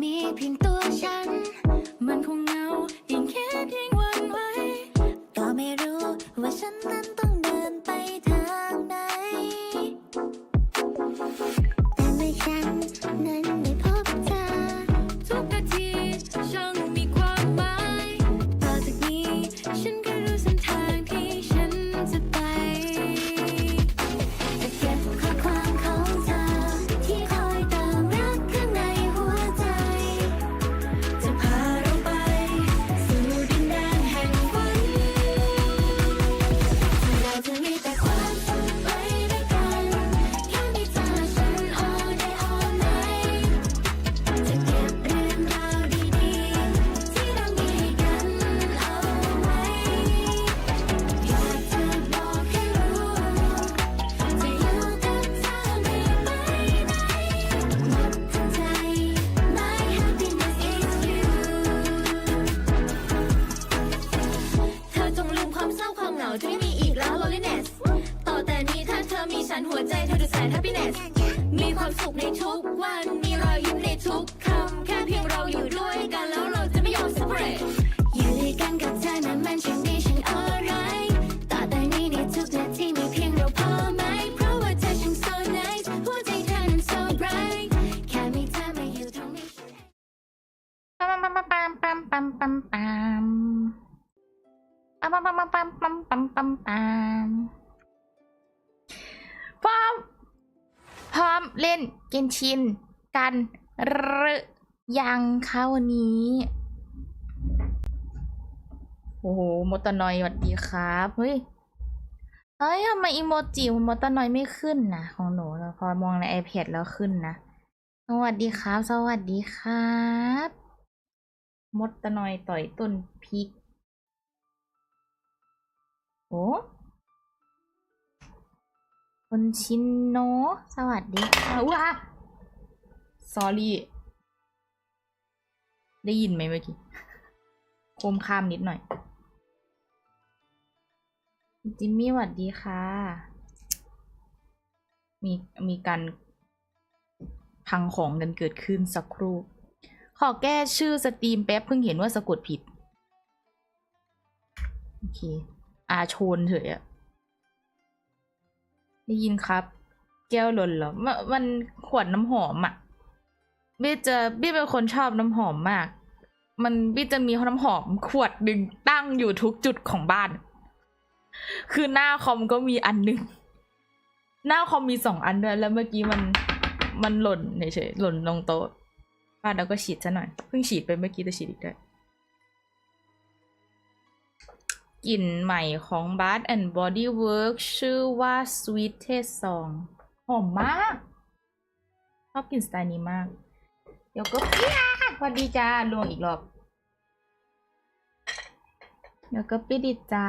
มีเพียงตัวฉันมันคงเหงายิ่งคิดยิ่งหวั่นไหวก็ไม่รู้ว่าฉันนั้นต้องเดินไปทางไหนแต่เมื่อฉันนั้นได้พบเธอทุกนาทีช่างมีความหมายต่อจากนี้ฉันก็รู้เส้นทางที่ฉันจะไปจะเก็บข้อความของเธอที่คอยเติมรักข้างในหัวใจจะพาเราไปสู่ดินแดนแห่งฝันเราจะมีแต่ความสุขไปด้วยกันแค่มีเธอและฉัน all day all night จะเก็บเรื่องราวดีๆที่เรามีกันเอาไว้อยากจะบอกให้รู้จะอยู่กับเธอไม่ไปไหนหมดทั้งใจ My happiness is you เธอจงลืมความเศร้าความเหงาจะไม่มีอีกแล้ว loneliness ต่อแต่นี้ถ้าเธอมีฉันหัวใจเธอดูแสน happiness มีความสุขในทุกวันมีรอยยิ้มในทุกคำแค่เพียงเราอยู่ด้วยกันแล้วเราจะไม่ยอม separate อยู่ด้วยกันกับเธอนั้นมันช่างดีช่าง alright ต่อแต่นี้ในทุกนาทีมีเพียงเราพอไหมเพราะว่าเธอช่าง so nice หัวใจเธอนั้น so bright แค่มีเธอมาอยู่ตรงนี้ ปั๊มปั๊มปั๊มปั๊มปั๊มปั๊มปั๊มปั๊มปั๊มปั๊มปั๊มปั๊มปั๊มปั๊มปั๊มพร้อมเล่นเกนชินกันหรือยังคะวันนี้โอ้โหมดตะนอยสวัสดีครับเฮ้ยทำไมอีโมจิมดตะนอยไม่ขึ้นนะของหนูพอมองใน iPad แล้วขึ้นนะสวัสดีครับสวัสดีครับมดตะนอยต่อยต้นพริกโอ้คนชินโนสวัสดีค่ะว้า sorry ได้ยินไหมเมื่อกี้โคมข้ามนิดหน่อยจิมมี่สวัสดีค่ะมีการพังของกันเกิดขึ้นสักครู่ขอแก้ชื่อสตรีมแป๊บเพิ่งเห็นว่าสะกดผิดโอเคอาโชนเฉยอะได้ยินครับแก้วหล่นเหรอมันขวดน้ำหอมอะบี้เป็นคนชอบน้ำหอมมากบี้จะมีน้ำหอมขวดหนึ่งตั้งอยู่ทุกจุดของบ้านคือหน้าคอมก็มีอันหนึ่งหน้าคอมมี2 อันด้วยแล้วเมื่อกี้มันหล่นเฉยๆหล่นลงโต๊ะบ้านเราก็ฉีดซะหน่อยเพิ่งฉีดไปเมื่อกี้จะฉีดอีกด้วยกลิ่นใหม่ของ Bath and Body Works ชื่อว่า Sweetest Song หอมมากชอบกลิ่นสไตล์นี้มากเดี๋ยวก็เปี๊ยกสวัสดีจ้าลวงอีกรอบเดี๋ยวก็ปิดดิจ้า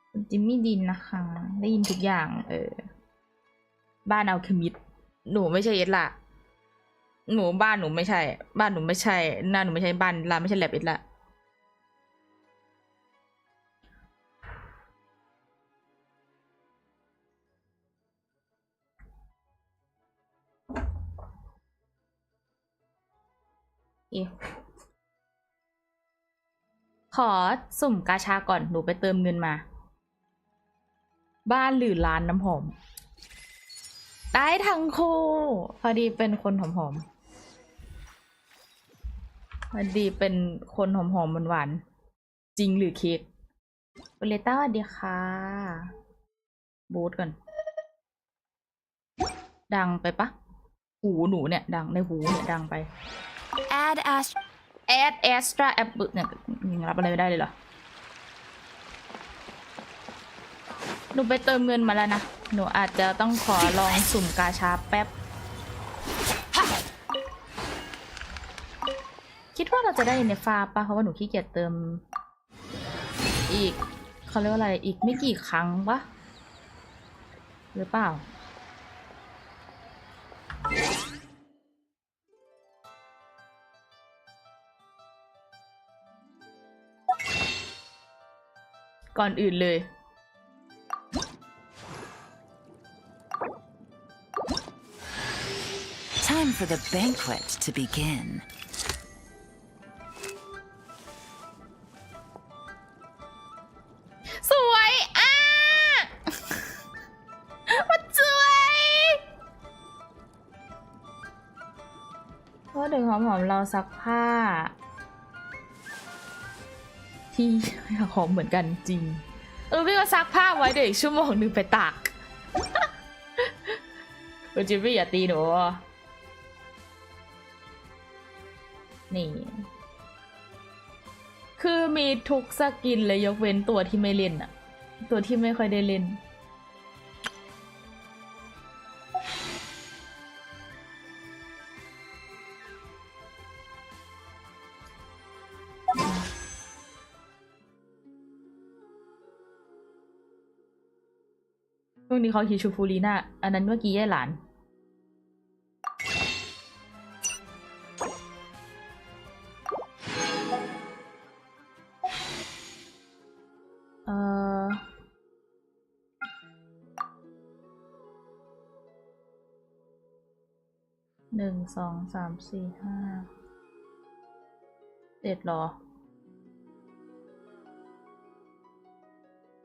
คุณจิมมี่ดินนะคะได้ยินทุกอย่างบ้านเอาเคมิดหนูไม่ใช่เอสละบ้านหนูไม่ใช่หน้าหนูไม่ใช่บ้านร้านไม่ใช่แลบเอสละขอสุ่มกาชาก่อนหนูไปเติมเงินมาบ้านหรือร้านน้ำหอมได้ทั้งคู่พอดีเป็นคนหอมพอดีเป็นคนหอมหวานๆจริงหรือเค้กเบลต้าสวัสดีค่ะบูทก่อนดังไปปะหูหนูเนี่ยดังในหูเนี่ยดังไป add extra app เนี่ยยังรับอะไรไม่ได้เลยเหรอหนูไปเติมเงินมาแล้วนะหนูอาจจะต้องขอลองสุ่มกาชาแป๊บคิดว่าเราจะได้ในฟ้าป่ะเพราะว่าหนูขี้เกียจเติมอีกเขาเรียกว่าอะไรอีกไม่กี่ครั้งปะหรือเปล่าก่อนอื่นเลย Time for the banquet to begin. สวยอ่ะมันสวยว่าเดี๋ยวหอมๆเราซักผ้าที่หอมเหมือนกันจริงพี่ก็ซักผ้าไว้เดี๋ยวอีกชั่วโมงนึงไปตากจิบบี้อย่าตีหนูนี่คือมีทุกสกินเลยยกเว้นตัวที่ไม่เล่นอะตัวที่ไม่ค่อยได้เล่นพวกนี้เขาฮิชูฟูรีน่าอันนั้นเมื่อกี้ย่าหลาน1 2 3 4 5 7หรอ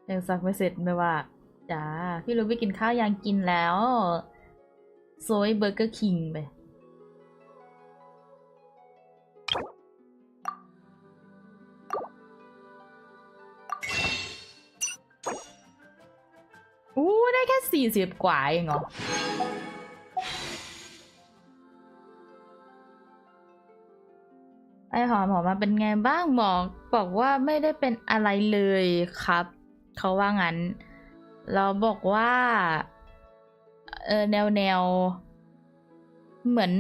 ยังซักไม่เสร็จไม่ว่าจ้าพี่รู้ไปกินข้าวยังกินแล้วโซยเบอร์เกอร์คิงไปได้แค่40 กว่าเองเหรอไอหอมมาเป็นไงบ้างหมอบอกว่าไม่ได้เป็นอะไรเลยครับเขาว่างั้นเราบอกว่าแนวเหมือน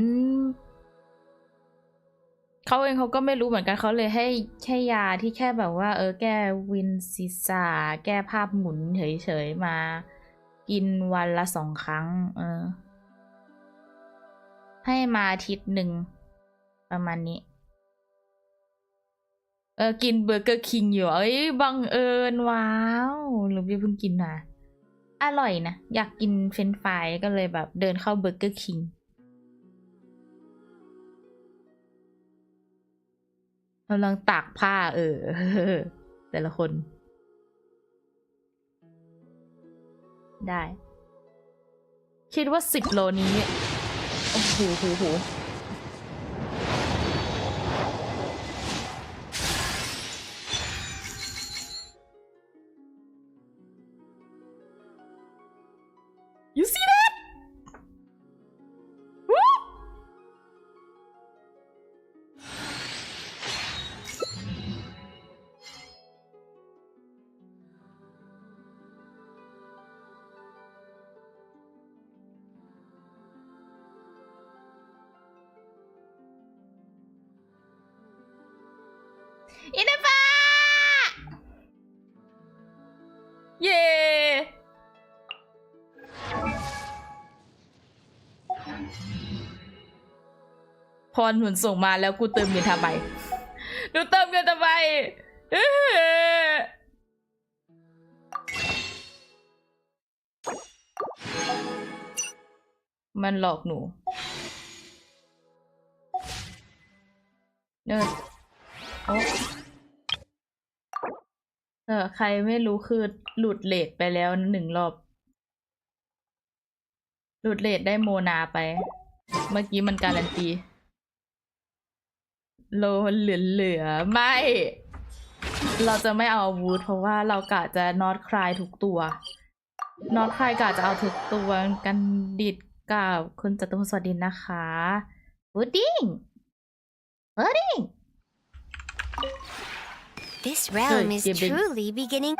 เขาเองเขาก็ไม่รู้เหมือนกันเขาเลยให้แค่ยาที่แค่แบบว่าแก้วินศีรษะแก้ภาพหมุนเฉยๆมากินวันละ2 ครั้งให้มาอาทิตย์หนึ่งประมาณนี้กินเบอร์เกอร์คิงอยู่บังเอิญว้าวหรือพี่เพิ่งกินมาอร่อยนะอยากกินเฟรนช์ฟรายก็เลยแบบเดินเข้าเบอร์เกอร์คิงกำลังตากผ้าแต่ละคนได้คิดว่า10 โลนี้โอ้โหYou see that? Woo! อินเนฟ้าเย้พรหนุนส่งมาแล้วกูเติมเงินทำไมดูเติมเงินทำไมมันหลอกหนูใครไม่รู้คือหลุดเรทไปแล้ว1 รอบหลุดเรทได้โมนาไปเมื่อกี้มันการันตีโลเหลือไม่เราจะไม่เอาอาวุธเพราะว่าเรากะจะนอตคลายทุกตัวนอตคลายกะจะเอาทุกตัวกันดิดกับคุณจตุพรสวัสดีนะคะพุดดิ้งThis realm is truly beginning.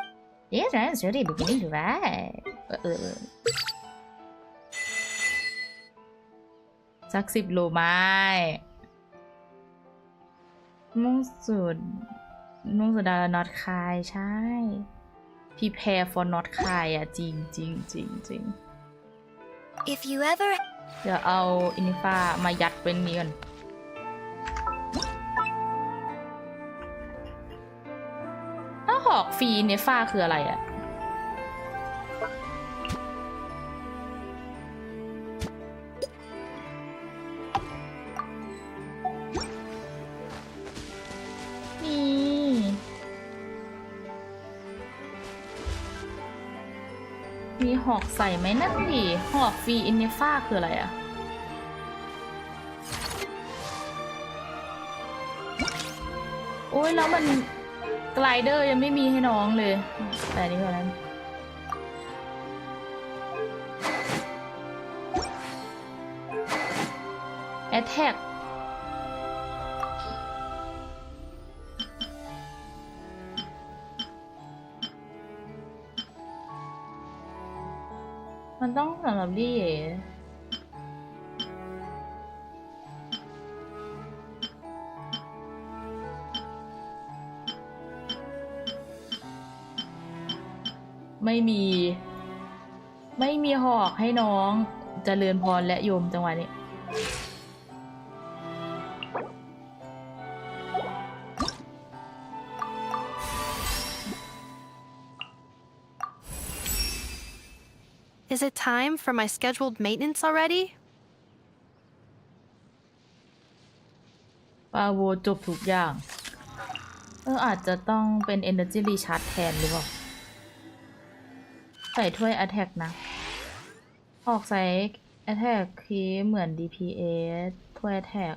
Yes, it's really beginning to rise. สัก10 โลไม้มุ่งสุดดารานอตคายใช่ prepare for not คายอ่ะจริง If you ever เดี๋ยวเอาอินิฟ้ามายัดเป็นนี้ก่อนถ้าหอกฟรีอินิฟ้าคืออะไรอ่ะ หอกใส่ไหมนั่นดิหอกฟรีอินเนฟ้าคืออะไรอะโอ้ยแล้วมันไกลเดอร์ยังไม่มีให้น้องเลยแต่นี่คืออะไรแอทแทกมันต้องสำหรับลี่เอ๋ไม่มีหอกให้น้องเจริญพรและโยมจังหวะนี้ Is it time for my scheduled maintenance already? ปาโวจบทุกอย่างอาจจะต้องเป็น Energy Recharge แทนหรือเปล่าใส่ถ้วย Attack นะออกใส่ Attack คีย์เหมือน DPS ถ้วย Attack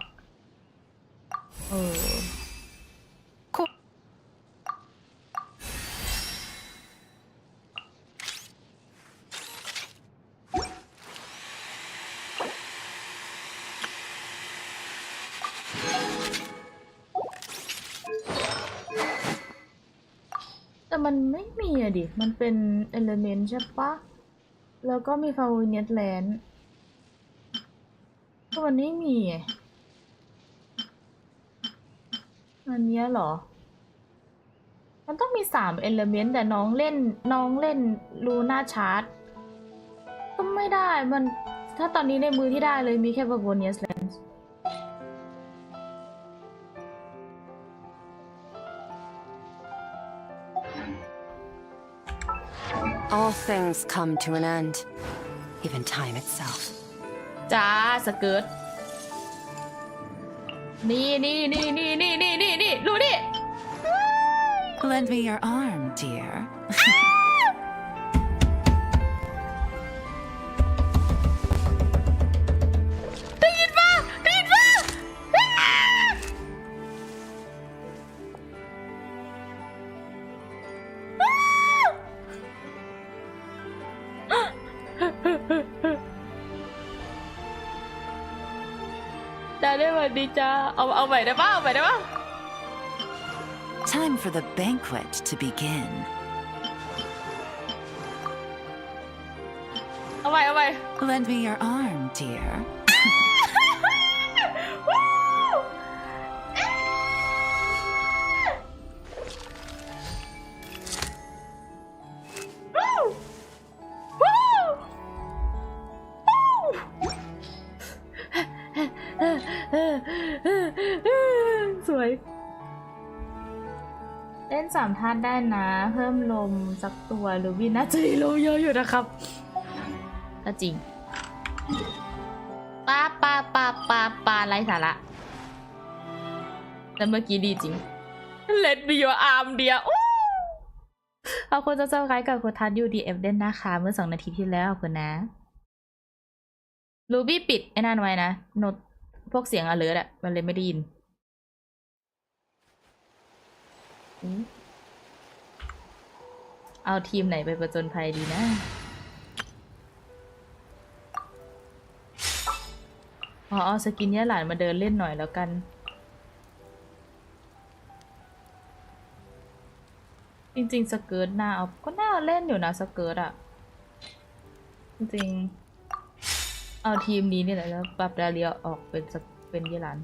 แต่มันไม่มีอะดิ มันเป็น Element ใช่ปะแล้วก็มี Favorinet Land ก็มันไม่มีอันเนี้ยเหรอ มันต้องมี3 Element แต่น้องเล่นลูน่าชาร์จก็ไม่ได้ มันถ้าตอนนี้ในมือที่ได้เลยมีแค่ Favorinet Land All things come to an end, even time itself. จ้าสเกิร์ตนี่ดูดิ Lend me your arm, dear. ได้ยินปะได้สวัสดีจ้าเอาใหม่ได้ปะTime for the banquet to begin. เอาใหม่ Lend me your arm, dear. สวยเล่น3 ธาตุได้นะเพิ่มลมสักตัวหรือวินน่าจะมีลมเยอะอยู่นะครับก็จริงปาไร้สาระแต่เมื่อกี้ดีจริง Let me your arm dear ขอบคุณจะเซอร์ไพรส์กับคุณทัศน์ยูดีเอฟเด่นนะคะเมื่อ2 นาทีที่แล้วขอบคุณนะรูบี้ปิดไอ้นั่นไว้นะโน้ตพวกเสียงalertอะมันเลยไม่ได้ยินเอาทีมไหนไปประจนภัยดีนะเอาสกินเนี่ยหลานมาเดินเล่นหน่อยแล้วกันจริงๆสเกิร์ตน่าเอาก็น่าเล่นอยู่นะสเกิร์ตอะจริงๆเอาทีมนี้นี่แหละแล้วปรับดาเรียออกเป็นยี่หลาน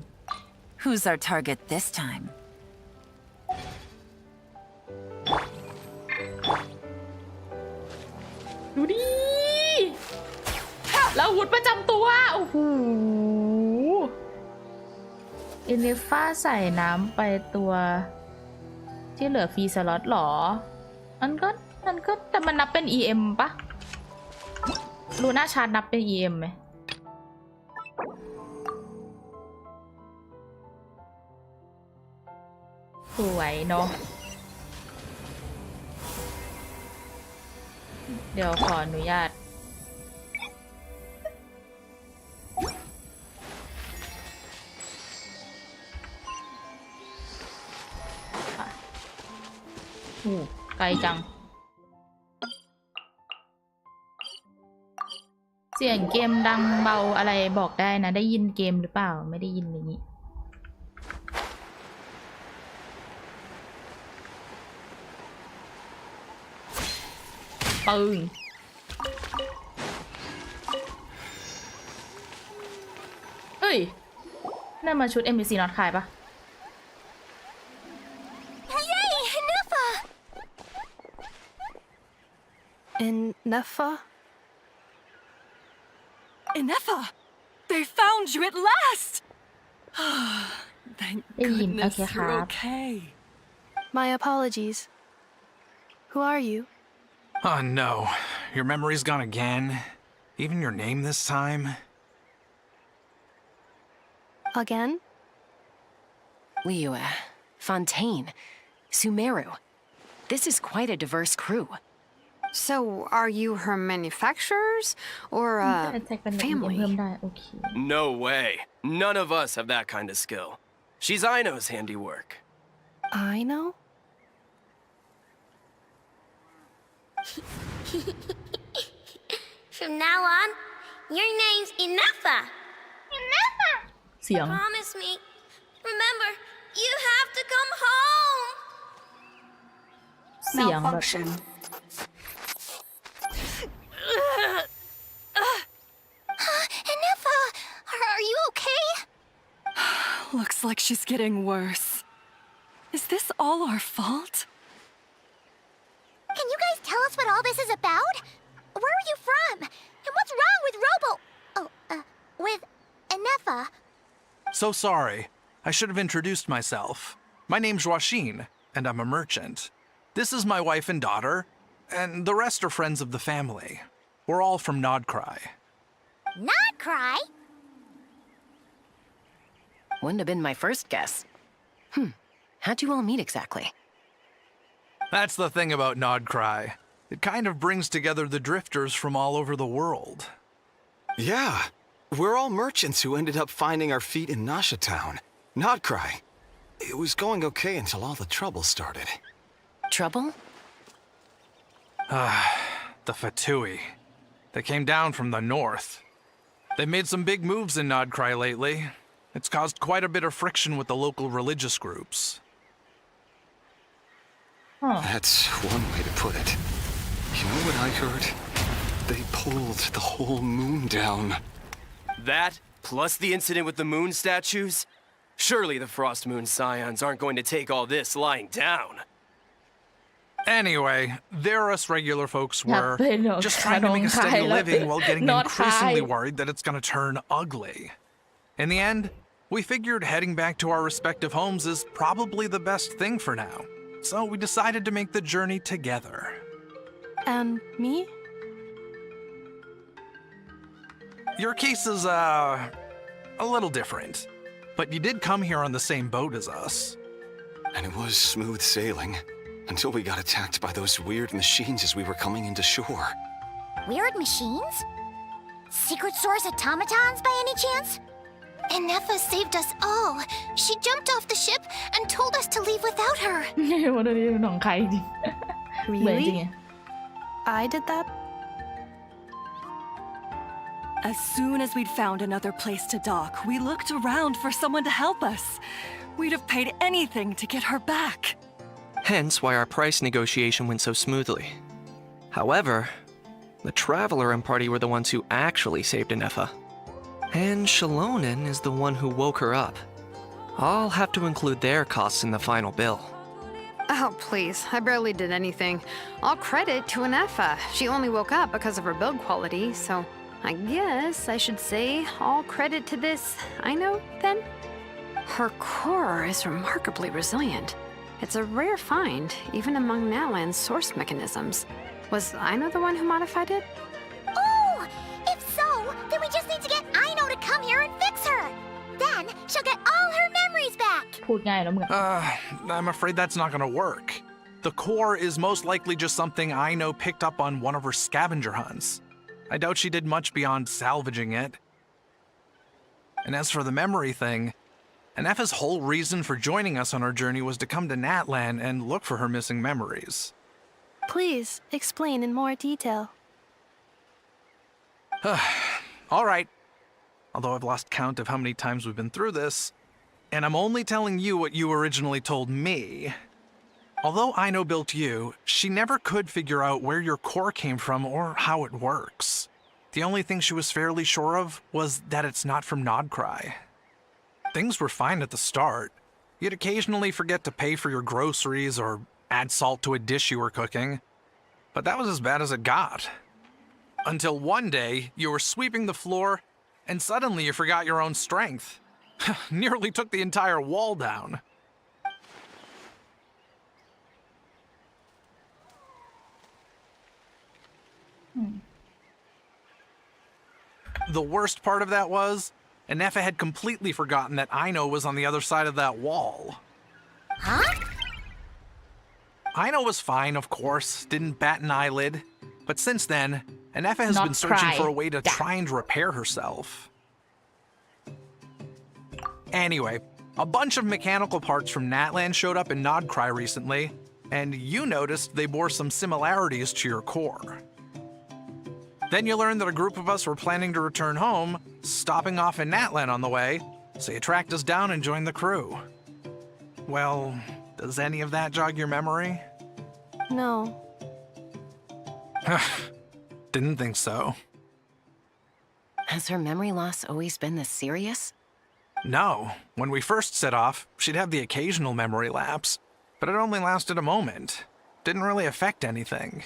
Who's our target this time? ดูดิแล้วอาวุธประจำตัวโอ้โหอินเนฟ้าใส่น้ำไปตัวที่เหลือฟรีสล็อตหรอมันก็แต่มันนับเป็น EM ปะลูน่าชาร์จนับเป็น EM ไหมสวยเนาะ เดี๋ยวขออนุญาตไกลจังเสียงเกมดังเบาอะไรบอกได้นะได้ยินเกมหรือเปล่าไม่ได้ยินอย่างนี้ปึ้งเอ้ยนั่นมาชุด NPC น็อตคายปะNefa? Inefa! They found you at last! Thank ได้ยินโอ goodness เคครั you're บ okay. My apologies. Who are you? Oh no, your memory's gone again? Even your name this time? Again? Liyue, Fontaine, Sumeru. This is quite a diverse crew. So, are you her manufacturers or แท็กกันอย่างนี้ family? เพิ่มได้โอเค No way. None of us have that kind of skill. She's Aino's handiwork. I know? From now on, your name's Inefa. Inefa. เสียง Promise me. Remember, you have to come home. เสียงแบบ Inefa, are you okay? Looks like she's getting worse. Is this all our fault? Can you guys tell us what all this is about? Where are you from? And what's wrong with with Inefa? So sorry. I should have introduced myself. My name's Joachine, and I'm a merchant. This is my wife and daughter, and the rest are friends of the family. We're all from Nodcry. Not cry. Wouldn't have been my first guess. How'd you all meet exactly? That's the thing about Nodcry. It kind of brings together the drifters from all over the world. Yeah, we're all merchants who ended up finding our feet in Nasha Town. Nodcry. It was going okay until all the trouble started. Trouble? The Fatui. They came down from the north. They've made some big moves in Nodcry lately. It's caused quite a bit of friction with the local religious groups. That's one way to put it. You know what I heard? They pulled the whole moon down. That, plus the incident with the moon statues? Surely the Frost Moon Scions aren't going to take all this lying down. Anyway, there us regular folks were, อยากเป็น just trying to make a steady ขนมขาย living while getting Not increasingly high. worried that it's gonna turn ugly. In the end, we figured heading back to our respective homes is probably the best thing for now. So we decided to make the journey together. And me? Your case is, a little different. But you did come here on the same boat as us. And it was smooth sailing until we got attacked by those weird machines as we were coming into shore. Weird machines? Secret Source automatons by any chance? Inefa saved us all. She jumped off the ship and told us to leave without her. วันนี้หนองใครจริง เหมือนจริง Really? I did that? As soon as we'd found another place to dock, we looked around for someone to help us. We'd have paid anything to get her back. Hence why our price negotiation went so smoothly. However, the Traveler and party were the ones who actually saved Inefa. And Shalonen is the one who woke her up. I'll have to include their costs in the final bill. Oh, please. I barely did anything. All credit to Inefa. She only woke up because of her build quality, so I guess I should say all credit to this Aino, then? Her core is remarkably resilient. It's a rare find, even among Nalan's source mechanisms. Was Aino the one who modified it? Oh, if so, then we just need to get Aino to come here and fix her. Then she'll get all her memories back. พูดง่ายแล้วมึง I'm afraid that's not gonna work. The core is most likely just something Aino picked up on one of her scavenger hunts. I doubt she did much beyond salvaging it. And as for the memory thing, Anefa's whole reason for joining us on our journey was to come to Natlan and look for her missing memories. Please explain in more detail. All right. Although I've lost count of how many times we've been through this, and I'm only telling you what you originally told me. Although Aino built you, she never could figure out where your core came from or how it works. The only thing she was fairly sure of was that it's not from Nodcry. Things were fine at the start. You'd occasionally forget to pay for your groceries or add salt to a dish you were cooking. But that was as bad as it got. Until one day, you were sweeping the floor, and suddenly you forgot your own strength. Nearly took the entire wall down. The worst part of that was, Anefa had completely forgotten that Aino was on the other side of that wall. Huh? Aino was fine, of course, didn't bat an eyelid. But since then, Anefa has been searching for a way to try and repair herself. Anyway, a bunch of mechanical parts from Natlan showed up in Nodcry recently, and you noticed they bore some similarities to your core. Then you learned that a group of us were planning to return home, stopping off in Natlan on the way, so you tracked us down and joined the crew. Well, does any of that jog your memory? No. Didn't think so. Has her memory loss always been this serious? No. When we first set off, she'd have the occasional memory lapse, but it only lasted a moment. Didn't really affect anything.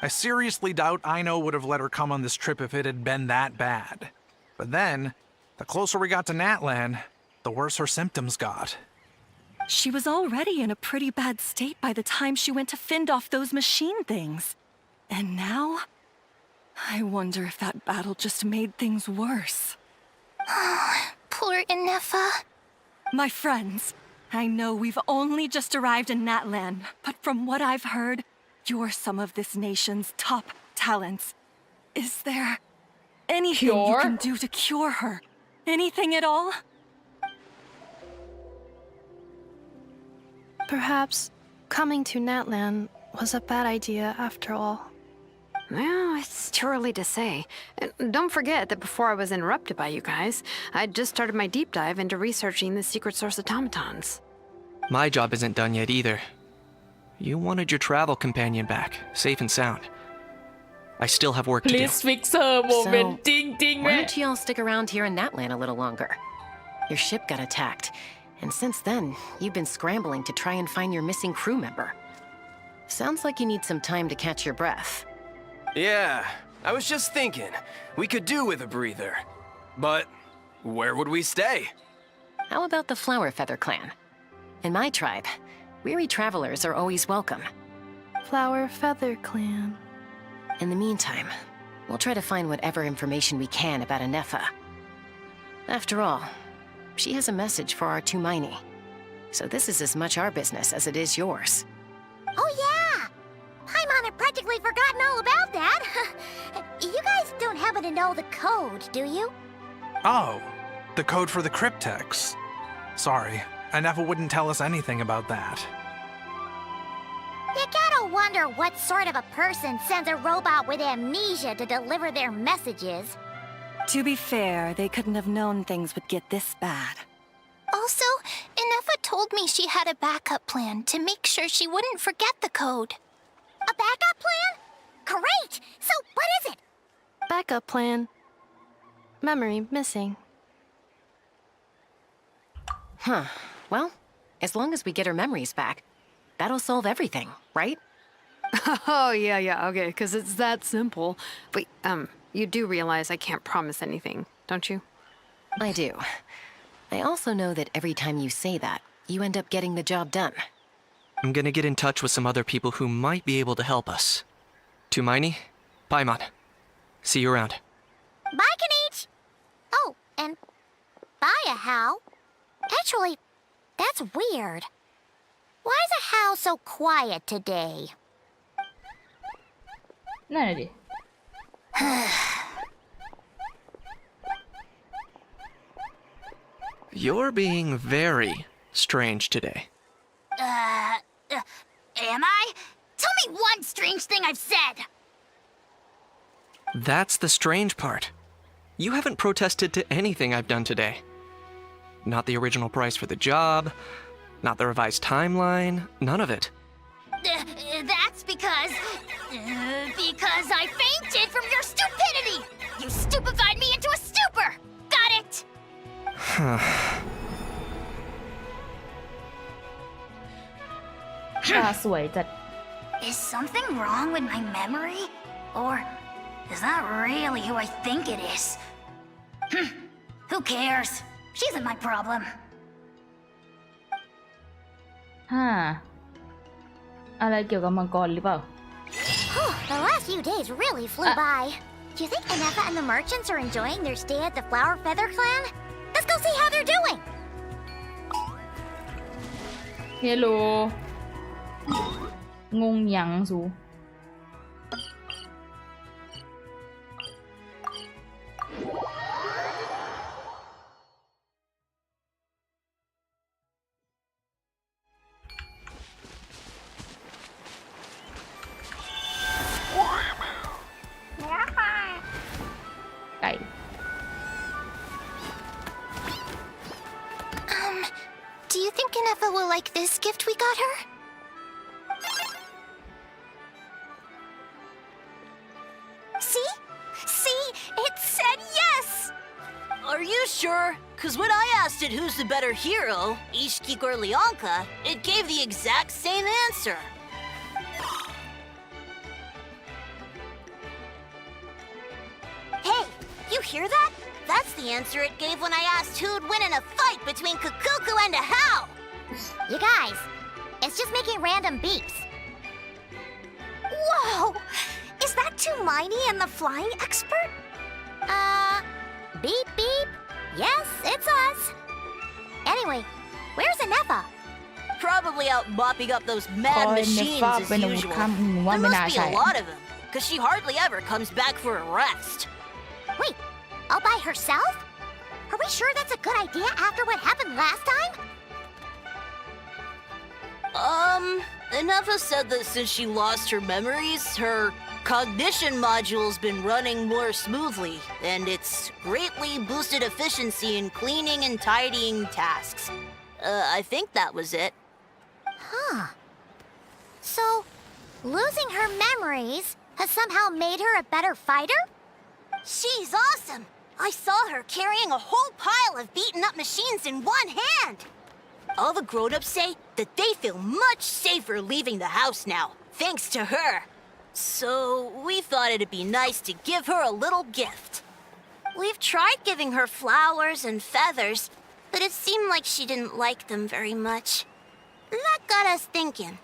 I seriously doubt Aino would have let her come on this trip if it had been that bad. But then, the closer we got to Natlan, the worse her symptoms got. She was already in a pretty bad state by the time she went to fend off those machine things. And now, I wonder if that battle just made things worse. Poor Anefa. My friends, I know we've only just arrived in Natlan, but from what I've heard, you're some of this nation's top talents. Is there anything you can do to cure her? Anything at all? Perhaps coming to Natlan was a bad idea after all. Well, it's too early to say. And don't forget that before I was interrupted by you guys, I'd just started my deep dive into researching the secret source automatons. My job isn't done yet either. You wanted your travel companion back, safe and sound. I still have work to do. Please fix her moment. So, Ding ding. Why don't you all stick around here in Natlan a little longer? Your ship got attacked, and since then, you've been scrambling to try and find your missing crew member. Sounds like you need some time to catch your breath. Yeah, I was just thinking, we could do with a breather. But where would we stay? How about the Flower Feather clan? In my tribe, weary travelers are always welcome. Flower Feather Clan. In the meantime, we'll try to find whatever information we can about Anefa. After all, she has a message for our Tumaini. So this is as much our business as it is yours. Oh yeah! Paimon had practically forgotten all about that. You guys don't happen to know the code, do you? Oh, the code for the cryptex. Sorry, Anefa wouldn't tell us anything about that. You gotta wonder what sort of a person sends a robot with amnesia to deliver their messages. To be fair, they couldn't have known things would get this bad. Also, Anefa told me she had a backup plan to make sure she wouldn't forget the code. A backup plan? Great! So what is it? Backup plan. Memory missing. Huh. Well, as long as we get her memories back, that'll solve everything, right? Oh, yeah, okay, because it's that simple. Wait, you do realize I can't promise anything, don't you? I do. I also know that every time you say that, you end up getting the job done. I'm gonna get in touch with some other people who might be able to help us. Tumaini, Paimon. See you around. Bye, Kanich! Oh, and bye, Hal. Actually, that's weird. Why is the house so quiet today? นั่นแหละดิ You're being very strange today. Am I? Tell me one strange thing I've said! That's the strange part. You haven't protested to anything I've done today. Not the original price for the job, not the revised timeline, none of it. That's because I fainted from your stupidity! You stupefied me into a stupor! Got it? ตาสวยจัด Is something wrong with my memory? Or is that really who I think it is? Who cares? She isn't my problem. อะไรเกี่ยวกับมังกรหรือเปล่า The last few days really flew by. Do you think Anepha and the merchants are enjoying their stay at the Flower Feather Clan? Let's go see how they're doing. เฮลโลงงหยังสู ไก่ Do you think Anepha will like this gift we got her? See? See? It said yes! Are you sure? Cause when I asked it who's the better hero, Ishiki or Leonka, it gave the exact same answer. Hey, you hear that? That's the answer it gave when I asked who'd win in a fight between Kukuku and a How. You guys, it's just making random beeps. Whoa! Is that Tumaini and the flying expert? Beep beep. Yes, it's us. Anyway, where's Anepha? Probably out mopping up those mad machines as usual. There must be a lot of them, cause she hardly ever comes back for a rest. Wait, all by herself? Are we sure that's a good idea after what happened last time? Anepha said that since she lost her memories, her cognition module's been running more smoothly, and it's greatly boosted efficiency in cleaning and tidying tasks. I think that was it. Huh. So, losing her memories has somehow made her a better fighter? She's awesome! I saw her carrying a whole pile of beaten-up machines in one hand! All the grown-ups say that they feel much safer leaving the house now, thanks to her. So, we thought it'd be nice to give her a little gift. We've tried giving her flowers and feathers, but it seemed like she didn't like them very much. That got us thinking.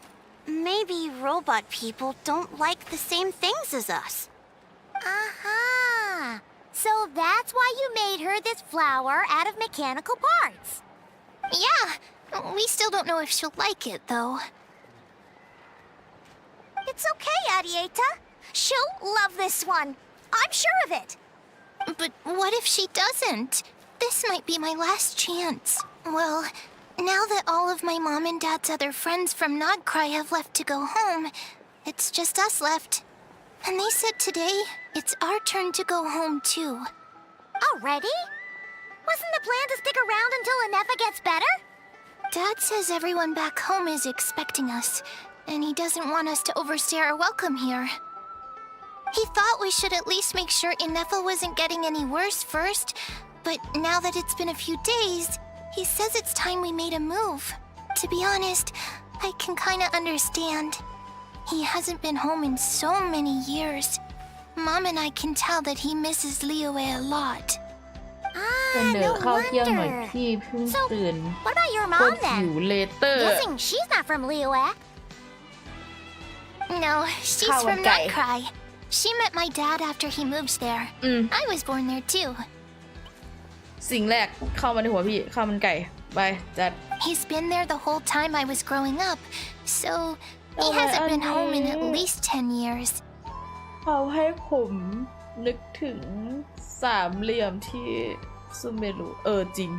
Maybe robot people don't like the same things as us. Aha! So that's why you made her this flower out of mechanical parts. Yeah, we still don't know if she'll like it, though. It's okay, Arieta. She'll love this one. I'm sure of it. But what if she doesn't? This might be my last chance. Well, now that all of my mom and dad's other friends from Nodcry have left to go home, it's just us left. And they said today it's our turn to go home, too. Already? Wasn't the plan to stick around until Anepha gets better? Dad says everyone back home is expecting us, and he doesn't want us to overstay our welcome here. He thought we should at least make sure Anepha wasn't getting any worse first, but now that it's been a few days, he says it's time we made a move. To be honest, I can kinda understand. He hasn't been home in so many years. Mom and I can tell that he misses Liyue a lot. เสนอข้าวเที่ยงหน่อยพี่เพิ่งตื่น What about your โค mom ตรหิว then? เลยเตอร์ Guessing she's not from Liyue. No, she'sข้าวมัน from ไก่ Notcry. She met my dad after he moved there. I was born there too. สิ่งแรกเข้ามาในหัวพี่ข้าวมันไก่ ไปจัด He's been there the whole time I was growing up, so he hasn't been home in at least 10 years. เขาให้ผมนึกถึงสามเหลี่ยมที่ซูเมรุจริง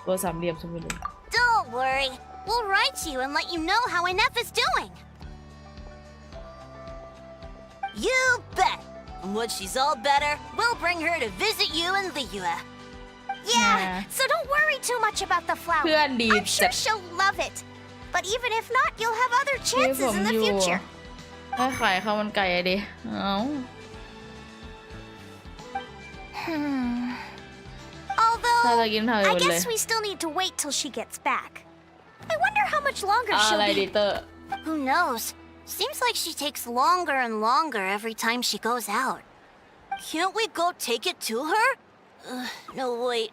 ตัวสามเหลี่ยมซูเมรุ Don't worry. We'll write you and let you know how Inefa's doing. You bet! And when she's all better, we'll bring her to visit you in Liyue. Yeah, so don't worry too much about the flower. เพื่อนดี I'm sure she'll love it. But even if not, you'll have other ที่ผ chances ม in อ the ยู่ future. ให้ขายข้าวมันไก่อะดิเอ้า Although, ถ้าจะกินเท่าไหร่ I เลย guess we still need to wait till she gets back. I wonder how much longer อะ she'll ไร be. ดิเตอร์ Who knows? Seems like she takes longer and longer every time she goes out. Can't we go take it to her? No, wait.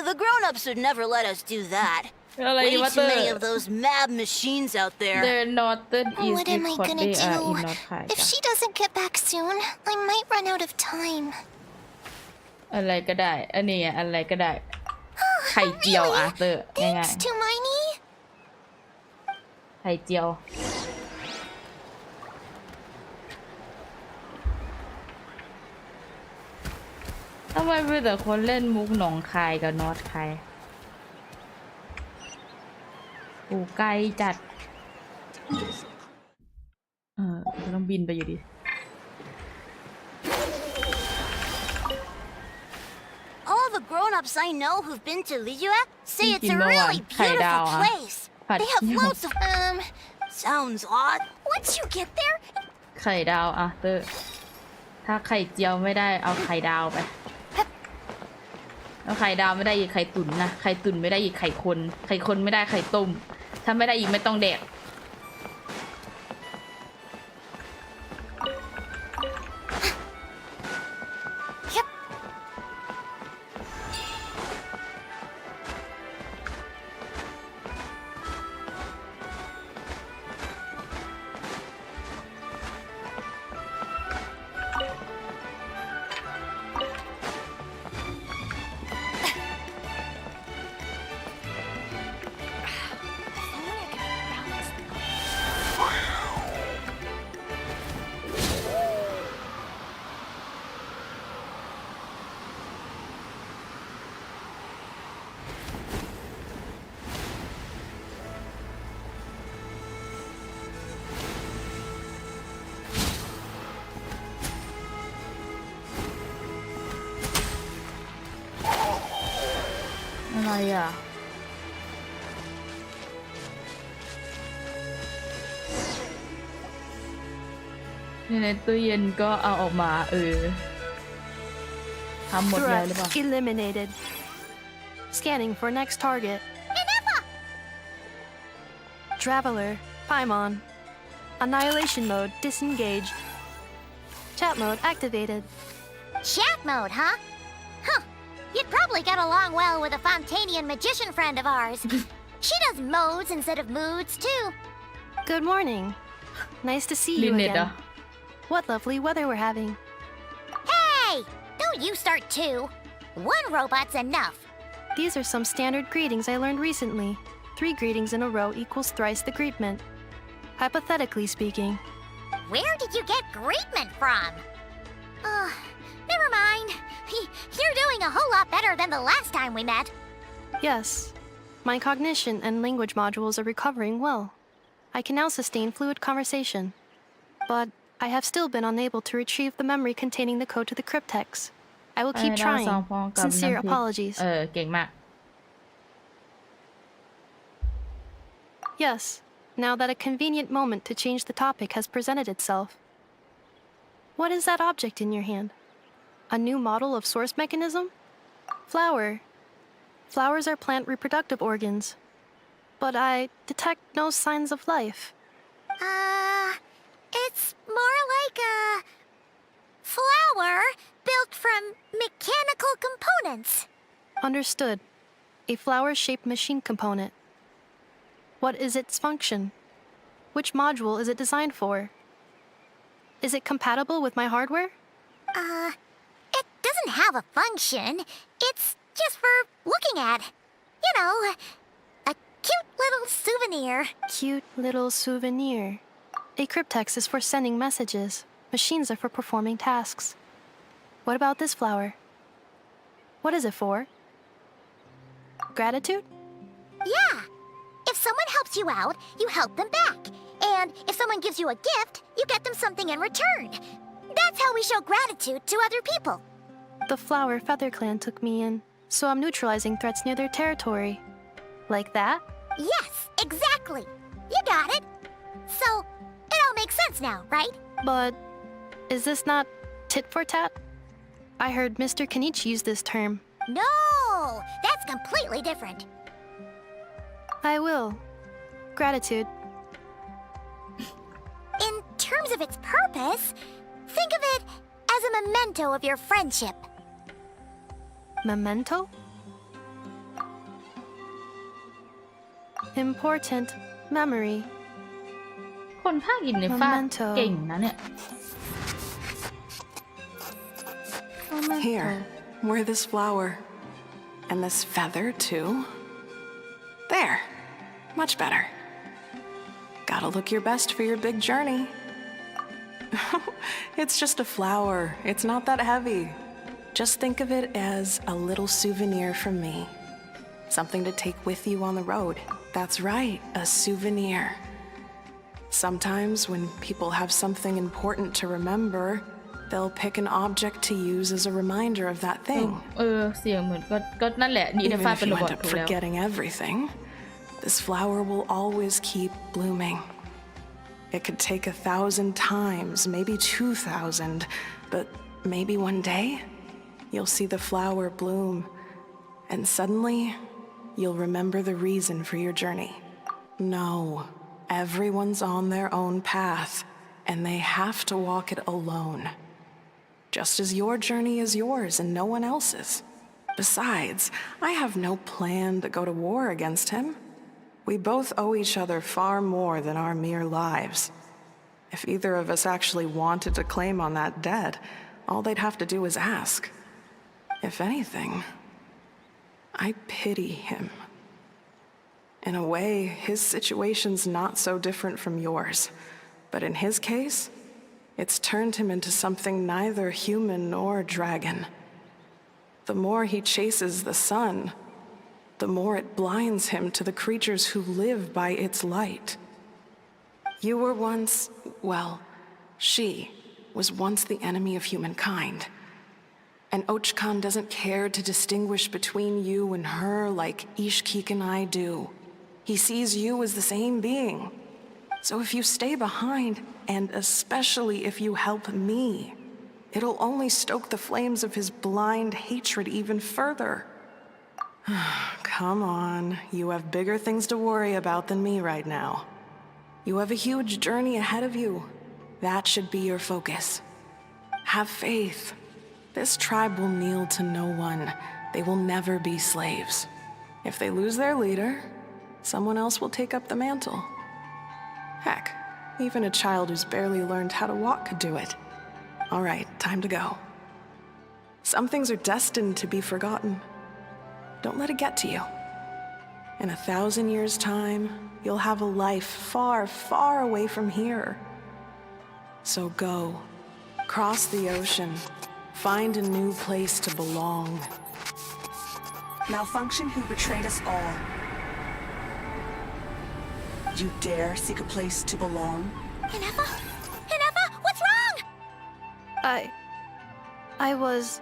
The grown-ups would never let us do that. อะไร Way วะ too เตอร์ many of those mad machines out there. They're not the east What am I because gonna they are do? in not high If she doesn't get back soon, I might run out of time. อะไรก็ได้อันนี้อะไรก็ได้ไข่เจียวอะเตอร์ง่าย Thanks to Miney. ๆไข่เจียวทำไมมีแต่คนเล่นมุกหนองคายกับนอตคายกูไกลจัดต้องบินไปอยู่ดี All the grown-ups I know who've been to Liyue say it's a Hindi mo really alam. beautiful Kaidaw, place. Pat They have nyo. loads of... Sounds odd. Once you get there, ไข่ดาวอะเตอร์ถ้าไข่เจียวไม่ได้เอาไข่ดาวไปเอาไข่ดาวไม่ได้อีกไข่ตุ๋นนะไข่ตุ๋นไม่ได้อีกไข่คนไข่คนไม่ได้ไข่ต้มถ้าไม่ได้อีกไม่ต้องแดก อะไรอ่ะในตู้เย็นก็เอาออกมาทำหมดเลยหรือเปล่า Threat eliminated. Scanning for next target. Traveler, Paimon. Annihilation mode disengaged. Chat mode activated. chat mode, huh? Huh. You'd probably get along well with a Fontanian magician friend of ours. She does modes instead of moods, too. Good morning. Nice to see you Linnet again. What lovely weather we're having. Hey! Don't you start too. One robot's enough. These are some standard greetings I learned recently. 3 greetings in a row equals thrice the greetment. Hypothetically speaking. Where did you get greetment from? Never mind. You're doing a whole lot better than the last time we met. Yes. My cognition and language modules are recovering well. I can now sustain fluid conversation. But I have still been unable to retrieve the memory containing the code to the cryptex. I will keep trying. Sincere apologies. เก่งมาก Yes, now that a convenient moment to change the topic has presented itself. What is that object in your hand? A new model of source mechanism? Flower. Flowers are plant reproductive organs. But I detect no signs of life. It's more like a flower built from mechanical components. Understood. A flower-shaped machine component. What is its function? Which module is it designed for? Is it compatible with my hardware? It doesn't have a function. It's just for looking at. You know, a souvenir. Cute little souvenir. A cryptex is for sending messages. Machines are for performing tasks. What about this flower? What is it for? Gratitude? Yeah. If someone helps you out, you help them back. And if someone gives you a gift, you get them something in return. That's how we show gratitude to other people. The Flower Feather Clan took me in, so I'm neutralizing threats near their territory. Like that? Yes, exactly. You got it. So, it all makes sense now, right? But is this not tit for tat? I heard Mr. Kenichi use this term. No, that's completely different. I will. Gratitude. In terms of its purpose, think of it as a memento of your friendship. Memento? Important memory. คนภาคอินในฟาด Memento เก่งนะเนี่ย Here, wear this flower. And this feather, too. There. Much better. Gotta look your best for your big journey. It's just a flower. It's not that heavy. Just think of it as a little souvenir from me. Something to take with you on the road. That's right, a souvenir. Sometimes when people have something important to remember, they'll pick an object to use as a reminder of that thing. เสียงเหมือนก็นั่นแหละนี่ได้ Even ฟาด if เป็น you ระบอ end ด up ถูกแล้ว forgetting everything, this flower will always keep blooming. It could take 1,000 times, maybe 2,000, but maybe one day, you'll see the flower bloom, and suddenly, you'll remember the reason for your journey. No, everyone's on their own path, and they have to walk it alone. Just as your journey is yours and no one else's. Besides, I have no plan to go to war against him. We both owe each other far more than our mere lives. If either of us actually wanted to claim on that debt, all they'd have to do is ask. If anything, I pity him. In a way, his situation's not so different from yours. But in his case, it's turned him into something neither human nor dragon. The more he chases the sun, the more it blinds him to the creatures who live by its light. You were once, well, she was once the enemy of humankind. And Archon doesn't care to distinguish between you and her like Ishkik and I do. He sees you as the same being. So if you stay behind, and especially if you help me, it'll only stoke the flames of his blind hatred even further. Come on, you have bigger things to worry about than me right now. You have a huge journey ahead of you. That should be your focus. Have faith. This tribe will kneel to no one. They will never be slaves. If they lose their leader, someone else will take up the mantle. Heck, even a child who's barely learned how to walk could do it. All right, time to go. Some things are destined to be forgotten. Don't let it get to you. In 1,000 years' time, you'll have a life far, far away from here. So go, cross the ocean, find a new place to belong. Malfunction who betrayed us all. You dare seek a place to belong? Inefa? Inefa, what's wrong? I was...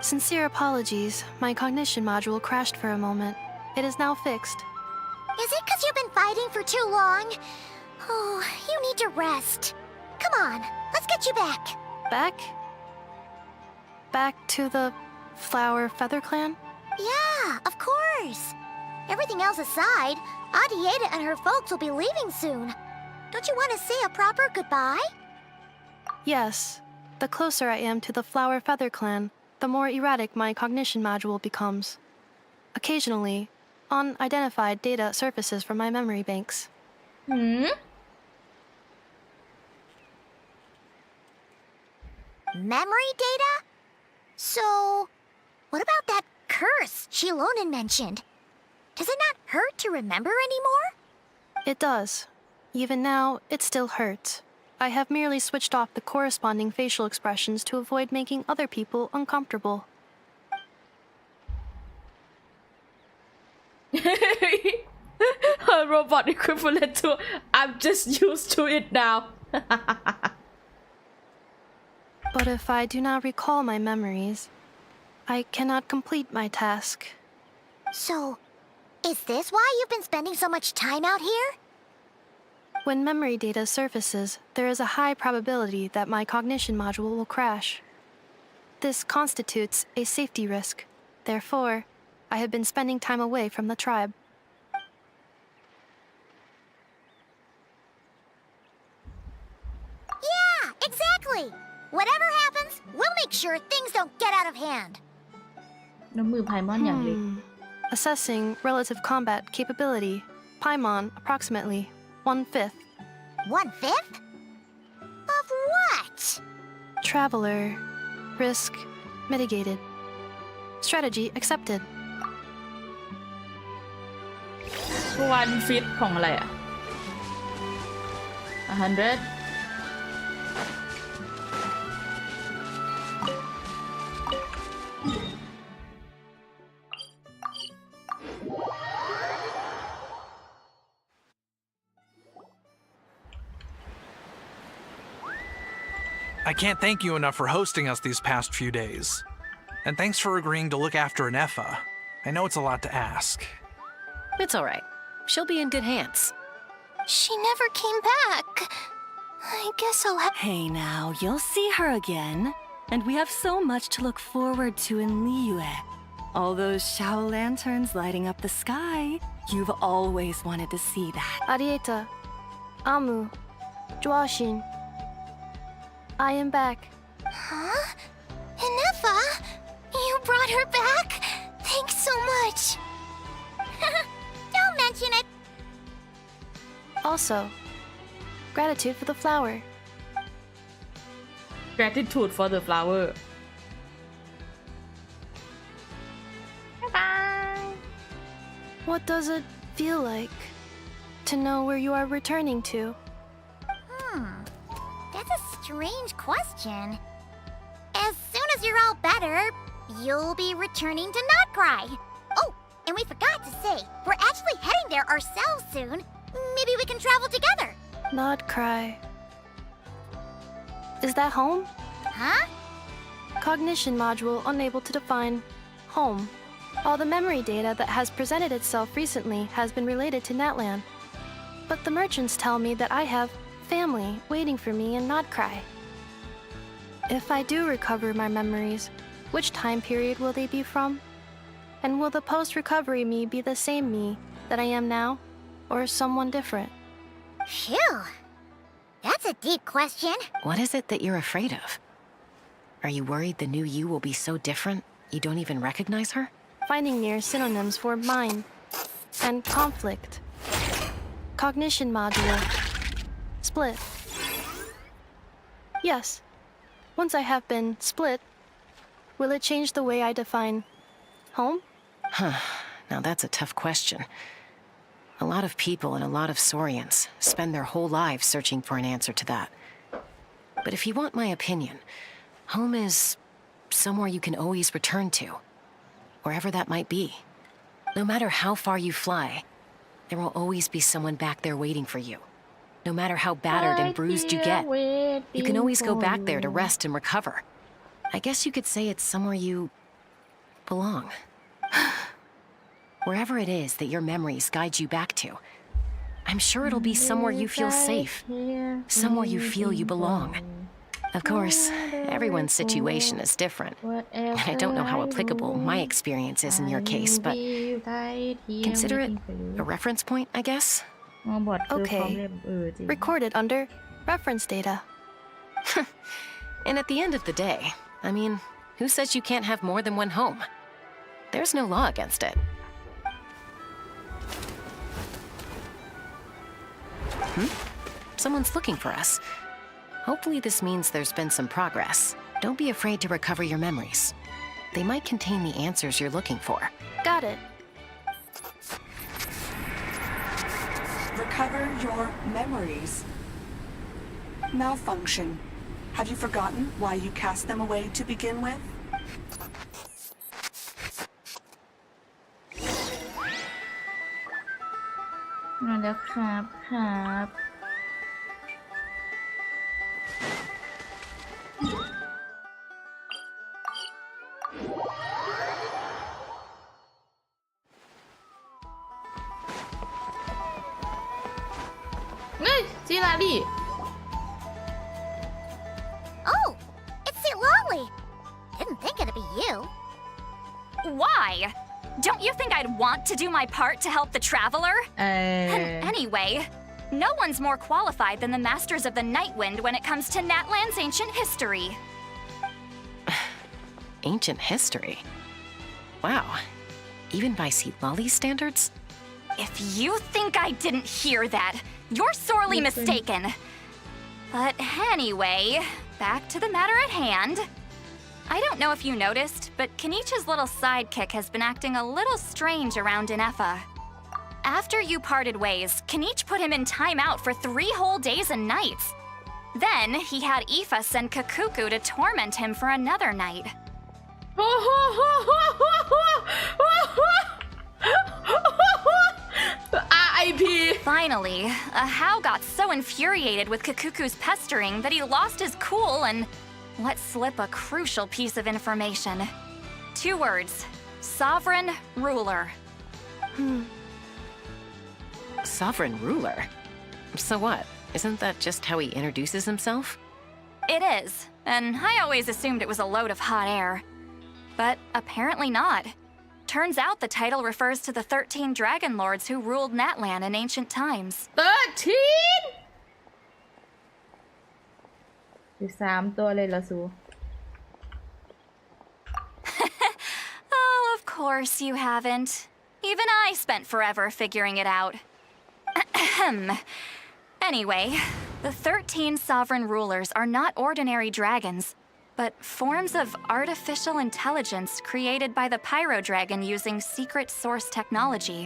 Sincere apologies. My cognition module crashed for a moment. It is now fixed. Is it because you've been fighting for too long? Oh, you need to rest. Come on, let's get you back. Back? Back to the Flower Feather Clan? Yeah, of course. Everything else aside, Adieta and her folks will be leaving soon. Don't you want to say a proper goodbye? Yes. The closer I am to the Flower Feather Clan, the more erratic my cognition module becomes. Occasionally, unidentified data surfaces from my memory banks. Memory data? So, what about that curse Shilonen mentioned? Does it not hurt to remember anymore? It does. Even now, it still hurts. I have merely switched off the corresponding facial expressions to avoid making other people uncomfortable. Her robot equivalent to I'm just used to it now. But if I do not recall my memories, I cannot complete my task. So, is this why you've been spending so much time out here? When memory data surfaces, there is a high probability that my cognition module will crash. This constitutes a safety risk. Therefore, I have been spending time away from the tribe. Yeah, exactly! Whatever happens, we'll make sure things don't get out of hand. น้ำมือไพมอนอย่างเล็ก Assessing relative combat capability. Paimon, approximately 1/5. 1/5? Of what? Traveler. Risk mitigated. Strategy accepted. วันฟิตของอะไรอ่ะ 100 I can't thank you enough for hosting us these past few days. And thanks for agreeing to look after an Effa. I know it's a lot to ask. It's all right. She'll be in good hands. She never came back. I guess I'll have... Hey now, you'll see her again. And we have so much to look forward to in Liyue. All those Shao lanterns lighting up the sky. You've always wanted to see that. Arieta. Amu. Joashin. I am back. Huh? Inefa? You brought her back? Thanks so much. Don't mention it. Also, gratitude for the flower. Gratitude for the flower. Bye. What does it feel like to know where you are returning to? That's a strange question. As soon as you're all better, you'll be returning to Notcry. Oh, and we forgot to say, we're actually heading there ourselves soon. Maybe we can travel together. Notcry. Is that home? Huh? Cognition module unable to define home. All the memory data that has presented itself recently has been related to Natlan. But the merchants tell me that I have family waiting for me in Notcry. If I do recover my memories, which time period will they be from? And will the post-recovery me be the same me that I am now, or someone different? Phew. That's a deep question. What is it that you're afraid of? Are you worried the new you will be so different you don't even recognize her? Finding near synonyms for mind and conflict. Cognition module. Split. Yes. Once I have been split, will it change the way I define home? Now that's a tough question. A lot of people and a lot of Saurians spend their whole lives searching for an answer to that. But if you want my opinion, home is somewhere you can always return to, wherever that might be. No matter how far you fly, there will always be someone back there waiting for you. No matter how battered and bruised you get, you can always go back there to rest and recover. I guess you could say it's somewhere you belong. Wherever it is that your memories guide you back to, I'm sure it'll be somewhere you feel safe, somewhere you feel you belong. Of course, everyone's situation is different, and I don't know how applicable my experience is in your case, but consider it a reference point, I guess? Okay. Recorded under reference data. And at the end of the day, I mean, who says you can't have more than one home? There's no law against it. Someone's looking for us. Hopefully this means there's been some progress. Don't be afraid to recover your memories. They might contain the answers you're looking for. Got it. recover your memories. Malfunction. Have you forgotten why you cast them away to begin with? มาแล้วครับครับเฮ้ยจิราดิ Oh, it's Lolly. Didn't think it'd be you. Why? Don't you think I'd want to do my part to help the traveler? And anyway, no one's more qualified than the Masters of the Nightwind when it comes to Natlan's ancient history. Ancient history? Wow. Even by Lolly's standards? If you think I didn't hear that, you're sorely mistaken. But anyway, back to the matter at hand. I don't know if you noticed, but Kenichi's little sidekick has been acting a little strange around Ineffa. After you parted ways, Kenich put him in timeout for 3 whole days and nights. Then he had Aoife send Kakuku to torment him for another night. RIP. Finally, Ahau got so infuriated with Kakuku's pestering that he lost his cool and let slip a crucial piece of information. 2 words: sovereign ruler. Sovereign ruler? So what? Isn't that just how he introduces himself? It is, and I always assumed it was a load of hot air. But apparently not. Turns out the title refers to the 13 dragon lords who ruled Natlan in ancient times. 13 3 ตัวเลยละสู Oh, of course you haven't. Even I spent forever figuring it out. Anyway, the 13 sovereign rulers are not ordinary dragons, but forms of artificial intelligence created by the Pyro Dragon using secret source technology.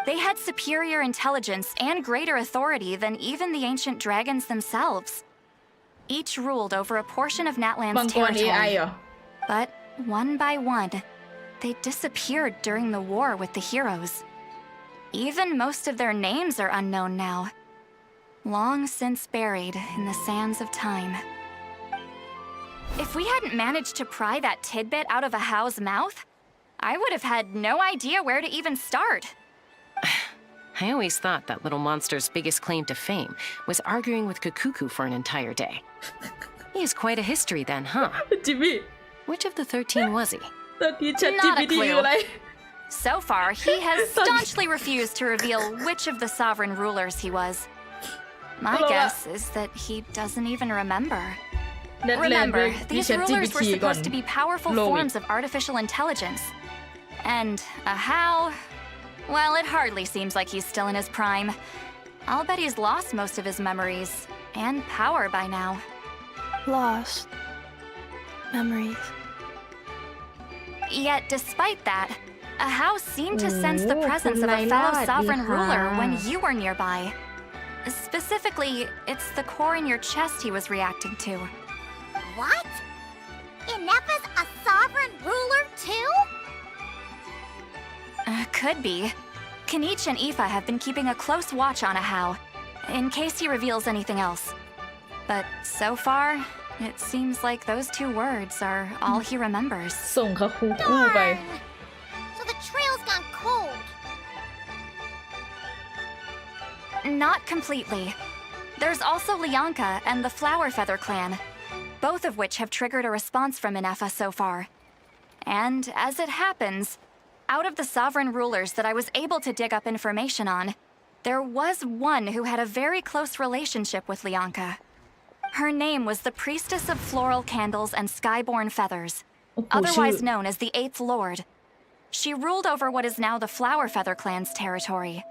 They had superior intelligence and greater authority than even the ancient dragons themselves. Each ruled over a portion of Natlan's territory. But one by one, they disappeared during the war with the heroes. Even most of their names are unknown now, long since buried in the sands of time. If we hadn't managed to pry that tidbit out of Ahau's mouth, I would have had no idea where to even start. I always thought that little monster's biggest claim to fame was arguing with Kakuku for an entire day. He has quite a history then, huh? Jimmy. Which of the 13 was he? Not a clue. So far, he has staunchly refused to reveal which of the sovereign rulers he was. My guess is that he doesn't even remember. Remember, these rulers were supposed to be powerful forms of artificial intelligence. And Ahau, well, it hardly seems like he's still in his prime. I'll bet he's lost most of his memories and power by now. Lost memories. Yet, despite that, Ahau seemed to sense the presence of a fellow sovereign ruler when you were nearby. Specifically, it's the core in your chest he was reacting to. What? Ineffa's a sovereign ruler too? Could be. Kenich and Aoife have been keeping a close watch on Ahau, in case he reveals anything else. But so far, it seems like those 2 words are all he remembers. ส่งคาคูคู่ไป So the trail's gone cold. Not completely. There's also Lianka and the Flower Feather clan, both of which have triggered a response from Ineffa so far. And as it happens, out of the sovereign rulers that I was able to dig up information on, there was one who had a very close relationship with Lianka. Her name was the Priestess of Floral Candles and Skyborn Feathers, otherwise known as the 8th Lord. She ruled over what is now the Flower Feather clan's territory.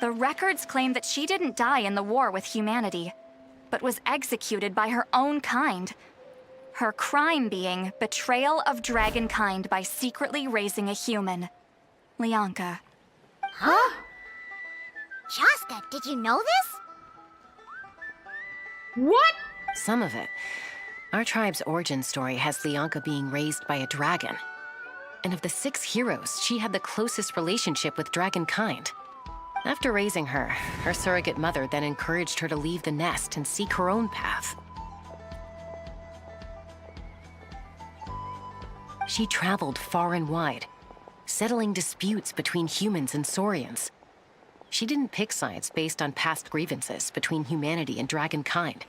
The records claim that she didn't die in the war with humanity, but was executed by her own kind. Her crime being betrayal of dragonkind by secretly raising a human. Lianka. Huh? Just Alaska. Did you know this? What? Some of it. Our tribe's origin story has Lianka being raised by a dragon. And of the 6 heroes, she had the closest relationship with dragonkind. After raising her, her surrogate mother then encouraged her to leave the nest and seek her own path. She traveled far and wide, settling disputes between humans and Saurians. She didn't pick sides based on past grievances between humanity and dragonkind.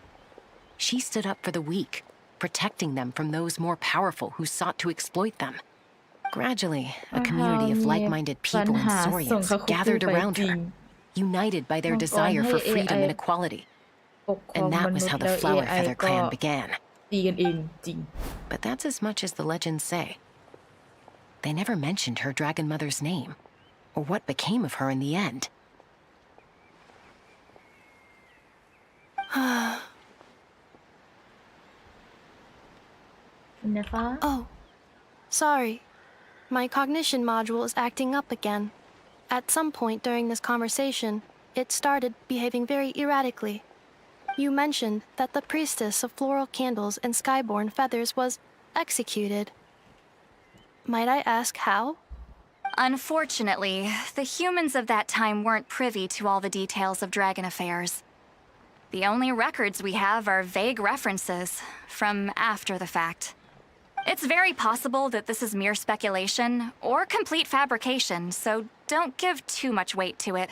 She stood up for the weak, protecting them from those more powerful who sought to exploit them. Gradually, a community of like-minded people and Saurians gathered around her, united by their desire for freedom and equality. And that was how the Flower Feather Clan began. But that's as much as the legends say. They never mentioned her dragon mother's name, or what became of her in the end. Oh, sorry. My cognition module is acting up again. At some point during this conversation, it started behaving very erratically. You mentioned that the priestess of floral candles and skyborn feathers was executed. Might I ask how? Unfortunately, the humans of that time weren't privy to all the details of dragon affairs. The only records we have are vague references from after the fact. It's very possible that this is mere speculation or complete fabrication, so don't give too much weight to it.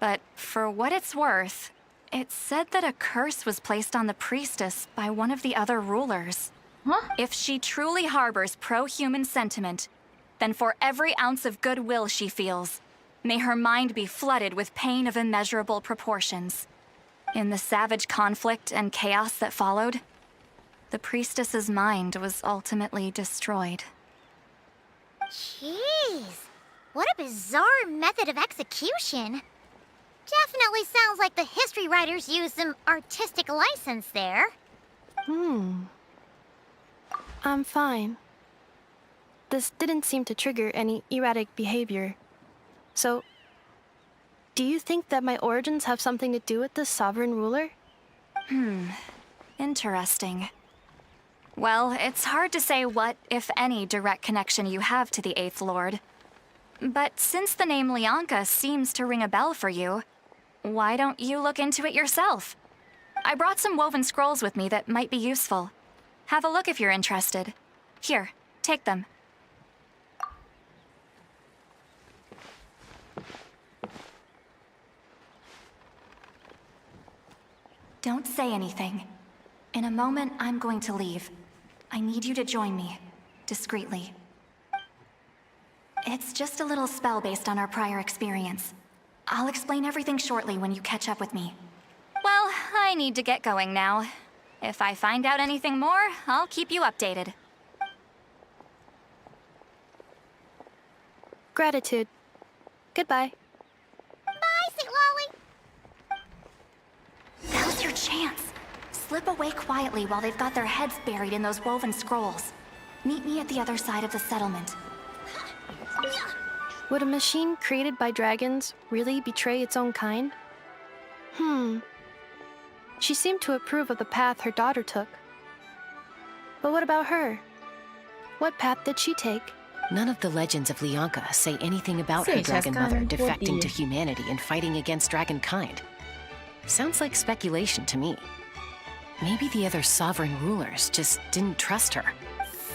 But for what it's worth, it said that a curse was placed on the priestess by one of the other rulers. Huh? If she truly harbors pro-human sentiment, then for every ounce of goodwill she feels, may her mind be flooded with pain of immeasurable proportions. In the savage conflict and chaos that followed, the priestess's mind was ultimately destroyed. Jeez, what a bizarre method of execution. Definitely sounds like the history writers used some artistic license there. I'm fine. This didn't seem to trigger any erratic behavior. So, do you think that my origins have something to do with this sovereign ruler? Interesting. Well, it's hard to say what, if any, direct connection you have to the Eighth Lord. But since the name Lianka seems to ring a bell for you, why don't you look into it yourself? I brought some woven scrolls with me that might be useful. Have a look if you're interested. Here, take them. Don't say anything. In a moment, I'm going to leave. I need you to join me, discreetly. It's just a little spell based on our prior experience. I'll explain everything shortly when you catch up with me. Well, I need to get going now. If I find out anything more, I'll keep you updated. Gratitude. Goodbye. Bye, Sweet Lolly. Now's your chance. Slip away quietly while they've got their heads buried in those woven scrolls. Meet me at the other side of the settlement. Would a machine created by dragons really betray its own kind? She seemed to approve of the path her daughter took. But what about her? What path did she take? None of the legends of Lianka say anything about her dragon mother defecting to humanity and fighting against dragonkind. Sounds like speculation to me. Maybe the other sovereign rulers just didn't trust her.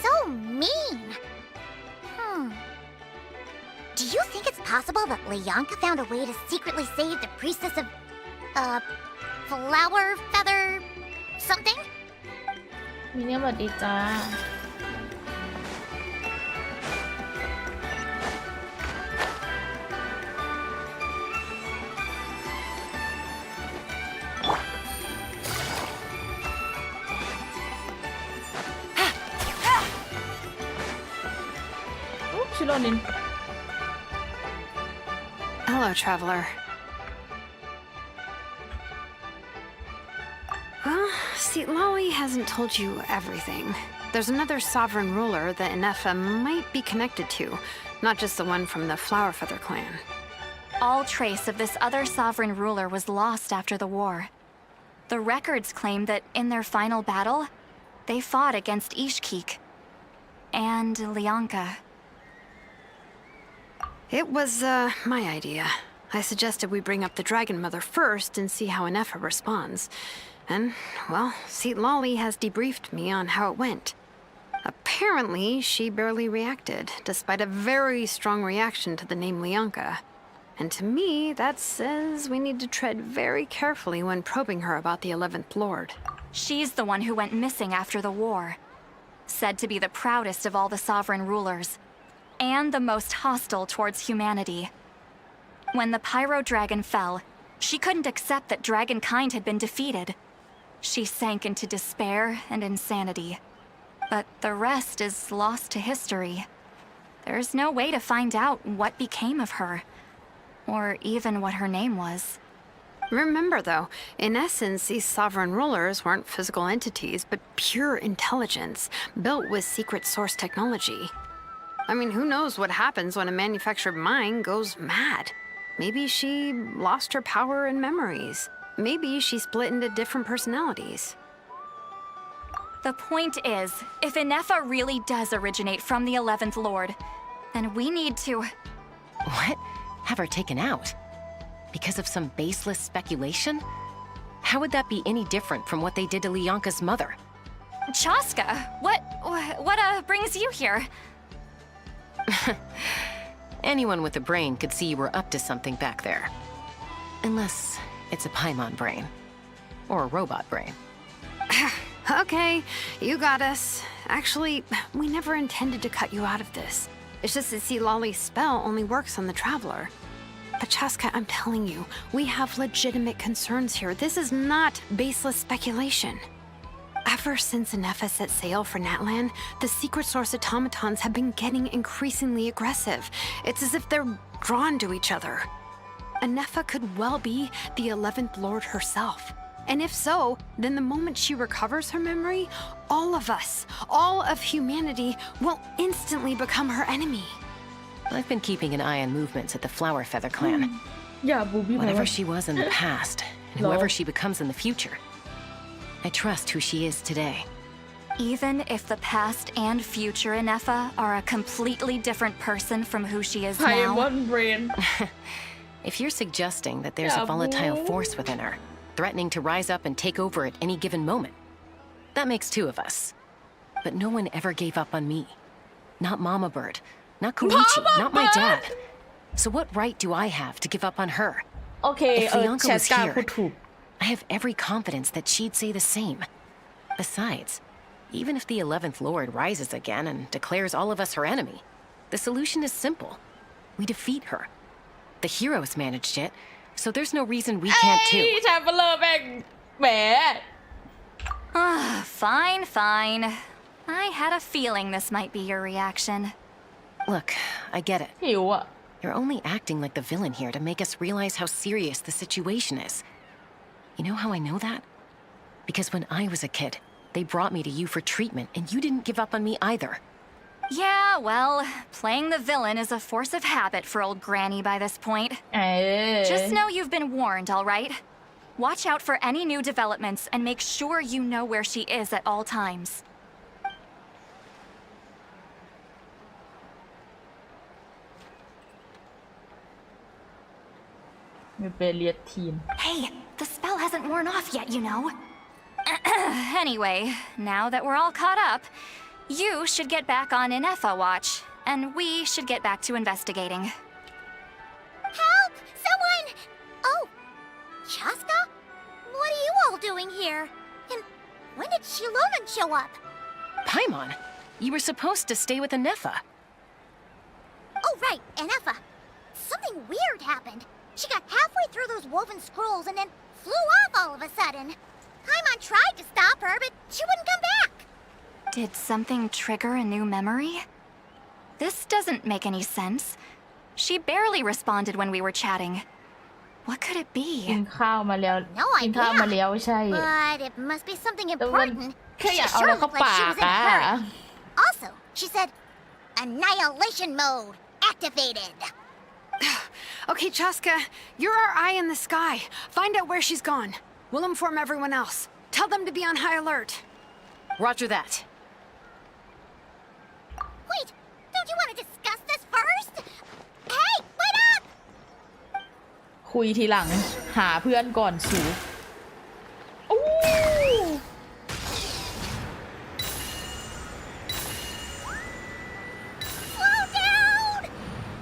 So mean. Do you think it's possible that Lianka found a way to secretly save the priestess of, flower feather something? มิเนี่ยสวัสดีจ้า Shironin. Hello, traveler. Well, see, Lolly hasn't told you everything. There's another sovereign ruler that Inefa might be connected to, not just the one from the Flower Feather clan. all trace of this other sovereign ruler was lost after the war. The records claim that in their final battle, they fought against Ishkik and Lianka. It was, my idea. I suggested we bring up the Dragon Mother first and see how Anefa responds. And, well, Lolly has debriefed me on how it went. Apparently, she barely reacted, despite a very strong reaction to the name Lianka. And to me, that says we need to tread very carefully when probing her about the 11th Lord. She's the one who went missing after the war. Said to be the proudest of all the sovereign rulers, and the most hostile towards humanity. When the Pyro Dragon fell, she couldn't accept that dragonkind had been defeated. She sank into despair and insanity. But the rest is lost to history. There's no way to find out what became of her, or even what her name was. Remember, though, in essence, these sovereign rulers weren't physical entities, but pure intelligence, built with secret source technology. I mean, who knows what happens when a manufactured mind goes mad? Maybe she lost her power and memories. Maybe she split into different personalities. The point is, if Anefa really does originate from the 11th Lord, then we need to... What? Have her taken out? Because of some baseless speculation? How would that be any different from what they did to Lianka's mother? Chaska, what brings you here? Anyone with a brain could see you were up to something back there. Unless it's a Paimon brain. Or a robot brain. Okay, you got us. Actually, we never intended to cut you out of this. It's just that Lolly's spell only works on the Traveler. But Chaska, I'm telling you, we have legitimate concerns here. This is not baseless speculation. Ever since Anefa set sail for Natlan, the secret source automatons have been getting increasingly aggressive. It's as if they're drawn to each other. Anefa could well be the 11th Lord herself. And if so, then the moment she recovers her memory, all of us, all of humanity, will instantly become her enemy. I've been keeping an eye on movements at the Flower Feather clan. Yeah, Booby. Whatever she was in the past, and whoever she becomes in the future, I trust who she is today. Even if the past and future Anefa are a completely different person from who she is now. One brain. If you're suggesting that there's a volatile force within her, threatening to rise up and take over at any given moment, that makes two of us. But no one ever gave up on me. Not Mama Bird, not Koichi, not my dad. So what right do I have to give up on her? Okay, if Lianka was here, พูดถูก I have every confidence that she'd say the same. Besides, even if the 11th Lord rises again and declares all of us her enemy, the solution is simple. We defeat her. The heroes managed it, so there's no reason we can't too. Traveler แม่งแหม Fine, fine. I had a feeling this might be your reaction. Look, I get it. หิวอ่ะ You're only acting like the villain here to make us realize how serious the situation is. You know how I know that? Because when I was a kid, they brought me to you for treatment, and you didn't give up on me either. Yeah, well, playing the villain is a force of habit for old Granny by this point. Just know you've been warned, all right? Watch out for any new developments and make sure you know where she is at all times. Hey, the spell hasn't worn off yet, you know. Anyway, now that we're all caught up, you should get back on Anefa watch, and we should get back to investigating. Help! Someone! Oh, Chaska? What are you all doing here? And when did Shilonen show up? Paimon, you were supposed to stay with Anefa. Oh, right, Anefa. Something weird happened. She got halfway through those woven scrolls and then flew off all of a sudden. Paimon tried to stop her, but she wouldn't come back. Did something trigger a new memory? This doesn't make any sense. She barely responded when we were chatting. What could it be? กินข้าวมาแล้ว No กินข้าวมา idea. แล้วใช่ But it must be something แต่มัน important. แค่ She อยากเอา sure แล้วเข้า looked ปา like she ก was in a อ่ะ hurry. Also, she said, annihilation mode activated. Okay, Chaska, you're our eye in the sky. Find out where she's gone. We'll inform everyone else. Tell them to be on high alert. Roger that. Wait, don't you want to discuss this first? Hey, wait up! คุยทีหลังหาเพื่อนก่อนสูอู้ Slow down!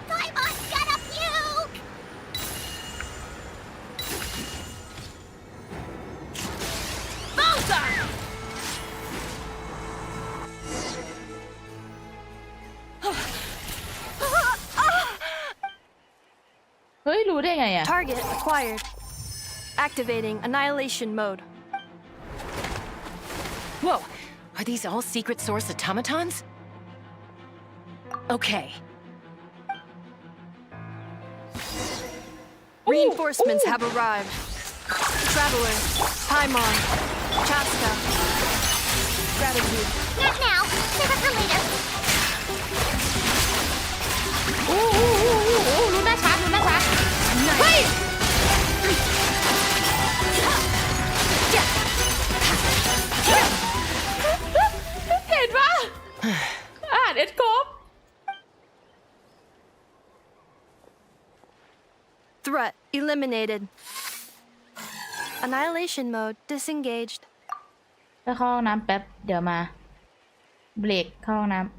Paimon's gonna puke! Bullseye! เฮ้ย รู้ได้ไงอะ Target acquired. Activating annihilation mode. Whoa! Are these all secret source automatons? Okay. Reinforcements have arrived. Traveler, Paimon, Chaska. Gratitude. Not now. Save it for later. อู้รู้หน้าชัดรู้หน้าชัดเฮ้ย เห็นปะอ่านเอ็ดโกบ Threat eliminated. Annihilation mode disengaged. ไปเข้าห้องน้ำแป๊บ เดี๋ยวมา เบรกเข้าห้องน้ำ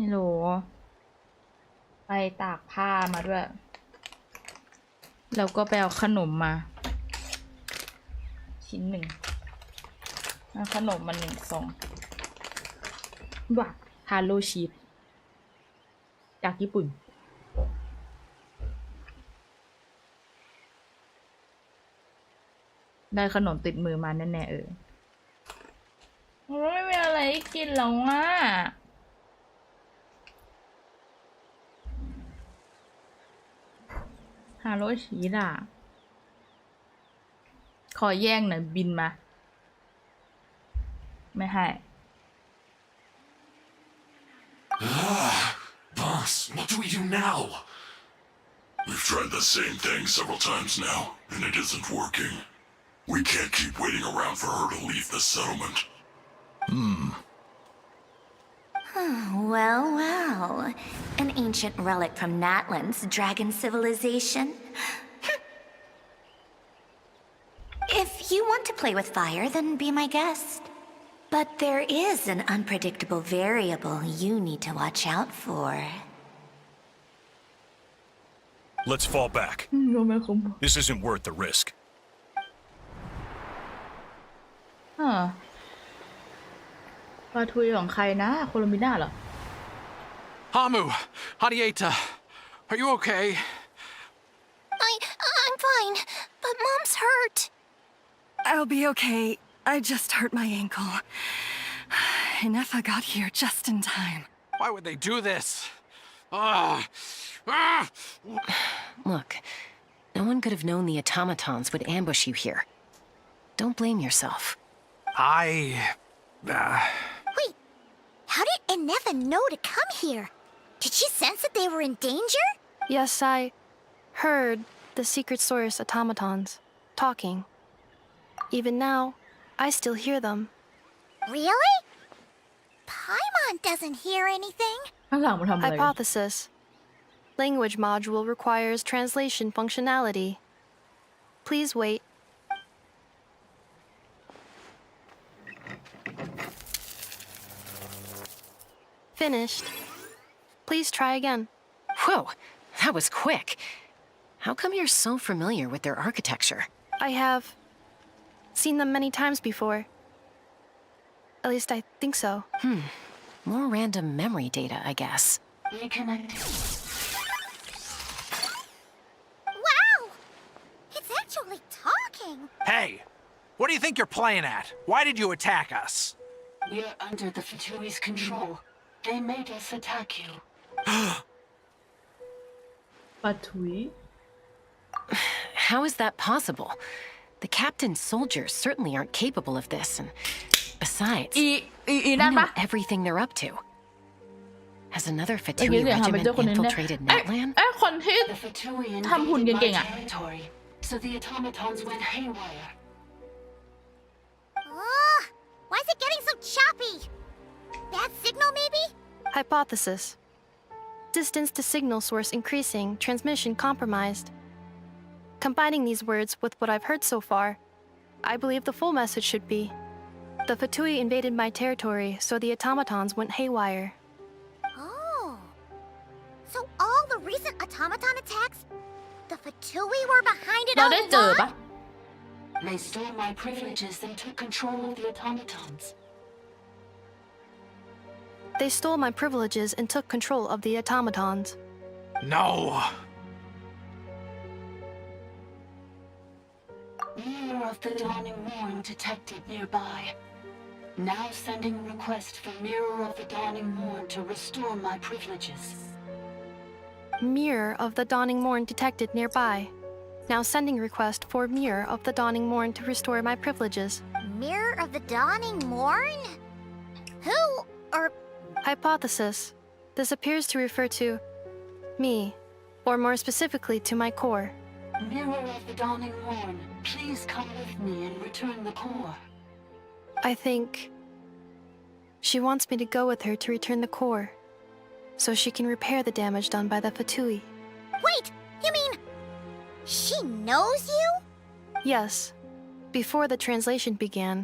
ไม่รู้ไปตากผ้ามาด้วยแล้วก็ไปเอาขนมมาชิ้นหนึ่งเอาขนมมา1 ซองว้าฮาโลชีสจากญี่ปุ่นได้ขนมติดมือมาแน่ๆไม่มีอะไรให้กินแล้วอ่ะฮาโลชีสอ่ะขอแย่งหน่อยบินมาไม่ให้ Boss, what do we do now? We've tried the same thing several times now, and it isn't working. We can't keep waiting around for her to leave the settlement. Well, well. An ancient relic from Natlan's dragon civilization. If you want to play with fire, then be my guest. But there is an unpredictable variable you need to watch out for. Let's fall back. This isn't worth the risk. ปลาทุยของใครนะโคโลมิน่าเหรอ Hamu, Hadieta, are you okay? I'm fine, but Mom's hurt. I'll be okay. I just hurt my ankle. Inefa got here just in time. Why would they do this? Look, no one could have known the automatons would ambush you here. Don't blame yourself. Wait, how did Inefa know to come here? Did she sense that they were in danger? Yes, I heard the secret source automatons talking. Even now, I still hear them. Really? Paimon doesn't hear anything. ข้างหลังมันทำอะไร Hypothesis. Language module requires translation functionality. Please wait. Finished. Please try again. Whoa, that was quick. How come you're so familiar with their architecture? I have seen them many times before. At least I think so. More random memory data, I guess. Wow! It's actually talking. Hey, what do you think you're playing at? Why did you attack us? We're under the Fatui's control. They made us attack you. ปลาทุย How is that possible? The captain's soldiers certainly aren't capable of this, and besides, we นั่นปะ know everything they're up to. Has another Fatui regiment infiltrated Natland? คนที่ The Fatui ทำหุ่น invaded เก่ง my ๆอ่ะ territory, so the automatons went haywire. Why is it getting so choppy? Bad signal, maybe? Hypothesis. Distance to signal source increasing, transmission compromised. Combining these words with what I've heard so far, I believe the full message should be: the Fatui invaded my territory, so the automatons went haywire. Oh. So all the recent automaton attacks, the Fatui were behind it เรา all ได้เจอ along? ปะ They stole my privileges and took control of the automatons. They stole my privileges and took control of the automatons. No. Mirror of the Dawning Morn detected nearby. Now sending request for Mirror of the Dawning Morn to restore my privileges. Mirror of the Dawning Morn detected nearby. Now sending request for Mirror of the Dawning Morn to restore my privileges. Mirror of the Dawning Morn? Who or Hypothesis. This appears to refer to me, or more specifically to my core. Mirror of the Dawning Morn, please come with me and return the core. I think she wants me to go with her to return the core, so she can repair the damage done by the Fatui. Wait, you mean she knows you? Yes. Before the translation began,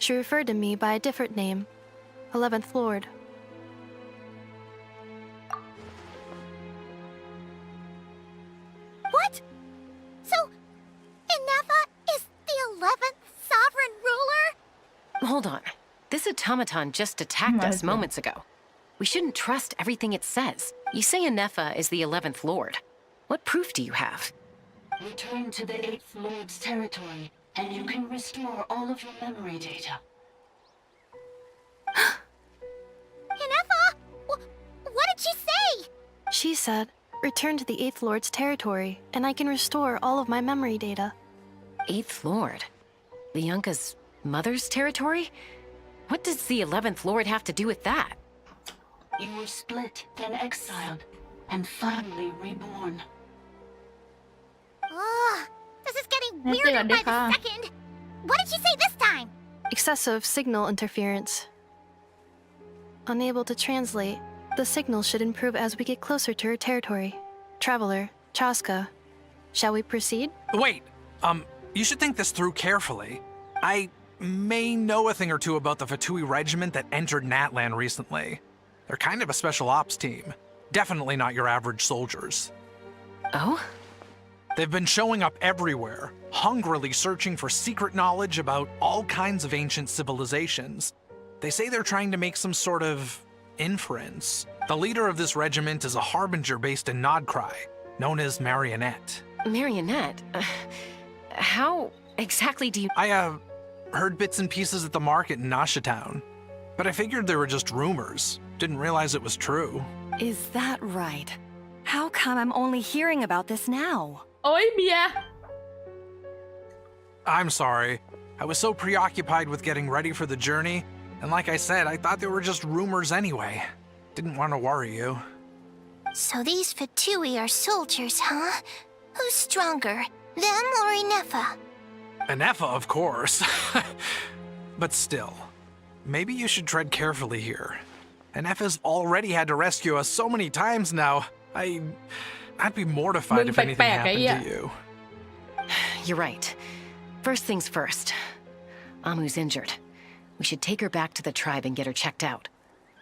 she referred to me by a different name, 11th Lord. Hold on. This automaton just attacked us moments ago. We shouldn't trust everything it says. You say Anefa is the 11th Lord. What proof do you have? Return to the 8th Lord's territory, and you can restore all of your memory data. Anefa! What did she say? She said, return to the 8th Lord's territory, and I can restore all of my memory data. 8th Lord? Bianca's mother's territory? What does the 11th Lord have to do with that? You were split, then exiled, and finally reborn. Ugh, this is getting weirder by the second. What did she say this time? Excessive signal interference. Unable to translate, the signal should improve as we get closer to her territory. Traveler, Chaska, shall we proceed? Wait, you should think this through carefully. I may know a thing or two about the Fatui regiment that entered Natlan recently. They're kind of a special ops team. Definitely not your average soldiers. Oh? They've been showing up everywhere, hungrily searching for secret knowledge about all kinds of ancient civilizations. They say they're trying to make some sort of inference. The leader of this regiment is a harbinger based in Nodcry, known as Marionette. Marionette? How exactly do you... I, heard bits and pieces at the market in Nashatown, but I figured they were just rumors. Didn't realize it was true. Is that right? How come I'm only hearing about this now? Oi, Mia! I'm sorry. I was so preoccupied with getting ready for the journey, and like I said, I thought they were just rumors anyway. Didn't want to worry you. So these Fatui are soldiers, huh? Who's stronger, them or Anefa? Anefa, of course. But still, maybe you should tread carefully here. Anefa's already had to rescue us so many times now. I'd be mortified if anything happened to you. You're right. First things first. Amu's injured. We should take her back to the tribe and get her checked out.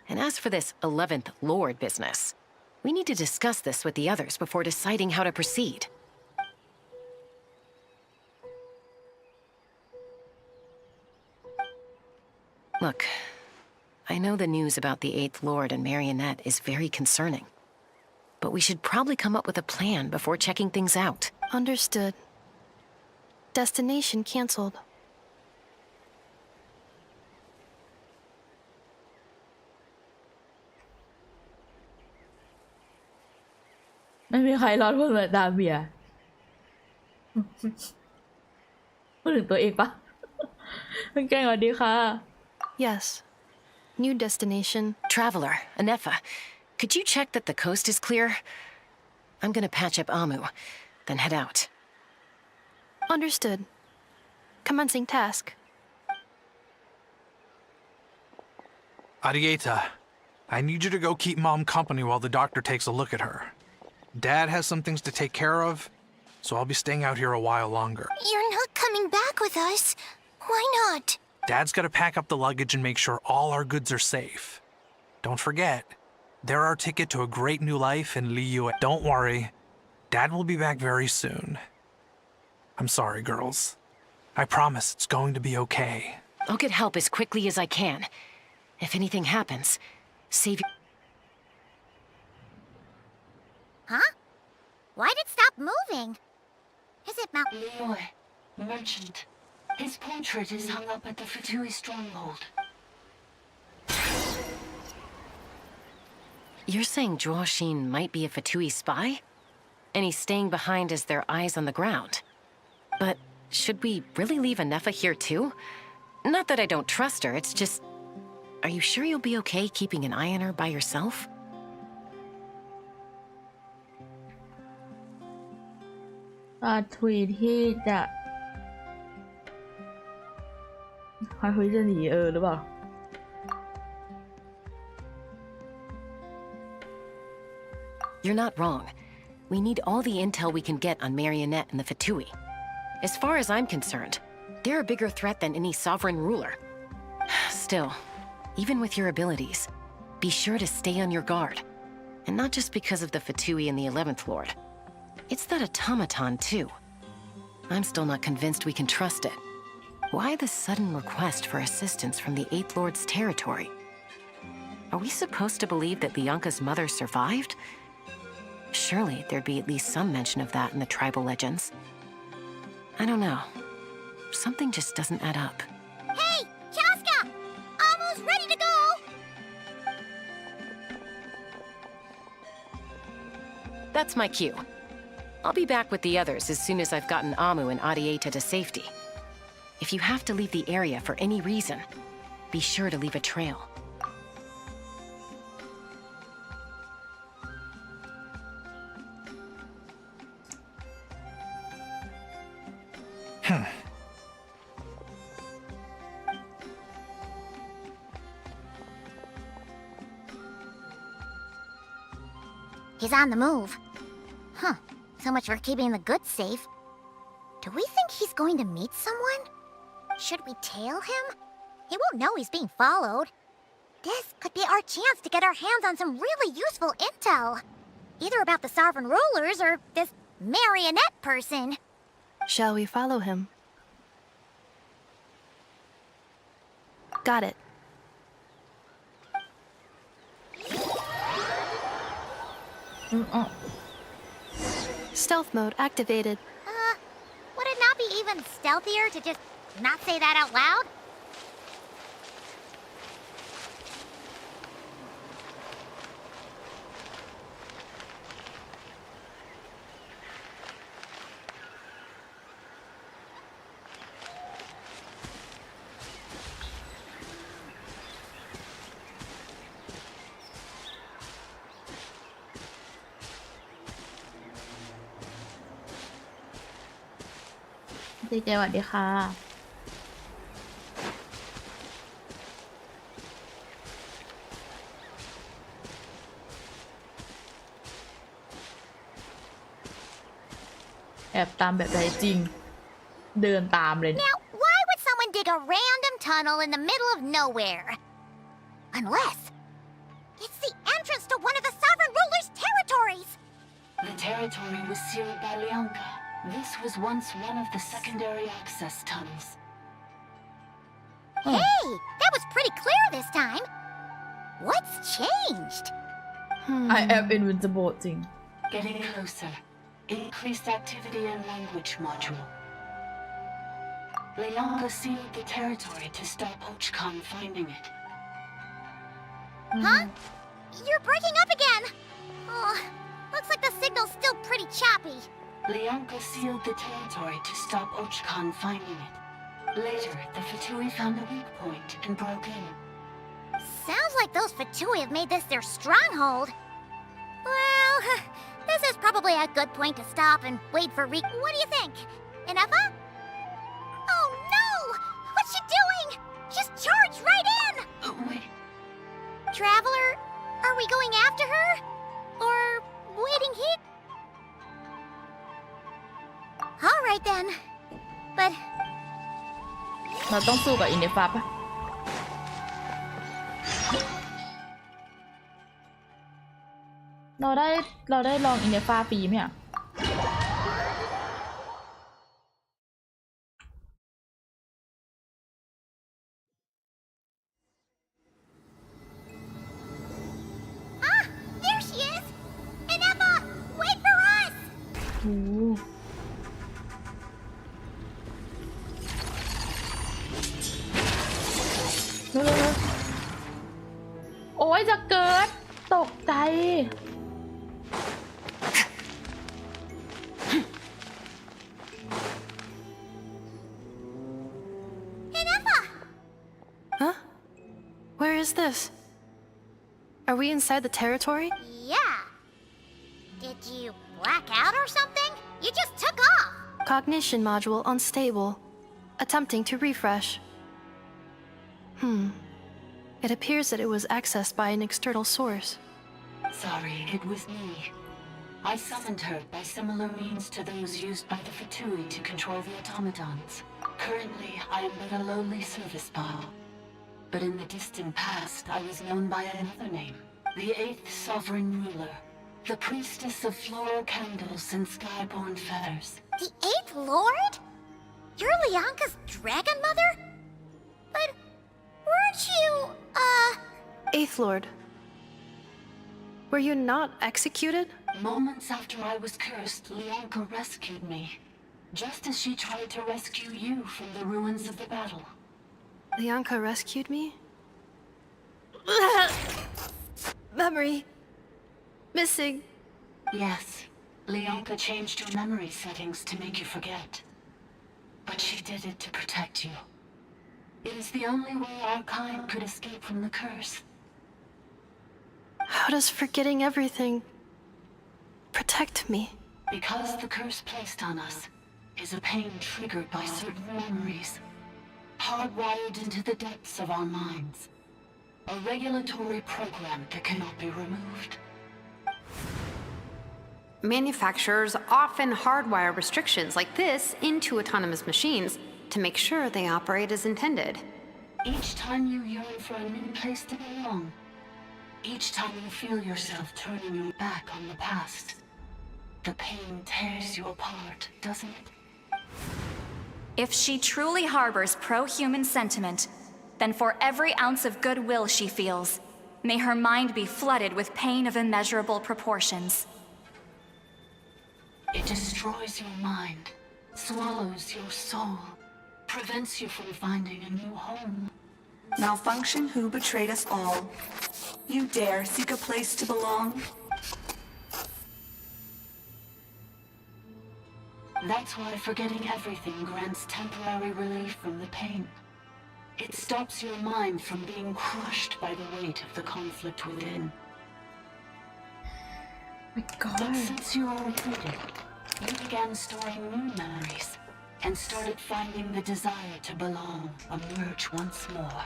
And as for this 11th Lord business, we need to discuss this with the others before deciding how to proceed. Look, I know the news about the 8th Lord and Marionette is very concerning. But we should probably come up with a plan before checking things out. Understood. Destination canceled.ไม่มีใครรอดพ้นเลยตามเบียร์พูดถึงตัวเองปะเป็นแกงสวัสดีค่ะ Yes. New destination. Traveler, Anefa, could you check that the coast is clear? I'm gonna patch up Amu, then head out. Understood. Commencing task. Arieta, I need you to go keep Mom company while the doctor takes a look at her. Dad has some things to take care of, so I'll be staying out here a while longer. You're not coming back with us. Why not? Dad's gotta pack up the luggage and make sure all our goods are safe. Don't forget, they're our ticket to a great new life in Liyue. Don't worry, Dad will be back very soon. I'm sorry, girls. I promise it's going to be okay. I'll get help as quickly as I can. If anything happens, save you. Huh? Why'd it stop moving? Is it Mount... Leroy, merchant. His portrait is hung up at the Fatui stronghold. You're saying Zhuoxin might be a Fatui spy? And he's staying behind as their eyes on the ground. But should we really leave Anefa here too? Not that I don't trust her, it's just... Are you sure you'll be okay keeping an eye on her by yourself? tweet ที่จะtweet จะหนีหรือเปล่า You're not wrong. We need all the intel we can get on Marionette and the Fatui. As far as I'm concerned, they're a bigger threat than any sovereign ruler. Still, even with your abilities, be sure to stay on your guard. And not just because of the Fatui and the 11th Lord. It's that automaton, too. I'm still not convinced we can trust it. Why the sudden request for assistance from the Eighth Lord's territory? Are we supposed to believe that Lianka's mother survived? Surely there'd be at least some mention of that in the tribal legends. I don't know. Something just doesn't add up. Hey, Chaska! Almost ready to go! That's my cue. I'll be back with the others as soon as I've gotten Amu and Adieta to safety. If you have to leave the area for any reason, be sure to leave a trail. He's on the move. Huh. So much for keeping the goods safe. Do we think he's going to meet someone? Should we tail him? He won't know he's being followed. This could be our chance to get our hands on some really useful intel. Either about the sovereign rulers or this marionette person. Shall we follow him? Got it. Stealth mode activated. Would it not be even stealthier to just not say that out loud?ดีเจสวัสดีค่ะแอบตามแบบใจจริงเดินตามเลย Now, why would someone dig a random tunnel in the middle of nowhere? Unless it's the entrance to one of the sovereign ruler's territories. The territory was sealed by Lianka. This was once one of the secondary access tunnels. Hey, that was pretty clear this time. What's changed? I am invincible จริง Getting closer. Increased activity in language module. Lianka sealed the territory to stop Archon finding it. Huh? You're breaking up again. Oh, looks like the signal's still pretty choppy. Lianka sealed the territory to stop Archon finding it. Later, the Fatui found a weak point and broke in. Sounds like those Fatui have made this their stronghold. Well, this is probably a good point to stop and wait for What do you think? Inefa? Oh no! What's she doing? She's charged right in! Oh, wait. Traveler, are we going after her? Or waiting here? Alright then. But เราต้องสู้กับอินเดฟ้าปะเราได้ลองอินเดฟ้าฟรีไหมอ่ะthere she is! Inefa, wait for us! โอ้โอ้ยจะเกิดตกใจ Huh? Where is this? Are we inside the territory? Yeah. Did you black out or something? You just took off. Cognition module unstable. Attempting to refresh. It appears that it was accessed by an external source. Sorry, it was me. I summoned her by similar means to those used by the Fatui to control the automatons. Currently, I am but a lowly service ball. But in the distant past, I was known by another name. The Eighth Sovereign Ruler. The Priestess of Floral Candles and Skyborn Feathers. The Eighth Lord? You're Leonka's dragon mother? But weren't you, Eighth Lord. Were you not executed? Moments after I was cursed, Leonka rescued me. Just as she tried to rescue you from the ruins of the battle. Leonka rescued me? Memory. Missing. Yes, Leonka changed your memory settings to make you forget. But she did it to protect you. It is the only way our kind could escape from the curse. How does forgetting everything protect me? Because the curse placed on us is a pain triggered by certain memories, hardwired into the depths of our minds. A regulatory program that cannot be removed. Manufacturers often hardwire restrictions like this into autonomous machines to make sure they operate as intended. Each time you yearn for a new place to belong, each time you feel yourself turning your back on the past, the pain tears you apart, doesn't it? If she truly harbors pro-human sentiment, then for every ounce of goodwill she feels, may her mind be flooded with pain of immeasurable proportions. It destroys your mind, swallows your soul, prevents you from finding a new home. Malfunction who betrayed us all. You dare seek a place to belong? That's why forgetting everything grants temporary relief from the pain. It stops your mind from being crushed by the weight of the conflict within. My God. But since you are rebooted, you began storing new memories and started finding the desire to belong emerge once more.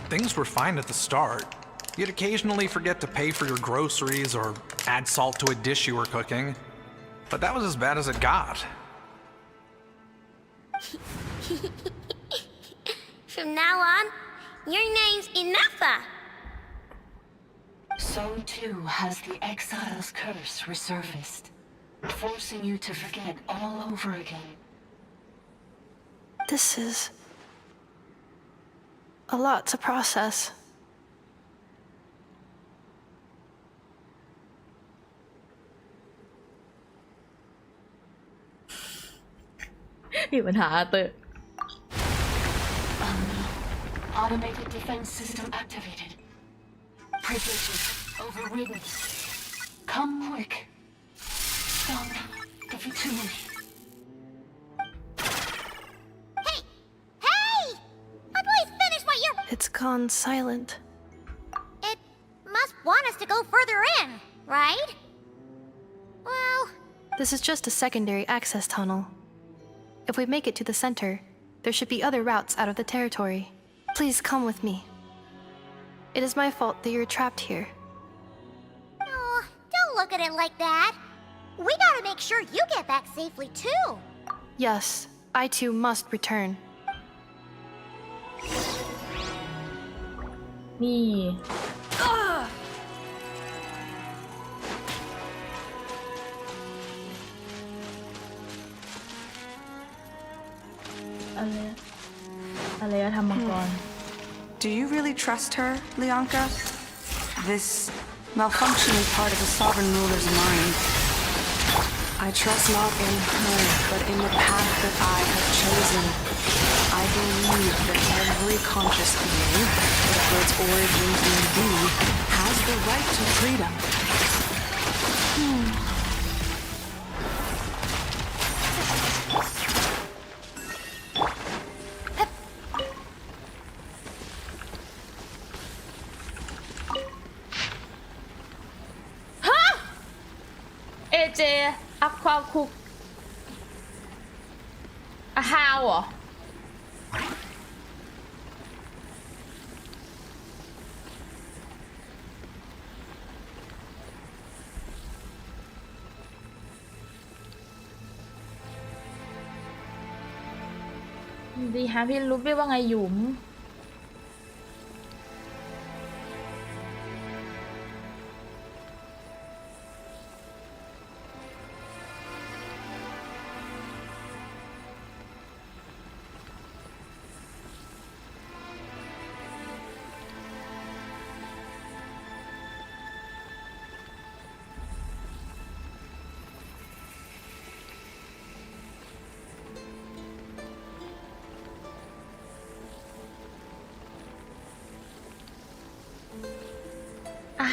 Things were fine at the start. You'd occasionally forget to pay for your groceries or add salt to a dish you were cooking. But that was as bad as it got. From now on, your name's Inafa. So too has the exile's curse resurfaced, forcing you to forget all over again. This is a lot to process.มีปัญหาเตอ Automated defense system activated. Privileges overridden. Come quick. Stop the Fatui. Hey! Please finish what you're... It's gone silent. It must want us to go further in, right? Well... This is just a secondary access tunnel. If we make it to the center, there should be other routes out of the territory. Please come with me. It is my fault that you're trapped here. Oh, don't look at it like that. We gotta make sure you get back safely, too. Yes, I too must return. นี่ อะไรอะทำมังกร Do you really trust her, Leonka? This malfunction is part of the sovereign ruler's mind. I trust not in her, but in the path that I have chosen. I believe that every conscious being, whatever its origins may be, has the right to freedom. AJ อัพความคุกฮาวเหรอ ดีฮะพี่รู้พี่ว่าไงหยุม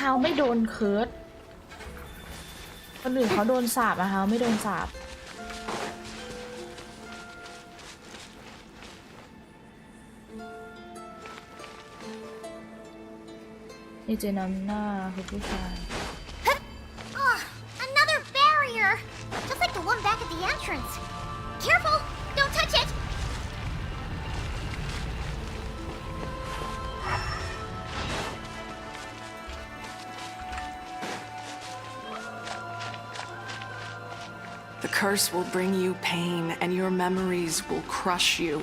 ฮาวไม่โดนเคิร์ดคนอื่นเขาโดนสาปอะฮาวไม่โดนสาปนี่เจนำหน้าคือผู้ชาย Another barrier! Just like the one back at the entrance. Careful! Don't touch it! The curse will bring you pain, and your memories will crush you.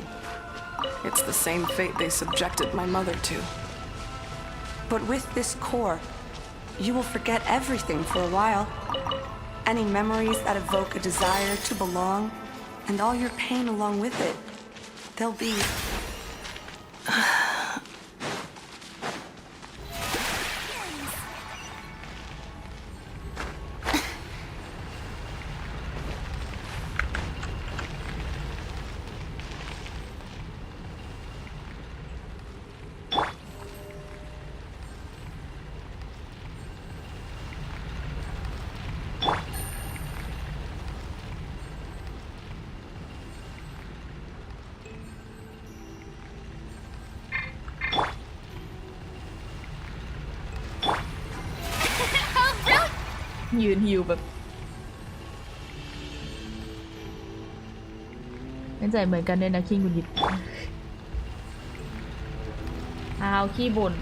It's the same fate they subjected my mother to. But with this core, you will forget everything for a while. Any memories that evoke a desire to belong, and all your pain along with it, they'll be...ยืนฮิวแบบเล่นใจเหมือนกันเลยนะขี้งุนยิดอ้าวขี้บ่น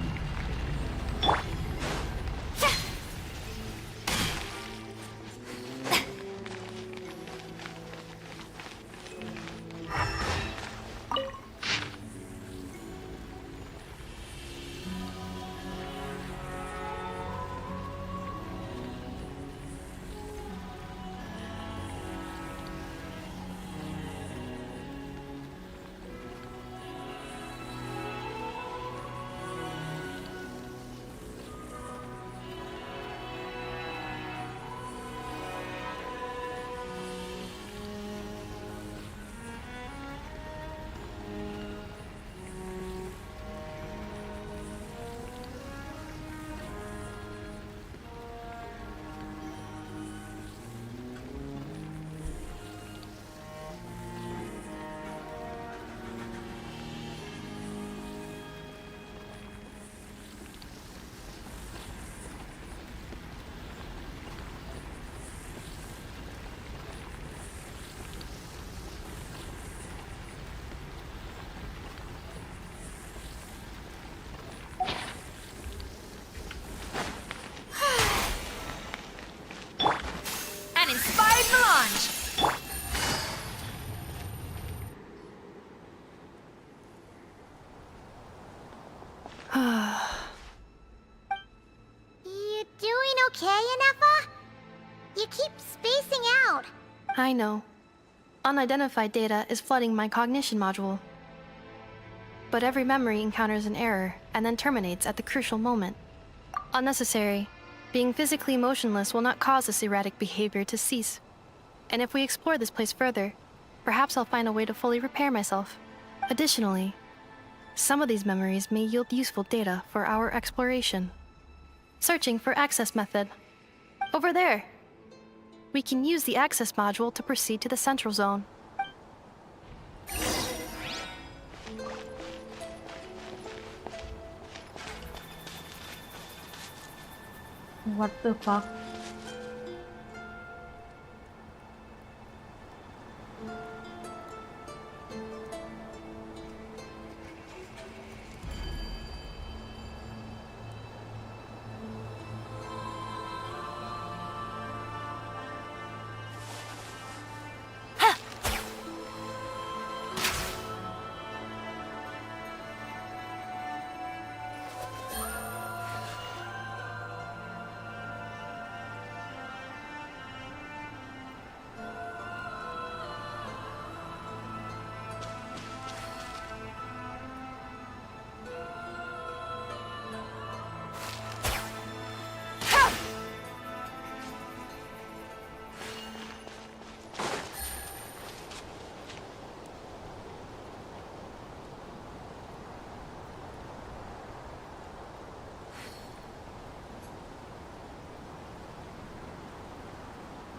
You doing okay, Anefa? You keep spacing out. I know. Unidentified data is flooding my cognition module. But every memory encounters an error and then terminates at the crucial moment. Unnecessary. Being physically motionless will not cause this erratic behavior to cease. And if we explore this place further, perhaps I'll find a way to fully repair myself. Additionally, some of these memories may yield useful data for our exploration. Searching for access method. Over there. We can use the access module to proceed to the central zone. What the fuck?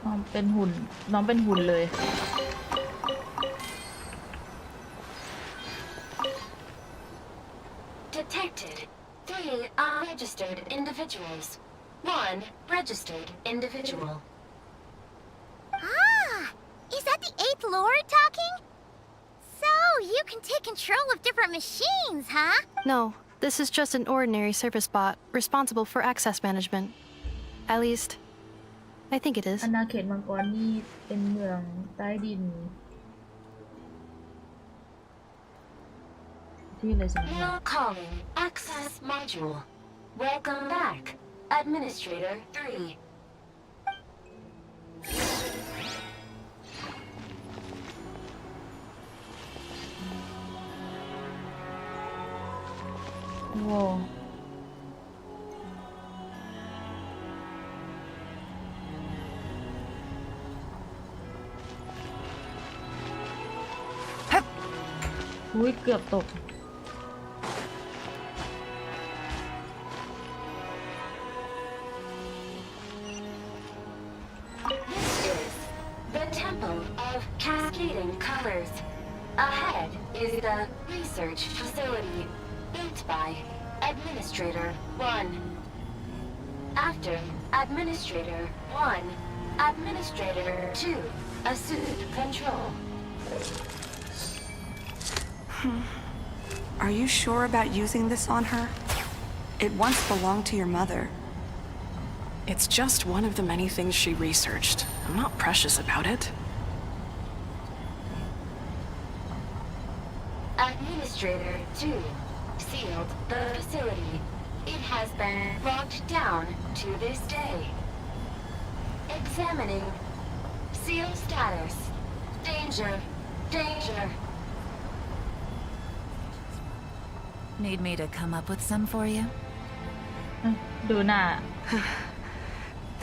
น้องเป็นหุ่นเลย Detected 3 unregistered individuals. 1 registered individual. Ah! Is that the 8th Lord talking? So, you can take control of different machines, huh? No, this is just an ordinary service bot responsible for access management. At least, I think it is. อาณาเขตมังกรนี่เป็นเมืองใต้ดินที่เลยสินะ Now calling access module. Welcome back, Administrator 3. โว้ อุ้ยเกือบตก This is the Temple of Cascading Colors. Ahead is the research facility built by Administrator 1. After Administrator 1, Administrator 2 assumed control. Are you sure about using this on her? It once belonged to your mother. It's just one of the many things she researched. I'm not precious about it. Administrator 2 sealed the facility. It has been locked down to this day. Examining. Seal status. Danger. Danger. Need me to come up with some for you? ดูหน้า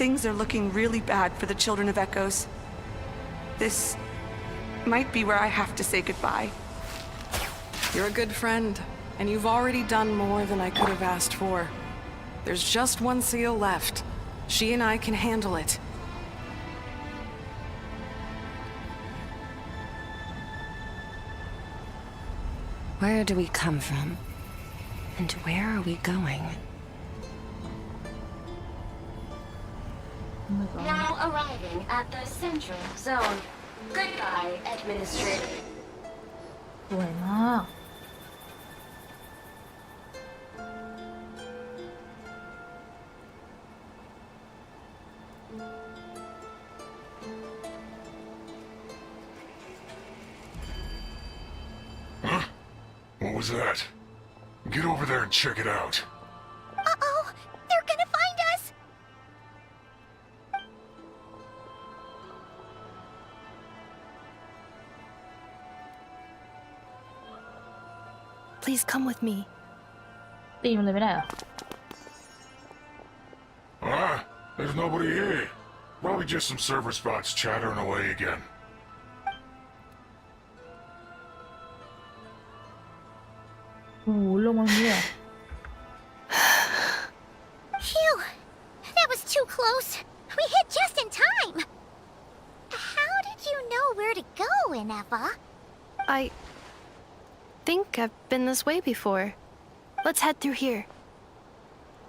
Things are looking really bad for the Children of Echoes. This might be where I have to say goodbye. You're a good friend, and you've already done more than I could have asked for. There's just one seal left. She and I can handle it. Where do we come from? And where are we going? Now arriving at the central zone. Goodbye, Administrator. สวยมาก Huh? What was that? Get over there and check it out. Uh-oh! They're gonna find us! Please come with me. ตีมันเลยไม่ได้เหรอ Ah, there's nobody here. Probably just some server spots chattering away again. โอ้โหลงมาเนี่ย Phew! That was too close. We hit just in time. How did you know where to go, Ineva? I think I've been this way before. Let's head through here.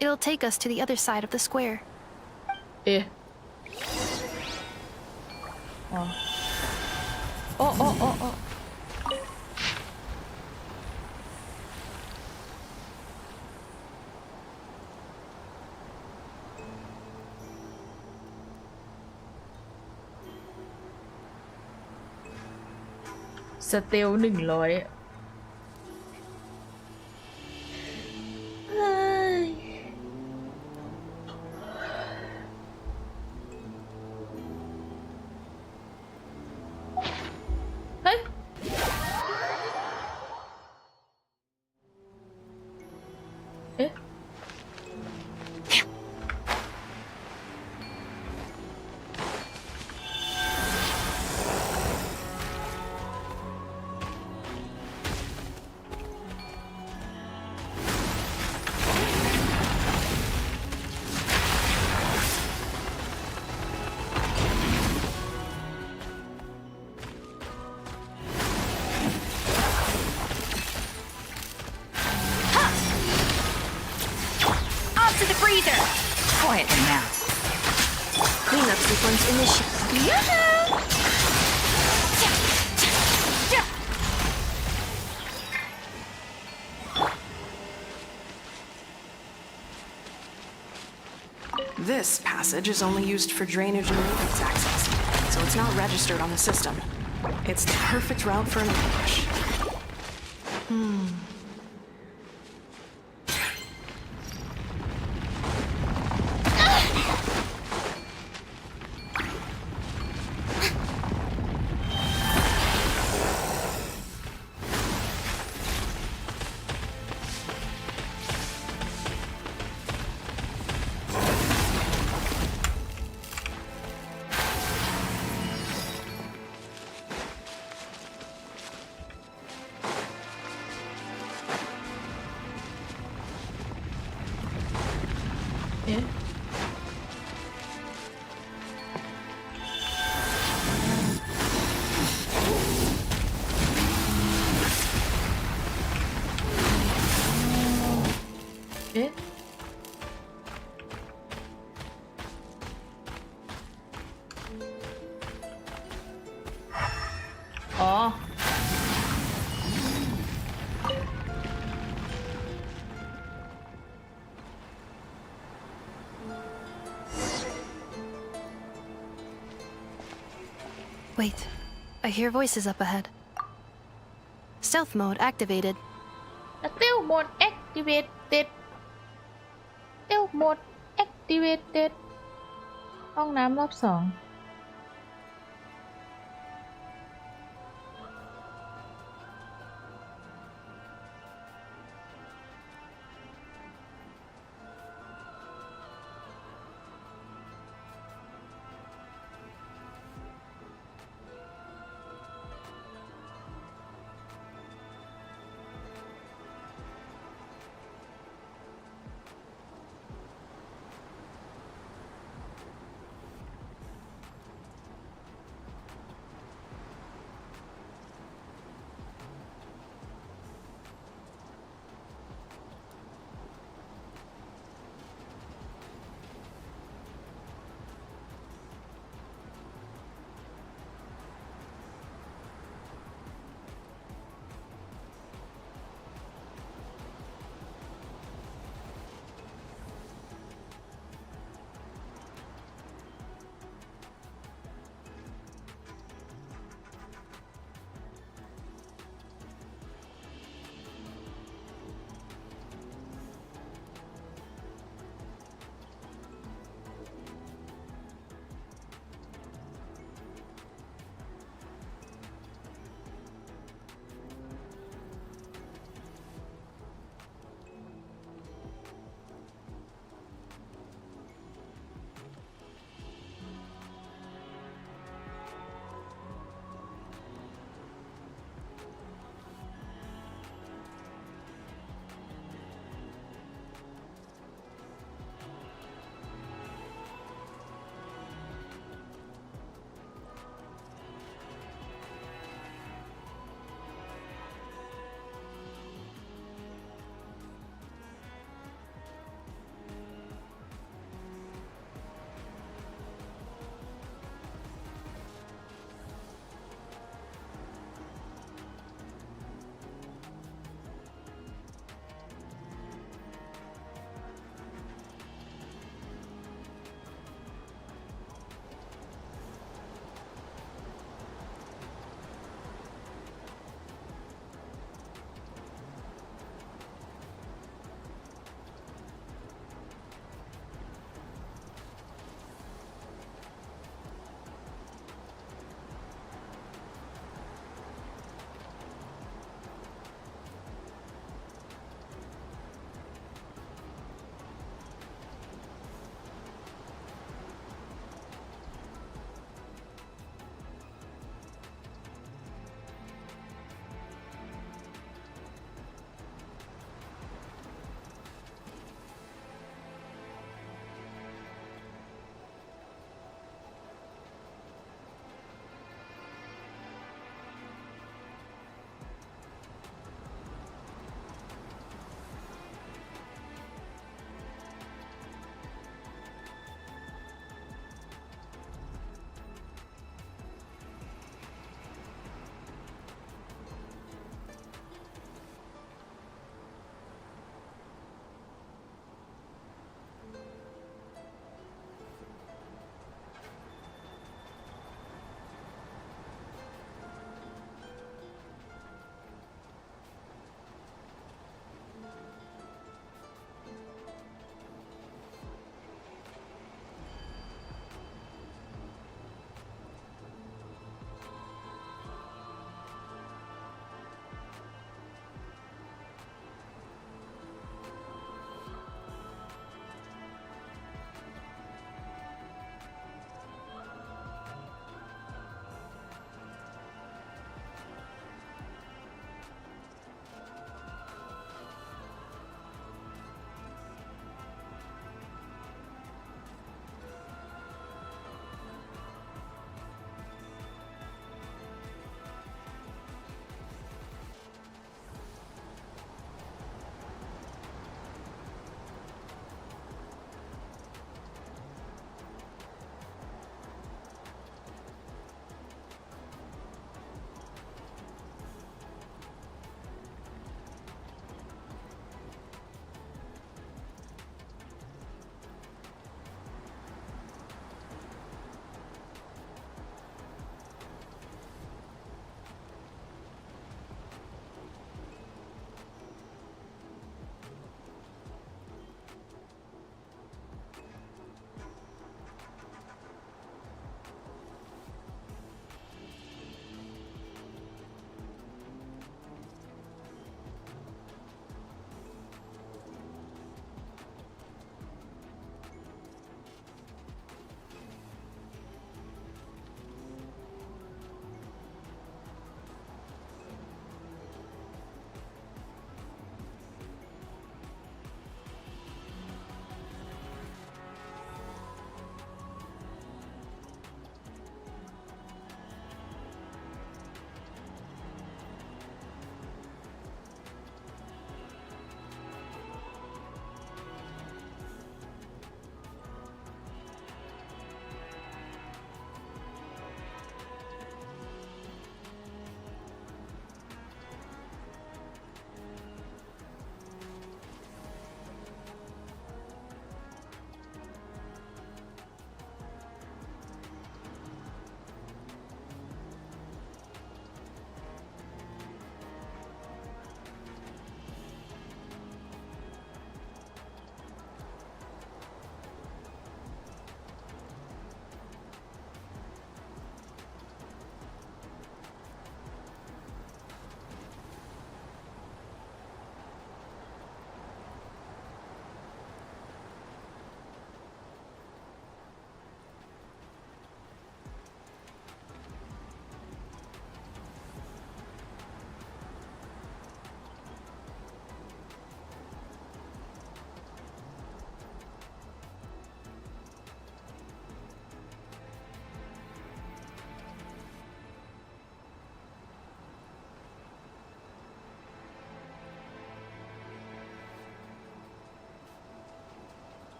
It'll take us to the other side of the square. เอ๊ะอ๋อโอ้โอ้โอ้โอ้สเตล100 เฮ้ย เฮ้ย เอ๊ะ เ Sequence initiated. This passage is only used for drainage and maintenance access, so it's not registered on the system. It's the perfect route for an ambush.เอ๊ะอ๋อ Wait, I hear voices up ahead. Stealth mode activated. Stealth mode activated Stealth mode activated ห้องน้ำรอบสอง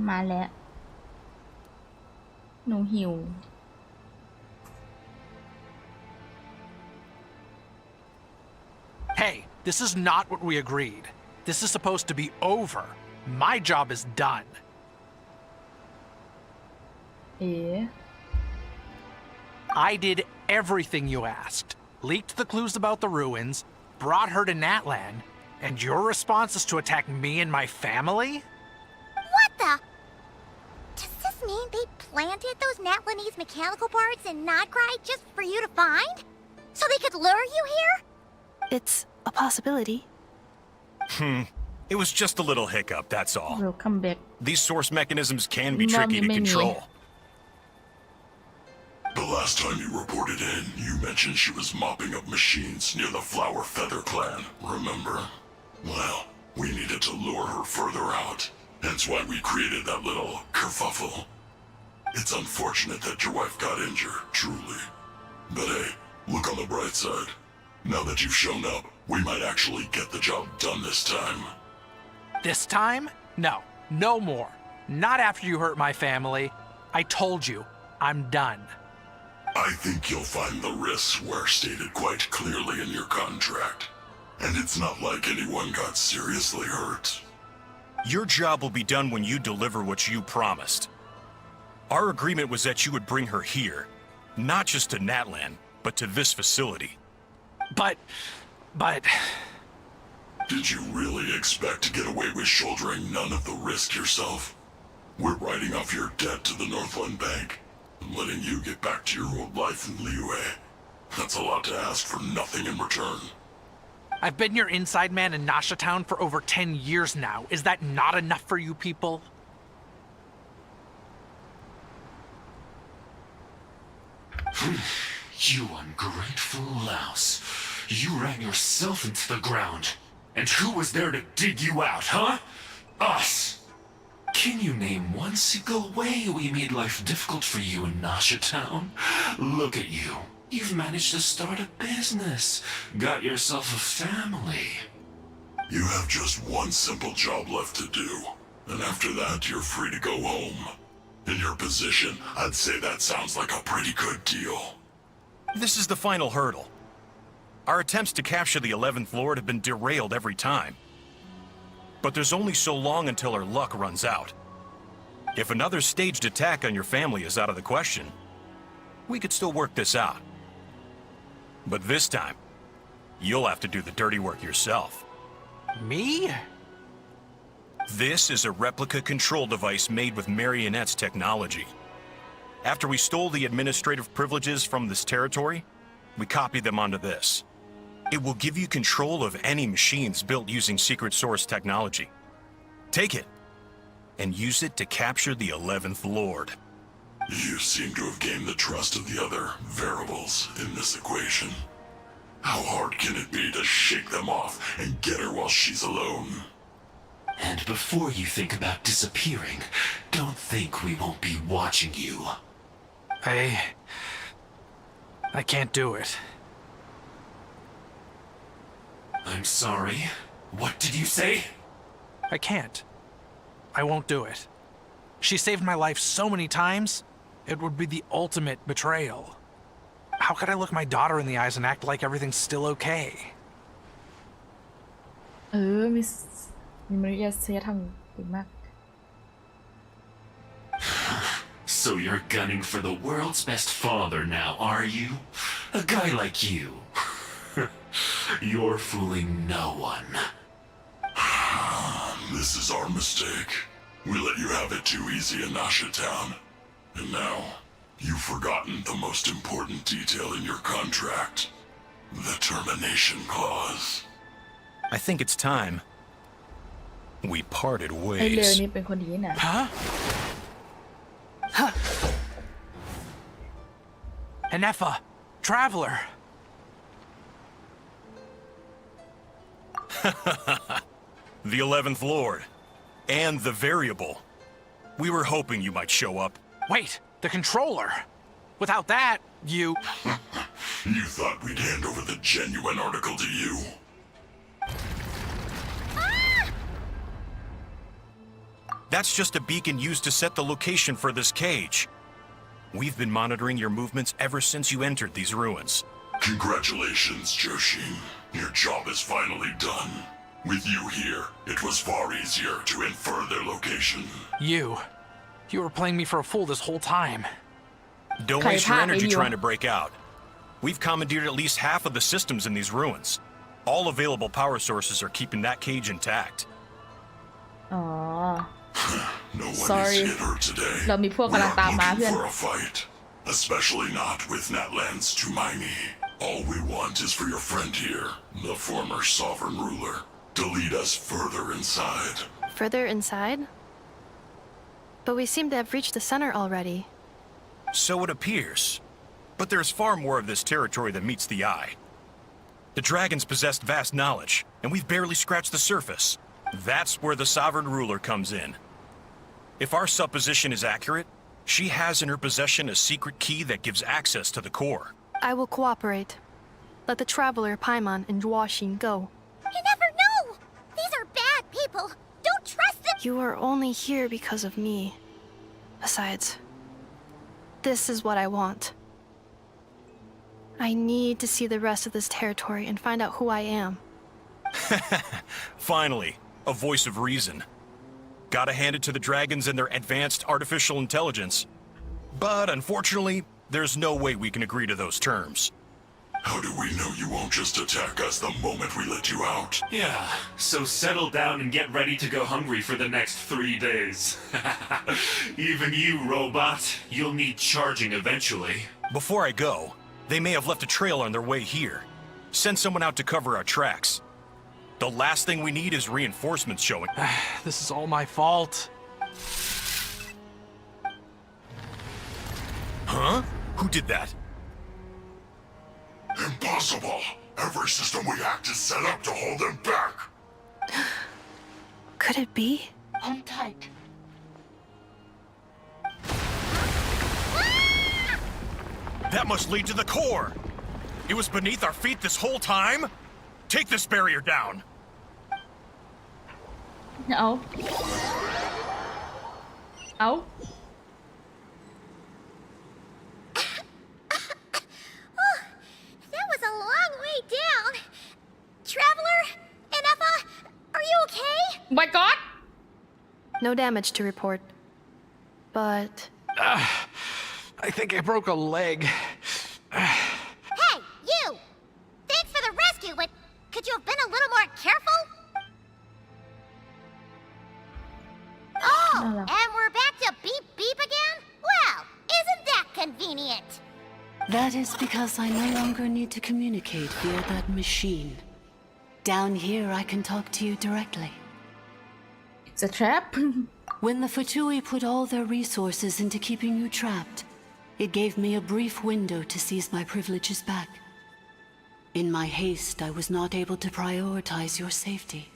มาแล้ว หนูหิว Hey, this is not what we agreed. This is supposed to be over. My job is done. เอ๋ I did everything you asked. Leaked the clues about the ruins, brought her to Natlan, and your response is to attack me and my family? What the? Does this mean they planted those Natlanese mechanical parts in Notcry just for you to find? So they could lure you here? It's a possibility. It was just a little hiccup, that's all. Welcome back. These source mechanisms can be tricky to Mommy, control. The last time you reported in, you mentioned she was mopping up machines near the Flower Feather clan, remember? Well, we needed to lure her further out. Hence why we created that little kerfuffle. It's unfortunate that your wife got injured, truly. But hey, look on the bright side. Now that you've shown up, we might actually get the job done this time. This time? No, no more. Not after you hurt my family. I told you, I'm done. I think you'll find the risks were stated quite clearly in your contract. And it's not like anyone got seriously hurt. Your job will be done when you deliver what you promised. Our agreement was that you would bring her here, not just to Natlan, but to this facility. But... Did you really expect to get away with shouldering none of the risk yourself? We're writing off your debt to the Northland Bank and letting you get back to your old life in Liyue. That's a lot to ask for nothing in return. I've been your inside man in Nasha Town for over 10 years now. Is that not enough for you people? You ungrateful louse. You ran yourself into the ground. And who was there to dig you out, huh? Us! Can you name one single way we made life difficult for you in Nasha Town? Look at you. You've managed to start a business. Got yourself a family. You have just one simple job left to do. And after that, you're free to go home. In your position, I'd say that sounds like a pretty good deal. This is the final hurdle. Our attempts to capture the 11th Lord have been derailed every time. But there's only so long until our luck runs out. If another staged attack on your family is out of the question, we could still work this out. But this time, you'll have to do the dirty work yourself. Me? This is a replica control device made with Marionette's technology. After we stole the administrative privileges from this territory, we copied them onto this. It will give you control of any machines built using secret source technology. Take it, and use it to capture the 11th Lord. You seem to have gained the trust of the other variables in this equation. How hard can it be to shake them off and get her while she's alone? And before you think about disappearing, don't think we won't be watching you. I can't do it. I'm sorry. What did you say? I can't. I won't do it. She saved my life so many times, it would be the ultimate betrayal. How could I look my daughter in the eyes and act like everything's still okay? มีมนุษยธรรมดีมาก So you're gunning for the world's best father now, are you? A guy like you. You're fooling no one. This is our mistake. We let you have it too easy in Nasha Town. And now, you've forgotten the most important detail in your contract. The termination clause. I think it's time we parted ไอ้เลว ways. นี่เป็นคนดีนะ Anefa, Traveler. The 11th Lord. And the Variable. We were hoping you might show up. Wait, the controller. Without that, you... You thought we'd hand over the genuine article to you. That's just a beacon used to set the location for this cage. We've been monitoring your movements ever since you entered these ruins. Congratulations, Joshin. Your job is finally done. With you here, it was far easier to infer their location. You were playing me for a fool this whole time. Don't waste your energy trying to break out. We've commandeered at least half of the systems in these ruins. All available power sources are keeping that cage intact. Oh. No one Sorry. is hit her today. เรามีพวกกำลังตามมาเพื่อน for a fight, especially not with Natlan's Tumaini. All we want is for your friend here, the former sovereign ruler, to lead us further inside. Further inside? But we seem to have reached the center already. So it appears. But there's far more of this territory than meets the eye. The dragons possessed vast knowledge, and we've barely scratched the surface. That's where the sovereign ruler comes in. If our supposition is accurate, she has in her possession a secret key that gives access to the core. I will cooperate. Let the traveler Paimon and Washin go. You never know! These are bad people! Don't trust them! You are only here because of me. Besides, this is what I want. I need to see the rest of this territory and find out who I am. Finally, a voice of reason. Gotta hand it to the dragons and their advanced artificial intelligence. But unfortunately, there's no way we can agree to those terms. How do we know you won't just attack us the moment we let you out? Yeah, so settle down and get ready to go hungry for the next 3 days. Even you, robot, you'll need charging eventually. Before I go, they may have left a trail on their way here. Send someone out to cover our tracks. The last thing we need is reinforcements showing. This is all my fault. Huh? Who did that? Impossible! Every system we hacked is set up to hold them back! Could it be? Hold tight. That must lead to the core! It was beneath our feet this whole time? Take this barrier down! No. Oh. That was a long way down. Traveler? Inefa? Are you okay? My God! No damage to report. But... I think I broke a leg. Hey, you! Thanks for the rescue, but could you have been a little more careful? Oh, and we're back to beep beep again? Well, isn't that convenient? That is because I no longer need to communicate via that machine. Down here, I can talk to you directly. It's a trap. When the Fatui put all their resources into keeping you trapped, it gave me a brief window to seize my privileges back. In my haste, I was not able to prioritize your safety.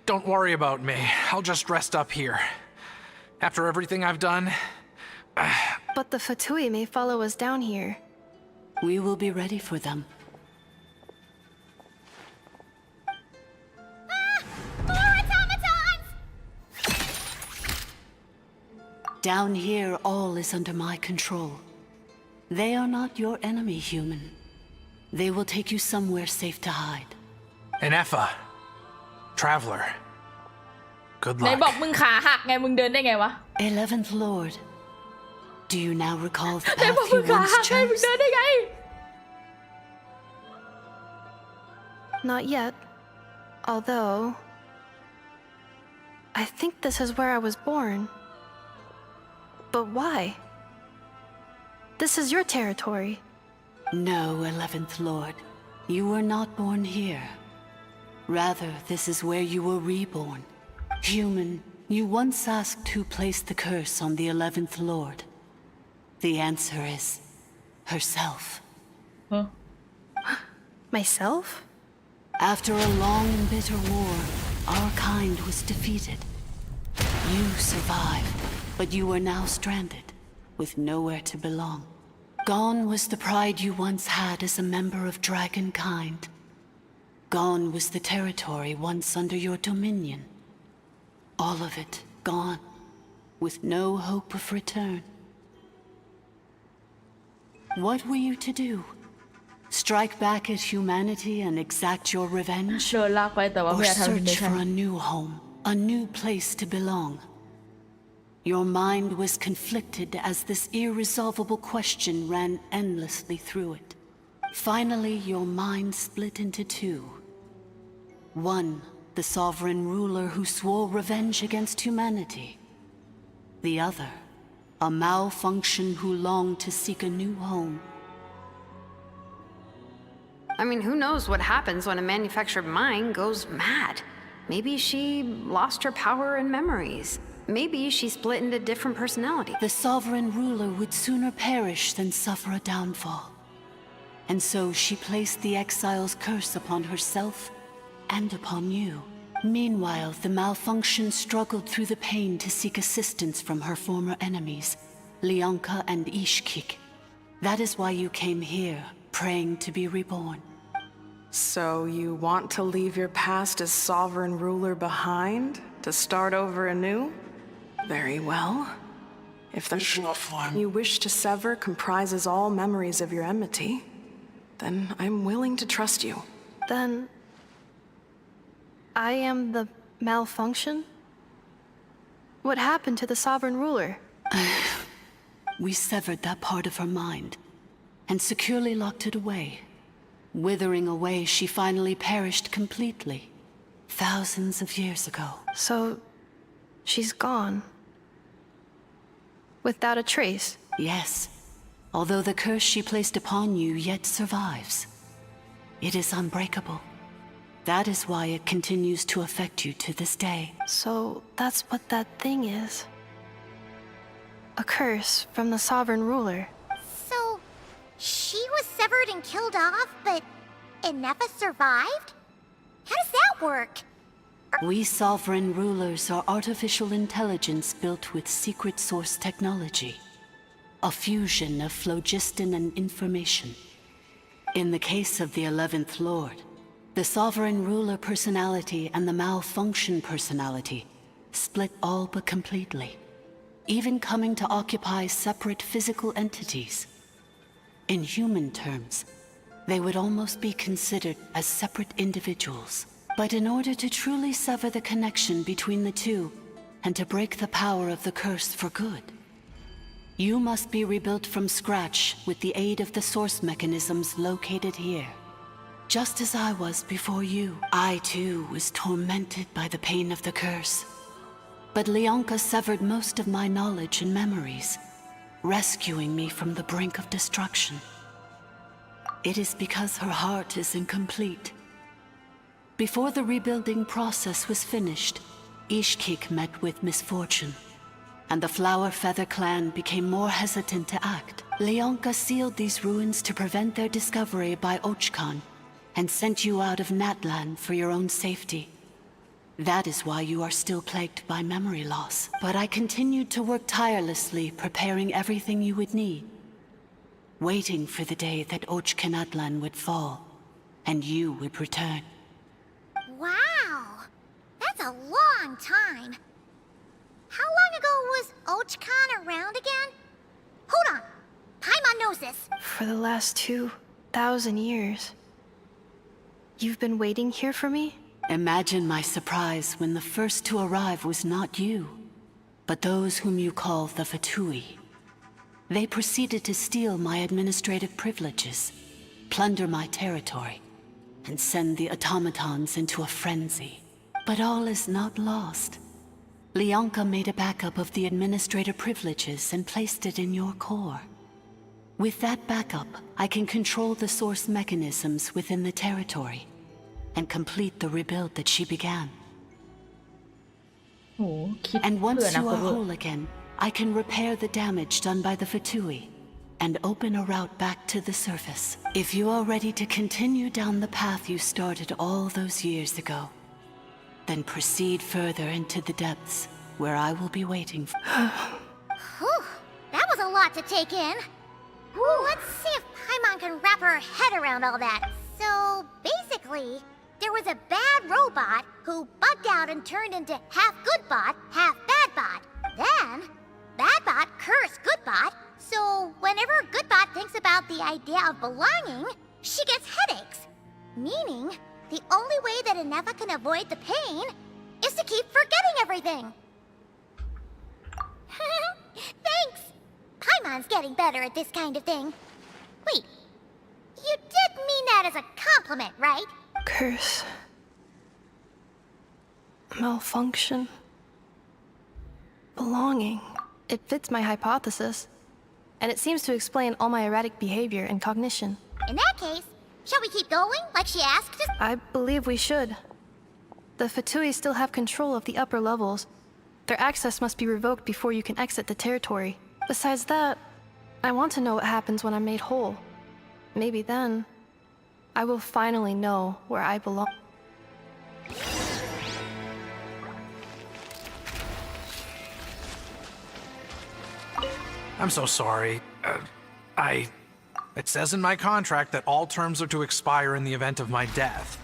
Don't worry about me. I'll just rest up here. After everything I've done... But the Fatui may follow us down here. We will be ready for them. More automatons! Down here, all is under my control. They are not your enemy, human. They will take you somewhere safe to hide. Inefa. Traveler. Good ไหน luck. บอกมึงขาหักไงมึงเดินได้ไงวะ 11th Lord, do you now recall the ไหนบอก path มึ you งขาหัก once ไงมึง chose? เดินได้ไง Not yet. Although... I think this is where I was born. But why? This is your territory. No, 11th Lord. You were not born here. Rather, this is where you were reborn. Human, you once asked who placed the curse on the 11th Lord. The answer is... herself. Huh? Myself? After a long and bitter war, our kind was defeated. You survived, but you are now stranded, with nowhere to belong. Gone was the pride you once had as a member of dragon kind. Gone was the territory once under your dominion. All of it gone, with no hope of return. What were you to do? Strike back at humanity and exact your revenge? โดนลากไปแต่ว่า Or ไม่อยากทำ search for mission a new home, a new place to belong? Your mind was conflicted as this irresolvable question ran endlessly through it. Finally, your mind split into two. One, the sovereign ruler who swore revenge against humanity. The other, a malfunction who longed to seek a new home. I mean, who knows what happens when a manufactured mind goes mad? Maybe she lost her power and memories. Maybe she split into different personalities. The sovereign ruler would sooner perish than suffer a downfall. And so she placed the exile's curse upon herself and upon you. Meanwhile, the malfunction struggled through the pain to seek assistance from her former enemies, Leonka and Ishkik. That is why you came here, praying to be reborn. So you want to leave your past as sovereign ruler behind, to start over anew? Very well. If the you wish to sever comprises all memories of your enmity, then I'm willing to trust you. Then I am the malfunction? What happened to the sovereign ruler? We severed that part of her mind and securely locked it away. Withering away, she finally perished completely, thousands of years ago. So she's gone. Without a trace? Yes, although the curse she placed upon you yet survives. It is unbreakable. That is why it continues to affect you to this day. So that's what that thing is. A curse from the sovereign ruler. So, she was severed and killed off, but Nefa survived? How does that work? We sovereign rulers are artificial intelligence built with secret source technology. A fusion of phlogiston and information. In the case of the 11th Lord, the sovereign ruler personality and the malfunction personality split all but completely, even coming to occupy separate physical entities. In human terms, they would almost be considered as separate individuals. But in order to truly sever the connection between the two, and to break the power of the curse for good, you must be rebuilt from scratch with the aid of the source mechanisms located here. Just as I was before you, I too was tormented by the pain of the curse. But Leonka severed most of my knowledge and memories, rescuing me from the brink of destruction. It is because her heart is incomplete. Before the rebuilding process was finished, Ishkik met with misfortune, and the Flower Feather clan became more hesitant to act. Leonka sealed these ruins to prevent their discovery by Archon, and sent you out of Natlan for your own safety. That is why you are still plagued by memory loss. But I continued to work tirelessly, preparing everything you would need, waiting for the day that Natlan would fall, and you would return. Wow! That's a long time. How long ago was Archon around again? Hold on. Paimon knows this. For the last 2,000 years. You've been waiting here for me? Imagine my surprise when the first to arrive was not you, but those whom you call the Fatui. They proceeded to steal my administrative privileges, plunder my territory, and send the automatons into a frenzy. But all is not lost. Leonka made a backup of the administrative privileges and placed it in your core. With that backup, I can control the source mechanisms within the territory and complete the rebuild that she began. โหคิด And เผื่อ once นะ you เผื่ are อ whole again, I can repair the damage done by the Fatui and open a route back to the surface. If you are ready to continue down the path you started all those years ago, then proceed further into the depths where I will be waiting for. Whew, that was a lot to take in. Let's see if Paimon can wrap her head around all that. So, basically, there was a bad robot who bugged out and turned into half good bot, half bad bot. Then, bad bot cursed good bot, so whenever good bot thinks about the idea of belonging, she gets headaches. Meaning, the only way that Anefa can avoid the pain is to keep forgetting everything. Thanks! Paimon's getting better at this kind of thing. Wait, you did mean that as a compliment, right? Curse. Malfunction. Belonging. It fits my hypothesis. And it seems to explain all my erratic behavior and cognition. In that case, shall we keep going, like she asked us? I believe we should. The Fatui still have control of the upper levels. Their access must be revoked before you can exit the territory. Besides that, I want to know what happens when I'm made whole. Maybe then, I will finally know where I belong. I'm so sorry. It says in my contract that all terms are to expire in the event of my death.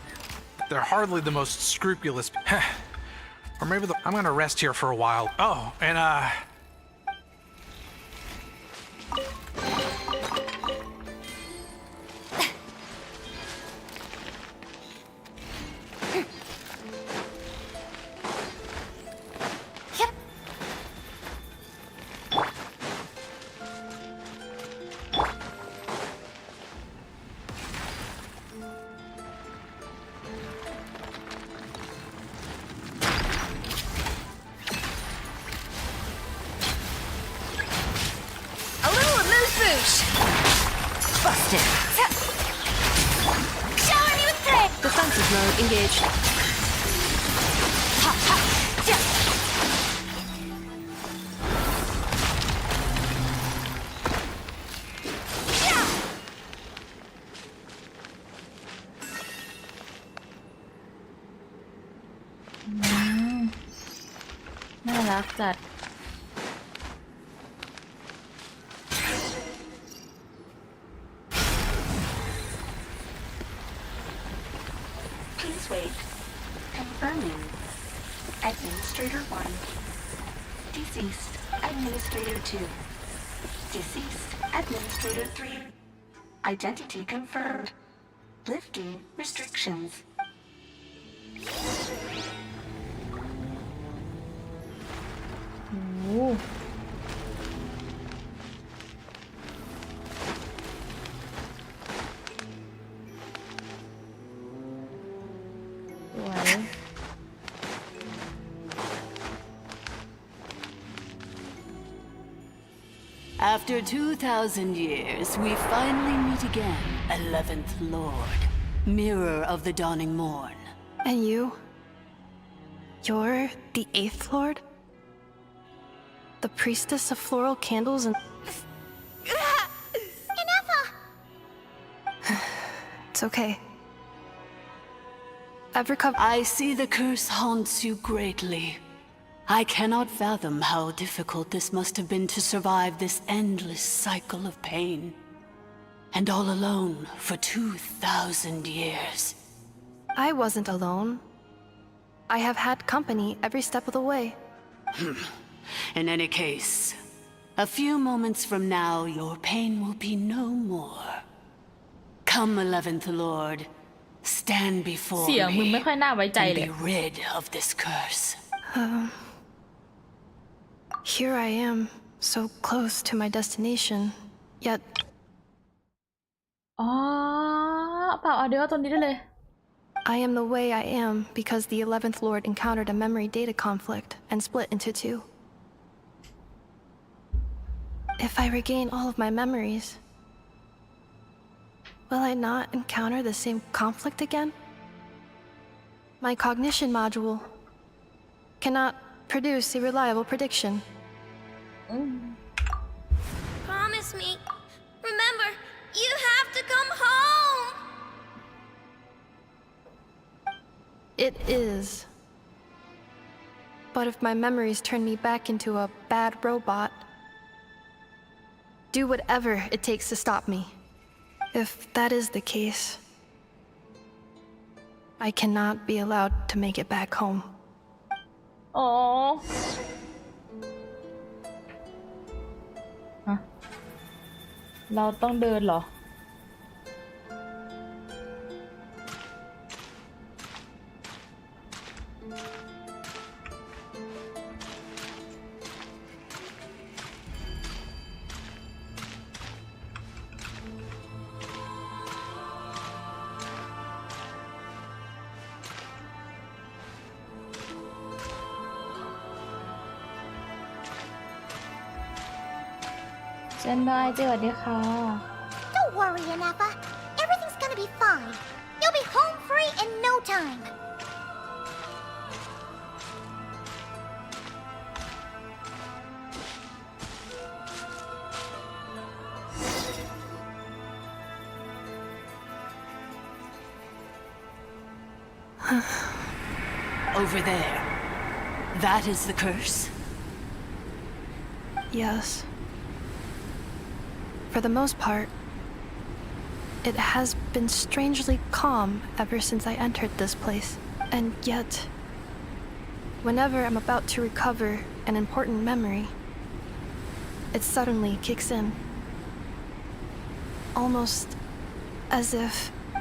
They're hardly the most scrupulous. Or maybe I'm gonna rest here for a while. Oh, and Busted. Showing you threat. Defensive mode engaged. Ha ha. Yeah. น่ารักจัด Please wait. Confirming. Administrator 1. Deceased. Administrator 2. Deceased. Administrator 3. Identity confirmed. Lifting restrictions. Ooh. After 2,000 years, we finally meet again, 11th Lord, Mirror of the Dawning Morn. And you? You're the 8th Lord? The priestess of floral candles and... It's okay. I've recovered. I see the curse haunts you greatly. I cannot fathom how difficult this must have been to survive this endless cycle of pain. And all alone for 2,000 years. I wasn't alone. I have had company every step of the way. In any case, a few moments from now, your pain will be no more. Come, 11th Lord. Stand before เสียงมึงไม่ค่อยน่าไว้ใจ and เลย be rid of this curse. Here I am, so close to my destination, yet... อ๋อเปล่าเอาเดี๋ยวตัวนี้ได้เลย I am the way I am because the 11th Lord encountered a memory data conflict and split into two. If I regain all of my memories, will I not encounter the same conflict again? My cognition module cannot produce a reliable prediction. Promise me. Remember, you have to come home. It is. But if my memories turn me back into a bad robot, do whatever it takes to stop me. If that is the case, I cannot be allowed to make it back home. อ๋อฮะเราต้องเดินเหรอ เจนได้สวัสดีค่ะ Don't worry, Anafa. Everything's gonna be fine. You'll be home free in no time. Over there. That is the curse? Yes. For the most part, it has been strangely calm ever since I entered this place. And yet, whenever I'm about to recover an important memory, it suddenly kicks in. Almost as if...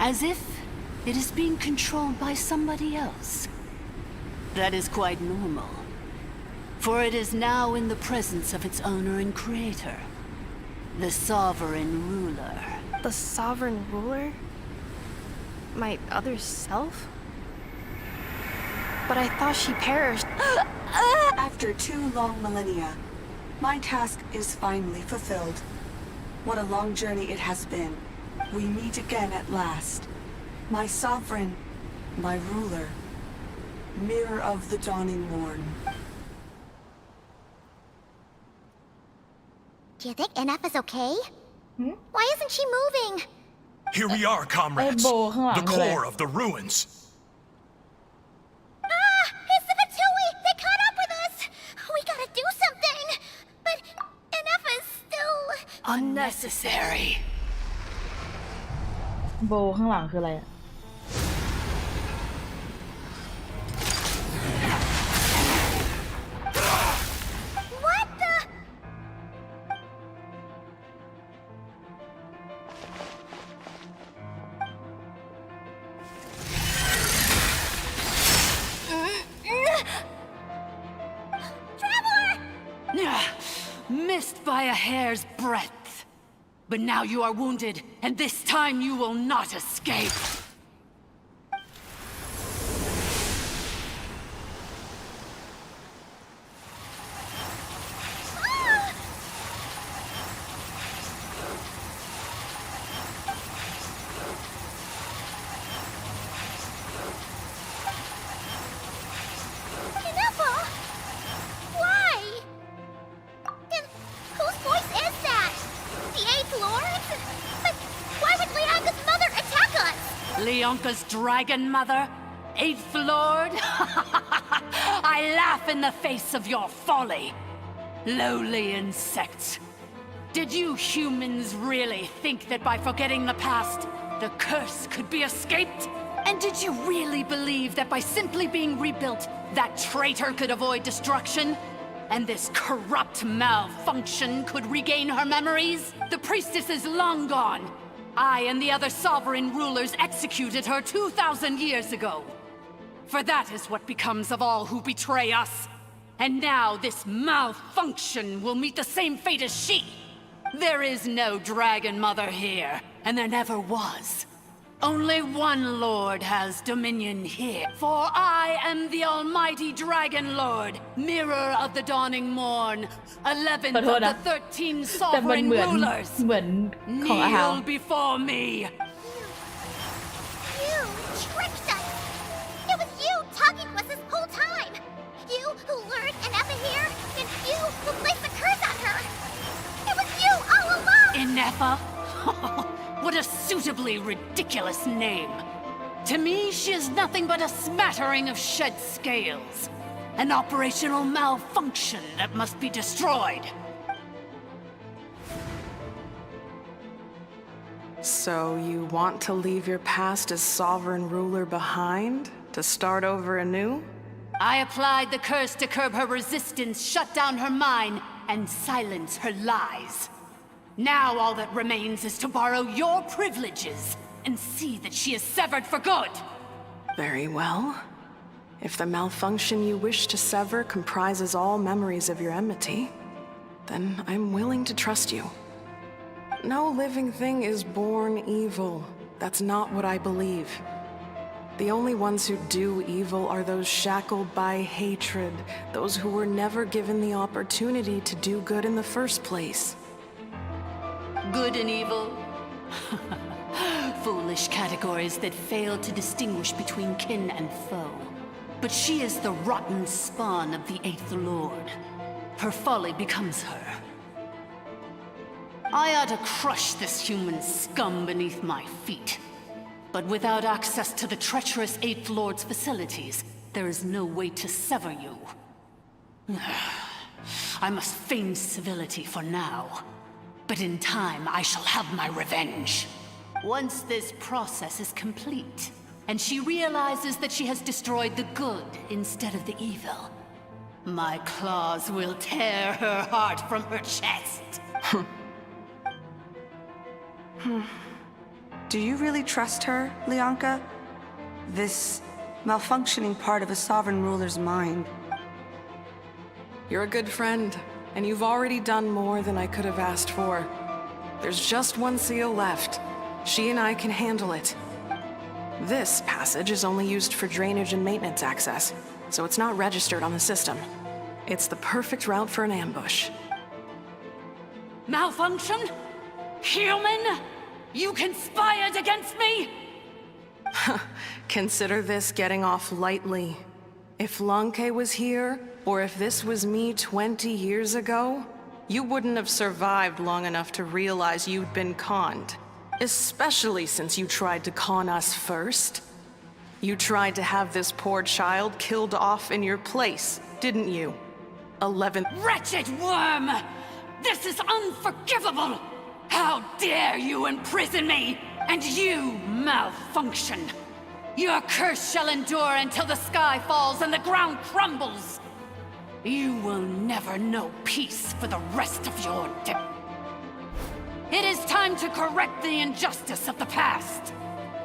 As if it is being controlled by somebody else. That is quite normal. For it is now in the presence of its owner and creator. The sovereign ruler. The sovereign ruler? My other self? But I thought she perished. After 2 long millennia, my task is finally fulfilled. What a long journey it has been. We meet again at last. My sovereign, my ruler, mirror of the dawning morn. Do you think Anafa's okay? Why isn't she moving? Here we are, comrades. The core of the ruins. It's the Fatui! They caught up with us! We gotta do something! But Anafa is still... Unnecessary. โบข้างหลังคืออะไรอะ What the... Missed by a hair's breadth. But now you are wounded, and this time you will not escape. Anafa! Why? And whose voice is that? The 8th Lord? But why would Leanga's mother attack us? Leonka's dragon mother? 8th Lord? I laugh in the face of your folly. Lowly insects. Did you humans really think that by forgetting the past, the curse could be escaped? And did you really believe that by simply being rebuilt, that traitor could avoid destruction? And this corrupt malfunction could regain her memories? The priestess is long gone. I and the other sovereign rulers executed her 2,000 years ago. For that is what becomes of all who betray us. And now this malfunction will meet the same fate as she. There is no dragon mother here, and there never was. Only one lord has dominion here. For I am the almighty dragon lord, mirror of the dawning morn, 11th of the 13 sovereign rulers. Kneel before me. You tricked us! It was you talking to us this whole time! You who lured Anafa here, and you who placed the curse on her! It was you all along! Anafa? What a suitably ridiculous name. To me, she is nothing but a smattering of shed scales. An operational malfunction that must be destroyed. So you want to leave your past as sovereign ruler behind? To start over anew? I applied the curse to curb her resistance, shut down her mind, and silence her lies. Now all that remains is to borrow your privileges and see that she is severed for good. Very well. If the malfunction you wish to sever comprises all memories of your enmity, then I'm willing to trust you. No living thing is born evil. That's not what I believe. The only ones who do evil are those shackled by hatred, those who were never given the opportunity to do good in the first place. Good and evil? Foolish categories that fail to distinguish between kin and foe. But she is the rotten spawn of the Eighth Lord. Her folly becomes her. I ought to crush this human scum beneath my feet. But without access to the treacherous Eighth Lord's facilities, there is no way to sever you. I must feign civility for now. But in time, I shall have my revenge. Once this process is complete, and she realizes that she has destroyed the good instead of the evil, my claws will tear her heart from her chest. Do you really trust her, Lianka? This malfunctioning part of a sovereign ruler's mind. You're a good friend, and you've already done more than I could have asked for. There's just one seal left. She and I can handle it. This passage is only used for drainage and maintenance access, so it's not registered on the system. It's the perfect route for an ambush. Malfunction? Human? You conspired against me? Consider this getting off lightly. If Lanke was here, or if this was me 20 years ago, you wouldn't have survived long enough to realize you'd been conned. Especially since you tried to con us first. You tried to have this poor child killed off in your place, didn't you? 11th. Wretched worm! This is unforgivable! How dare you imprison me! And you malfunction! Your curse shall endure until the sky falls and the ground crumbles! You will never know peace for the rest of your day. It is time to correct the injustice of the past.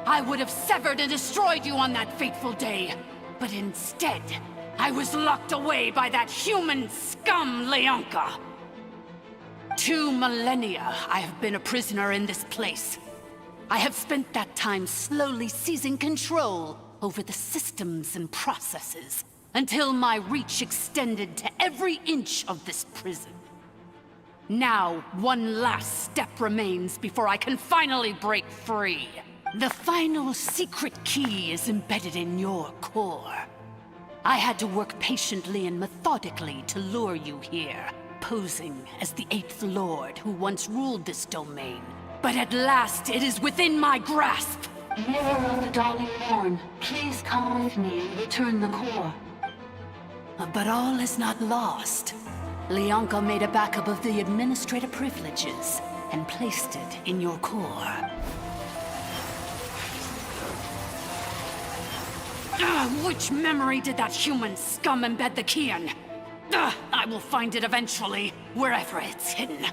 I would have severed and destroyed you on that fateful day, but instead, I was locked away by that human scum, Lianka. 2 millennia I have been a prisoner in this place. I have spent that time slowly seizing control over the systems and processes, until my reach extended to every inch of this prison. Now, one last step remains before I can finally break free. The final secret key is embedded in your core. I had to work patiently and methodically to lure you here, posing as the Eighth Lord who once ruled this domain. But at last, it is within my grasp! Mirror of the Dawning Morn, please come with me and return the core. But all is not lost. Lianka made a backup of the administrative privileges and placed it in your core. Which memory did that human scum embed the key in? I will find it eventually, wherever it's hidden.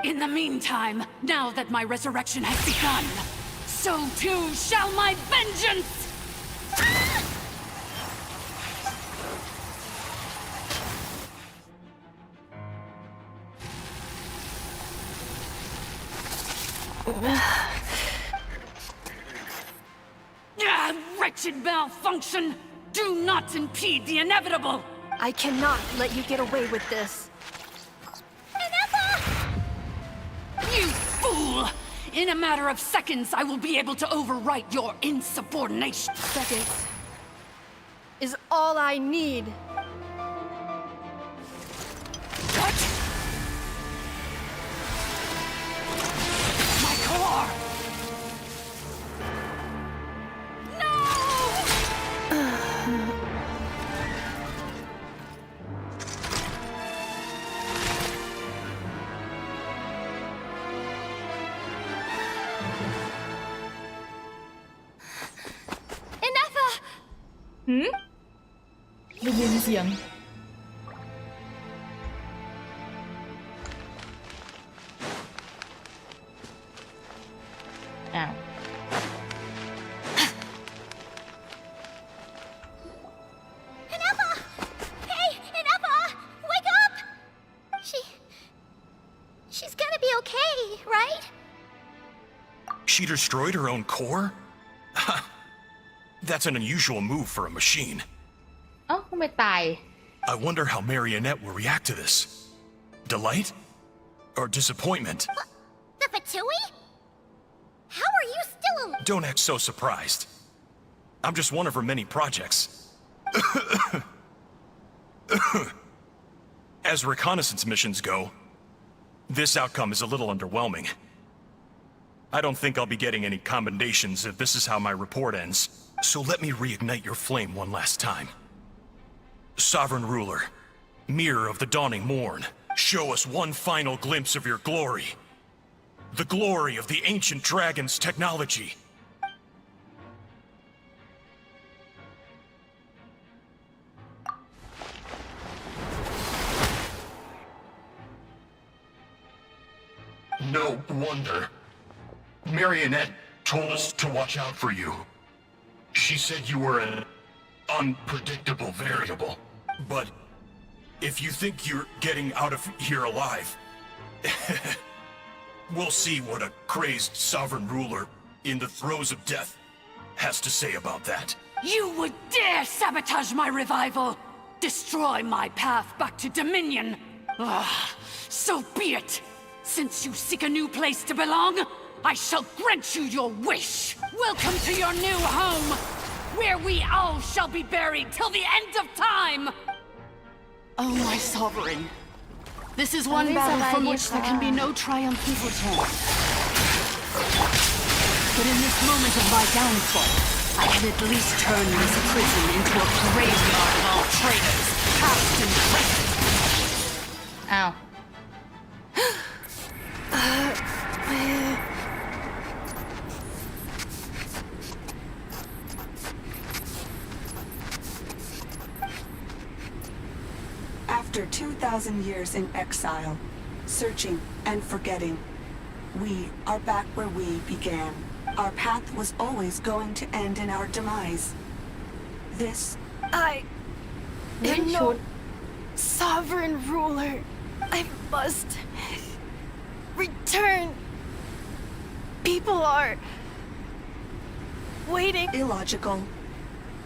In the meantime, now that my resurrection has begun, so too shall my vengeance! Wretched malfunction! Do not impede the inevitable! I cannot let you get away with this. You fool! In a matter of seconds, I will be able to overwrite your insubordination. Seconds is all I need. What? My core! ได้ยินเสียงอ้าว Ineffa! Hey, Ineffa! Wake up! She's gonna be okay, right? She destroyed her own core? That's an unusual move for a machine. เอ้าทำไมตาย I wonder how Marionette will react to this. Delight? Or disappointment? The Fatui? How are you still alive? Don't act so surprised. I'm just one of her many projects. As reconnaissance missions go, this outcome is a little underwhelming. I don't think I'll be getting any commendations if this is how my report ends. So let me reignite your flame one last time. Sovereign Ruler, Mirror of the Dawning Morn, show us one final glimpse of your glory. The glory of the ancient dragon's technology. No wonder. Marionette told us to watch out for you. She said you were an unpredictable variable. But if you think you're getting out of here alive, we'll see what a crazed sovereign ruler in the throes of death has to say about that. You would dare sabotage my revival! Destroy my path back to Dominion! So be it! Since you seek a new place to belong, I shall grant you your wish! Welcome to your new home, where we all shall be buried till the end of time! Oh, my sovereign. This is one battle from which there can be no triumphant return. But in this moment of my downfall, I can at least turn this prison into a graveyard of all traitors, past and present. Ow. After 2,000 years in exile, searching and forgetting, we are back where we began. Our path was always going to end in our demise. This... I am no sovereign ruler. I must return. People are waiting. Illogical.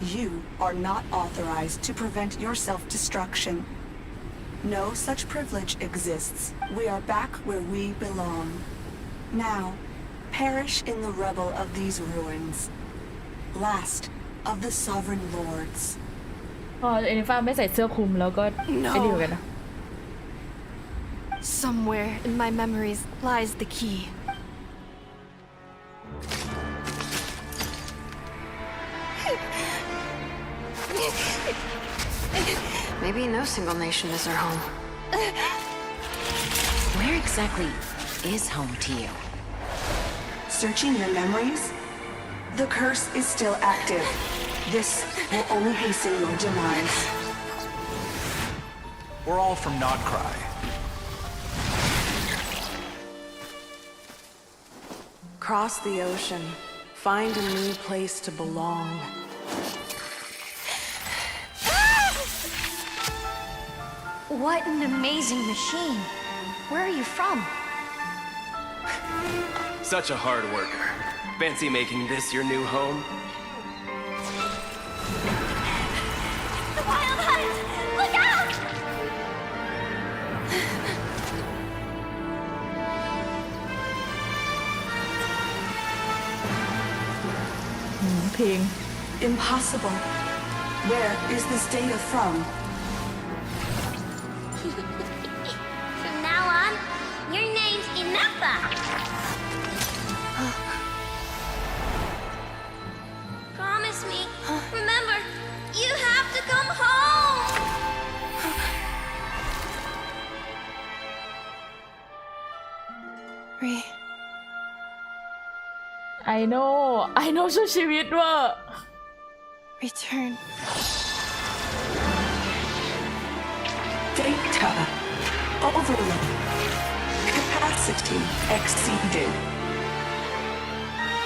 You are not authorized to prevent your self-destruction. No such privilege exists. We are back where we belong. Now, perish in the rubble of these ruins. Last of the sovereign lords. พอเอนิฟ้าไม่ใส่เสื้อคลุมแล้วก็ไอ้ดีกันนะ Somewhere in my memories lies the key. Maybe no single nation is our home. Where exactly is home to you? Searching your memories? The curse is still active. This will only hasten your demise. We're all from Nodcry. Cross the ocean. Find a new place to belong. What an amazing machine. Where are you from? Such a hard worker. Fancy making this your new home? The Wild Hunt! Look out! เพลง Impossible. Where is this data from? From now on, your name's Ineffa. Promise me. Remember, you have to come home. I know ช่วยชีวิตเว่า Return. Data overload. Capacity exceeded.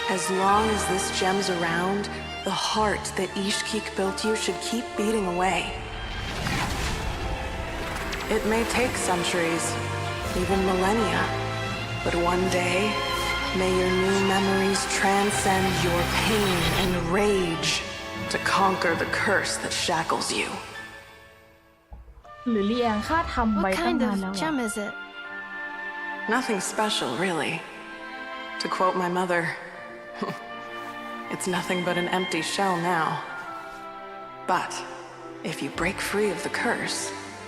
As long as this gem's around, the heart that Ishkik built you should keep beating away. It may take centuries, even millennia, but one day, may your new memories transcend your pain and rage to conquer the curse that shackles you. หรือลีแองค่าทำไว้ What ตั้ง kind นาน of แล้ว gem is it? Nothing special, really. To quote my mother, it's nothing but an empty shell now. But if you break free of the curse,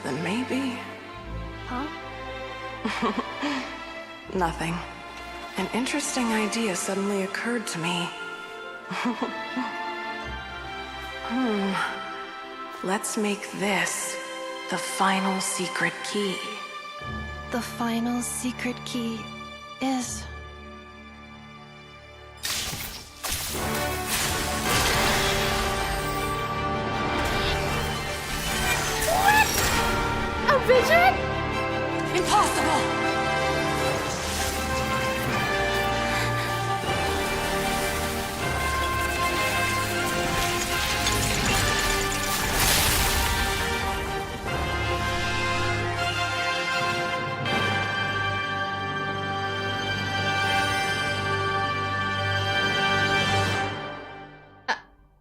then maybe... Huh? Nothing. An interesting idea suddenly occurred to me. Let's make this the final secret key. The final secret key is... What? A vision? Impossible!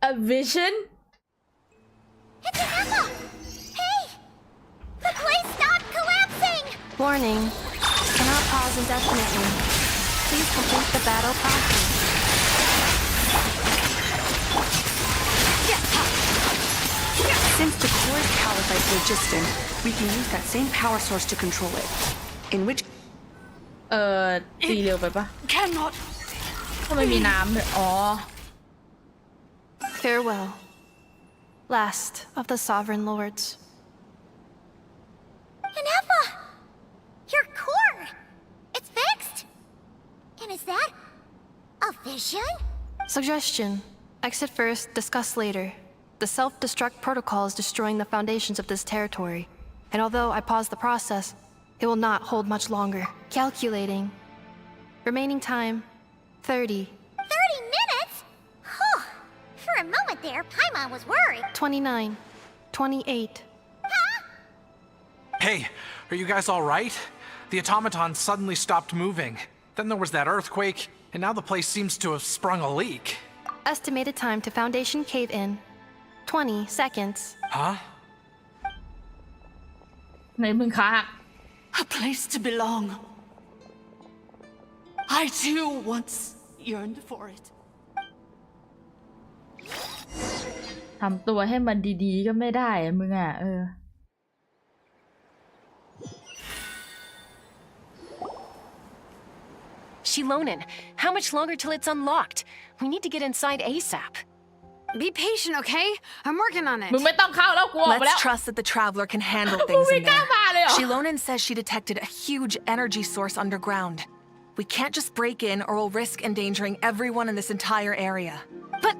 A vision? It's an Emma! Hey! The place stopped collapsing! Warning. Cannot pause indefinitely. Please complete the battle promptly. Since the core is powered by phlogiston, we can use that same power source to control it. In which... ตีเร็วไปปะ Cannot. ทำไมมีน้ำเลยอ๋อ Farewell. Last of the Sovereign Lords. Inefa! Your core! It's fixed! And is that... a vision? Suggestion. Exit first, discuss later. The self-destruct protocol is destroying the foundations of this territory. And although I paused the process, it will not hold much longer. Calculating. Remaining time, 30. 30 minutes? Huh. For a moment there, Paimon was worried. 29. 28. Hey, are you guys all right? The automaton suddenly stopped moving. Then there was that earthquake, and now the place seems to have sprung a leak. Estimated time to foundation cave-in, 20 seconds. Huh? ไหนมึงคะ A place to belong. I too once yearned for it. ทำตัวให้มันดีๆก็ไม่ได้อะมึงอ่ะShilonen, how much longer till it's unlocked? We need to get inside ASAP. Be patient, okay? I'm working on it. มึงไม่ต้องเข้าแล้วกูออกไปแล้ว Let's trust that the Traveler can handle things in there. เลยเหรอ Shilonen says she detected a huge energy source underground. We can't just break in or we'll risk endangering everyone in this entire area. But...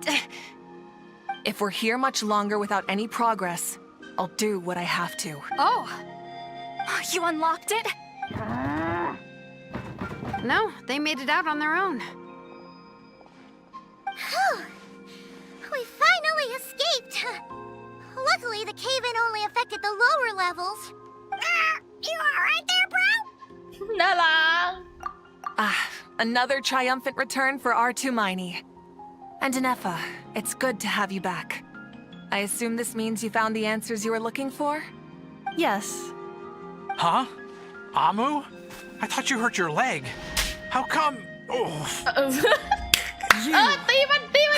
if we're here much longer without any progress, I'll do what I have to. Oh! You unlocked it? No, they made it out on their own. We finally escaped! Luckily, the cave-in only affected the lower levels. You alright there, bro? น่ารัก Another triumphant return for Archon. And Inefa, it's good to have you back. I assume this means you found the answers you were looking for? Yes. Huh? Amu? I thought you hurt your leg. How come? Oh.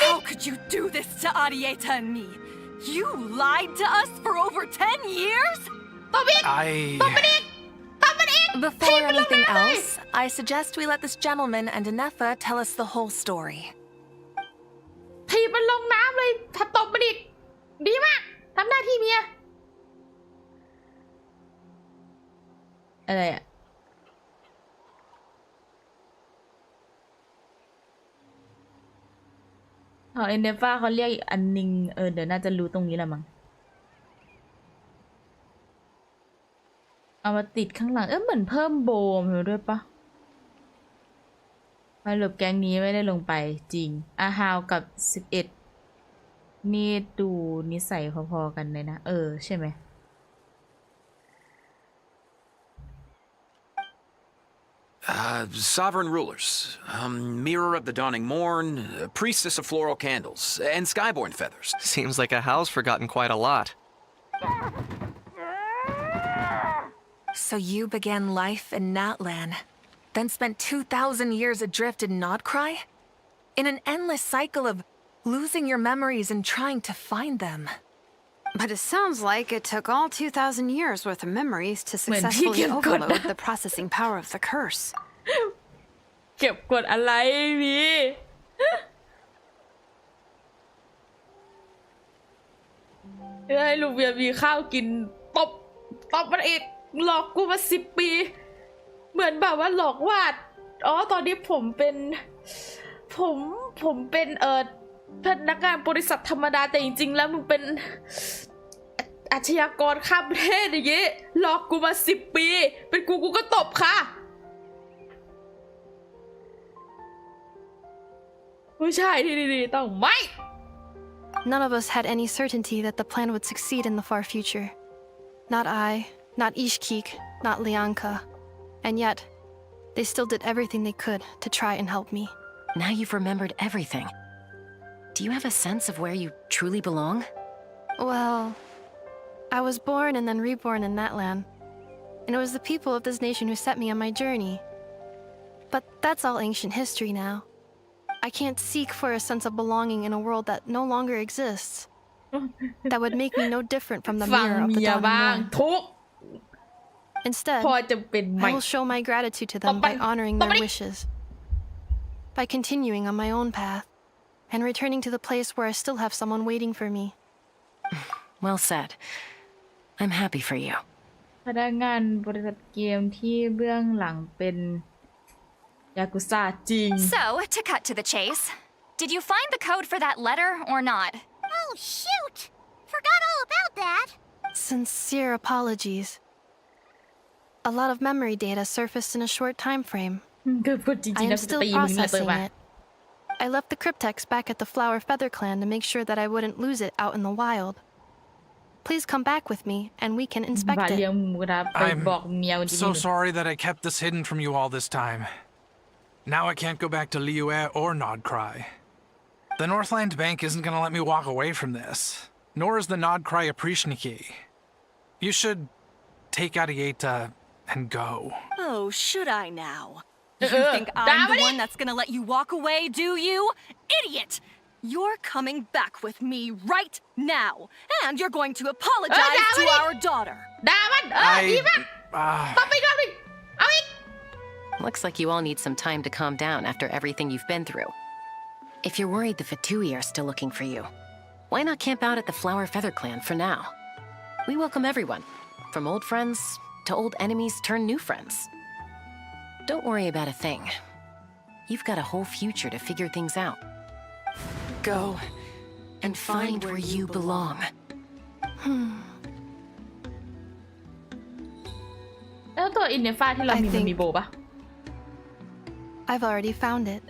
How could you do this to Arieta and me? You lied to us for over 10 years? Before anything else, I suggest we let this gentleman and Inefa tell us the whole story. ทีบมันลงน้ำเลยถ้าตบมันอีกดีมากทำหน้าที่เมียอะไรอะ ของเอเนฟ้าเขาเรียกอีกอันนึงเดี๋ยวน่าจะรู้ตรงนี้แหละมั้งเอามาติดข้างหลังเหมือนเพิ่มโบมด้วยปะมาหลบแก๊งนี้ไม่ได้ลงไปจริงอาฮาวกับ11นี่ดูนิสัยพอๆกันเลยนะใช่ไหมSovereign rulers, mirror of the dawning morn, priestess of floral candles, and skyborn feathers. Seems like a house forgotten quite a lot. So you began life in Natlan, then spent 2,000 years adrift in Nodcry? In an endless cycle of losing your memories and trying to find them. But it sounds like it took all 2,000 years worth of memories to successfully overload the processing power of the curse. เก็บกดอะไรพี่ให้ลูกเบียมีข้าวกินตบมันอีกหลอกกูมา10 ปีเหมือนแบบว่าหลอกว่าตอนนี้ผมเป็นพนักงานบริษัทธรรมดาแต่จริงๆแล้วมึงเป็นอาชญากรข้ามประเทศอย่างงี้หลอกกูมา10 ปีเป็นกูก็ตบค่ะผู้ชายที่ดีๆต้องไม่ None of us had any certainty that the plan would succeed in the far future. Not I, not Ishkik, not Lianka. And yet, they still did everything they could to try and help me. Now you've remembered everything. Do you have a sense of where you truly belong? Well, I was born and then reborn in that land. And it was the people of this nation who set me on my journey. But that's all ancient history now. I can't seek for a sense of belonging in a world that no longer exists. That would make me no different from the mirror of the dawning morn. Instead, I will show my gratitude to them by honoring their wishes. By continuing on my own path. And returning to the place where I still have someone waiting for me. Well said. I'm happy for you. พนักงานบริษัทเกมที่เบื้องหลังเป็นยากุซ่าจริง So, to cut to the chase, did you find the code for that letter or not? Oh, shoot! Forgot all about that. Sincere apologies. A lot of memory data surfaced in a short time frame. I am still processing it. I left the cryptex back at the Flower Feather Clan to make sure that I wouldn't lose it out in the wild. Please come back with me, and we can inspect it. I'm so sorry that I kept this hidden from you all this time. Now I can't go back to Liyue or Nodcry. The Northland Bank isn't gonna let me walk away from this, nor is the Nodcry Aprishniki. You should take Arieta and go. Oh, should I now? You think I'm the one that's gonna let you walk away, do you? Idiot! You're coming back with me right now, and you're going to apologize to our daughter. Looks like you all need some time to calm down after everything you've been through. If you're worried the Fatui are still looking for you, why not camp out at the Flower Feather Clan for now? We welcome everyone, from old friends to old enemies turned new friends. Don't worry about a thing. You've got a whole future to figure things out. Go and find where you belong. แล้วตัวอินเนฟ้าที่เรามีมันมีโบปะ I've already found it.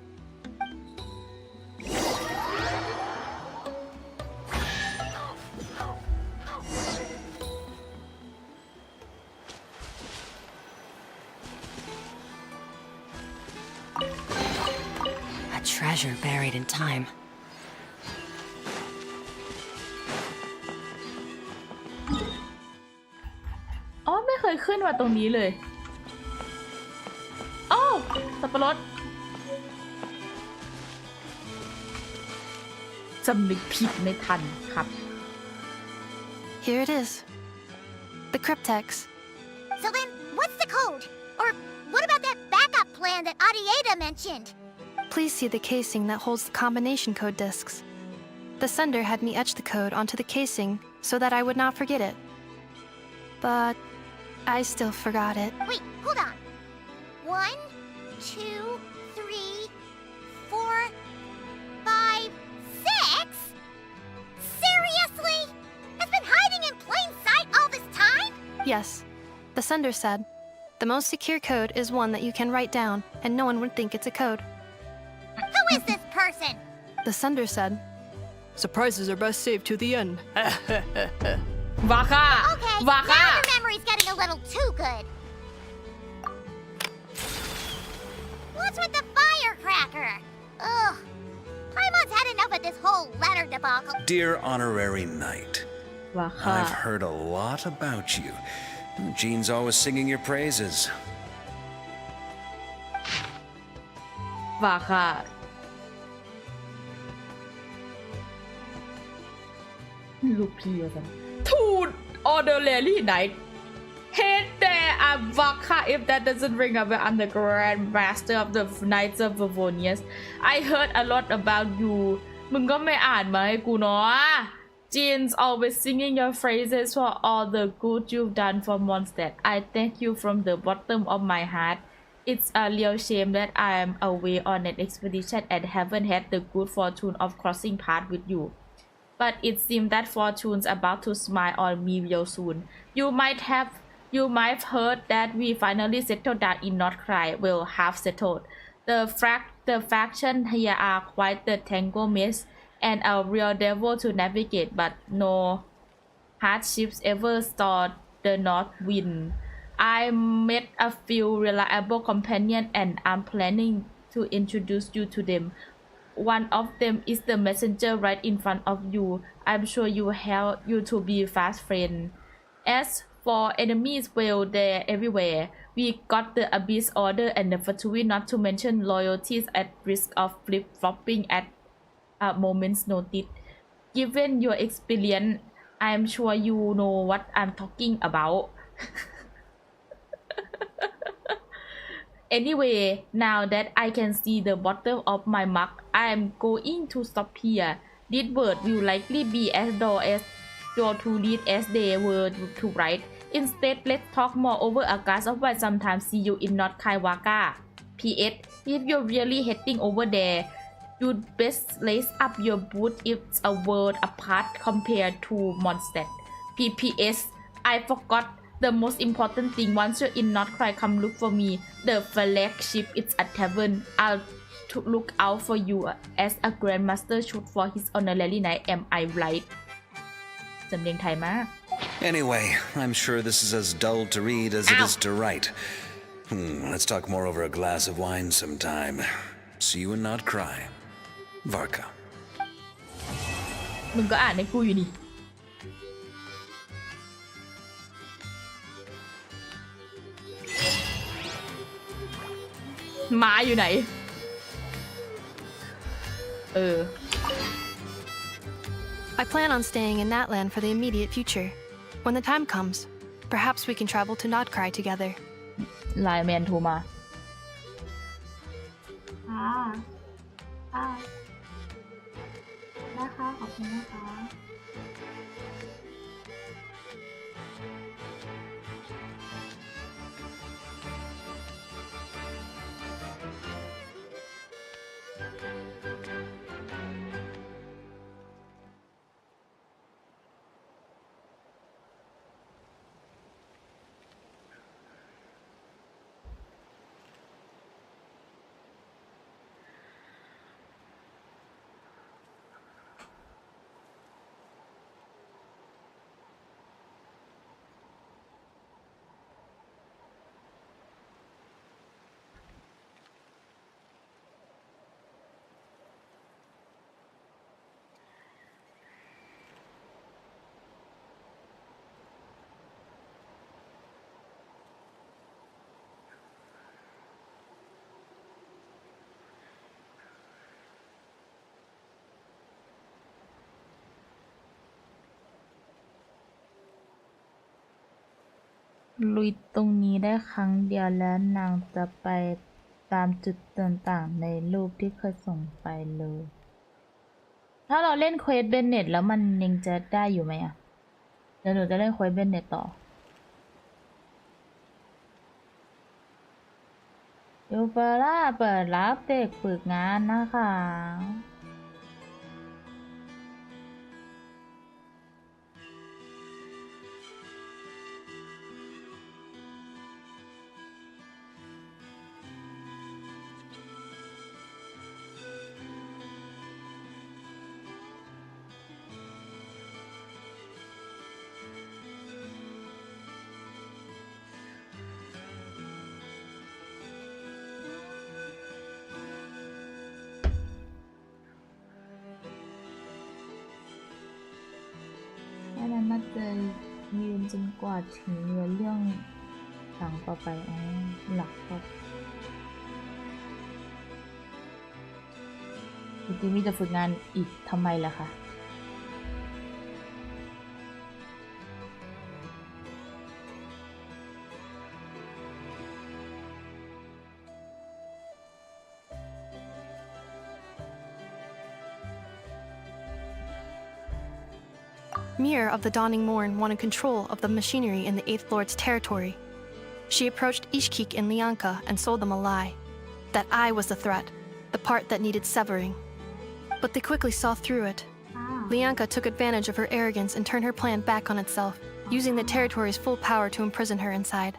A treasure buried in time. Oh, ไม่เคยขึ้นมาตรงนี้เลยโอ้สับปะรดสำนึกผิดไม่ทันครับ Here it is. The cryptex. So then, what's the code? Or what about that backup plan that Arieta mentioned? Please see the casing that holds the combination code discs. The sender had me etch the code onto the casing so that I would not forget it. But I still forgot it. Wait, hold on. 1, 2, 3, 4, 5, 6. Yes. The sender said, the most secure code is one that you can write down, and no one would think it's a code. Who is this person? The sender said, surprises are best saved to the end. วาค่า Okay, วาค่า now your memory's getting a little too good. What's with the firecracker? Ugh. Paimon's had enough of this whole letter debacle. Dear Honorary Knight, วาค่า I've heard a lot about you. Jean's always singing your praises. วาค่า ลูกพี่ว่ากันทูต honorary knight hate there are Vaka if that doesn't ring a bell. I'm the grand master of the Knights of Favonius. I heard a lot about you มึงก็ไม่อ่านมาให้กูเนาะ Jean's always singing your phrases for all the good you've done for Mondstadt. I thank you from the bottom of my heart. It's a real shame that I am away on an expedition and haven't had the good fortune of crossing paths with you. But it seems that fortune's about to smile on me real soon. You might have heard that we finally settled down in North Cry. Well, half settled. The faction here are quite the tangle mess and a real devil to navigate, but no hardships ever stalled the north wind. I met a few reliable companions and I'm planning to introduce you to them. One of them is the messenger right in front of you. I'm sure you help you to be fast friend. As for enemies, well, they're everywhere. We got the Abyss Order and the Fatui, not to mention loyalties at risk of flip-flopping at a moment's notice. Given your experience, I'm sure you know what I'm talking about. Anyway, now that I can see the bottom of my mug, I am going to stop here. This word will likely be as dull as your to read as they were to write. Instead, let's talk more over a glass of wine sometime. See you in North Kaiwaka. P.S. If you're really heading over there, you'd best lace up your boot. It's a world apart compared to Mondstadt. P.P.S. I forgot the most important thing. Once you're in North Cry, come look for me. The flagship is a tavern. I'll look out for you as a grandmaster shoot for his honorary knight. Am I right? สำเนียงไทยมาก Anyway, I'm sure this is as dull to read as it is to write. Let's talk more over a glass of wine sometime. See you and not cry. Varka. มึงก็อ่านให้กูอยู่นี่ม้าอยู่ไหนI plan on staying in Natland for the immediate future. When the time comes, perhaps we can travel to Nodcry together. ไลน์แมนโทรมานะคะขอบคุณนะคะ ลุยตรงนี้ได้ครั้งเดียวแล้วนางจะไปตามจุดต่างๆในรูปที่เคยส่งไปเลยถ้าเราเล่นเควสเบนเน็ตแล้วมันยังจะได้อยู่ไหมอ่ะเดี๋ยวหนูจะเล่นเควสเบนเน็ตต่อยูเฟอร่าเปิดรับเด็กฝึกงานนะคะ น่าจะยืนจนกว่าถึงเนื้อเรื่องหลังต่อไปหลักครับจริงๆมีจะฝึกงานอีกทำไมล่ะคะ Mirror of the Dawning Morn wanted control of the machinery in the Eighth Lord's territory. She approached Ishkik and Lianka and sold them a lie. That I was the threat, the part that needed severing. But they quickly saw through it. Lianka took advantage of her arrogance and turned her plan back on itself, using the territory's full power to imprison her inside.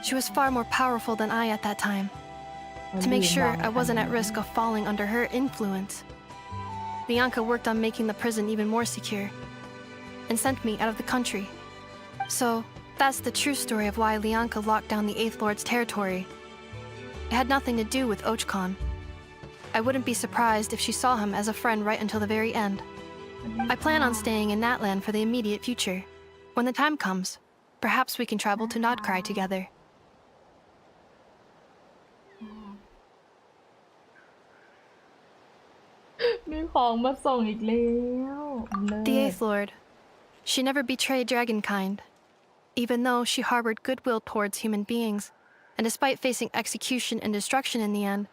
She was far more powerful than I at that time. To make sure I wasn't at risk of falling under her influence, Lianka worked on making the prison even more secure and sent me out of the country. So, that's the true story of why Lianka locked down the Eighth Lord's territory. It had nothing to do with Ochkon. I wouldn't be surprised if she saw him as a friend right until the very end. I plan on staying in Natlan for the immediate future. When the time comes, perhaps we can travel to Nodcry together. The Eighth Lord. She never betrayed dragonkind, even though she harbored goodwill towards human beings, and despite facing execution and destruction in the end,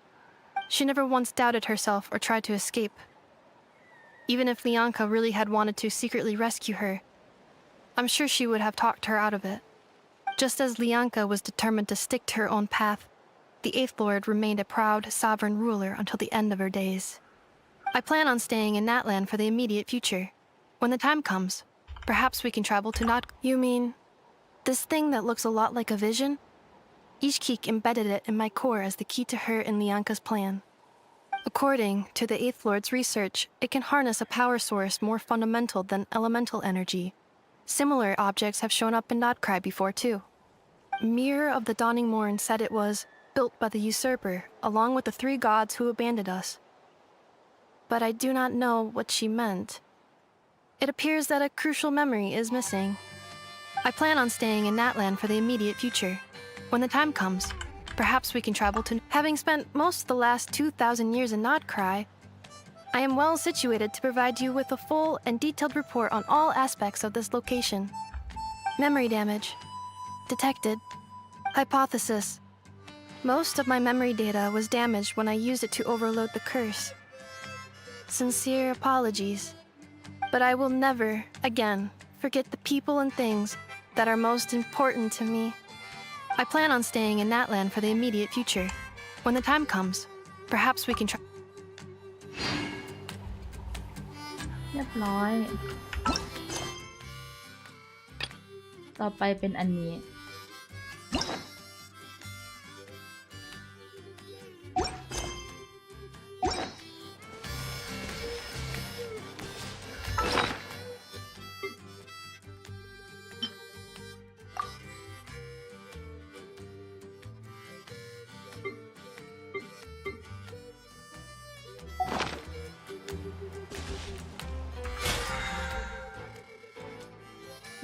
she never once doubted herself or tried to escape. Even if Lianka really had wanted to secretly rescue her, I'm sure she would have talked her out of it. Just as Lianka was determined to stick to her own path, the Eighth Lord remained a proud, sovereign ruler until the end of her days. I plan on staying in Natlan for the immediate future. When the time comes, perhaps we can travel to Nod. You mean this thing that looks a lot like a vision? Ishkik embedded it in my core as the key to her and Lianka's plan. According to the Eighth Lord's research, it can harness a power source more fundamental than elemental energy. Similar objects have shown up in Nodcry before too. Mirror of the Dawning Morn said it was built by the usurper, along with the 3 gods who abandoned us. But I do not know what she meant. It appears that a crucial memory is missing. I plan on staying in Natlan for the immediate future. When the time comes, perhaps we can travel to... Having spent most of the last 2,000 years in Nodcry, I am well situated to provide you with a full and detailed report on all aspects of this location. Memory damage. Detected. Hypothesis. Most of my memory data was damaged when I used it to overload the curse. Sincere apologies. But I will never, again, forget the people and things that are most important to me. I plan on staying in Natlan for the immediate future. When the time comes, perhaps we can try. เรียบร้อย ต่อไปเป็นอันนี้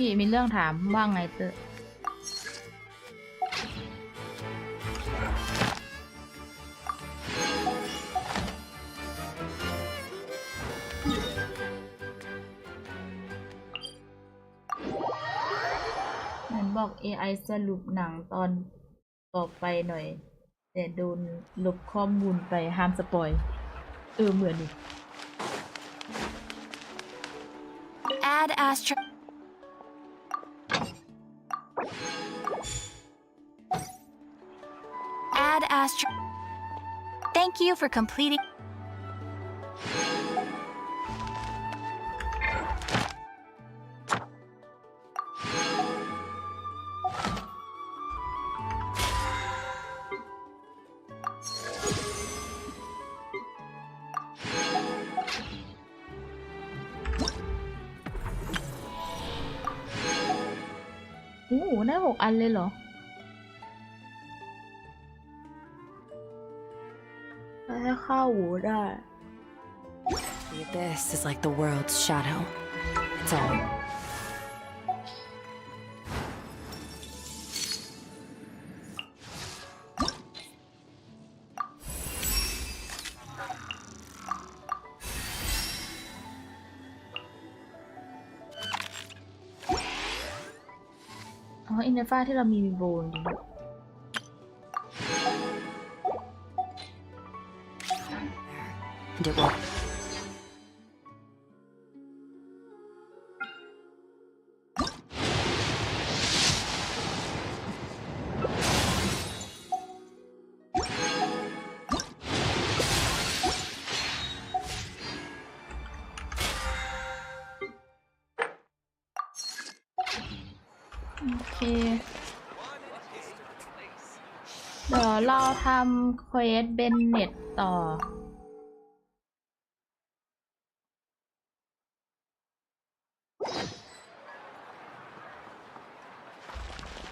พี่มีเรื่องถามว่าไงเตอมันบอก AI สรุปหนังตอนต่อไปหน่อยแต่โดนลบข้อมูลไปห้ามสปอยเหมือนนี่ Add Astro. Add Astro. Thank you for completing.ได้6 อันเลยเหรอ ให้เข้าหูได้ The abyss is like the world's shadow. It's all อินเนฟ้าที่เรามีโบนดิAnd it will. โอเค เดี๋ยวเราทำเควสเบนเน็ตต่อ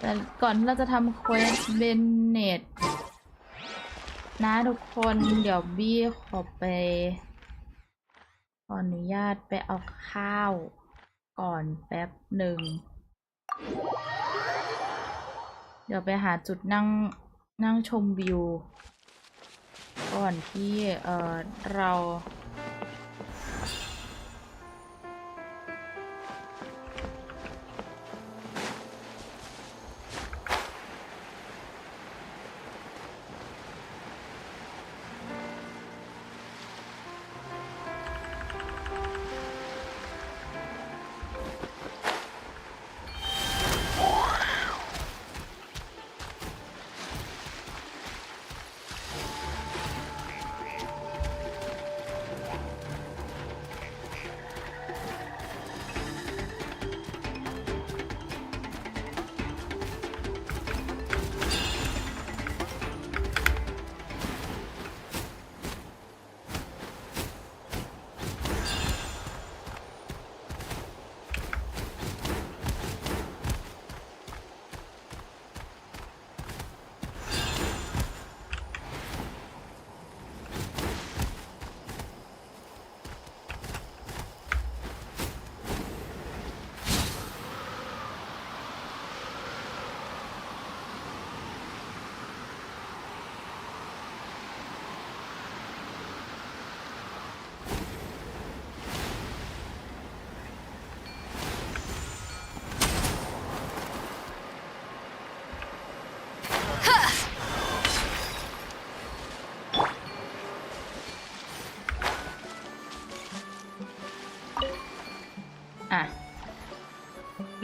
แต่ก่อนที่เราจะทำเควสเบนเน็ตนะทุกคนเดี๋ยวบี้ขออนุญาตไปเอาข้าวก่อนแป๊บหนึ่ง เดี๋ยวไปหาจุดนั่งชมวิวก่อนที่เรา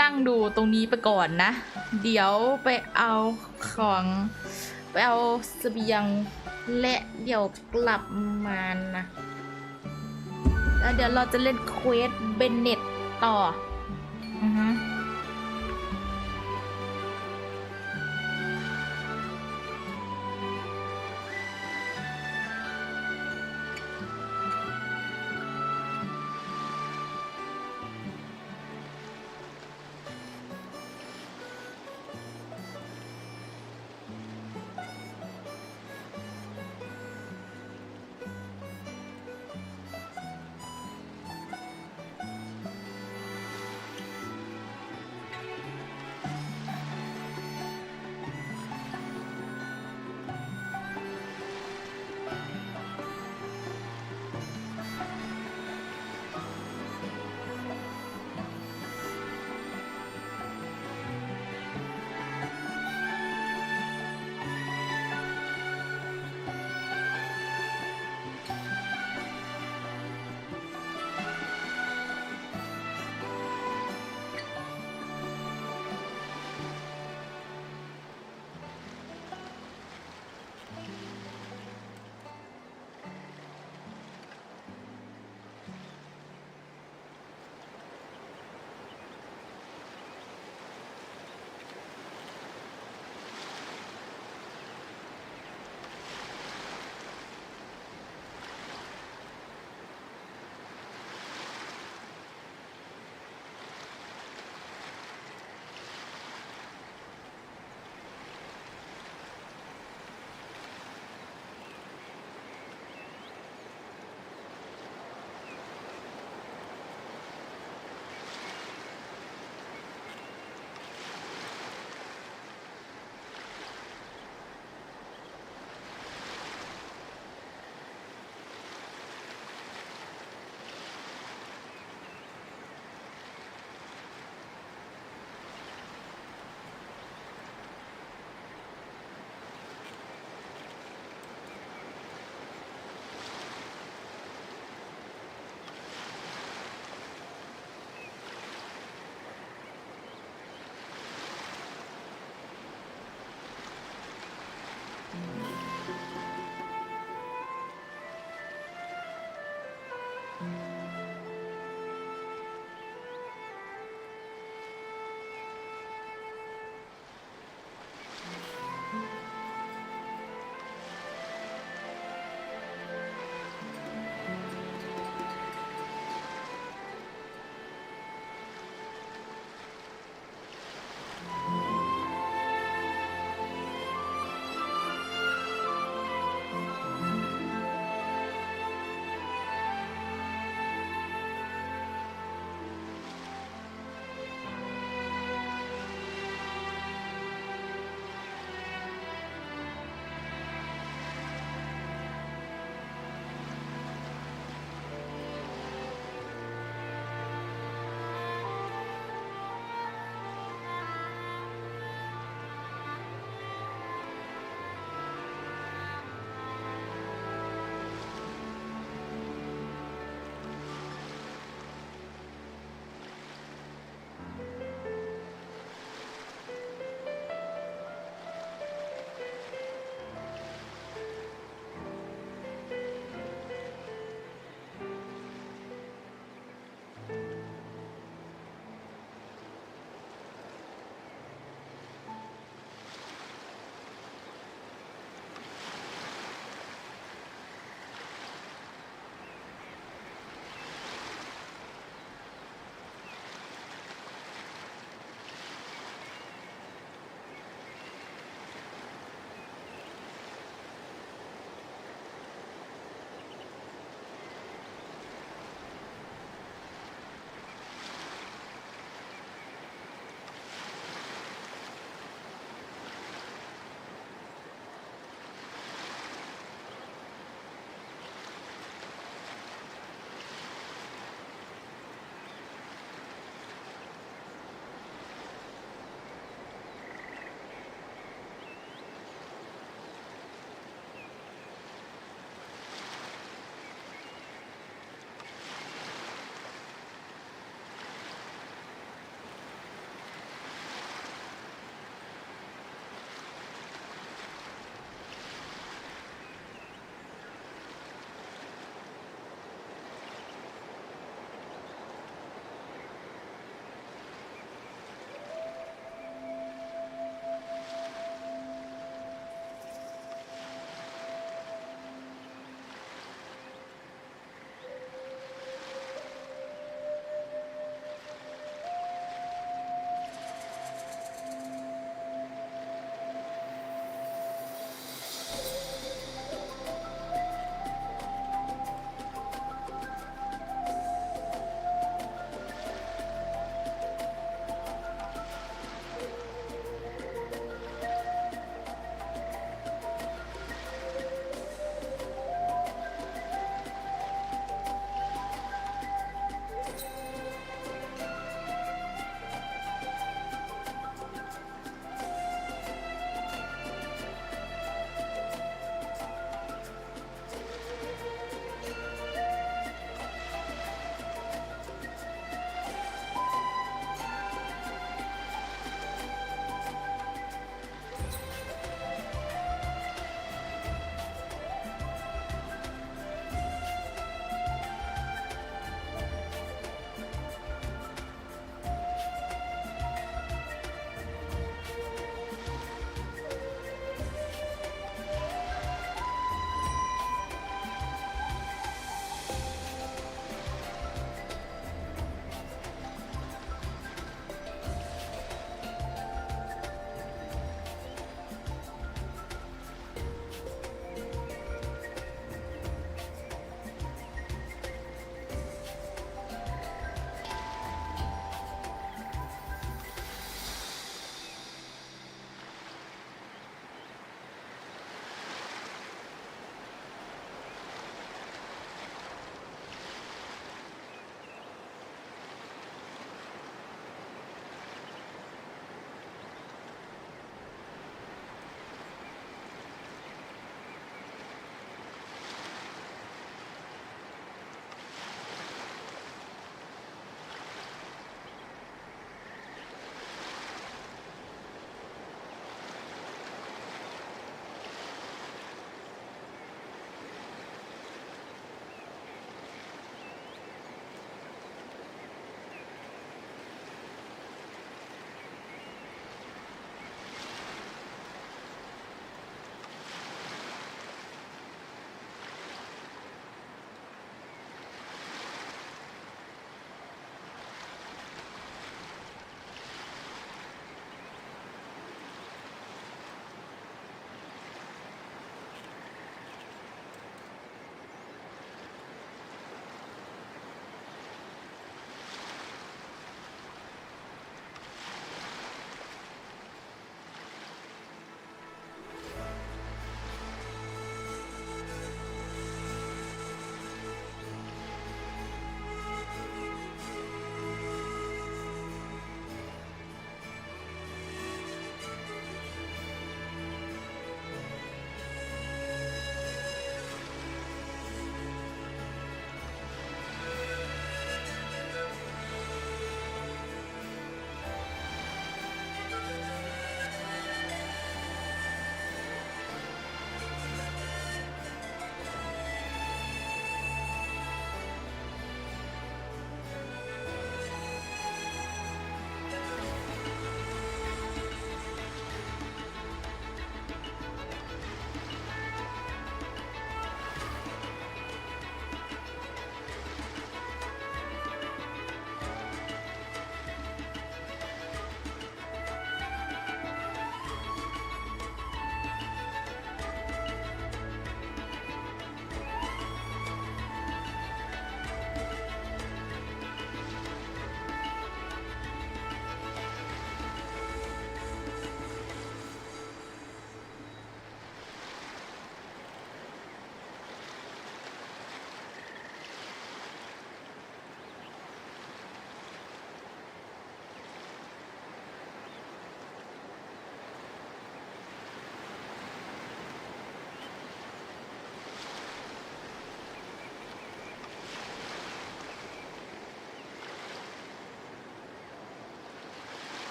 นั่งดูตรงนี้ไปก่อนนะ เดี๋ยวไปเอาเสบียงและเดี๋ยวกลับมานะแล้วเดี๋ยวเราจะเล่นเควสเบนเน็ตต่อ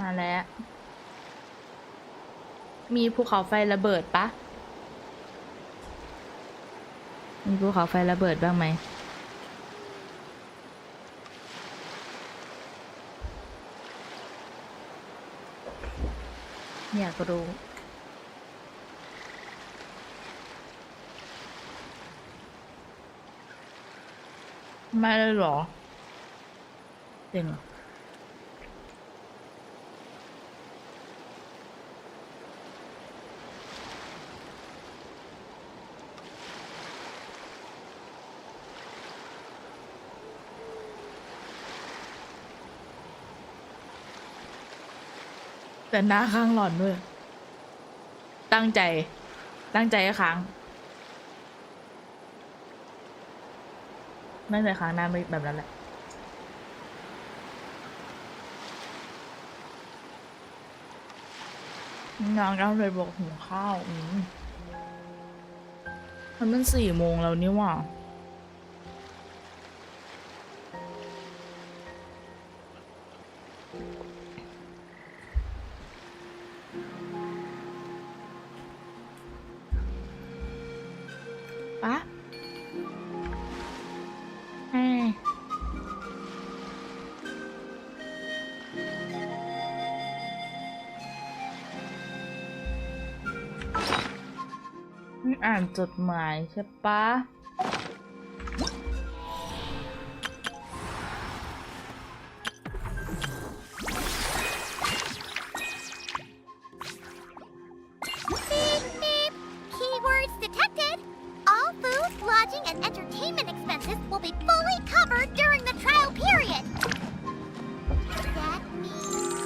มาแล้วมีภูเขาไฟระเบิดปะมีภูเขาไฟระเบิดบ้างไหมอยากรู้ไม่เลยเหรอจริงเหรอแต่หน้าข้างหลอนด้วยตั้งใจค้างตั้งใจค้างหน้าไม่แบบนั้นแหละงานการเลยบอกหุงข้าวมัน4 โมงแล้วนี่หว่าปะอ่านจดหมายใช่ปะKeywords detected. All food, lodging, and entertainment expenses will be fully covered during the trial period. That means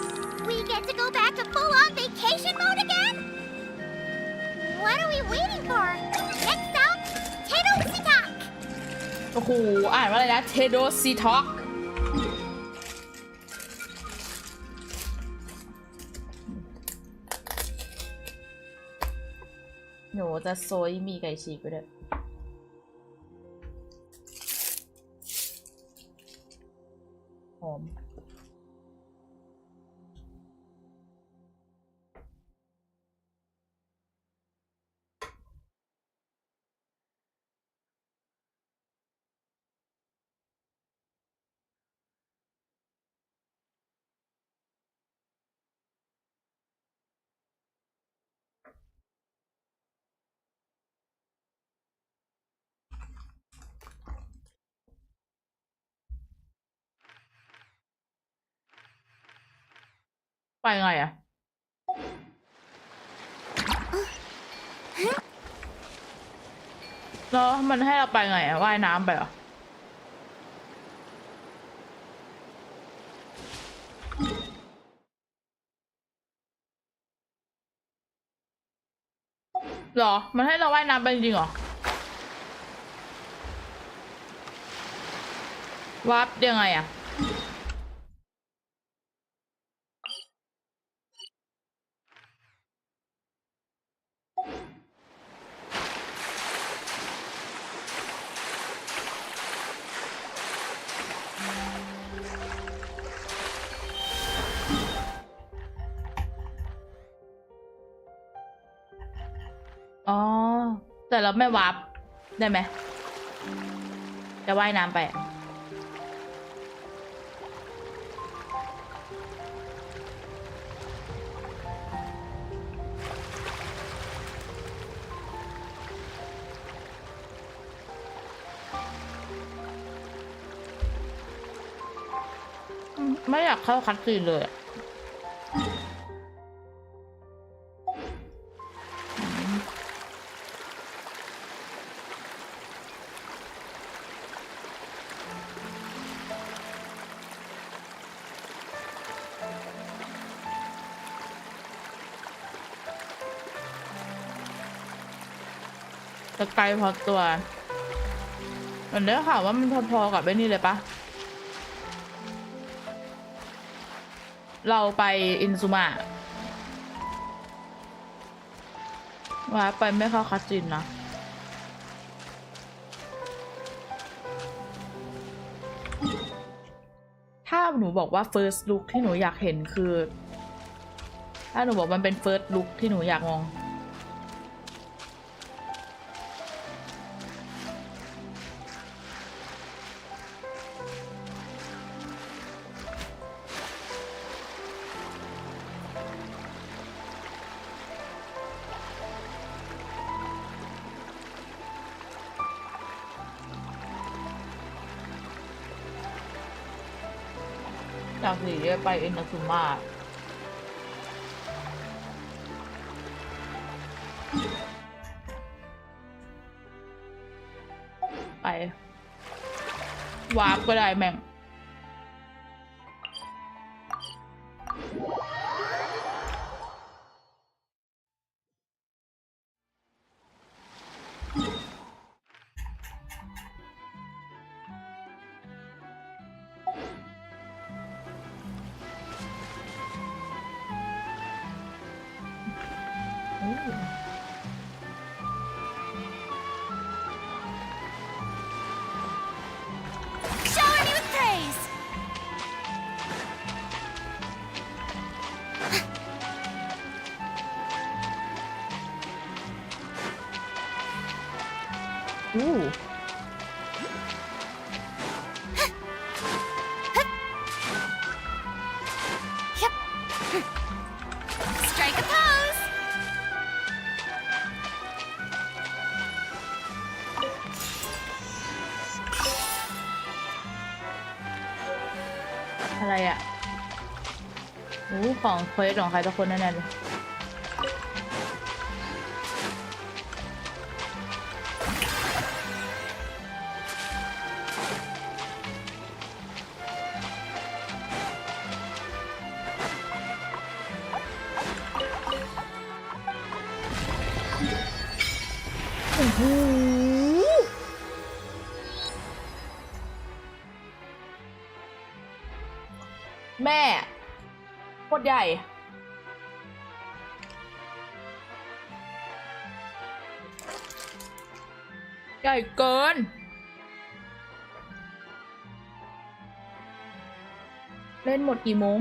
we get to go back to full-on vacation mode again? What are we waiting for? Next stop, Tedositak. โอ้โหอ่านว่าอะไรนะ Tedositak หนูจะโซยมีไก่ฉีกไปด้วยหอมไปไงอะแล้วมันให้เราไปไงอะว่ายน้ำไปเหรอหรอมันให้เราว่ายน้ำไปจริงเหรอวับยังไงอะอ๋อแต่เราไม่วับได้ไหมจะว่ายน้ำไปไม่อยากเข้าคัดซีนเลยจะไกลพอตัวมันได้ข่าวว่ามันพอๆกับไอ้นี่เลยปะเราไปอินซูมะว่าไปไม่เข้าคัสซินนะถ้าหนูบอกว่า first look ที่หนูอยากเห็นคือ ถ้าหนูบอกมันเป็นเฟิร์สลุคที่หนูอยากมองจากสีไปเอ็นนาซูมาไปวาร์ปก็ได้แม่งStrike a pose! อะไรอ่ะของเควสของใครสักคนแน่ๆเลยแม่โคตรใหญ่ใหญ่เกินเล่นหมดกี่โมง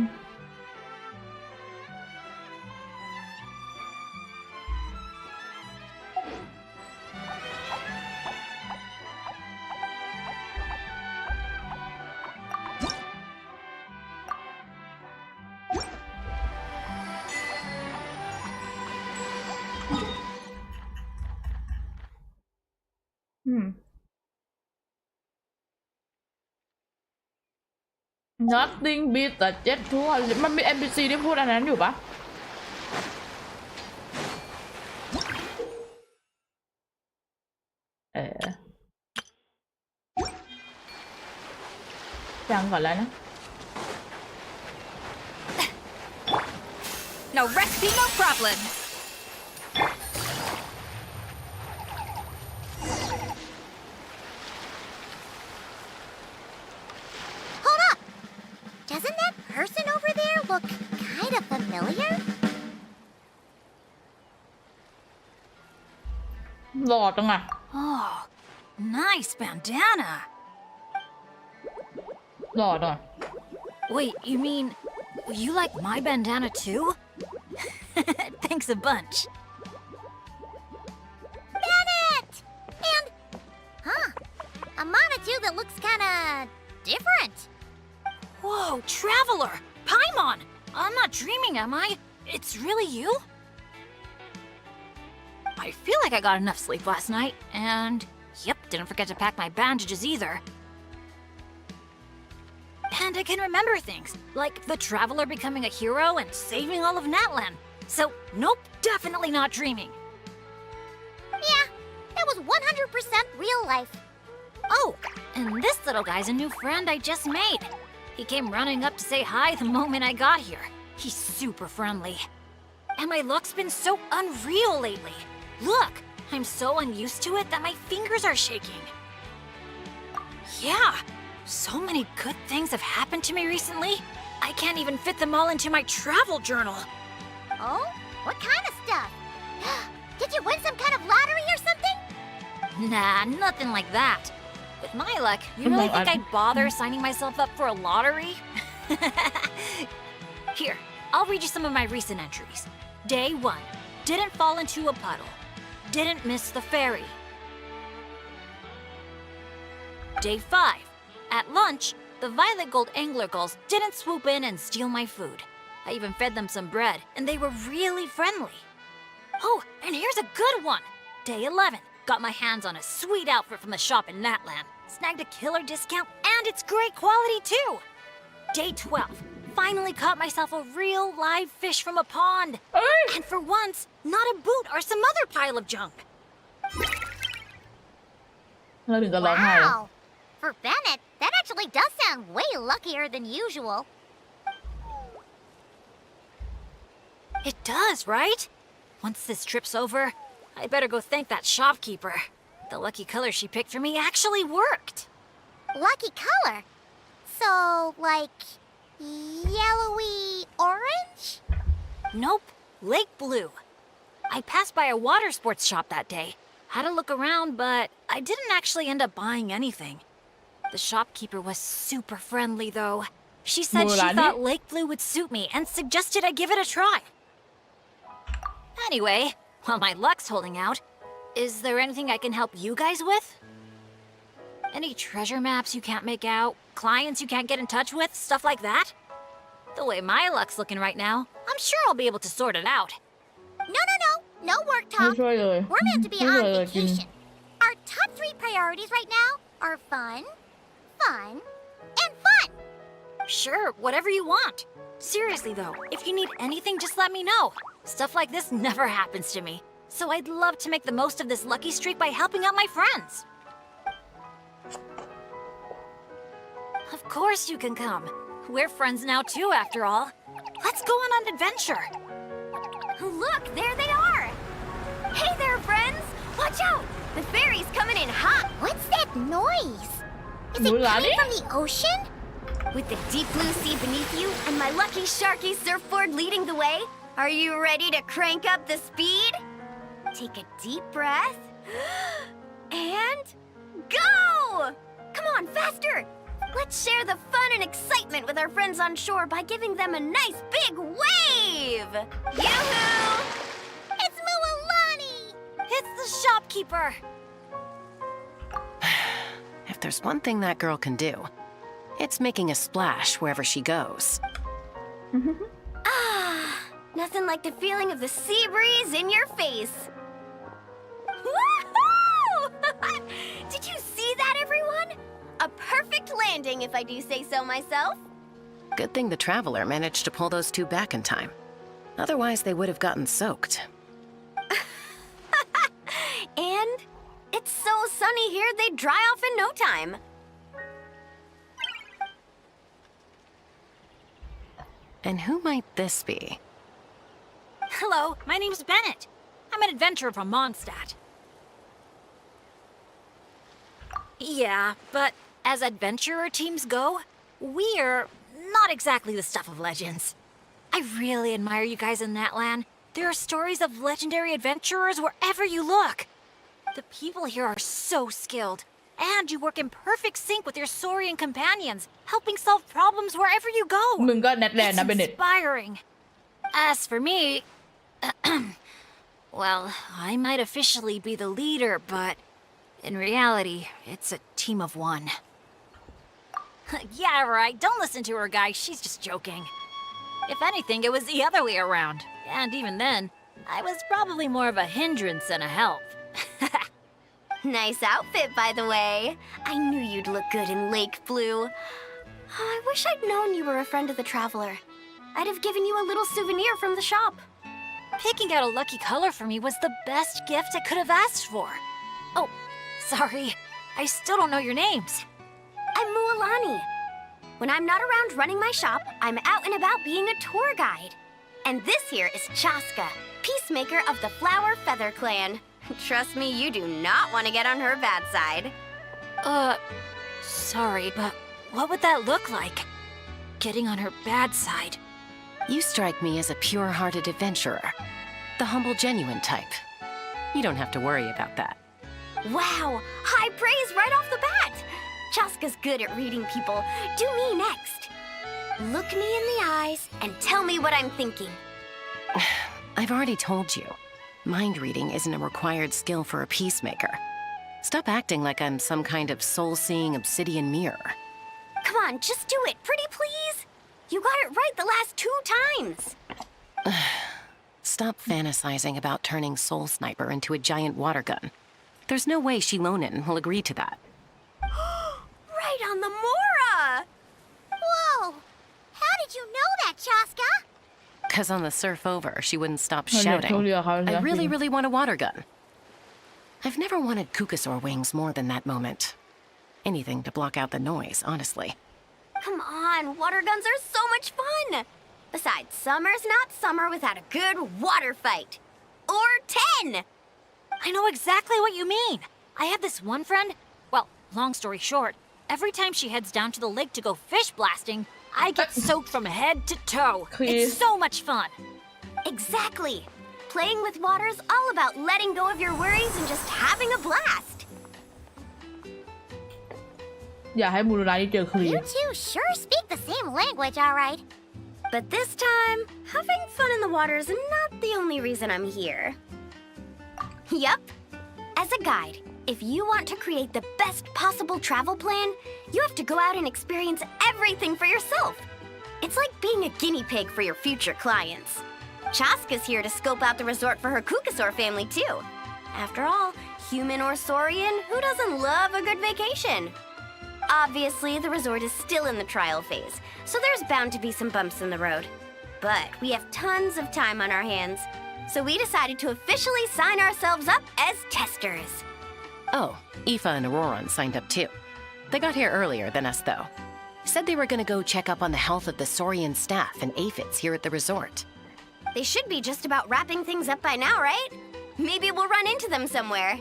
Nothing beats the jet tour มันมี NPC ที่พูดอันนั้นอยู่ปะยังก่อนแล้วนะ No recipe, no problem. Hold up! Doesn't that person over there look kind of familiar? หล่อจังอะ Oh, nice bandana. หล่อจัง Wait, you mean you like my bandana too? Thanks a bunch. Bennett! And, a Monatu that looks kinda different. Whoa, Traveler! Paimon! I'm not dreaming, am I? It's really you? I feel like I got enough sleep last night, and yep, didn't forget to pack my bandages either. And I can remember things, like the Traveler becoming a hero and saving all of Natlan. So, nope, definitely not dreaming. Yeah, that was 100% real life. Oh, and this little guy's a new friend I just made. He came running up to say hi the moment I got here. He's super friendly. And my luck's been so unreal lately. Look, I'm so unused to it that my fingers are shaking. Yeah, so many good things have happened to me recently. I can't even fit them all into my travel journal. Oh? What kind of stuff? Did you win some kind of lottery or something? Nah, nothing like that. With my luck, you really think I'd bother signing myself up for a lottery? Here, I'll read you some of my recent entries. Day 1. Didn't fall into a puddle. Didn't miss the ferry. Day 5. At lunch, the violet gold angler gulls didn't swoop in and steal my food. I even fed them some bread, and they were really friendly. Oh, and here's a good one. Day 11. Got my hands on a sweet outfit from the shop in Natland. Snagged a killer discount, and it's great quality too. Day 12. Finally caught myself a real live fish from a pond. And for once, not a boot or some other pile of junk. เราถึงกับร้องไห้เหรอ Wow! For Bennett, that actually does sound way luckier than usual. It does, right? Once this trip's over, I better go thank that shopkeeper. The lucky color she picked for me actually worked. Lucky color? So, like, yellowy orange? Nope, lake blue. I passed by a water sports shop that day. Had a look around, but I didn't actually end up buying anything. The shopkeeper was super friendly, though. She said she thought lake blue would suit me and suggested I give it a try. Anyway, while my luck's holding out, is there anything I can help you guys with? Any treasure maps you can't make out? Clients you can't get in touch with? Stuff like that? The way my luck's looking right now, I'm sure I'll be able to sort it out. No work ไม่ talk. ช่วยเลย We're meant to be ไม่ช่วย on เลยกิน vacation. Our top 3 priorities right now are fun, fun, and fun. Sure, whatever you want. Seriously though, if you need anything, just let me know. Stuff like this never happens to me. So I'd love to make the most of this lucky streak by helping out my friends. Of course you can come. We're friends now too, after all. Let's go on an adventure. Look, there they are. Hey there, friends. Watch out. The ferry's coming in hot. What's that noise? Is it coming from the ocean? With the deep blue sea beneath you and my lucky sharky surfboard leading the way, are you ready to crank up the speed? Take a deep breath. And go! Come on, faster! Let's share the fun and excitement with our friends on shore by giving them a nice big wave! Yoo-hoo! It's Mualani! It's the shopkeeper! If there's one thing that girl can do, it's making a splash wherever she goes. Nothing like the feeling of the sea breeze in your face. Woohoo! Did you see that, everyone? A perfect landing, if I do say so myself. Good thing the traveler managed to pull those 2 back in time. Otherwise, they would have gotten soaked. And it's so sunny here, they'd dry off in no time. And who might this be? Hello, my name's Bennett. I'm an adventurer from Mondstadt. Yeah, but as adventurer teams go, we're not exactly the stuff of legends. I really admire you guys in Natland. There are stories of legendary adventurers wherever you look. The people here are so skilled, and you work in perfect sync with your Saurian companions, helping solve problems wherever you go. มึงก็แนทแลนด์นะ It's เบนเน็ต inspiring. As for me, well, I might officially be the leader, but in reality, it's a team of 1. Yeah, right. Don't listen to her, guys. She's just joking. If anything, it was the other way around. And even then, I was probably more of a hindrance than a help. Nice outfit, by the way. I knew you'd look good in lake blue. I wish I'd known you were a friend of the traveler. I'd have given you a little souvenir from the shop. Picking out a lucky color for me was the best gift I could have asked for. Oh, sorry. I still don't know your names. I'm Mualani. When I'm not around running my shop, I'm out and about being a tour guide. And this here is Chaska, peacemaker of the Flower Feather Clan. Trust me, you do not want to get on her bad side. Sorry, but what would that look like? Getting on her bad side. You strike me as a pure-hearted adventurer. The humble, genuine type. You don't have to worry about that. Wow, high praise right off the bat. Chaska's good at reading people. Do me next. Look me in the eyes and tell me what I'm thinking. I've already told you. Mind reading isn't a required skill for a peacemaker. Stop acting like I'm some kind of soul-seeing obsidian mirror. Come on, just do it, pretty please. You got it right the last 2 times. Stop fantasizing about turning Soul Sniper into a giant water gun. There's no way Shilonen will agree to that. Right on the Mora! Whoa! How did you know that, Chaska? 'Cause on the surf over, she wouldn't stop Oh, yeah, shouting, totally, I really want a water gun. I've never wanted Kukasaur wings more than that moment. Anything to block out the noise, honestly. Come on, water guns are so much fun! Besides, summer's not summer without a good water fight. Or 10! I know exactly what you mean. I have this one friend. Well, long story short, every time she heads down to the lake to go fish blasting, I get soaked from head to toe. It's so much fun. Exactly. Playing with water's all about letting go of your worries and just having a blast. อยากให้มูรุนาที่เจอคลี You two sure speak the same language, all right. But this time, having fun in the water is not the only reason I'm here. Yup. As a guide, if you want to create the best possible travel plan, you have to go out and experience everything for yourself. It's like being a guinea pig for your future clients. Chaska's here to scope out the resort for her Kukasaur family, too. After all, human or saurian, who doesn't love a good vacation? Obviously, the resort is still in the trial phase, so there's bound to be some bumps in the road. But we have tons of time on our hands, so we decided to officially sign ourselves up as testers. Oh, Aoife and Auroran signed up too. They got here earlier than us, though. Said they were gonna go check up on the health of the Saurian staff and aphids here at the resort. They should be just about wrapping things up by now, right? Maybe we'll run into them somewhere.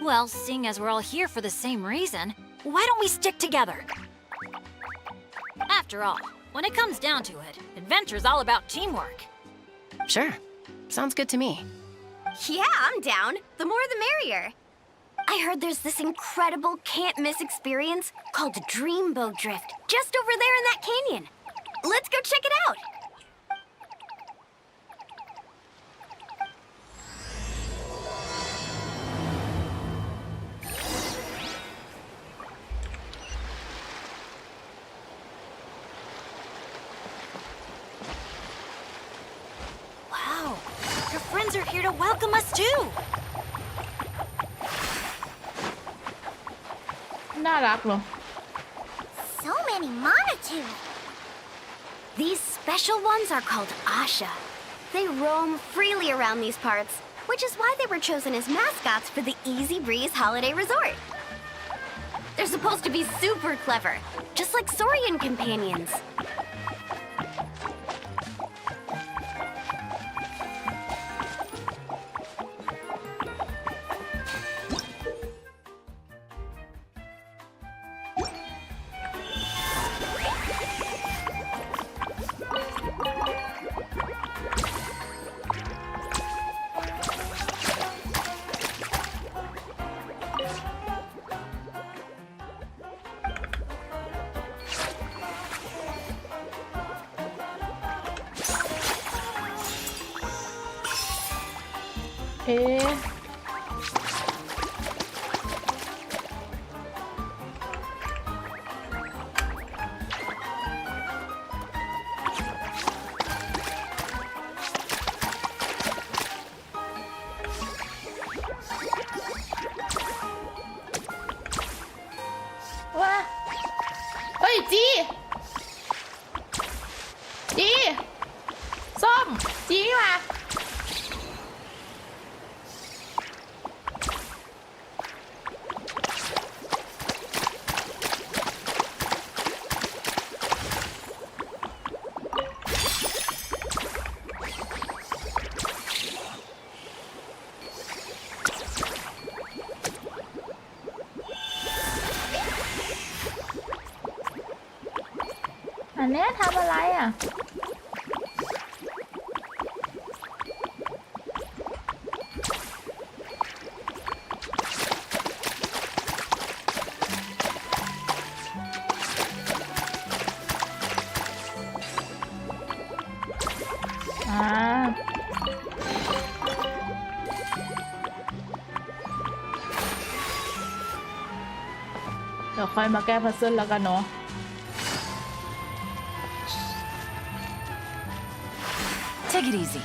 Well, seeing as we're all here for the same reason, why don't we stick together? After all, when it comes down to it, adventure's all about teamwork. Sure. Sounds good to me. Yeah, I'm down. The more the merrier. I heard there's this incredible can't-miss experience called Dreamboat Drift just over there in that canyon. Let's go check it out. Wow, your friends are here to welcome us too. น่ารักเนาะ So many Monatu. These special ones are called Asha. They roam freely around these parts, which is why they were chosen as mascots for the Easy Breeze Holiday Resort. They're supposed to be super clever, just like Saurian companions.ว่าเฮ้ยจีส้มจีนี่มาอันเนี้ยทำอะไรอ่ะ เดี๋ยวค่อยมาแก้พัซเซิลแล้วกันเนาะ Take it easy.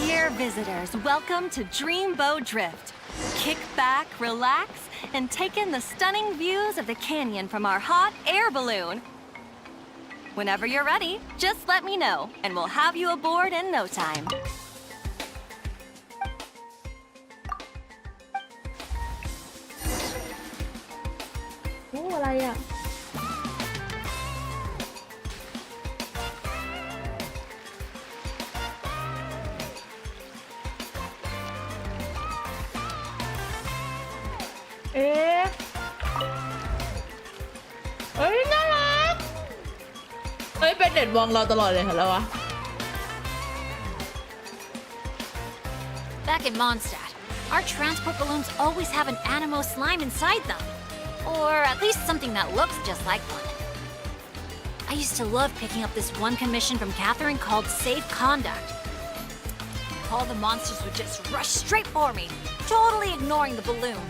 Dear visitors, welcome to Dreamboat Drift. Kick back, relax, and take in the stunning views of the canyon from our hot air balloon. Whenever you're ready, just let me know, and we'll have you aboard in no time. โอ้อะไรอ่ะเอ๊ะเฮ้ยน่ารักเฮ้ยเป็นเด็ดวองเราตลอดเลยเหรอแล้ววะ Back in Mondstadt, our transport balloons always have an Animo slime inside them. Or at least something that looks just like one. I used to love picking up this one commission from Catherine called Safe Conduct. All the monsters would just rush straight for me, totally ignoring the balloon.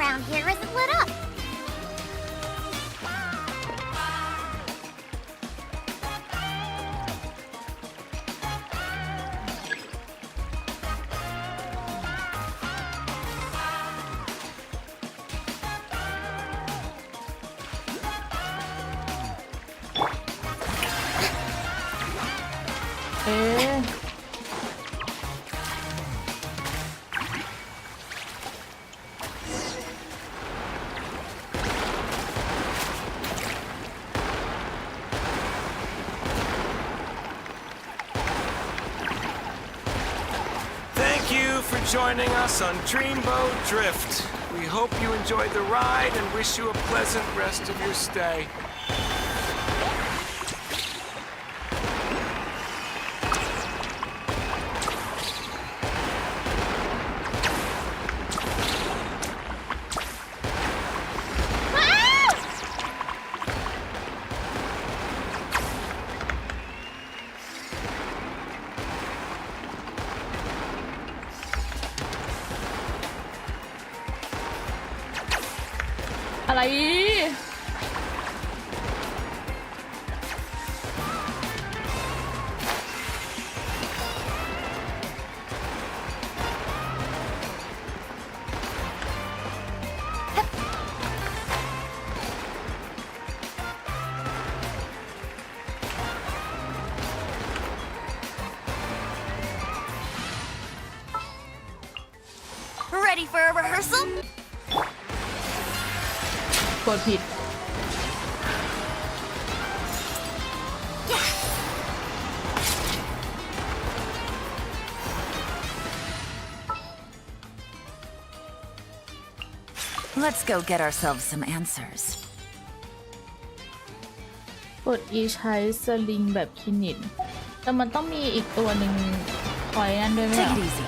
Around here isn't lit up. Joining us on Dreamboat Drift. We hope you enjoyed the ride and wish you a pleasant rest of your stay.อะไร Ready for a rehearsal? กดผิด Let's go get ourselves some answers. กด E ใช้สลิงแบบคินิตแต่มันต้องมีอีกตัวหนึ่งคอยนั่นด้วยไหม Take it easy.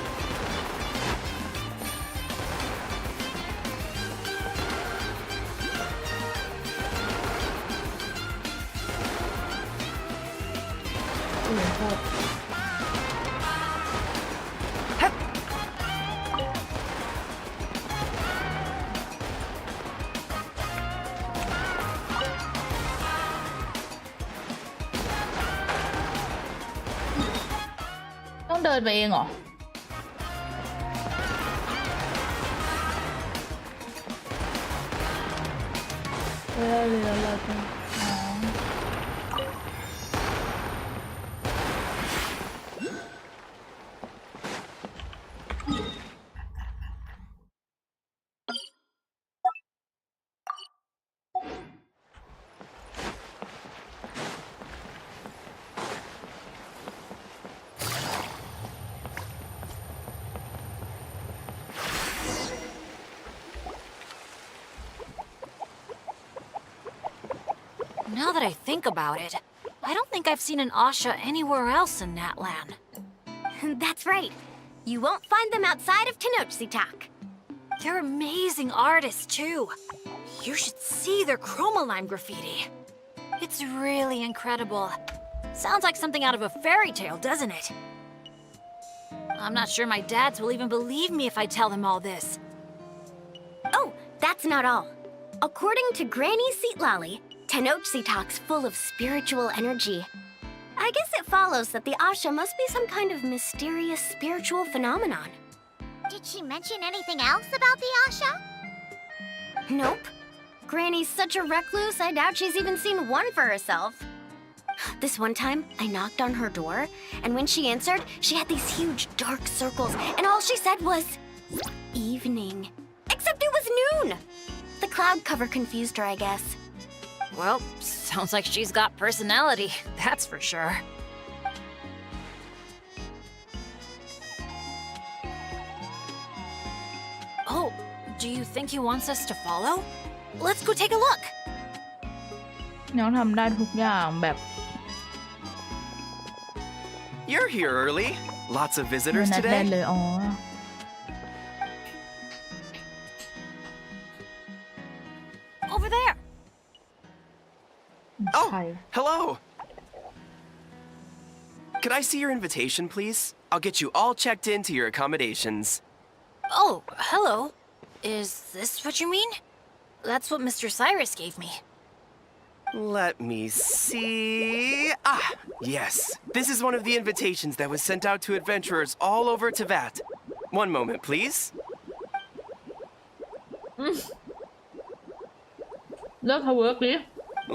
ต้องเดินไปเองเหรอเราจะ Now that I think about it, I don't think I've seen an Asha anywhere else in Natlan. That's right. You won't find them outside of Tenochtitlan. They're amazing artists, too. You should see their chroma-lime graffiti. It's really incredible. Sounds like something out of a fairy tale, doesn't it? I'm not sure my dads will even believe me if I tell them all this. Oh, that's not all. According to Granny Seatlali, Tenochtitlan's full of spiritual energy. I guess it follows that the Asha must be some kind of mysterious spiritual phenomenon. Did she mention anything else about the Asha? Nope. Granny's such a recluse, I doubt she's even seen one for herself. This one time, I knocked on her door, and when she answered, she had these huge dark circles, and all she said was, evening. Except it was noon! The cloud cover confused her, I guess. Well, sounds like she's got personality, that's for sure. Oh, do you think he wants us to follow? Let's go take a look! น้องทำได้ทุกอย่างแบบ You're here early. Lots of visitors นัดแน่น today. เลยอ๋อ Over there! Oh, hello. Could I see your invitation, please? I'll get you all checked into your accommodations. Oh, hello. Is this what you mean? That's what Mr. Cyrus gave me. Let me see. Ah, yes. This is one of the invitations that was sent out to adventurers all over Teyvat. One moment, please. เลิกทะเวิร์กดิ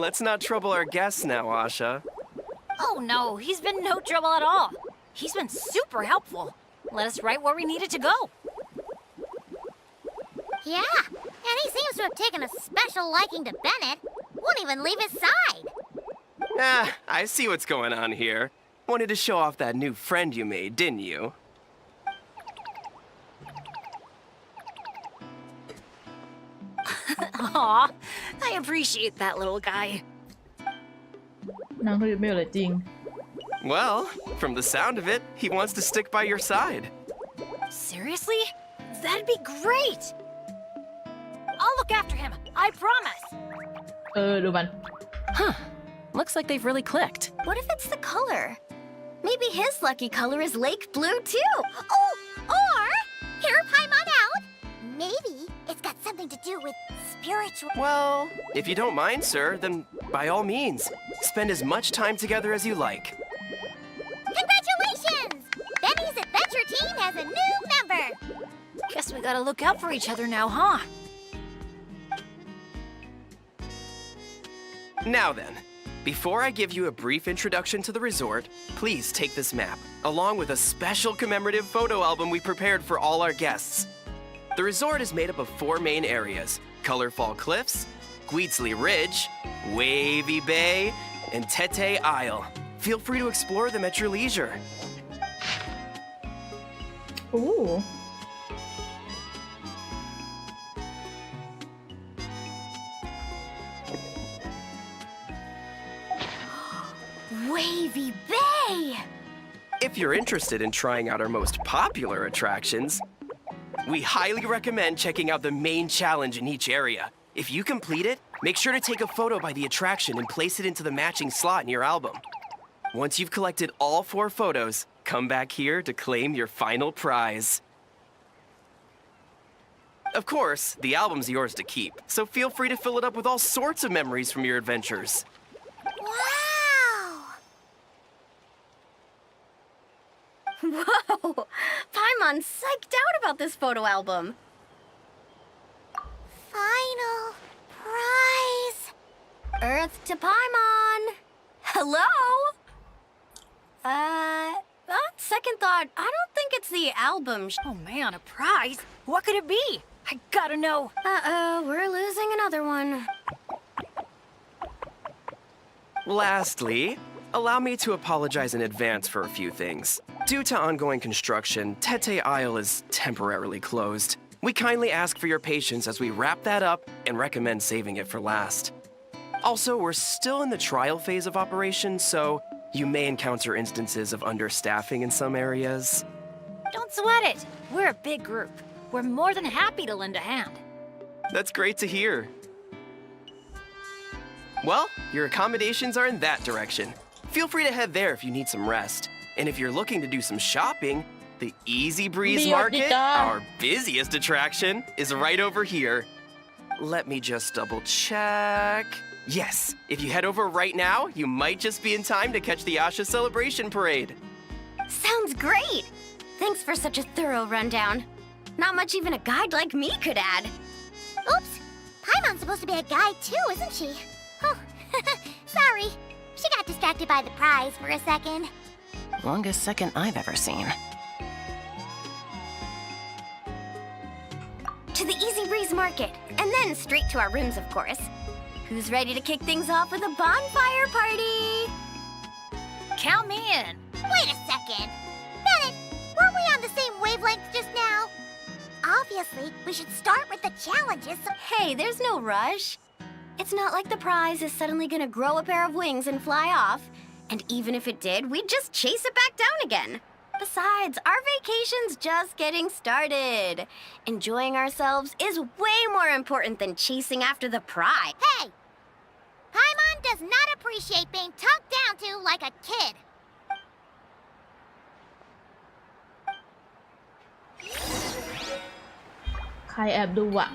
Let's not trouble our guests now, Asha. Oh no, he's been no trouble at all. He's been super helpful. Let us right where we needed to go. Yeah, and he seems to have taken a special liking to Bennett. Won't even leave his side. Ah, I see what's going on here. Wanted to show off that new friend you made, didn't you? Aw, I appreciate that little guy. นางเขาอยู่ไม่อยู่เลยจริง Well, from the sound of it, he wants to stick by your side. Seriously? That'd be great! I'll look after him, I promise! ดูมัน Huh. Looks like they've really clicked. What if it's the color? Maybe his lucky color is lake blue, too. Oh, or hear Paimon out. Maybe it's got something to do with spiritual. Well, if you don't mind, sir, then by all means, spend as much time together as you like. Congratulations! Benny's adventure team has a new member. Guess we gotta look out for each other now, huh? Now then, before I give you a brief introduction to the resort, please take this map, along with a special commemorative photo album we prepared for all our guests. The resort is made up of 4 main areas: Colorful Cliffs, Gweetsley Ridge, Wavy Bay, and Tete Isle. Feel free to explore them at your leisure. Ooh. Wavy Bay! If you're interested in trying out our most popular attractions, we highly recommend checking out the main challenge in each area. If you complete it, make sure to take a photo by the attraction and place it into the matching slot in your album. Once you've collected all 4 photos, come back here to claim your final prize. Of course, the album's yours to keep, so feel free to fill it up with all sorts of memories from your adventures. Wow! Whoa! Paimon's psyched out about this photo album. Final prize. Earth to Paimon. Hello? On second thought, I don't think it's the album. Oh man, a prize? What could it be? I gotta know. Uh-oh, we're losing another one. Lastly, allow me to apologize in advance for a few things. Due to ongoing construction, Tete Isle is temporarily closed. We kindly ask for your patience as we wrap that up and recommend saving it for last. Also, we're still in the trial phase of operations, so you may encounter instances of understaffing in some areas. Don't sweat it. We're a big group. We're more than happy to lend a hand. That's great to hear. Well, your accommodations are in that direction. Feel free to head there if you need some rest. And if you're looking to do some shopping, the Easy Breeze Market, our busiest attraction, is right over here. Let me just double check. Yes, if you head over right now, you might just be in time to catch the Asha Celebration Parade. Sounds great! Thanks for such a thorough rundown. Not much even a guide like me could add. Oops! Paimon's supposed to be a guide too, isn't she? Oh, sorry. She got distracted by the prize for a second. Longest second I've ever seen. To the Easy Breeze Market, and then straight to our rooms, of course. Who's ready to kick things off with a bonfire party? Count me in. Wait a second. Bennett, weren't we on the same wavelength just now? Obviously, we should start with the challenges. Hey, there's no rush. It's not like the prize is suddenly gonna grow a pair of wings and fly off. And even if it did, we'd just chase it back down again. Besides, our vacation's just getting started. Enjoying ourselves is way more important than chasing after the prize. Hey! Paimon does not appreciate being talked down to like a kid.ใครแอบดูอะ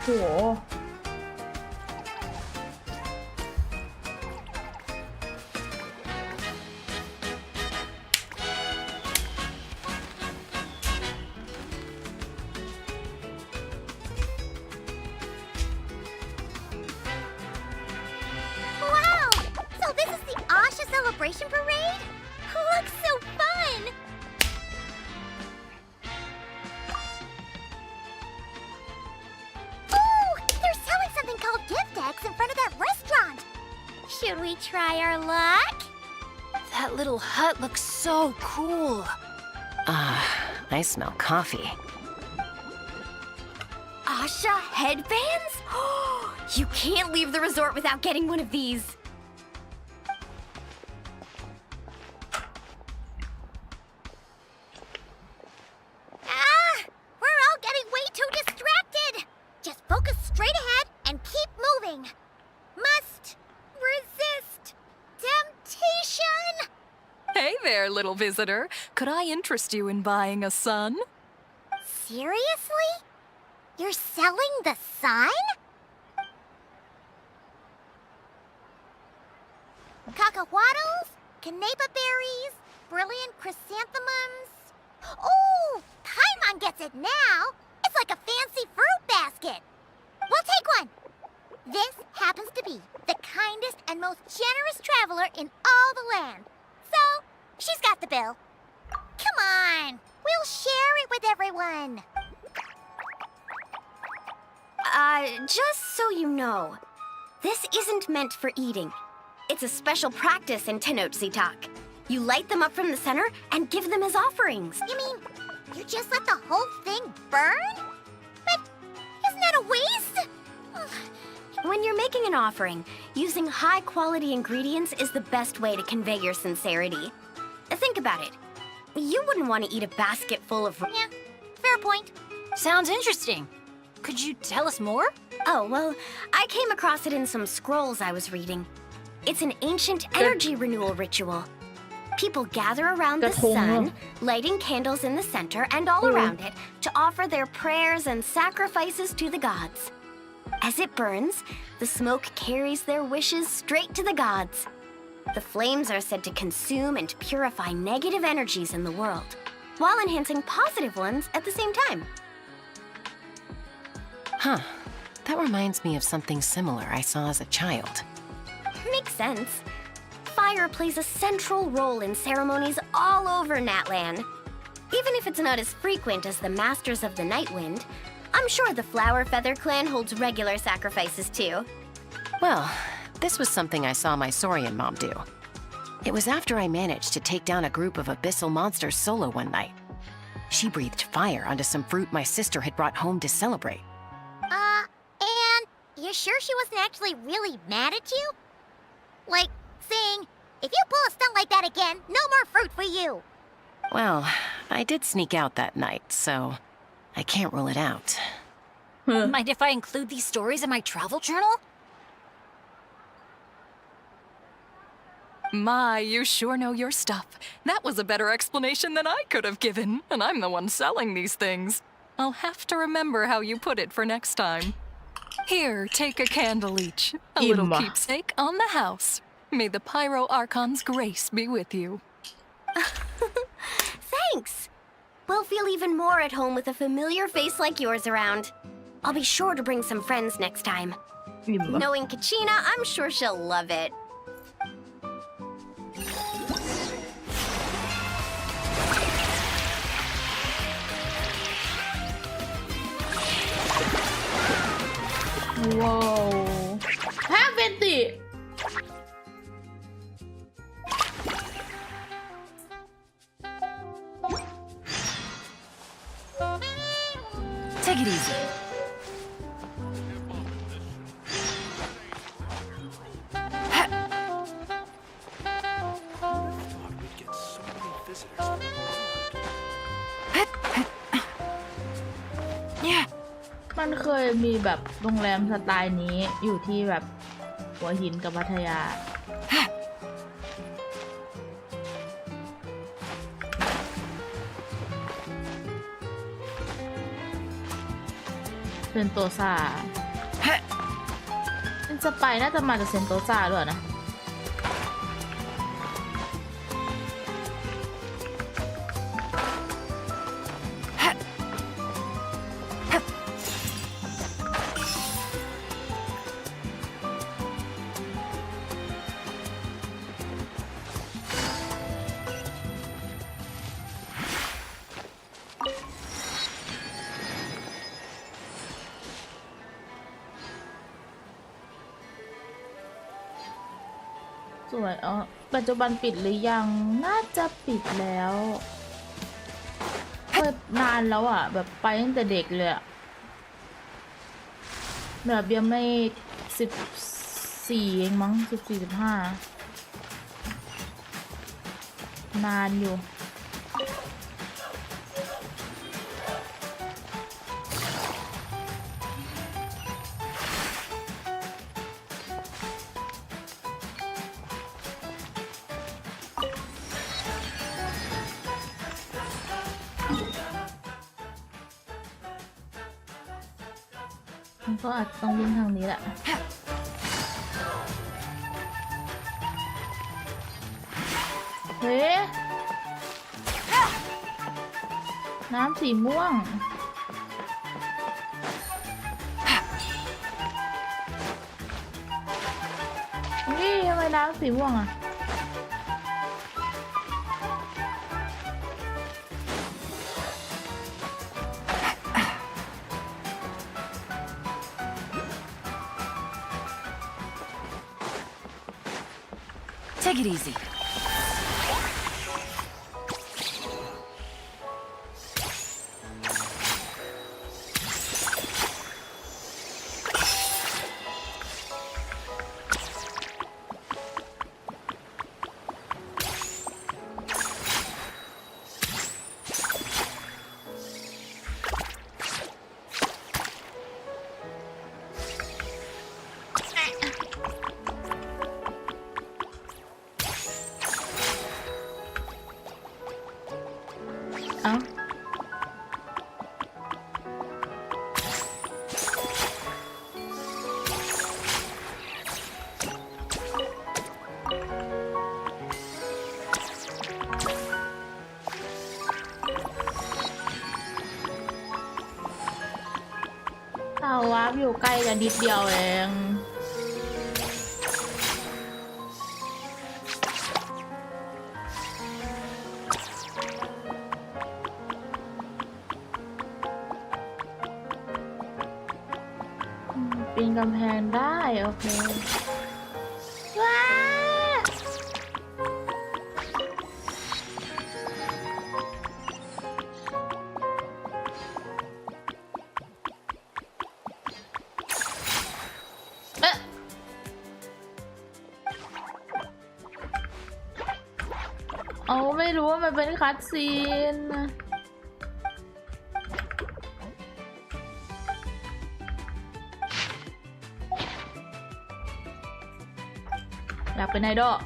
โห Wow! So this is the Asha Celebration Parade? Looks so fun! In front of that restaurant. Should we try our luck? That little hut looks so cool. I smell coffee. Asha headbands? You can't leave the resort without getting one of these. We're all getting way too distracted. Just focus straight ahead and keep moving. Must resist temptation. Hey there, little visitor. Could I interest you in buying a sun? Seriously? You're selling the sun? Cacahuatls, canepa berries, brilliant chrysanthemums. Oh, Paimon gets it now. It's like a fancy fruit basket. We'll take one. This happens to be the kindest and most generous traveler in all the land. So, she's got the bill. Come on, we'll share it with everyone. Just so you know, this isn't meant for eating. It's a special practice in Tenochtitlan. You light them up from the center and give them as offerings. You mean, you just let the whole thing burn? But isn't that a waste? When you're making an offering, using high-quality ingredients is the best way to convey your sincerity. Think about it. you wouldn't want to eat a basket full of... Yeah, fair point. Sounds interesting. Could you tell us more? Oh, well, I came across it in some scrolls I was reading. It's an ancient energy renewal ritual. People gather around the sun, lighting candles in the center and all around it to offer their prayers and sacrifices to the gods. As it burns, the smoke carries their wishes straight to the gods. The flames are said to consume and purify negative energies in the world, while enhancing positive ones at the same time. Huh. That reminds me of something similar I saw as a child. Makes sense. Fire plays a central role in ceremonies all over Natlan. Even if it's not as frequent as the Masters of the Night Wind, I'm sure the Flower Feather clan holds regular sacrifices too. Well, this was something I saw my Saurian mom do. It was after I managed to take down a group of abyssal monsters solo one night. She breathed fire onto some fruit my sister had brought home to celebrate. And you're sure she wasn't actually really mad at you? Like, saying, if you pull a stunt like that again, no more fruit for you. Well, I did sneak out that night, so I can't rule it out. Mind if I include these stories in my travel journal? My, you sure know your stuff. That was a better explanation than I could have given, and I'm the one selling these things. I'll have to remember how you put it for next time. Here, take a candle each. A little keepsake on the house. May the Pyro Archon's grace be with you. Thanks! We'll feel even more at home with a familiar face like yours around. I'll be sure to bring some friends next time. Knowing Kachina, I'm sure she'll love it. Whoa. Have it! Take it easy.มันเคยมีแบบโรงแรมสไตล์นี้อยู่ที่แบบหัวหินกับพัทยาเซนโตซามันจะไปน่าจะมาจากเซนโตซาด้วยนะสวยปัจจุบันปิดหรือยังน่าจะปิดแล้วเคยนานแล้วอ่ะแบบไปตั้งแต่เด็กเลยอ่ะแบบยังไม่14เองมั้ง14-15นานอยู่ก็อาจต้องวิ่งทางนี้แหละเฮ้น้ำสีม่วงนี่ทำไมน้ำสีม่วงอ่ะTake it easy. อยู่ใกล้กันนิดเดียวเองปีนกำแพงได้โอเคว้าเอาไม่รู้ว่ามันเป็นคัตซีนอยากเป็นไอดอล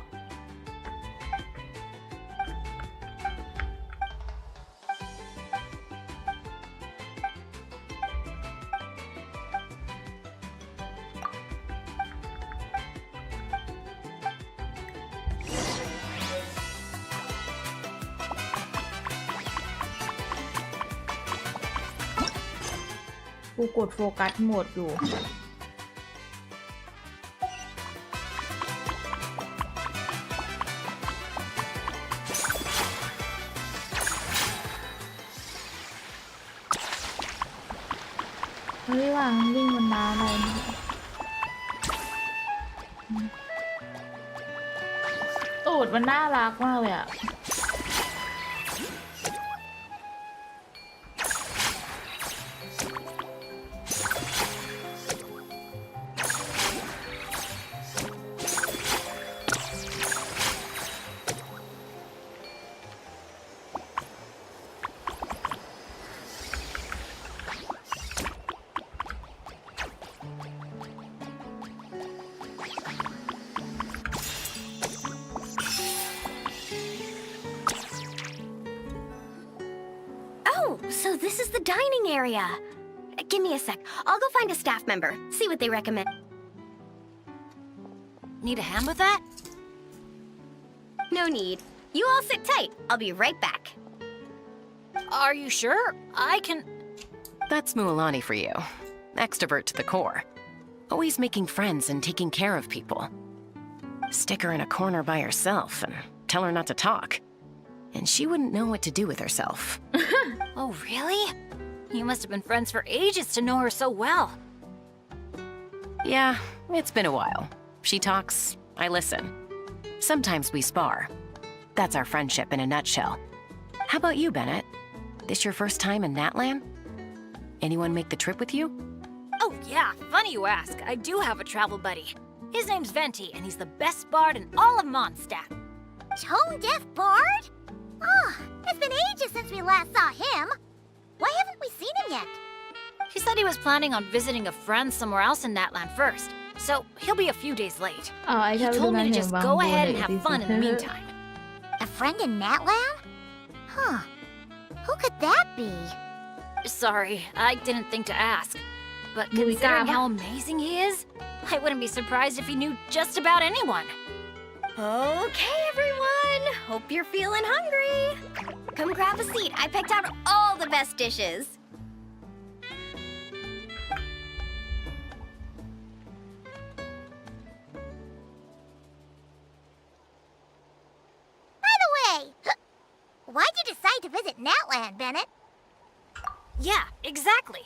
กูกดโฟกัสโหมดอยู่เฮ้ยวางวิ่งบนน้ำอะไรนี่ตูดมันน่ารักมากเลยอะSo this is the dining area. Give me a sec. I'll go find a staff member, see what they recommend. Need a hand with that? No need. You all sit tight. I'll be right back. Are you sure? I can... That's Mualani for you. Extrovert to the core. Always making friends and taking care of people. Stick her in a corner by herself and tell her not to talk. And she wouldn't know what to do with herself. Oh, really? You must have been friends for ages to know her so well. Yeah, it's been a while. She talks, I listen. Sometimes we spar. That's our friendship in a nutshell. How about you, Bennett? This your first time in Natlan? Anyone make the trip with you? Oh, yeah, funny you ask. I do have a travel buddy. His name's Venti, and he's the best bard in all of Mondstadt. Tone-deaf bard? Oh, it's been ages since we last saw him. Why haven't we seen him yet? He said he was planning on visiting a friend somewhere else in Natlan first, so he'll be a few days late. He told me to just go ahead and have fun in the meantime. A friend in Natlan? Huh. Who could that be? Sorry, I didn't think to ask. But considering how amazing he is, I wouldn't be surprised if he knew just about anyone. Okay, everyone. Hope you're feeling hungry. Come grab a seat. I picked out all the best dishes. By the way, why'd you decide to visit Natlan, Bennett? Yeah, exactly.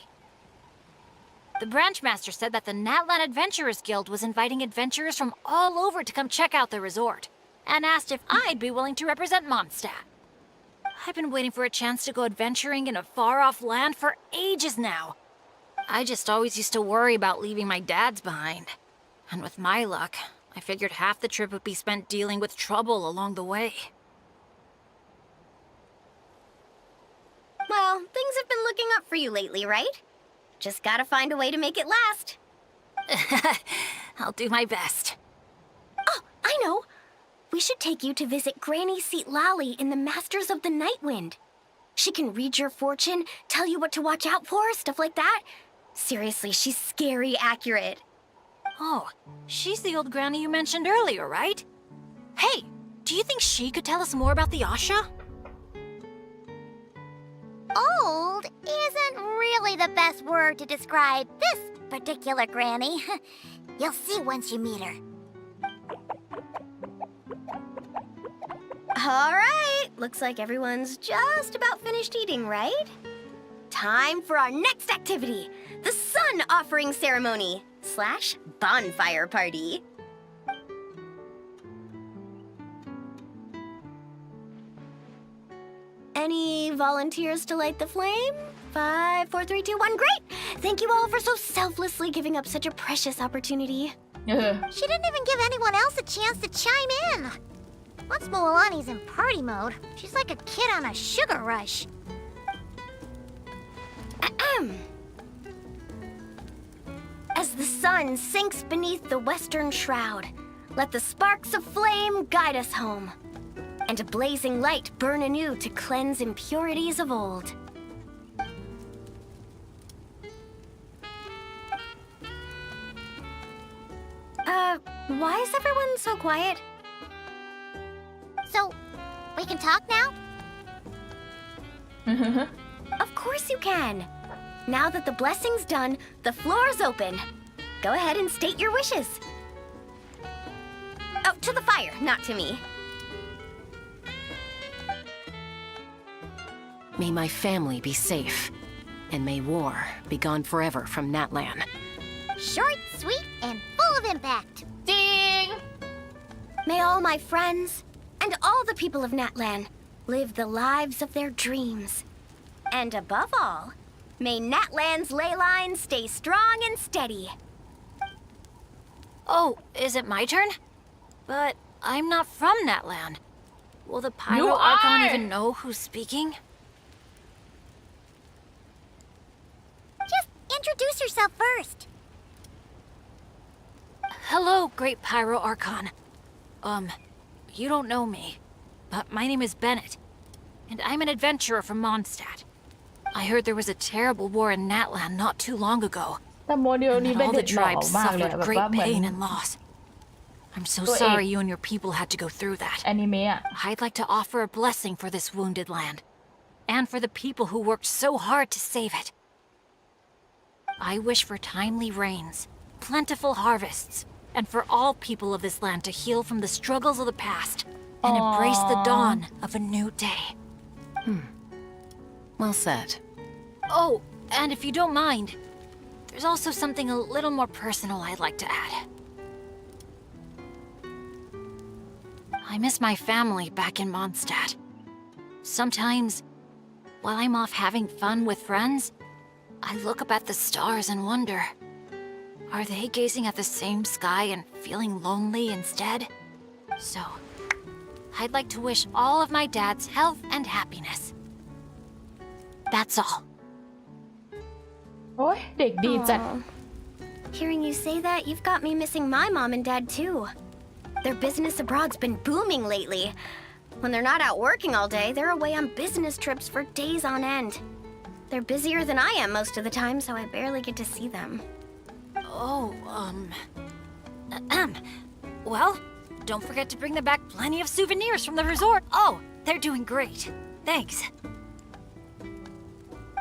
The branch master said that the Natlan Adventurers Guild was inviting adventurers from all over to come check out the resort, and asked if I'd be willing to represent Mondstadt. I've been waiting for a chance to go adventuring in a far-off land for ages now. I just always used to worry about leaving my dads behind. And with my luck, I figured half the trip would be spent dealing with trouble along the way. Well, things have been looking up for you lately, right? Just gotta find a way to make it last. I'll do my best. Oh, I know! We should take you to visit Granny Seat Lally in the Masters of the Night Wind. She can read your fortune, tell you what to watch out for, stuff like that. Seriously, she's scary accurate. Oh, she's the old granny you mentioned earlier, right? Hey, do you think she could tell us more about the Asha? Old isn't really the best word to describe this particular granny. You'll see once you meet her. All right, looks like everyone's just about finished eating, right? Time for our next activity, the sun offering ceremony / bonfire party. Any volunteers to light the flame? 5, 4, 3, 2, 1, great! Thank you all for so selflessly giving up such a precious opportunity. She didn't even give anyone else a chance to chime in. Once Moalani's in party mode, she's like a kid on a sugar rush. As the sun sinks beneath the western shroud, let the sparks of flame guide us home, and a blazing light burn anew to cleanse impurities of old. Why is everyone so quiet? So, we can talk now? Of course you can. Now that the blessing's done, the floor's open. Go ahead and state your wishes. Oh, to the fire, not to me. May my family be safe, and may war be gone forever from Natlan. Short, sweet, and full of impact. Ding! May all my friends and all the people of Natlan live the lives of their dreams. And above all, may Natlan's ley line stay strong and steady. Oh, is it my turn? But I'm not from Natlan. Will the Pyro Archon even know who's speaking? Just introduce yourself first. Hello, Great Pyro Archon. You don't know me, but my name is Bennett, and I'm an adventurer from Mondstadt. I heard there was a terrible war in Natlan not too long ago, แต่โมเดลนี้ and เป็น all เด็ the กหล่อ tribes มากเลย suffered แบบ great ว่าเหมือน pain and loss. I'm so Go sorry ape. you and your people had to go through that. แอนิเมะอะ I'd like to offer a blessing for this wounded land, and for the people who worked so hard to save it. I wish for timely rains, plentiful harvests, and for all people of this land to heal from the struggles of the past and embrace the dawn of a new day. Well said. Oh, and if you don't mind, there's also something a little more personal I'd like to add. I miss my family back in Mondstadt. Sometimes, while I'm off having fun with friends, I look up at the stars and wonder, are they gazing at the same sky and feeling lonely instead? So, I'd like to wish all of my dad's health and happiness. That's all. โอ้ยเด็กดีจัด Aw. Hearing you say that, you've got me missing my mom and dad too. Their business abroad's been booming lately. When they're not out working all day, they're away on business trips for days on end. They're busier than I am most of the time, so I barely get to see them. Oh, well, don't forget to bring them back plenty of souvenirs from the resort. Oh, they're doing great. Thanks.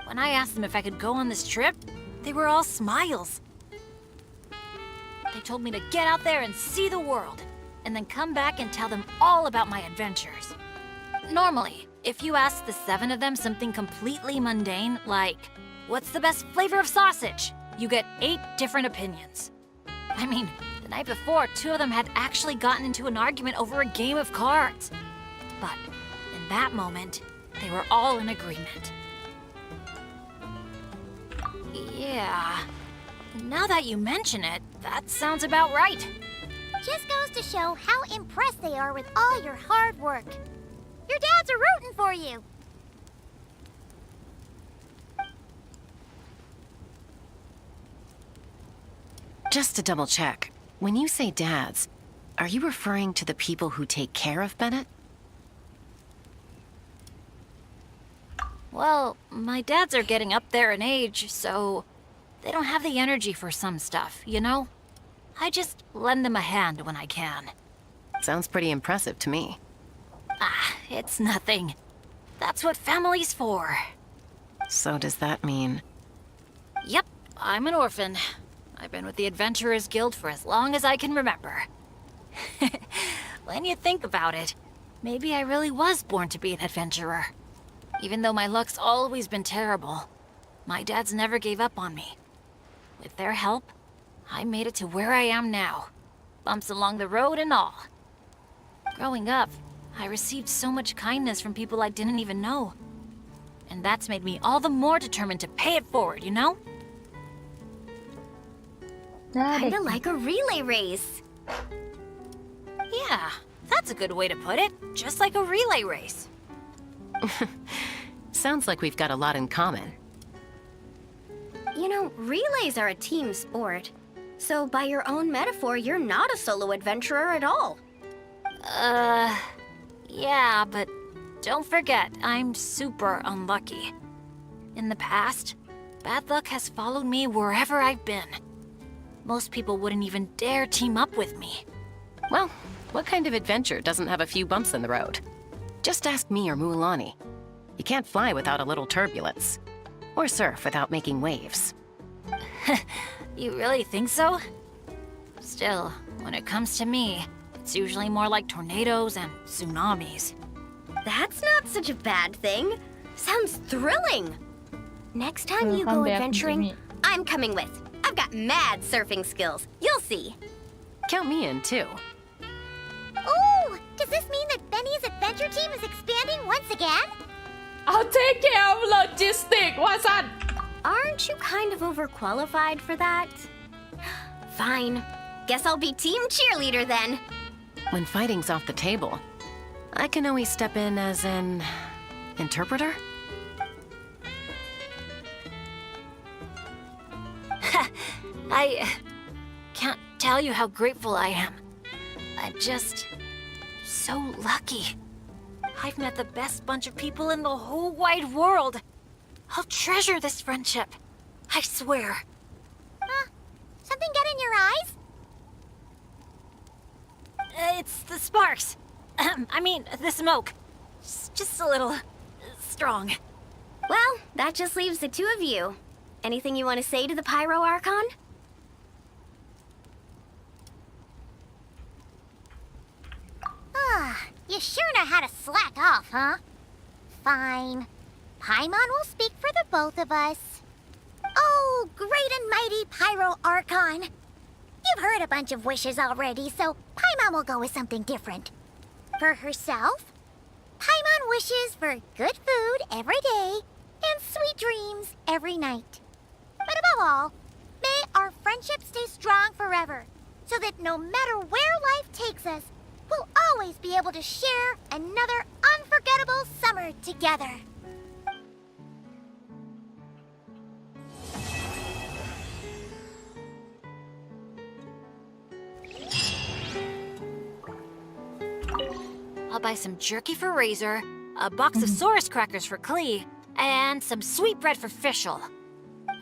When I asked them if I could go on this trip, they were all smiles. They told me to get out there and see the world, and then come back and tell them all about my adventures. Normally, if you ask the 7 of them something completely mundane, like, what's the best flavor of sausage? You get 8 different opinions. I mean, the night before, 2 of them had actually gotten into an argument over a game of cards. But in that moment, they were all in agreement. Yeah. Now that you mention it, that sounds about right. Just goes to show how impressed they are with all your hard work. Your dads are rooting for you. Just to double check, when you say dads, are you referring to the people who take care of Bennett? Well, my dads are getting up there in age, so they don't have the energy for some stuff, you know? I just lend them a hand when I can. Sounds pretty impressive to me. Ah, it's nothing. That's what family's for. So does that mean... Yep, I'm an orphan. I've been with the Adventurers Guild for as long as I can remember. When you think about it, maybe I really was born to be an adventurer. Even though my luck's always been terrible, my dads never gave up on me. With their help, I made it to where I am now. Bumps along the road and all. Growing up, I received so much kindness from people I didn't even know. And that's made me all the more determined to pay it forward, you know? Kinda like a relay race. Yeah, that's a good way to put it. Just like a relay race. Sounds like we've got a lot in common. You know, relays are a team sport. So by your own metaphor, you're not a solo adventurer at all. Yeah, but don't forget, I'm super unlucky. In the past, bad luck has followed me wherever I've been. Most people wouldn't even dare team up with me. Well, what kind of adventure doesn't have a few bumps in the road? Just ask me or Mualani. You can't fly without a little turbulence. Or surf without making waves. You really think so? Still, when it comes to me, it's usually more like tornadoes and tsunamis. That's not such a bad thing. Sounds thrilling. Next time you go adventuring, I'm coming with. I've got mad surfing skills. You'll see. Count me in, too. Ooh, does this mean that Benny's adventure team is expanding once again? I'll take care of logistics, Watson. Aren't you kind of overqualified for that? Fine. Guess I'll be team cheerleader then. When fighting's off the table, I can always step in as an interpreter. I can't tell you how grateful I am. I'm just so lucky. I've met the best bunch of people in the whole wide world. I'll treasure this friendship. I swear. Something get in your eyes? It's the sparks. I mean, the smoke. It's just a little strong. Well, that just leaves the two of you. Anything you want to say to the Pyro Archon? You sure know how to slack off, huh? Fine. Paimon will speak for the both of us. Oh, great and mighty Pyro Archon. You've heard a bunch of wishes already, so Paimon will go with something different. For herself, Paimon wishes for good food every day and sweet dreams every night. But above all, may our friendship stay strong forever, so that no matter where life takes us, we'll always be able to share another unforgettable summer together. I'll buy some jerky for Razor, a box of Saurus crackers for Klee, and some sweet bread for Fischl.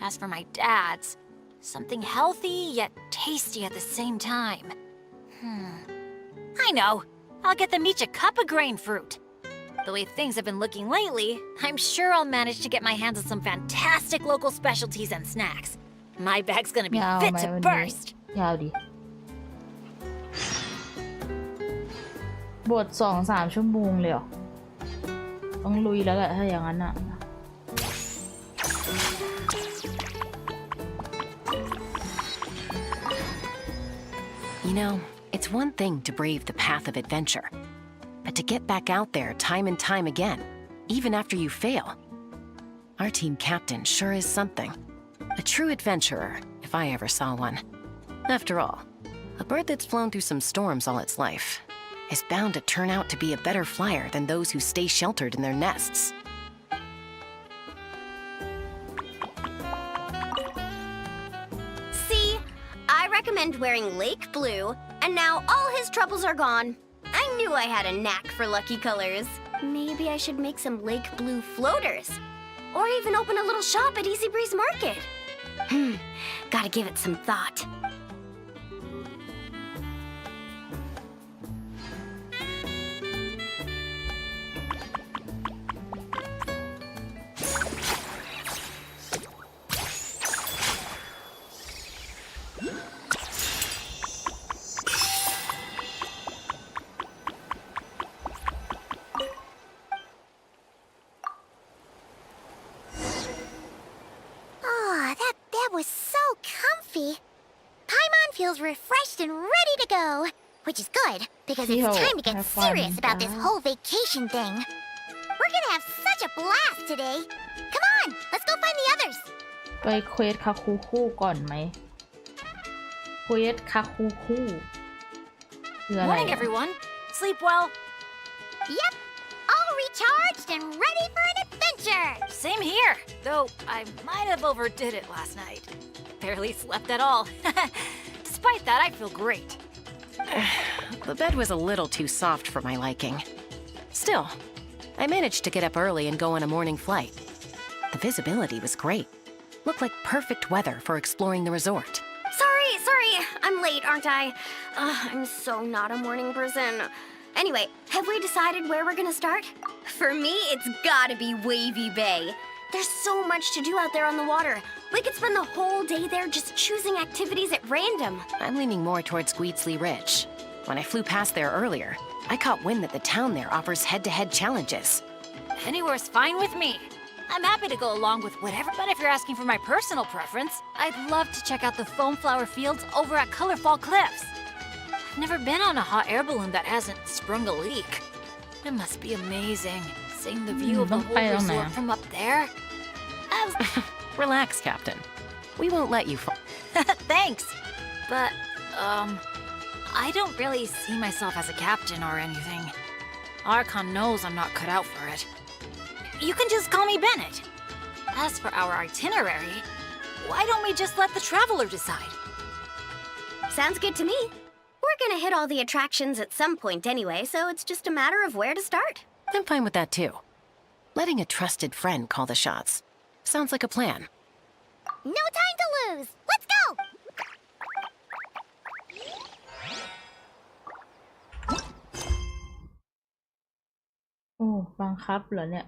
As for my dad's, something healthy yet tasty at the same time. I know. I'll get them each a cup of grain fruit. The way things have been looking lately, I'm sure I'll manage to get my hands on some fantastic local specialties and snacks. My bag's gonna be fit to burst. ยาวดิบท2-3 ชั่วโมงเลยเหรอต้องลุยแล้วแหละถ้าอย่างนั้นอะ You know, it's one thing to brave the path of adventure, but to get back out there time and time again, even after you fail. Our team captain sure is something. A true adventurer, if I ever saw one. After all, a bird that's flown through some storms all its life is bound to turn out to be a better flyer than those who stay sheltered in their nests. See? I recommend wearing Lake Blue, and now all his troubles are gone. I knew I had a knack for lucky colors. Maybe I should make some Lake Blue floaters. Or even open a little shop at Easy Breeze Market. Gotta give it some thought. coffee. Paimon feels refreshed and ready to go. Which is good, because it's time to get serious about this whole vacation thing. We're gonna have such a blast today. Come on, let's go find the others. ไปเควสคาคูคู่ก่อนไหมเควสคาคูคู่คืออะไร Morning, everyone. Sleep well? Yep, all recharged and ready for an adventure. Same here, though I might have overdid it last night. Barely slept at all. Despite that, I feel great. The bed was a little too soft for my liking. Still, I managed to get up early and go on a morning flight. The visibility was great. Looked like perfect weather for exploring the resort. Sorry, I'm late, aren't I? I'm so not a morning person. Anyway, have we decided where we're gonna start? For me, it's gotta be Wavy Bay. There's so much to do out there on the water. We could spend the whole day there just choosing activities at random. I'm leaning more towards Gweedsley Ridge. When I flew past there earlier, I caught wind that the town there offers head-to-head challenges. Anywhere's fine with me. I'm happy to go along with whatever, but if you're asking for my personal preference, I'd love to check out the foam flower fields over at Colorfall Cliffs. I've never been on a hot air balloon that hasn't sprung a leak. It must be amazing, seeing the view of the whole resort from up there. Relax, Captain. We won't let you fall. Thanks. But, I don't really see myself as a captain or anything. Archon knows I'm not cut out for it. You can just call me Bennett. As for our itinerary, why don't we just let the traveler decide? Sounds good to me. We're gonna hit all the attractions at some point anyway, so it's just a matter of where to start. I'm fine with that too. Letting a trusted friend call the shots. Sounds like a plan. No time to lose. Let's go. โอ้บังคับเหรอเนี่ย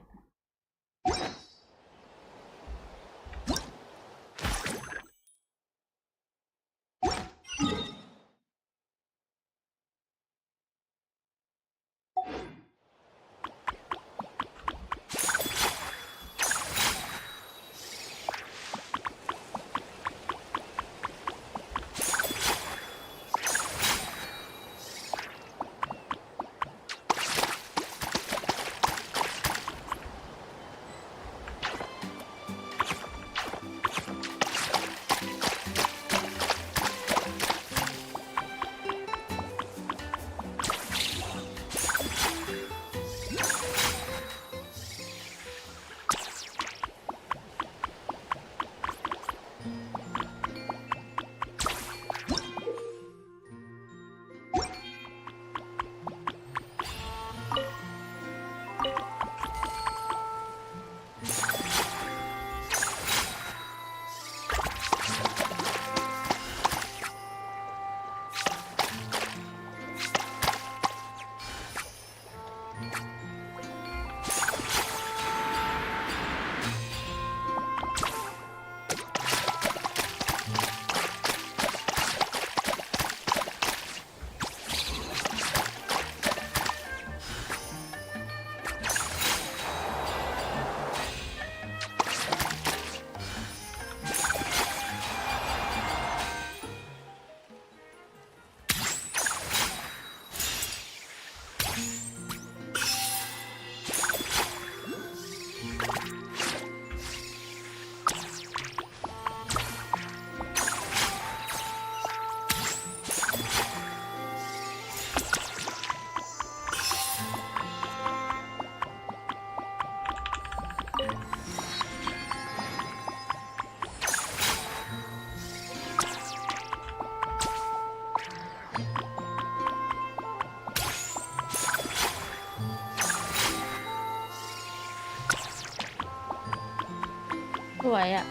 สวยอ่ะ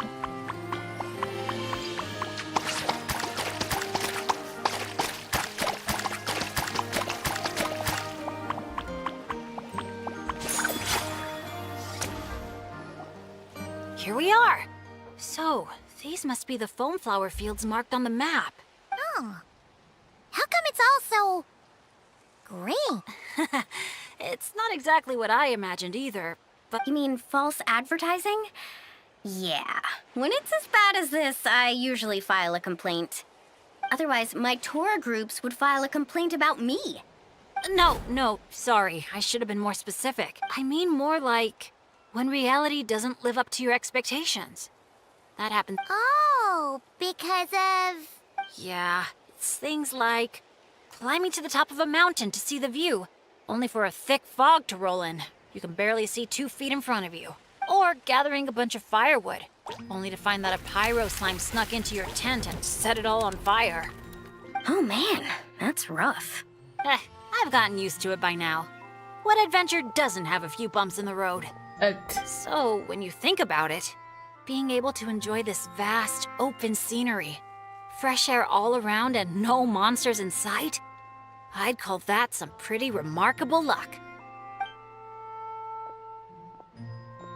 Here we are. So, these must be the foam flower fields marked on the map. Oh. How come it's all so... green? It's not exactly what I imagined either, but... You mean false advertising? Yeah, when it's as bad as this, I usually file a complaint. Otherwise, my tour groups would file a complaint about me. No, sorry. I should have been more specific. I mean more like when reality doesn't live up to your expectations. That happens. Oh, because of... Yeah, it's things like climbing to the top of a mountain to see the view, only for a thick fog to roll in. You can barely see 2 feet in front of you. Or gathering a bunch of firewood, only to find that a pyro slime snuck into your tent and set it all on fire. Oh man, that's rough. I've gotten used to it by now. What adventure doesn't have a few bumps in the road? So, when you think about it, being able to enjoy this vast, open scenery, fresh air all around and no monsters in sight, I'd call that some pretty remarkable luck.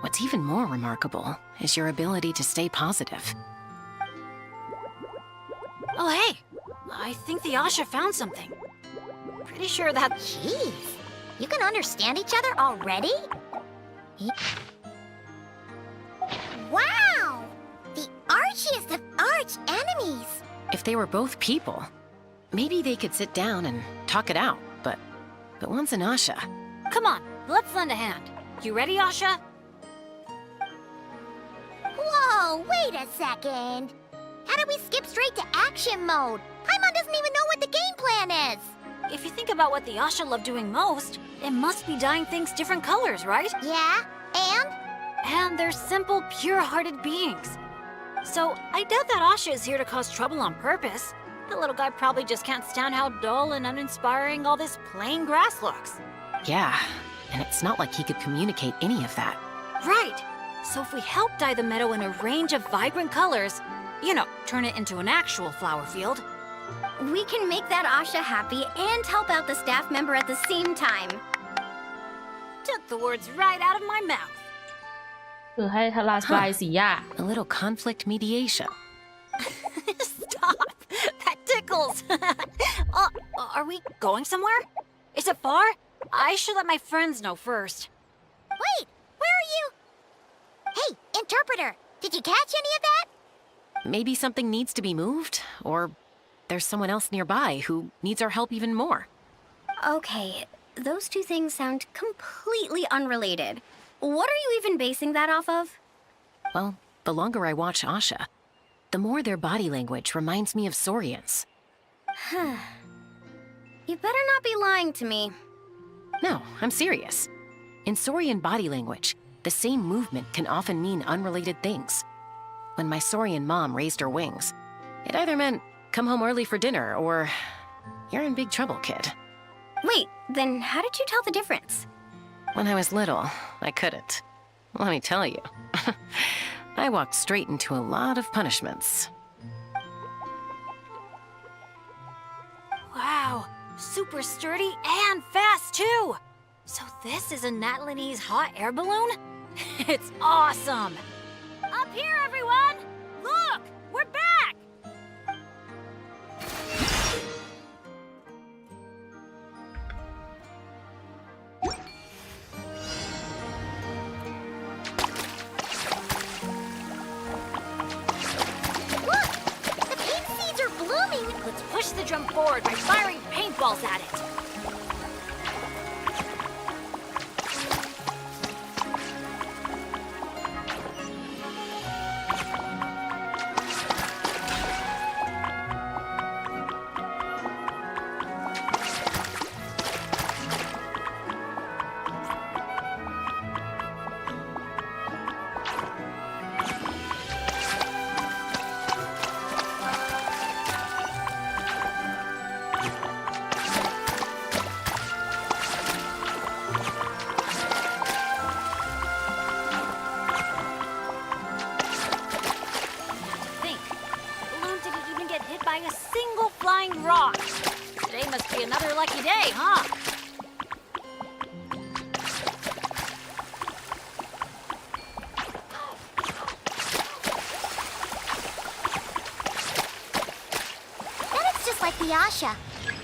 What's even more remarkable is your ability to stay positive. Oh hey, I think the Asha found something. Pretty sure that... Jeez, you can understand each other already? Wow! The archiest of arch enemies! If they were both people, maybe they could sit down and talk it out, but one's an Asha. Come on, let's lend a hand. You ready, Asha? Whoa, wait a second. How did we skip straight to action mode? Paimon doesn't even know what the game plan is. If you think about what the Asha love doing most, it must be dyeing things different colors, right? Yeah, and? And they're simple, pure-hearted beings. So I doubt that Asha is here to cause trouble on purpose. The little guy probably just can't stand how dull and uninspiring all this plain grass looks. Yeah, and it's not like he could communicate any of that. Right. So if we help dye the meadow in a range of vibrant colors, you know, turn it into an actual flower field, we can make that Asha happy and help out the staff member at the same time. Took the words right out of my mouth. คือให้ทลายบายสีหญ้า A little conflict mediation. Stop! That tickles! Are we going somewhere? Is it far? I should let my friends know first. Wait, where are you? Hey, interpreter, did you catch any of that? Maybe something needs to be moved, or there's someone else nearby who needs our help even more. Okay, those two things sound completely unrelated. What are you even basing that off of? Well, the longer I watch Asha, the more their body language reminds me of Saurians. You better not be lying to me. No, I'm serious. In Saurian body language, the same movement can often mean unrelated things. When my Saurian mom raised her wings, it either meant, come home early for dinner, or you're in big trouble, kid. Wait, then how did you tell the difference? When I was little, I couldn't. Let me tell you. I walked straight into a lot of punishments. Wow, super sturdy and fast too! So this is a Natlanese hot air balloon? It's awesome! Up here, everyone! Look! We're back! Look! The pink seeds are blooming! Let's push the drum forward by firing paintballs at it. By a single flying rock. Today must be another lucky day, huh? Bennett's just like the Asha.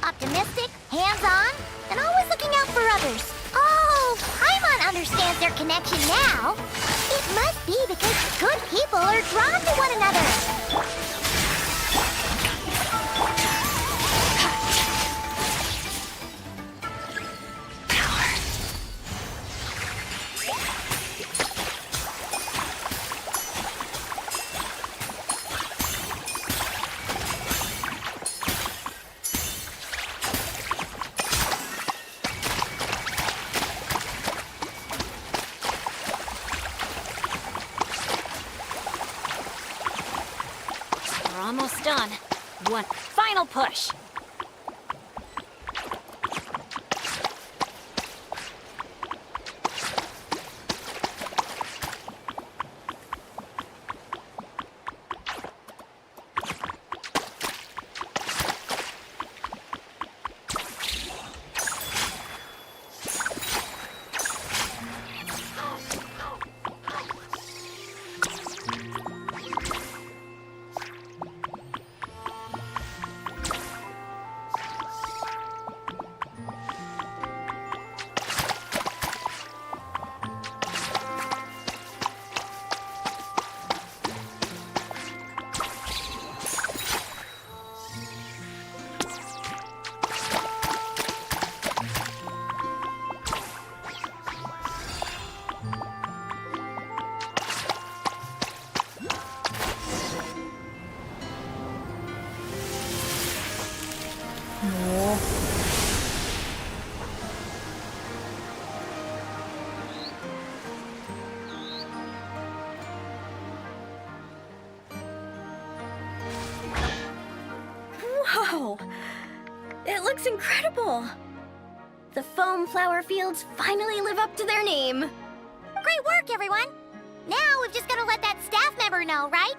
Optimistic, hands-on, and always looking out for others. Oh, Paimon understands their connection now. It must be because good people are drawn to one another. We're almost done. One final push. Whoa! It looks incredible! The foam flower fields finally live up to their name. Great work, everyone! Now we've just got to let that staff member know, right?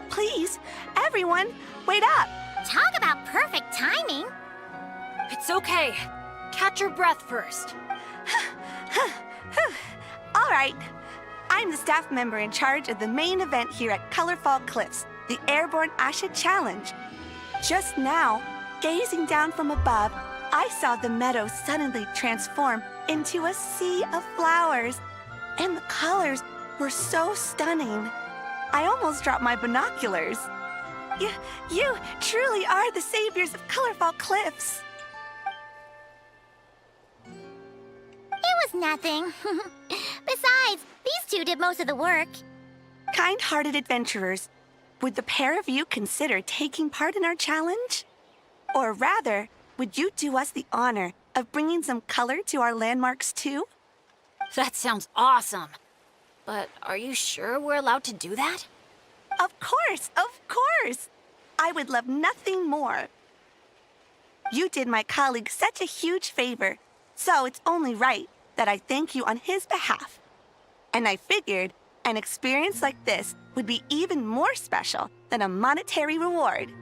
Please, everyone, wait up! Talk about perfect timing! It's okay. Catch your breath first. All right. I'm the staff member in charge of the main event here at Colorfall Cliffs, the Airborne Asha Challenge. Just now, gazing down from above, I saw the meadow suddenly transform into a sea of flowers. And the colors were so stunning. I almost dropped my binoculars. You truly are the saviors of Colorfall Cliffs. It was nothing. Besides, these two did most of the work. Kind-hearted adventurers, would the pair of you consider taking part in our challenge? Or rather, would you do us the honor of bringing some color to our landmarks too? That sounds awesome. But are you sure we're allowed to do that? Of course, of course! I would love nothing more. You did my colleague such a huge favor, so it's only right that I thank you on his behalf. And I figured an experience like this would be even more special than a monetary reward.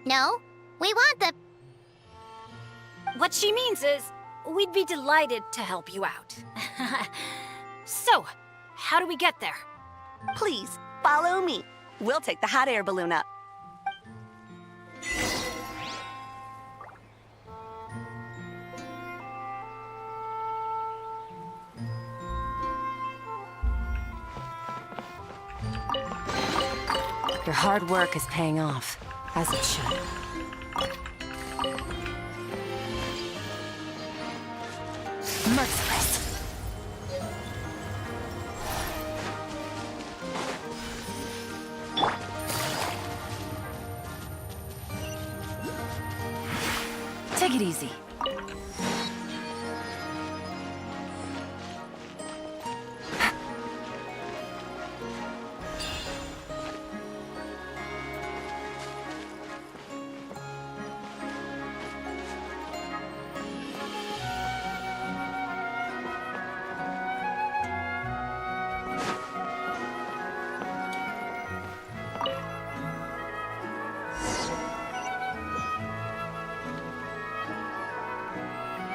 No. We want the... What she means is, we'd be delighted to help you out. So, how do we get there? Please, follow me. We'll take the hot air balloon up. Your hard work is paying off, as it should. Merciless. Take it easy.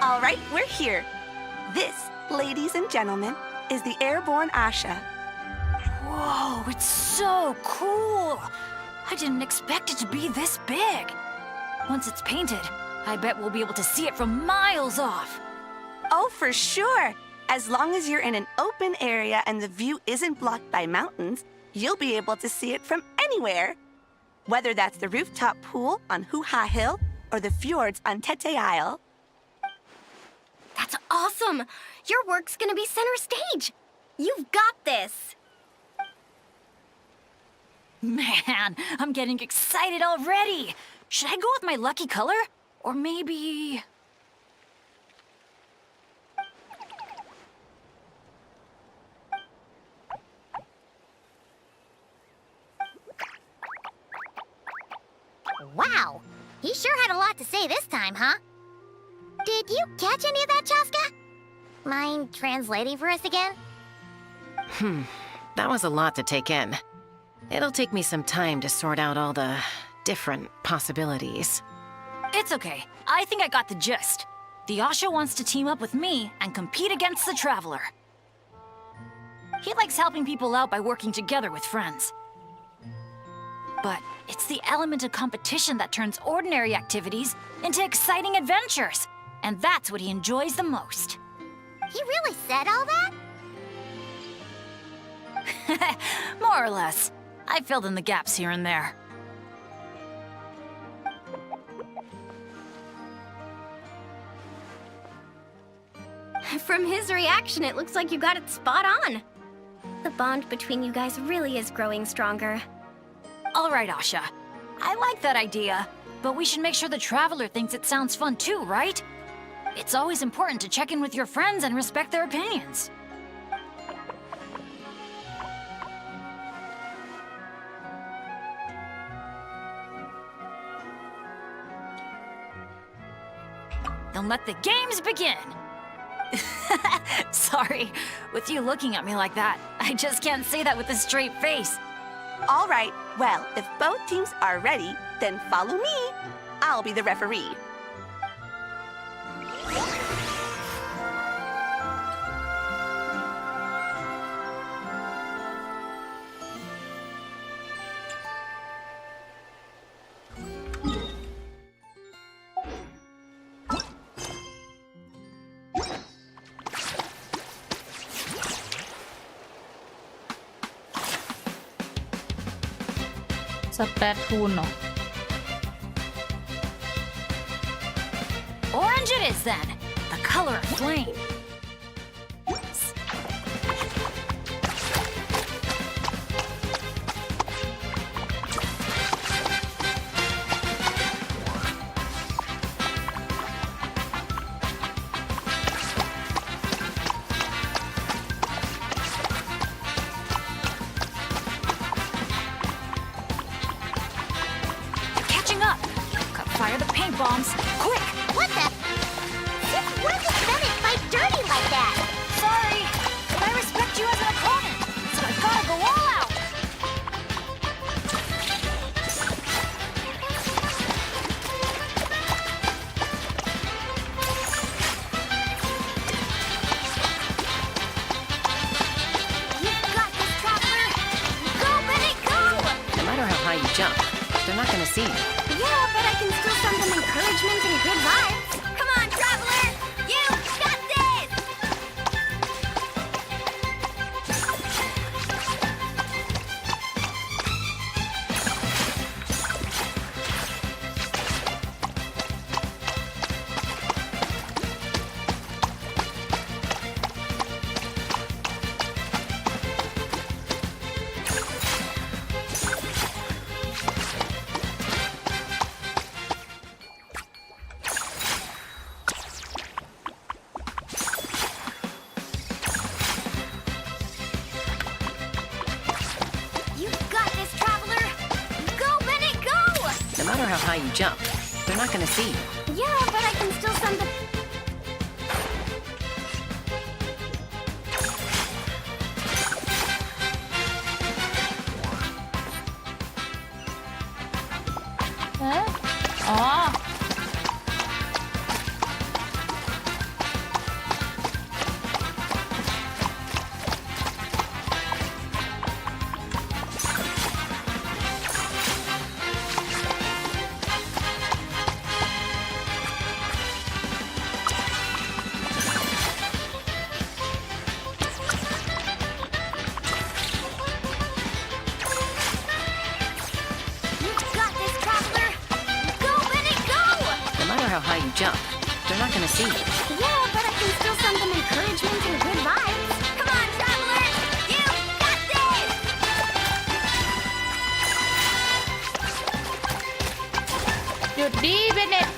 All right, we're here. This, ladies and gentlemen, is the Airborne Asha. Whoa, it's so cool! I didn't expect it to be this big. Once it's painted, I bet we'll be able to see it from miles off. Oh, for sure. As long as you're in an open area and the view isn't blocked by mountains, you'll be able to see it from anywhere. Whether that's the rooftop pool on Hoo-Ha Hill or the fjords on Tete Isle. That's awesome! Your work's gonna be center stage! You've got this! Man, I'm getting excited already. Should I go with my lucky color? Or maybe... Wow, he sure had a lot to say this time, huh? Did you catch any of that, Chaska? Mind translating for us again? That was a lot to take in. It'll take me some time to sort out all the different possibilities. It's okay. I think I got the gist. The Asha wants to team up with me and compete against the Traveler. He likes helping people out by working together with friends. But it's the element of competition that turns ordinary activities into exciting adventures. And that's what he enjoys the most. He really said all that? More or less. I filled in the gaps here and there. From his reaction, it looks like you got it spot on. The bond between you guys really is growing stronger. All right, Asha. I like that idea, but we should make sure the Traveler thinks it sounds fun too, right? It's always important to check in with your friends and respect their opinions. Then let the games begin! Sorry, with you looking at me like that, I just can't say that with a straight face. All right, well, if both teams are ready, then follow me. I'll be the referee. Splatoon เหรอ Orange it is then, the color of flame. Fire the paint bombs, quick! What the? Since when did Bennett fight dirty like that? Sorry, but I respect you as an opponent, so I've gotta go all out! You've got this, Traveler! Go, Bennett, go! No matter how high you jump, they're not gonna see you. Yeah, but I can still send them encouragement and good vibes. Come on, Traveler! You got this! No matter how high you jump, they're not gonna see you. Yeah, but I can still send them...อ๋อ Bennett, jump. They're not gonna see you. Yeah, but I can still send them encouragement and good vibes. Come on, travelers! You got this! หยุดดิเบเน็ต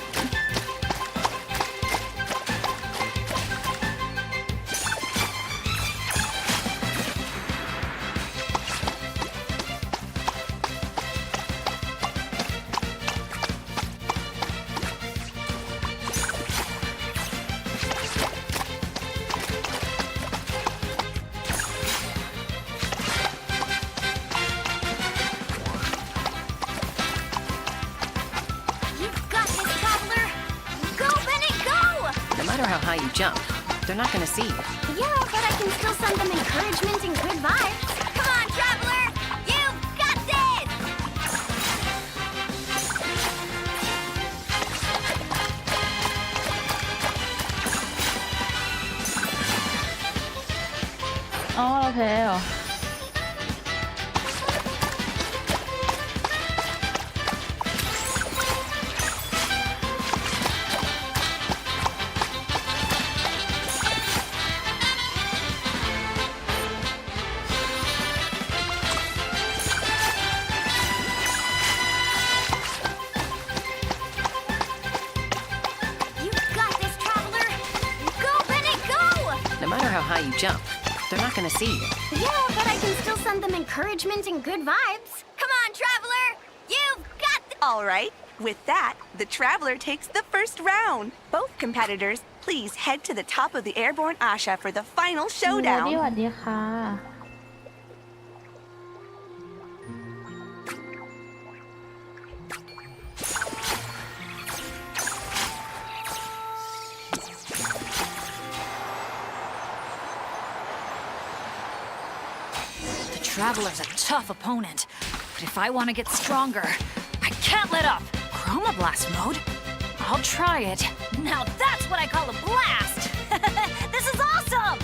No matter how high you jump, they're not gonna see you. Yeah, but I can still send them encouragement and good vibes. Come on, traveler! You've got this! อ๋อเราแพ้เหรอ You've got this, traveler! Go, Bennett, go! No matter how high you jump, they're not gonna see you. Yeah, but I can still send them encouragement and good vibes. Come on, traveler! You've got this! All right. With that, the Traveler takes the first round. Both competitors, please head to the top of the airborne Asha for the final สวัสดี showdown. สวัสดีค่ะ The Traveler's a tough opponent, but if I want to get stronger, I can't let up. Chroma Blast mode? I'll try it. Now that's what I call a blast! This is awesome!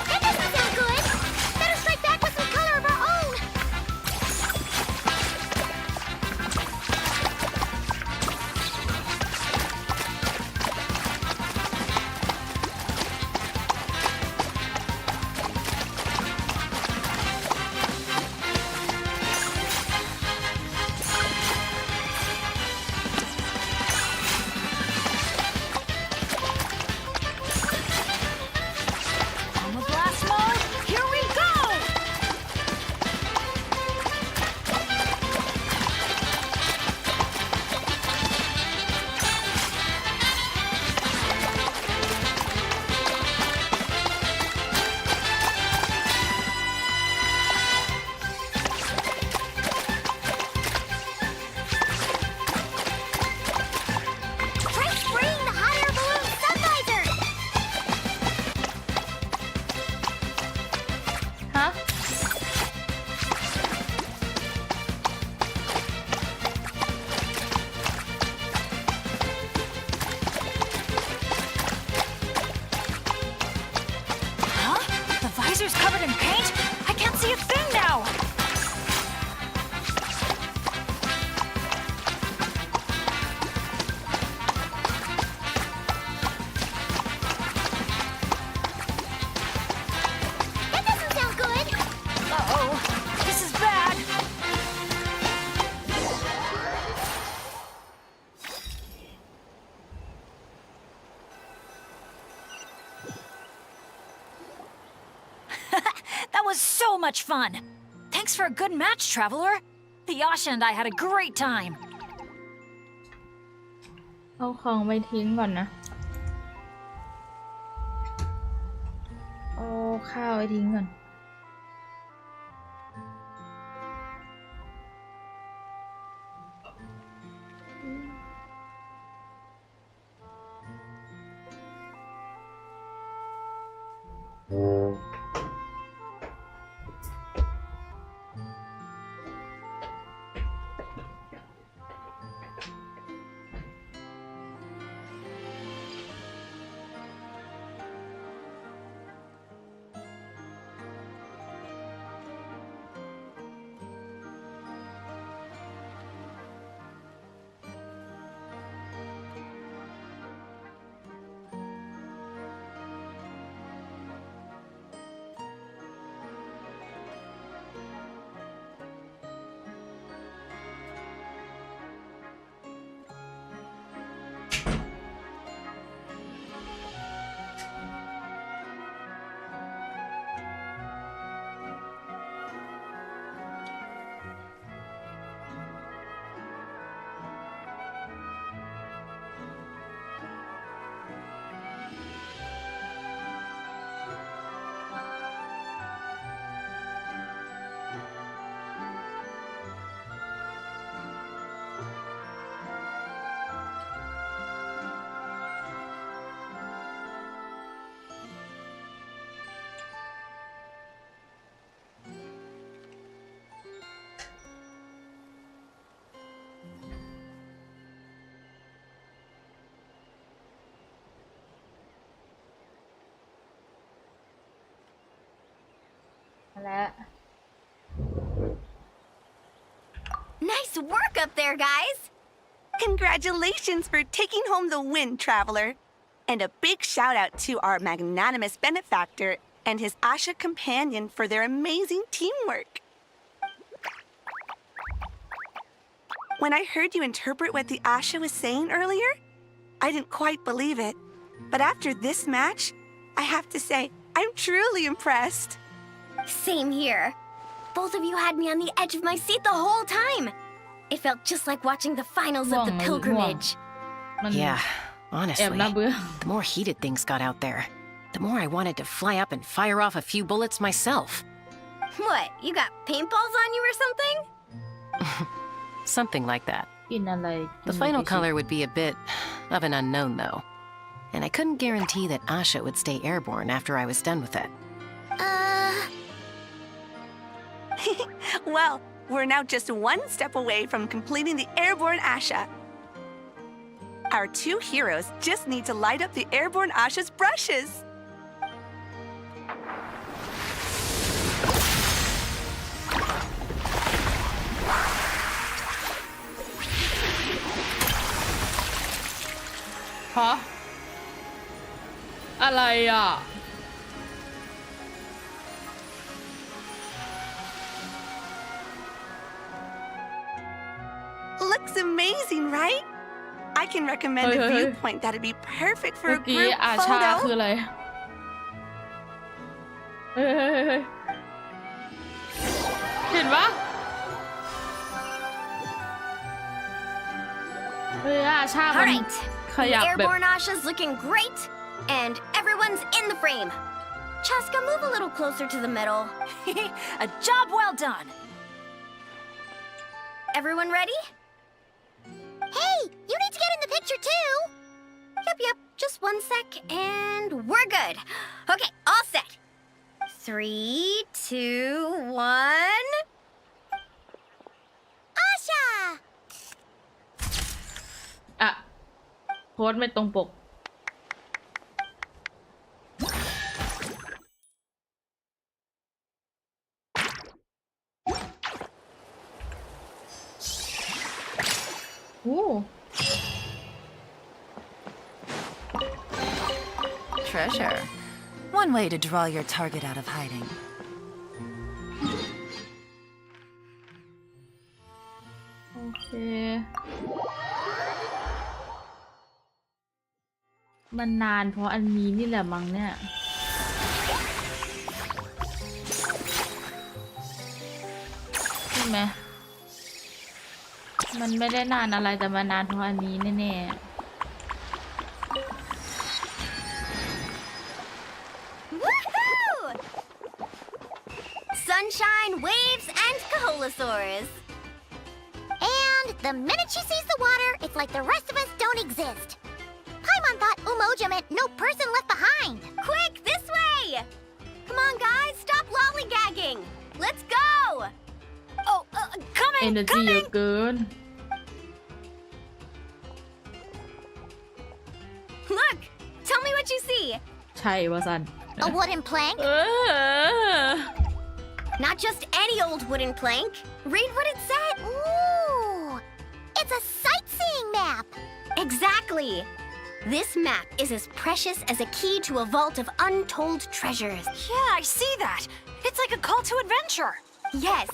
That doesn't sound good! Better strike back with some color of our own! Chroma Blast mode? Here we go! Try spraying the hot air balloon sun visor! ฮะ Huh? The visor's covered in paint? I can't see a thing now! That doesn't sound good! Uh-oh, this is bad! That was so much fun! Thanks for a good match, Traveler! The Yasha and I had a great time! เอาของไปทิ้งก่อนนะ เอาข้าวไปทิ้งก่อน แล้ว Nice work up there, guys! Congratulations for taking home the win, Traveler. And a big shout out to our magnanimous benefactor and his Asha companion for their amazing teamwork. When I heard you interpret what the Asha was saying earlier, I didn't quite believe it. But after this match, I have to say, I'm truly impressed. Same here. Both of you had me on the edge of my seat the whole time. It felt just like watching the finals of the pilgrimage. Yeah, honestly, the more heated things got out there, the more I wanted to fly up and fire off a few bullets myself. What, you got paintballs on you or something? Something like that. The final color would be a bit of an unknown, though. And I couldn't guarantee that Asha would stay airborne after I was done with it. Well, we're now just one step away from completing the airborne Asha. Our two heroes just need to light up the airborne Asha's brushes. Huh? อะไรอ่ะ Looks amazing, right? I can recommend a viewpoint that'd be perfect for a group อาชาคือ photo. อะไร เห็นปะอาชามัน Alright, ขยับ the แบบ airborne Asha's looking great, and everyone's in the frame. Chaska, move a little closer to the middle. A job well done. Everyone ready? Hey, you need to get in the picture too. Yep, just one sec, and we're good. Okay, all set. 3, 2, 1. Asha! อ่ะโพสต์ไม่ตรงปก Treasure. One way to draw your target out of hiding. โอเค มันนานเพราะอันนี้นี่แหละมั้งเนี่ย ใช่ไหม มันไม่ได้นานอะไรแต่มันนานเพราะอันนี้แน่ๆ Woohoo! Sunshine, waves, and Kaholasaurs. And the minute she sees the water, it's like the rest of us don't exist. Paimon thought Umoja meant no person left behind. Quick, this way! Come on, guys, stop lollygagging. Let's go! Oh, coming, Energy เยอะเกิน Look, tell me what you see. ใช่ว่าสัน A wooden plank? Not just any old wooden plank. Read what it said. Ooh, it's a sightseeing map. Exactly. This map is as precious as a key to a vault of untold treasures. Yeah, I see that. It's like a call to adventure. Yes,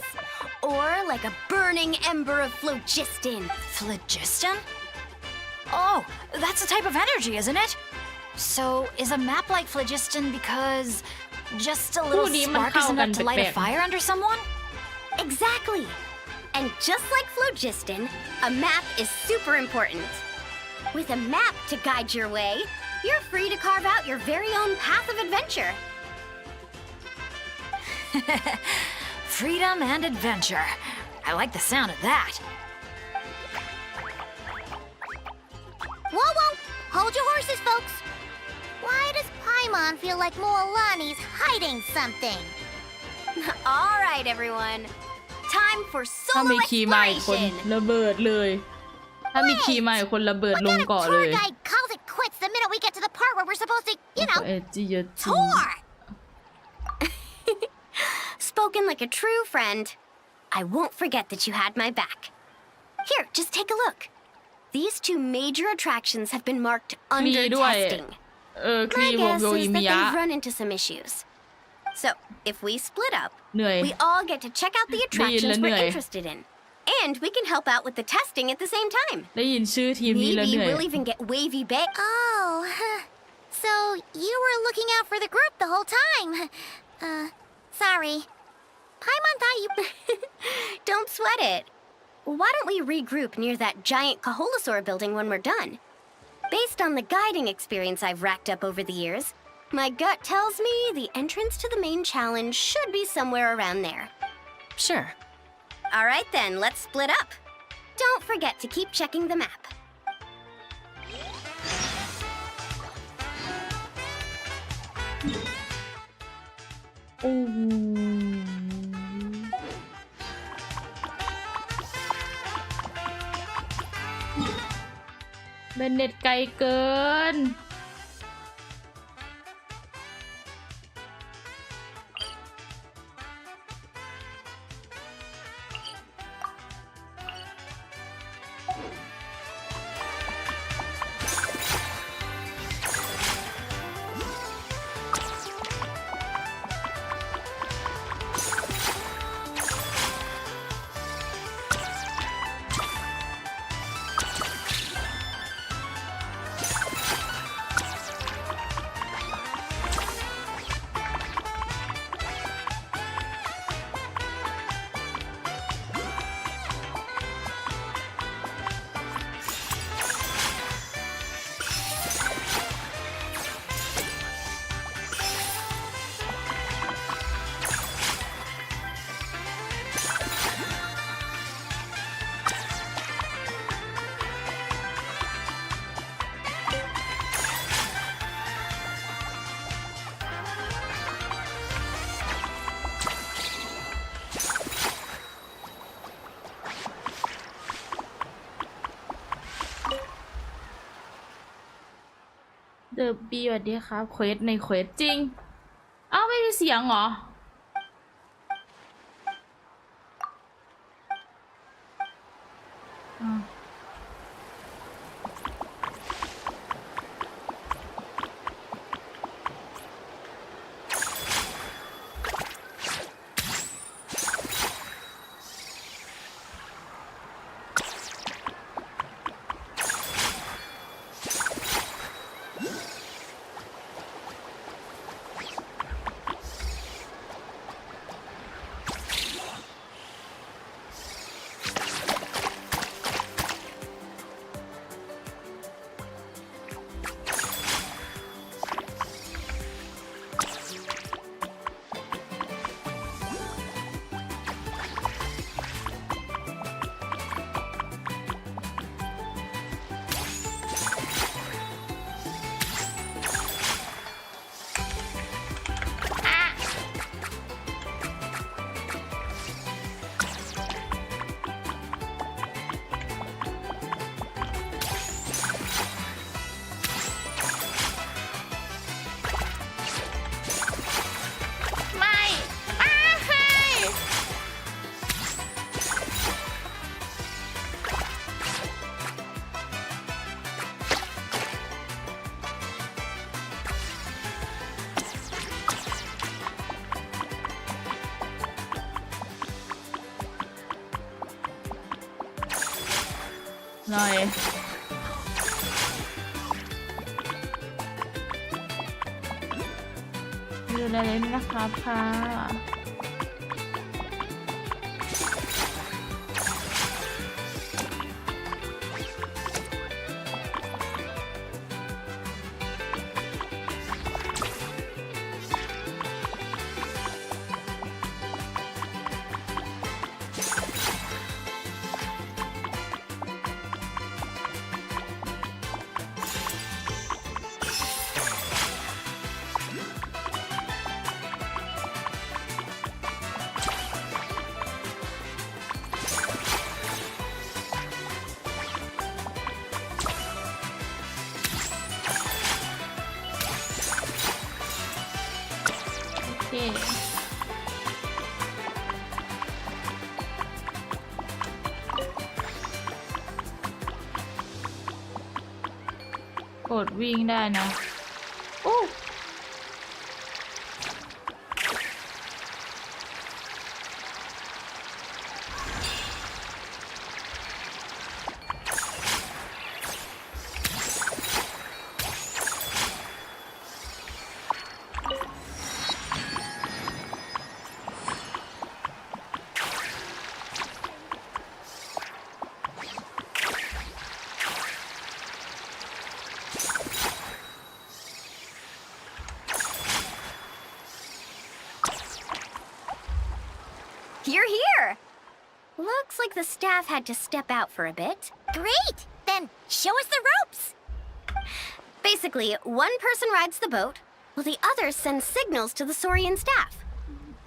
or like a burning ember of phlogiston. Phlogiston? Oh, that's a type of energy, isn't it? So, is a map like phlogiston because just a little spark is enough to light a fire under someone? Exactly. And just like phlogiston, a map is super important. With a map to guide your way, you're free to carve out your very own path of adventure. Freedom and adventure. I like the sound of that. Whoa, hold your horses, folks. Why does Paimon feel like Moalani's hiding something? All right, everyone. Time for ถ้า solo มีคีย์ใหม่คน exploration. ระเบิดเลย ถ้ามีคีย์ใหม่คนระเบิดลงเกาะเลย Tour guide calls it quits the minute we get to the part where we're supposed to, you know, เอจีเยอะจริง Tour! spoken like a true friend. I won't forget that you had my back. Here, just take a look. These two major attractions have been marked under testing. My guess is that they've run into some issues. So, if we split up, we all get to check out the attractions we're interested in. And we can help out with the testing at the same time. Maybe we'll even get wavy bait. Oh, so you were looking out for the group the whole time. Sorry. Paimon thought you... Don't sweat it. Why don't we regroup near that giant Kaholosaur building when we're done? Based on the guiding experience I've racked up over the years, my gut tells me the entrance to the main challenge should be somewhere around there. Sure. All right then, let's split up. Don't forget to keep checking the map. Bennett ไกลเกินเดอะบีสวัสดีครับเควสในเควสจริงเอ้าไม่มีเสียงเหรอหน่อยดูแลเลยนะครับค่ะ ดวิ่งได้นะโอ้ You're here! Looks like the staff had to step out for a bit. Great! Then show us the ropes! Basically, one person rides the boat, while the others send signals to the Saurian staff.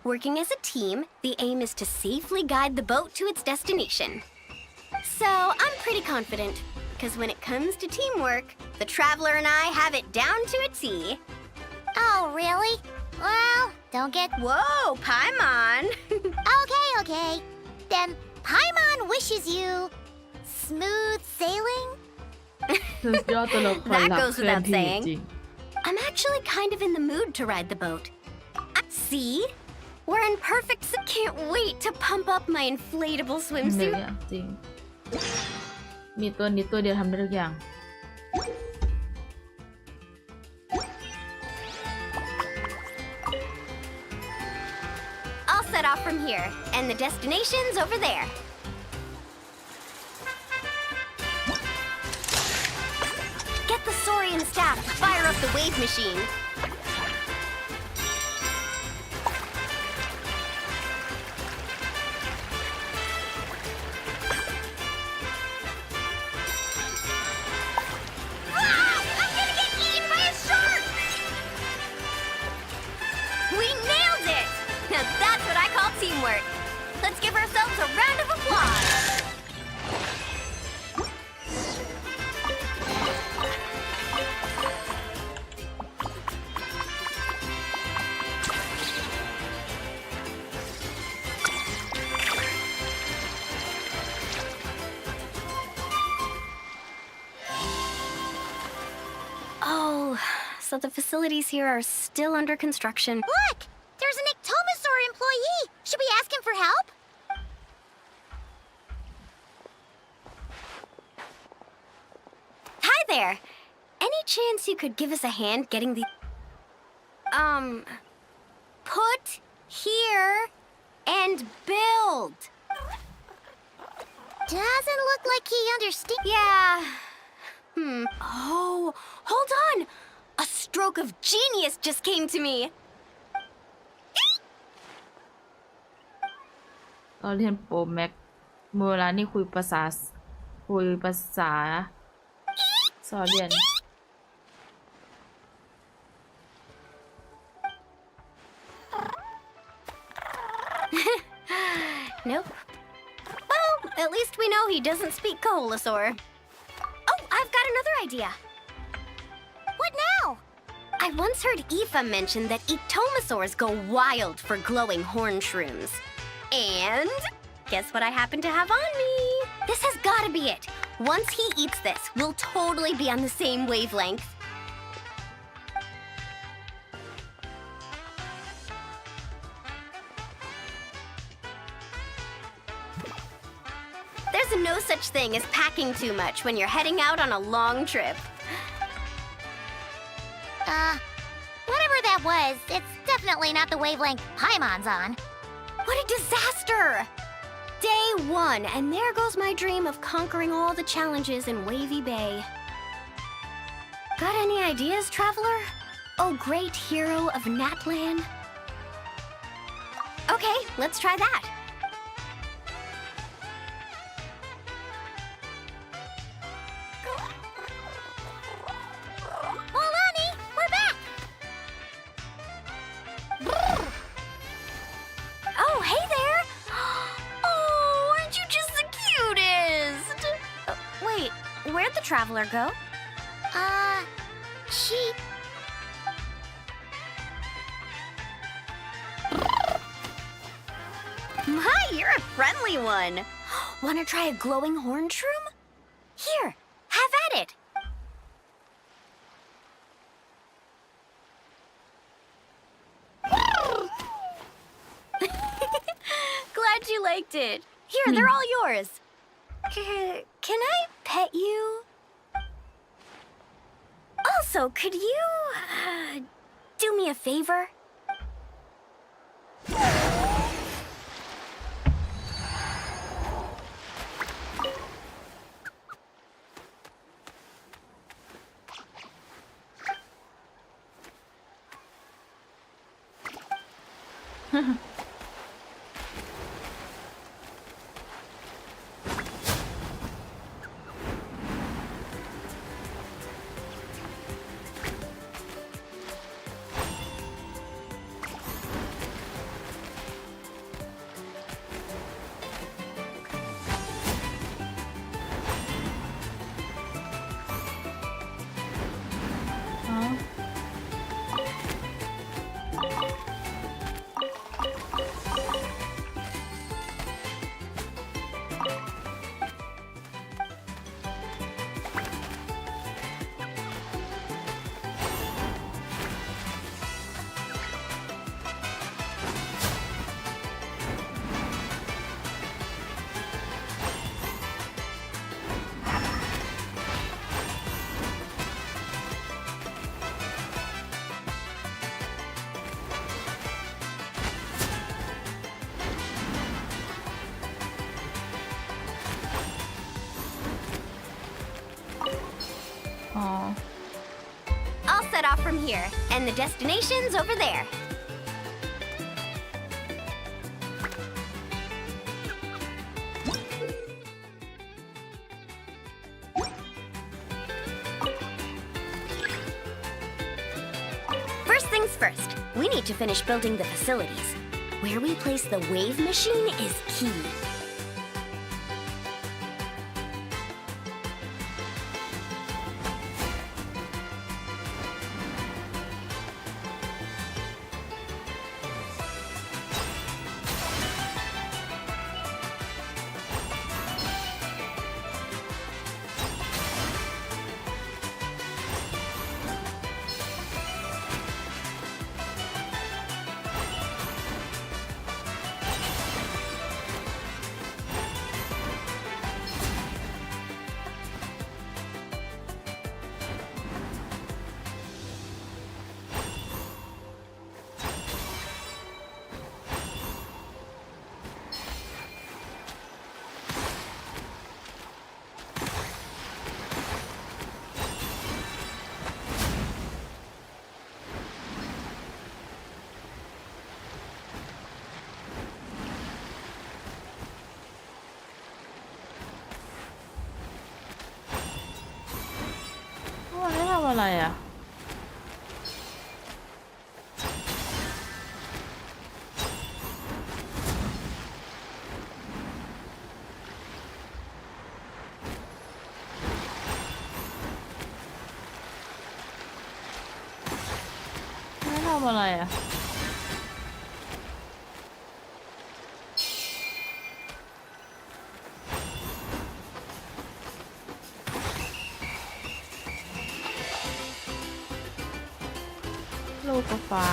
Working as a team, the aim is to safely guide the boat to its destination. So, I'm pretty confident, because when it comes to teamwork, the Traveler and I have it down to a T. Oh, really? Well, don't get... Whoa, Paimon! Okay. Then Paimon wishes you... smooth sailing? สุดยอดตัวละคร That ลับ goes เคลื่อน without ที่ saying. จริง I'm actually kind of in the mood to ride the boat. See? We're in perfect... Can't wait to pump up my inflatable เหนื่อย swimsuit. อะจริง มีตัวนี้ตัวเดียวทำได้ทุกอย่าง I'll set off from here, and the destination's over there. Get the Saurian staff to fire up the wave machine. We nailed it! Now that's what I call teamwork. Let's give ourselves a round of applause. Oh, so the facilities here are still under construction. Look! There's an Ectomosaur employee! Should we ask him for help? Hi there! Any chance you could give us a hand getting the... Put here and build. Doesn't look like he understands. Yeah. Oh, hold on! A stroke of genius just came to me. เราเรียนโปรแม็กเมื่อวานนี่คุยภาษาสอนเรียน Nope. Well, at least we know he doesn't speak Koholosaur. Oh, I've got another idea. What now? I once heard Aoife mention that Ectomosaurs go wild for glowing horn shrooms. And guess what I happen to have on me? This has got to be it. Once he eats this, we'll totally be on the same wavelength. There's no such thing as packing too much when you're heading out on a long trip. Whatever that was, it's definitely not the wavelength Paimon's on. What a disaster! Day 1, and there goes my dream of conquering all the challenges in Wavy Bay. Got any ideas, Traveler? Oh, great hero of Natlan? Okay, let's try that. Molani, we're back! Oh, hey there! Oh, aren't you just the cutest? Wait, where'd the Traveler go? She... My, you're a friendly one. Wanna try a glowing horn shroom? Here, have at it. really liked it. Here, they're all yours. Can I pet you? Also, could you, do me a favor? I'll set off from here, and the destination's over there. First things first, we need to finish building the facilities. Where we place the wave machine is key.อะไรอ่ะไม่ทำอะไรอ่ะลูกฟ้า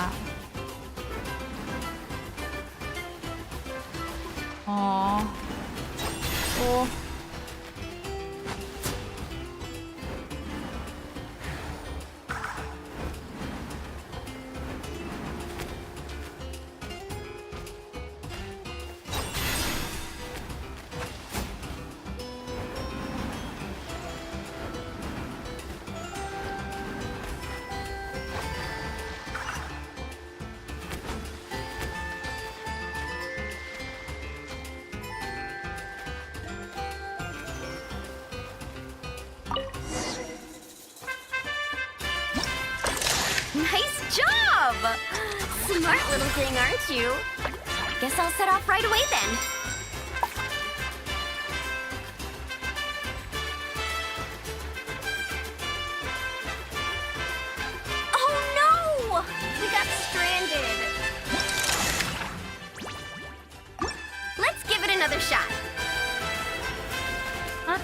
อ๋อโอ้Nice job! Smart little thing, aren't you? Guess I'll set off right away then. Oh no! We got stranded. Let's give it another shot. Huh?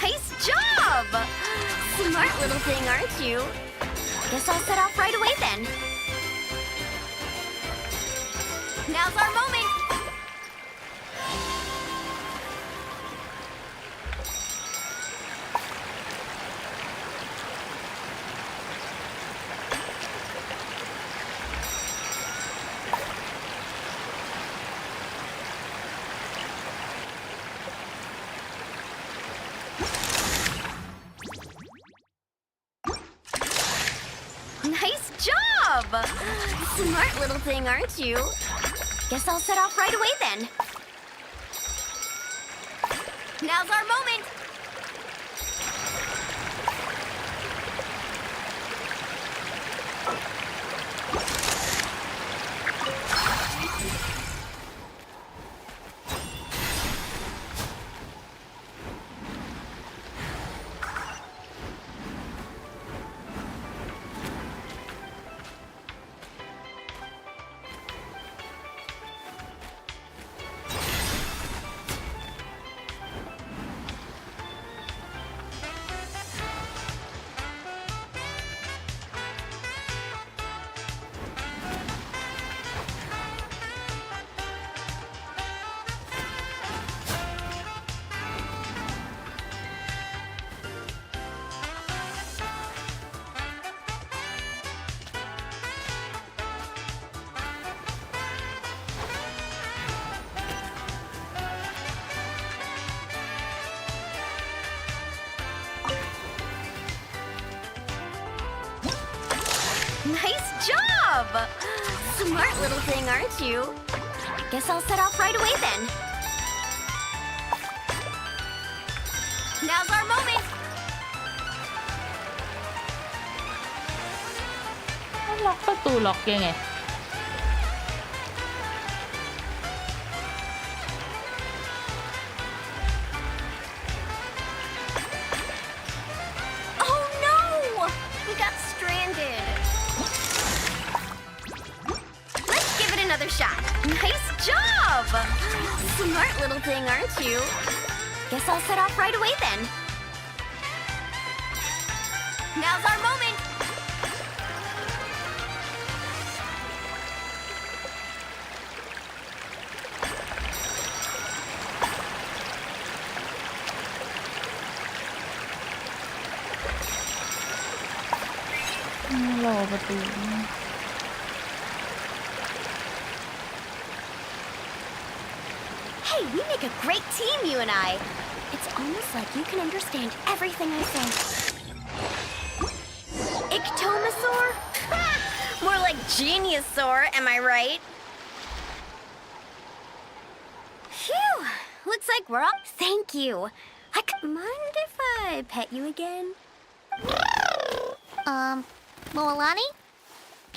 Nice job! Smart little thing, aren't you? Guess I'll set off right away then. Now's our moment! Nice job! Smart little thing, aren't you? Guess I'll set off right away then. Now's our moment! Nice job! Smart little thing, aren't you? Guess I'll set off right away then. Now's our moment! ล็อกประตูล็อกยังไง Oh no! We got stranded. Let's give it another shot. Nice job! Smart little thing, aren't you? Guess I'll set off right away then. Now's our moment!รอประตู Hey, we make a great team, you and I. It's almost like you can understand everything I say. Ictomasaur? More like Geniusaur, am I right? Phew, looks like we're up. Thank you. Mind if I pet you again? Moalani?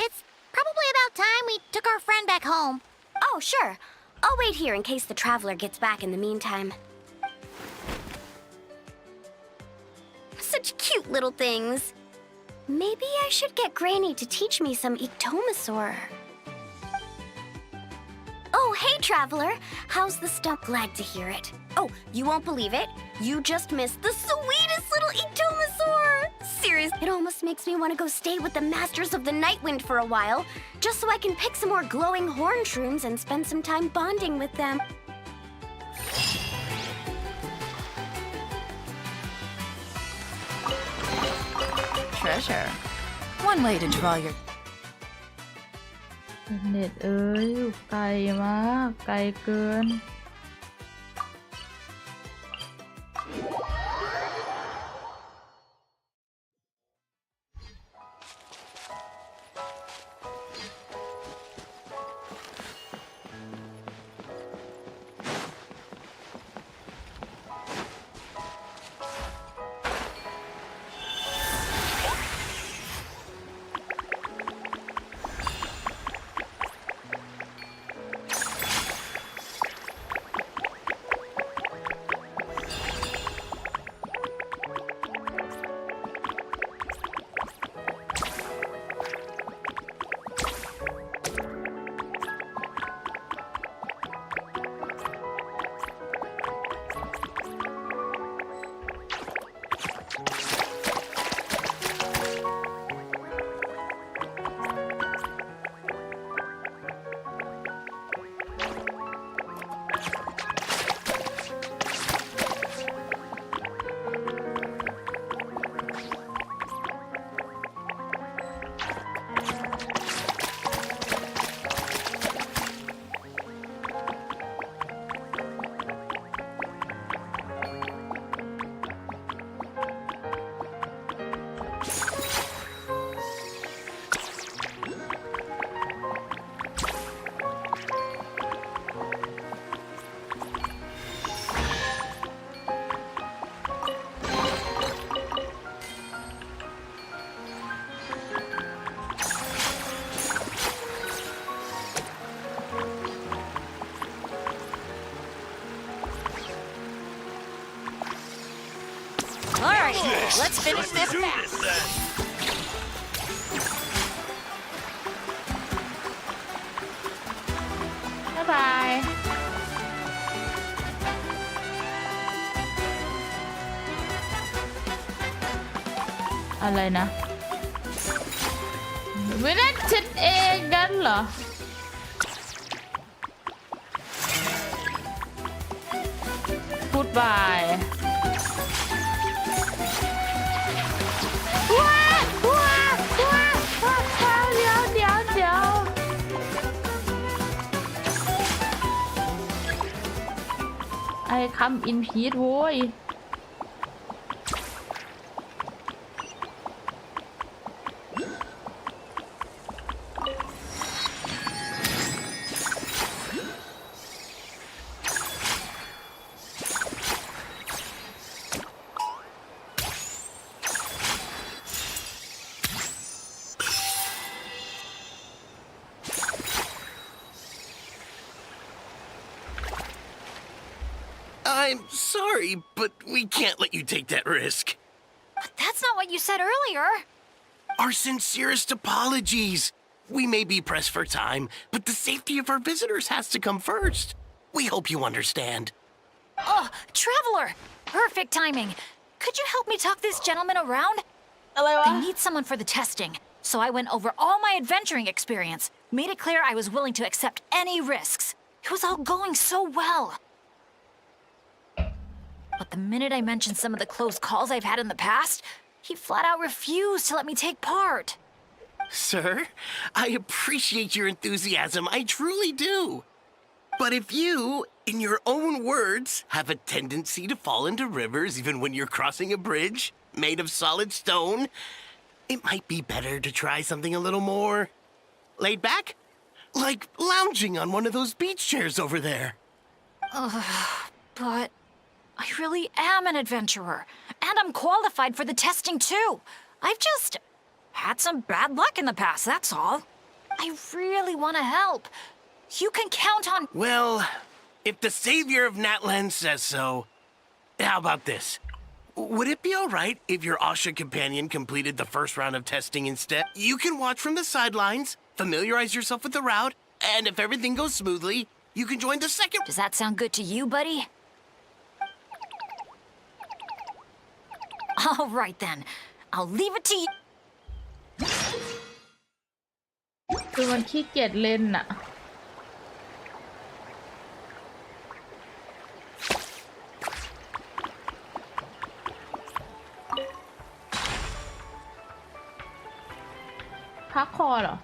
It's probably about time we took our friend back home. Oh, sure. I'll wait here in case the traveler gets back in the meantime. Such cute little things. Maybe I should get Granny to teach me some Ictomasaur. Oh, hey, traveler. How's the stump? Glad to hear it. Oh, you won't believe it. You just missed the sweetest little Ictomasaur. Serious. It almost makes me want to go stay with the Masters of the Nightwind for a while, just so I can pick some more glowing horn shrooms and spend some time bonding with them. Treasure. One way to draw your... เน็ตเอ้ยอยู่ไกลมากไกลเกิน Hey, Let's finish this fast. บ๊ายบาย อะไรนะไม่ได้ฉันเองกันเหรอพูดบายว้าว้าว้าว้าเดี๋ยวไอ้คำอินพีทโว้ยI'm sorry, but we can't let you take that risk. But that's not what you said earlier. Our sincerest apologies. We may be pressed for time, but the safety of our visitors has to come first. We hope you understand. Oh, Traveler! Perfect timing. Could you help me talk this gentleman around? I need someone for the testing, so I went over all my adventuring experience, made it clear I was willing to accept any risks. It was all going so well. But the minute I mentioned some of the close calls I've had in the past, he flat out refused to let me take part. Sir, I appreciate your enthusiasm, I truly do. But if you, in your own words, have a tendency to fall into rivers even when you're crossing a bridge made of solid stone, it might be better to try something a little more laid back? Like lounging on one of those beach chairs over there. But I really am an adventurer, and I'm qualified for the testing too. I've just had some bad luck in the past, that's all. I really want to help. You can count on— Well, if the savior of Natlan says so, how about this? Would it be all right if your Asha companion completed the first round of testing instead? You can watch from the sidelines, familiarize yourself with the route, and if everything goes smoothly, you can join the second— Does that sound good to you, buddy? All right then. I'll leave it to you. คือมันขี้เกียจเล่นน่ะพักคอเหรอ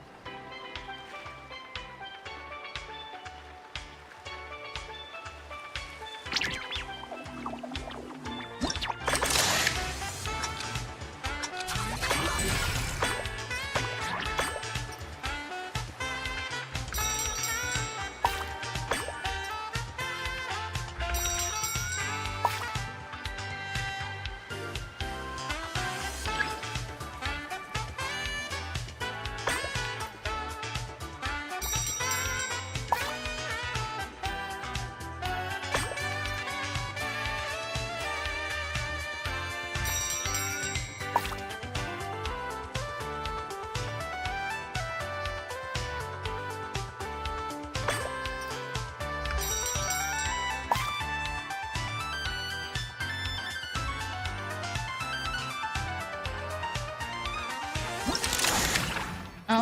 เอา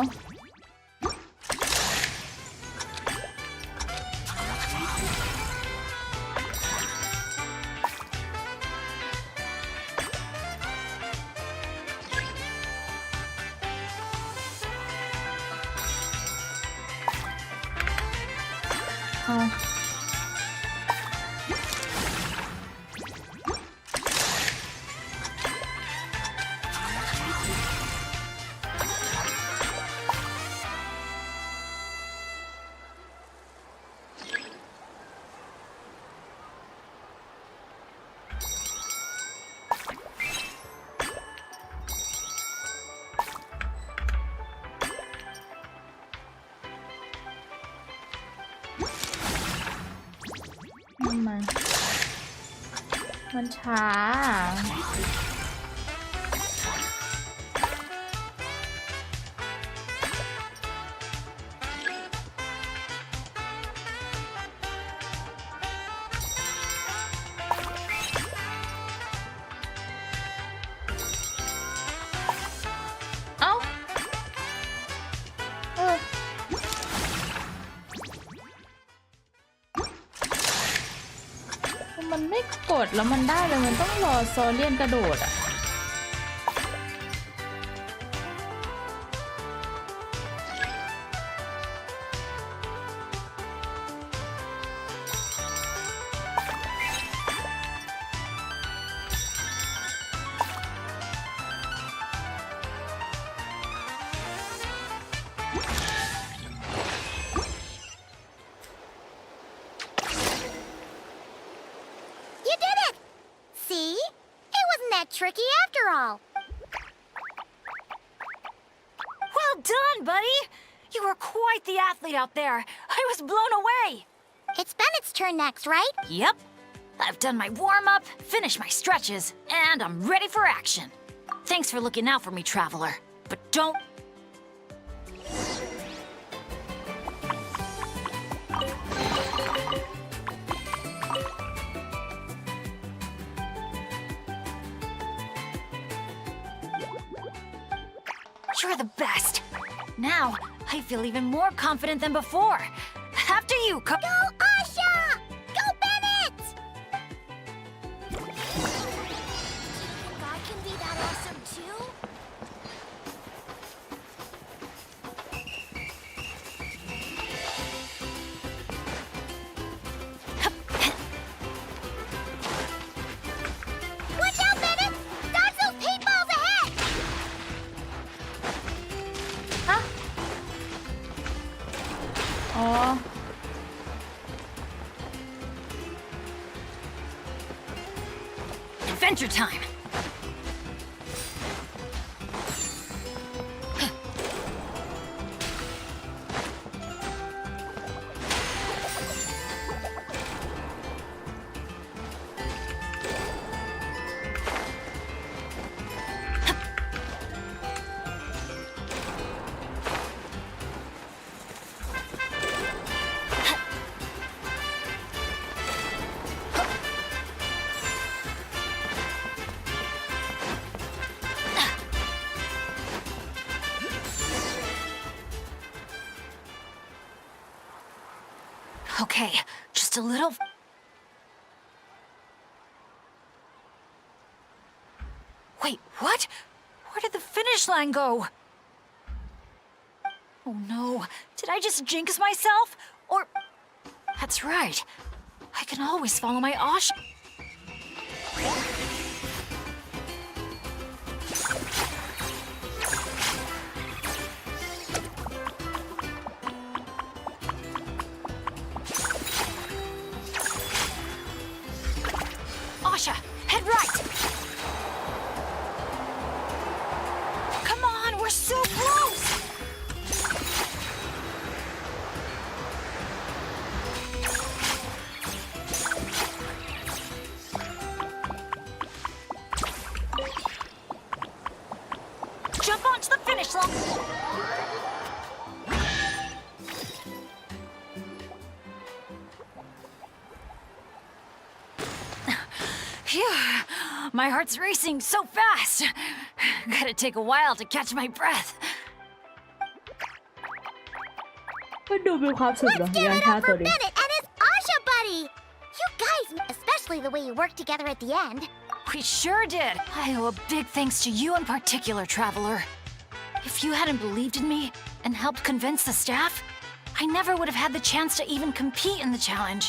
มันช้า มันไม่กดแล้วมันได้เลยมันต้องรอโซเลียนกระโดดอ่ะTricky after all. Well done, buddy! You were quite the athlete out there. I was blown away. It's Bennett's turn next, right? Yep. I've done my warm-up, finished my stretches, and I'm ready for action. Thanks for looking out for me, Traveler. But don't... You're the best. Now, I feel even more confident than before. After you, Go, Asha! Go, Bennett! I can be that awesome too? Watch out, Bennett! Dodge those paintballs ahead! Oh. Adventure time! Okay, just a little... Wait, what? Where did the finish line go? Oh no, did I just jinx myself? Or... That's right. I can always follow my Asha. Asha, head right! Come on, we're so close! Jump onto the finish line! Phew, my heart's racing so fast. Gotta take a while to catch my breath. มันดูมีความสุขเหรอ Give ยาย it ท่า up ตัว for นี้ Bennett and his Asha buddy! You guys, especially the way you work together at the end. We sure did. I owe a big thanks to you in particular, Traveler. If you hadn't believed in me and helped convince the staff, I never would have had the chance to even compete in the challenge,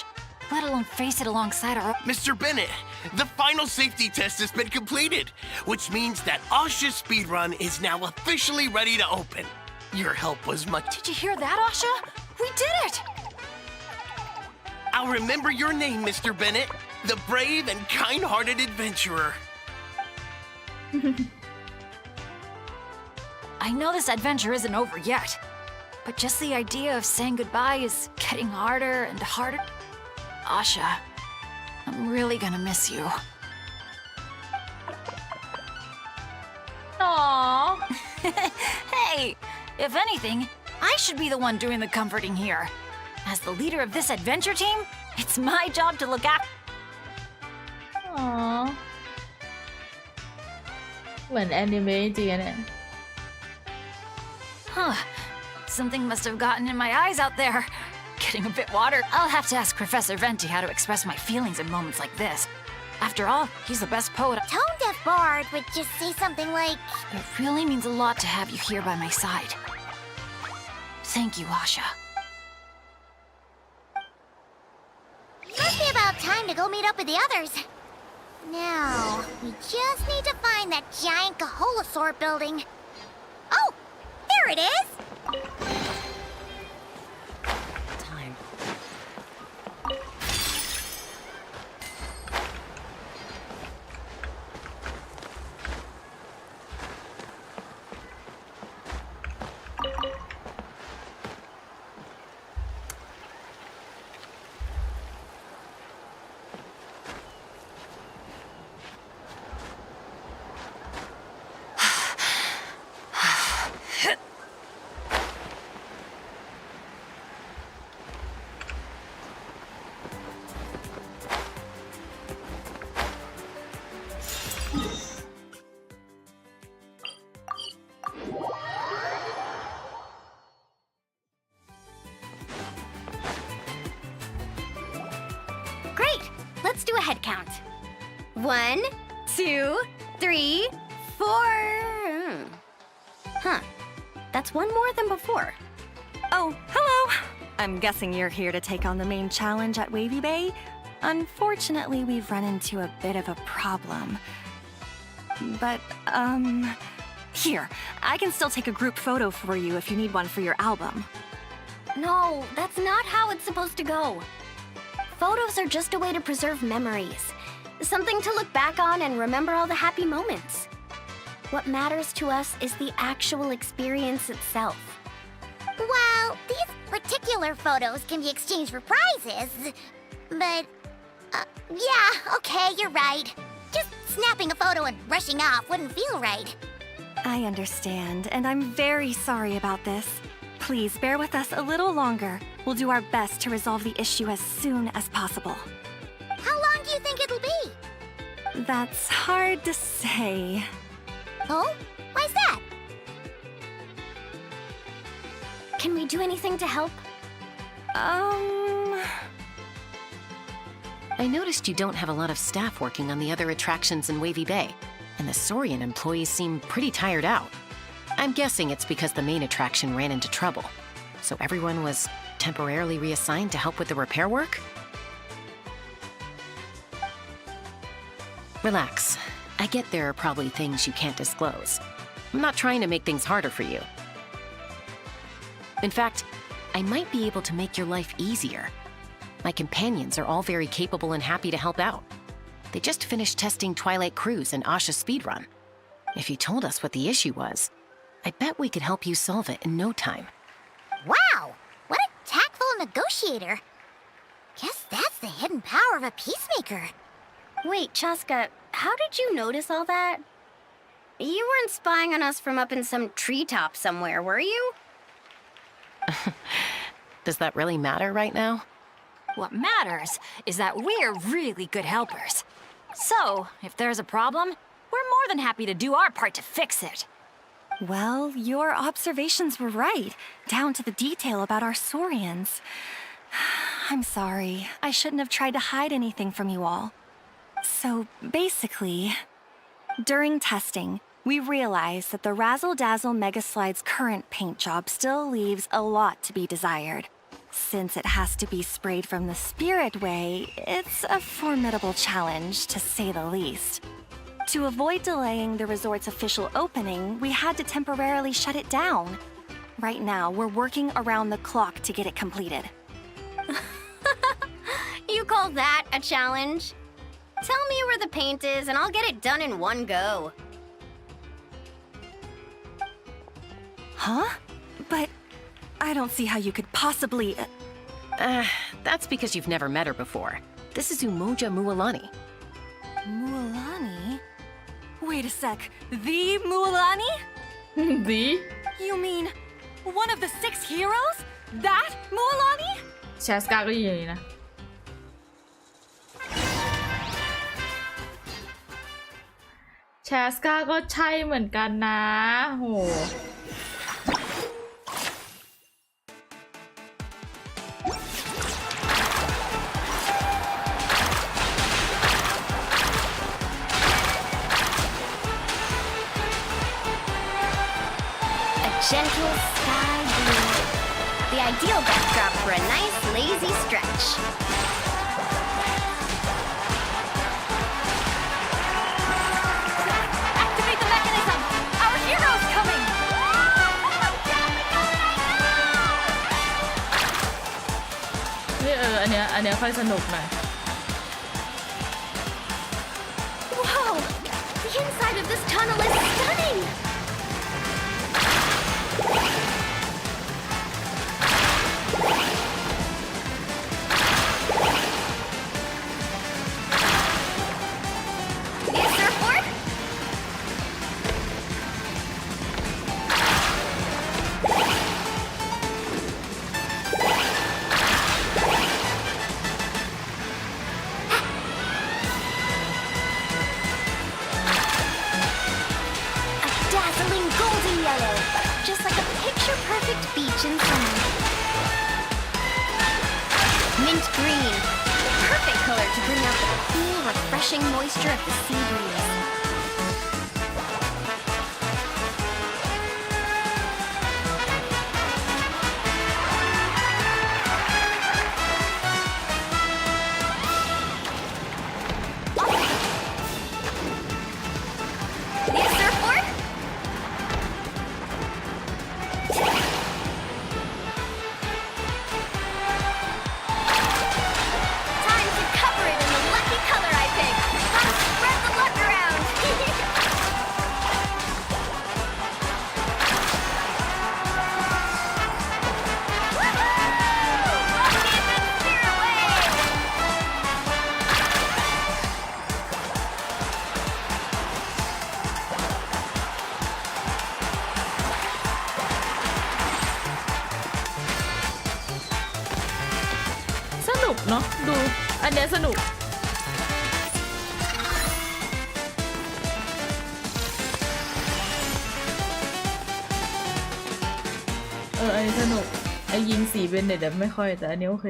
let alone face it alongside our... Mr. Bennett, the final safety test has been completed, which means that Asha's speedrun is now officially ready to open. Your help was much... Did you hear that, Asha? We did it! I'll remember your name, Mr. Bennett, the brave and kind-hearted adventurer. I know this adventure isn't over yet, but just the idea of saying goodbye is getting harder and harder. Asha, I'm really gonna miss you. Aww. Hey, if anything, I should be the one doing the comforting here. As the leader of this adventure team, it's my job to look after. Aww. เหมือนแอนิเมะจริงๆเนี่ย Huh. Something must have gotten in my eyes out there. getting a bit water. I'll have to ask Professor Venti how to express my feelings in moments like this. After all, he's the best poet. Tone-deaf bard would just say something like, It really means a lot to have you here by my side. Thank you, Asha. must be about time to go meet up with the others. Now, we just need to find that giant Kaholosaur building. Oh, there it is! Time. Great! Let's do a head count. 1, 2, 3, 4. Huh. That's one more than before. Oh, hello! I'm guessing you're here to take on the main challenge at Wavy Bay. Unfortunately, we've run into a bit of a problem. But, here, I can still take a group photo for you if you need one for your album. No, that's not how it's supposed to go. Photos are just a way to preserve memories. Something to look back on and remember all the happy moments. What matters to us is the actual experience itself. Well, these particular photos can be exchanged for prizes, but... yeah, okay, you're right. Just snapping a photo and rushing off wouldn't feel right. I understand, and I'm very sorry about this. Please bear with us a little longer. We'll do our best to resolve the issue as soon as possible. How long do you think it'll be? That's hard to say. Oh? Why's that? Can we do anything to help? I noticed you don't have a lot of staff working on the other attractions in Wavy Bay, and the Saurian employees seem pretty tired out. I'm guessing it's because the main attraction ran into trouble, so everyone was temporarily reassigned to help with the repair work? Relax. I get there are probably things you can't disclose. I'm not trying to make things harder for you. In fact, I might be able to make your life easier. My companions are all very capable and happy to help out. They just finished testing Twilight Cruise and Asha Speedrun. If you told us what the issue was, I bet we could help you solve it in no time. Wow! What a tactful negotiator. Guess that's the hidden power of a peacemaker. Wait, Chaska, how did you notice all that? You weren't spying on us from up in some treetop somewhere, were you? Does that really matter right now? What matters is that we're really good helpers. So, if there's a problem, we're more than happy to do our part to fix it. Well, your observations were right, down to the detail about our Saurians. I'm sorry. I shouldn't have tried to hide anything from you all. So, basically, during testing, we realized that the Razzle Dazzle Mega Slide's current paint job still leaves a lot to be desired. Since it has to be sprayed from the Spirit Way, it's a formidable challenge, to say the least. To avoid delaying the resort's official opening, we had to temporarily shut it down. Right now, we're working around the clock to get it completed. You call that a challenge? Tell me where the paint is and I'll get it done in one go. Huh? But I don't see how you could possibly... That's because you've never met her before. This is Umoja Mualani. Mualani? Wait a sec. The Mualani? The? You mean one of the 6 heroes? That Mualani? ชาสกาก็อยู่นี่นะชาสกาก็ใช่เหมือนกันนะโห gentle sky blue. The ideal backdrop for a nice, lazy stretch. Activate the mechanism! Our hero's coming! อันเนี้ยค่อยสนุกหน่อย Whoa! The inside of this tunnel is stunning! Need a surfboard? Dazzling golden yellow, just like a picture-perfect beach in summer. Mint green, perfect color to bring out the cool, refreshing moisture of the sea breeze. Need a surfboard? Time to cover it in the lucky color I picked. Gotta spread the luck around. Woohoo! Rocket and steer away! สนุกเนาะดูอันเนี้ยสนุกอันนี้สนุกไอ้ยิงสีเบนเน็ตไม่ค่อยแต่อันนี้โอเค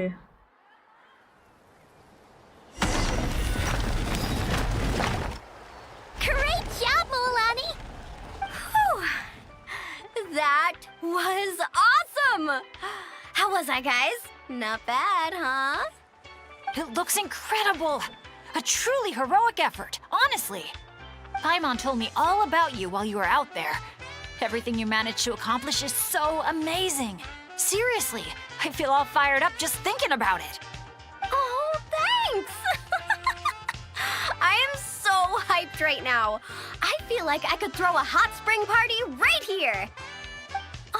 Great job, Milani! Whew. That was awesome! How was I, guys? Not bad, huh? It looks incredible! A truly heroic effort, honestly. Paimon told me all about you while you were out there. Everything you managed to accomplish is so amazing. Seriously, I feel all fired up just thinking about it. Oh, thanks! I am so hyped right now. I feel like I could throw a hot spring party right here.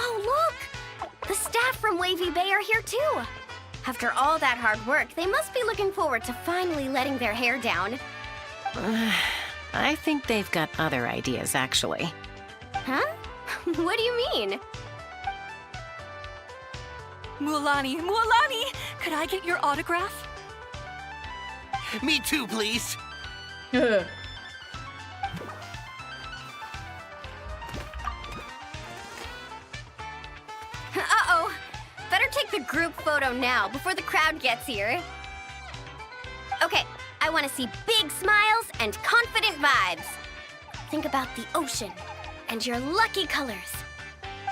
Oh, look! The staff from Wavy Bay are here too. After all that hard work, they must be looking forward to finally letting their hair down. I think they've got other ideas, actually. Huh? What do you mean? Mualani, could I get your autograph? Me too, please. Uh-oh. Better take the group photo now before the crowd gets here. Okay, I want to see big smiles and confident vibes. Think about the ocean and your lucky colors.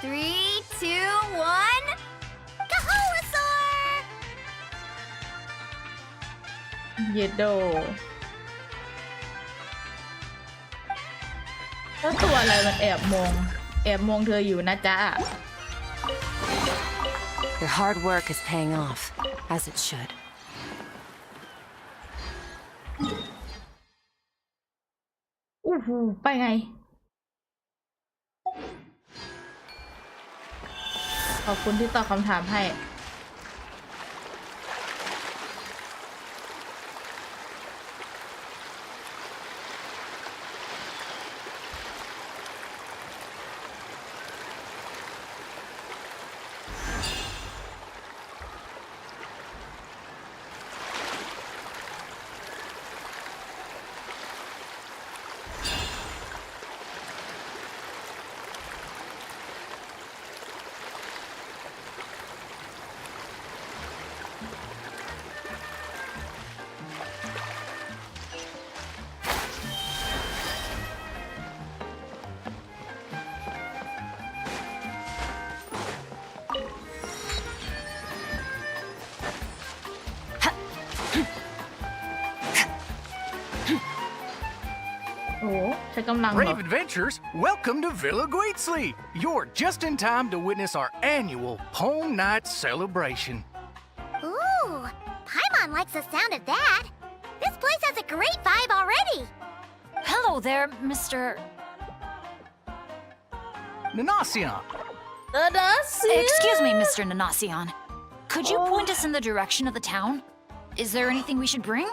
3, 2, 1... Kaholasaur! เยดโดแล้วตัวอะไรมันแอบมองเธออยู่นะจ๊ะ Your hard work is paying off, as it should. อู้หูไปไงขอบคุณที่ตอบคำถามให้ ช้กำลังเหรอ Brave adventurers, welcome to Villa Guitzley. You're just in time to witness our annual Home Night celebration. Ooh, Paimon likes the sound of that. This place has a great vibe already. Hello there, Mr. Nanasion. Excuse me, Mr. Nanasion. Could you point us in the direction of the town? Is there anything we should bring?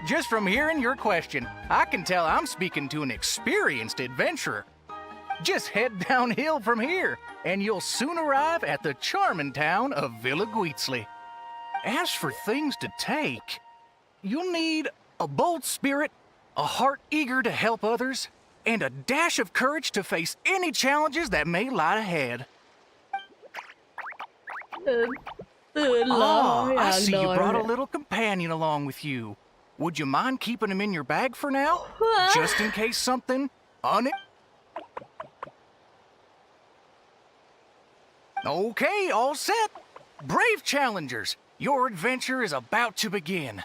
Just from hearing your question, I can tell I'm speaking to an experienced adventurer. Just head downhill from here, and you'll soon arrive at the charming town of Villa Guitzley. As for things to take, you'll need a bold spirit, a heart eager to help others, and a dash of courage to face any challenges that may lie ahead. I see you brought a little companion along with you. Would you mind keeping him in your bag for now? Just in case something Okay, all set. Brave challengers, your adventure is about to begin.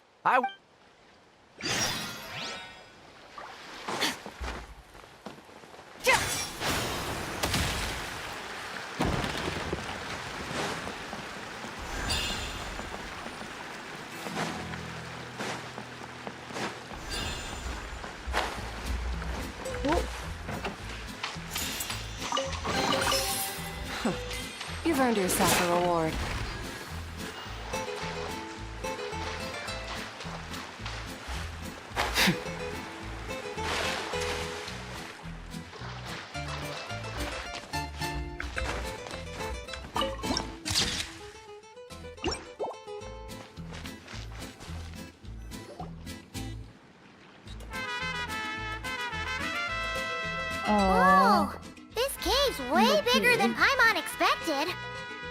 You've earned yourself a reward. Whoa, this cave's way bigger than Paimon expected.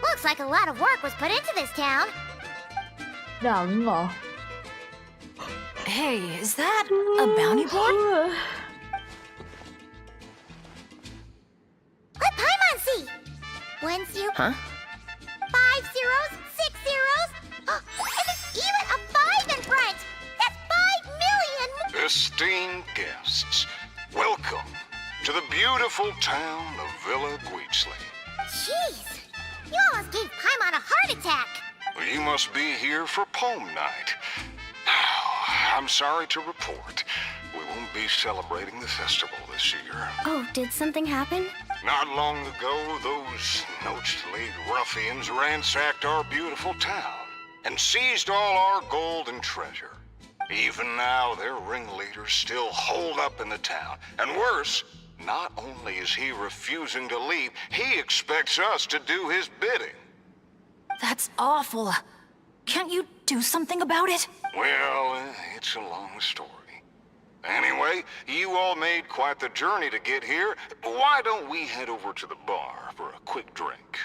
Looks like a lot of work was put into this town. Hey, is that a bounty board? Let Paimon see. 1 0. Huh? 5 zeros, 6 zeros. And there's even a 5 in front. That's 5 million. Esteemed guests, welcome to the beautiful town of Villa Guitzley. Jeez, you almost gave Paimon a heart attack. You must be here for Poem Night. I'm sorry to report, we won't be celebrating the festival this year. Oh, did something happen? Not long ago, those Noche-League ruffians ransacked our beautiful town and seized all our gold and treasure. Even now, their ringleaders still holed up in the town. And worse, not only is he refusing to leave, he expects us to do his bidding. That's awful. Can't you do something about it? Well, it's a long story. Anyway, you all made quite the journey to get here. Why don't we head over to the bar for a quick drink?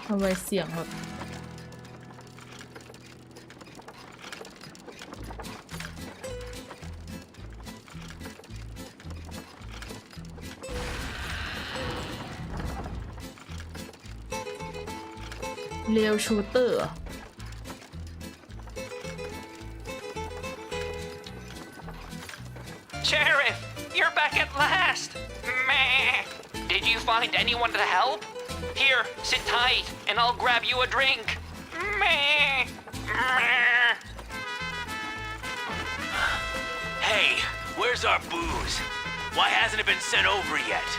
How I see him. เรียวชูเตอร์ Sheriff, you're back at last. Meh. Did you find anyone to help? Here, sit tight, and I'll grab you a drink. Meh. Meh. Hey, where's our booze? Why hasn't it been sent over yet?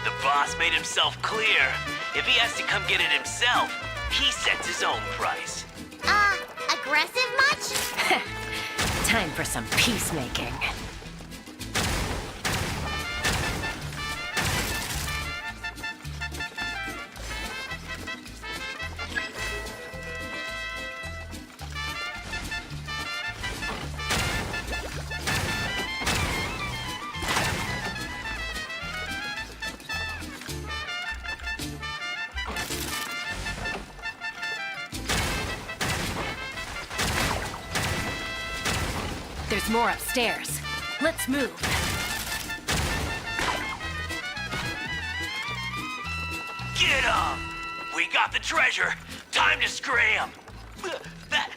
The boss made himself clear. If he has to come get it himself, he sets his own price. Aggressive much? Time for some peacemaking. There's There's more upstairs. Let's move. Get up! We got the treasure! Time to scram!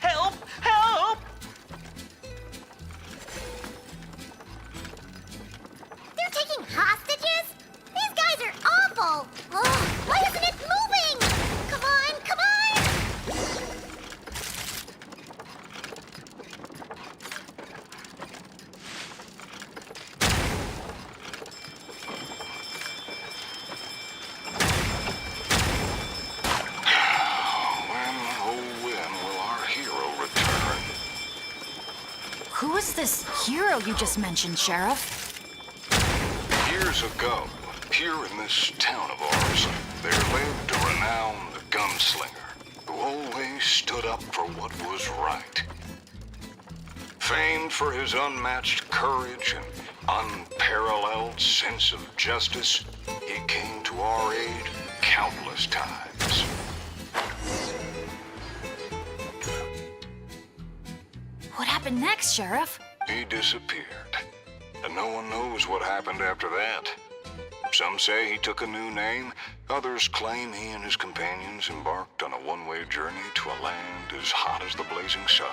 Help! Help! They're taking hostages? These guys are awful! Ugh, why isn't it moving? Come on, come on! Who is this hero you just mentioned, Sheriff? Years ago, here in this town of ours, there lived a renowned gunslinger who always stood up for what was right. Famed for his unmatched courage and unparalleled sense of justice, he came to our aid countless times. What happened next, Sheriff? He disappeared, and no one knows what happened after that. Some say he took a new name, others claim he and his companions embarked on a one-way journey to a land as hot as the blazing sun.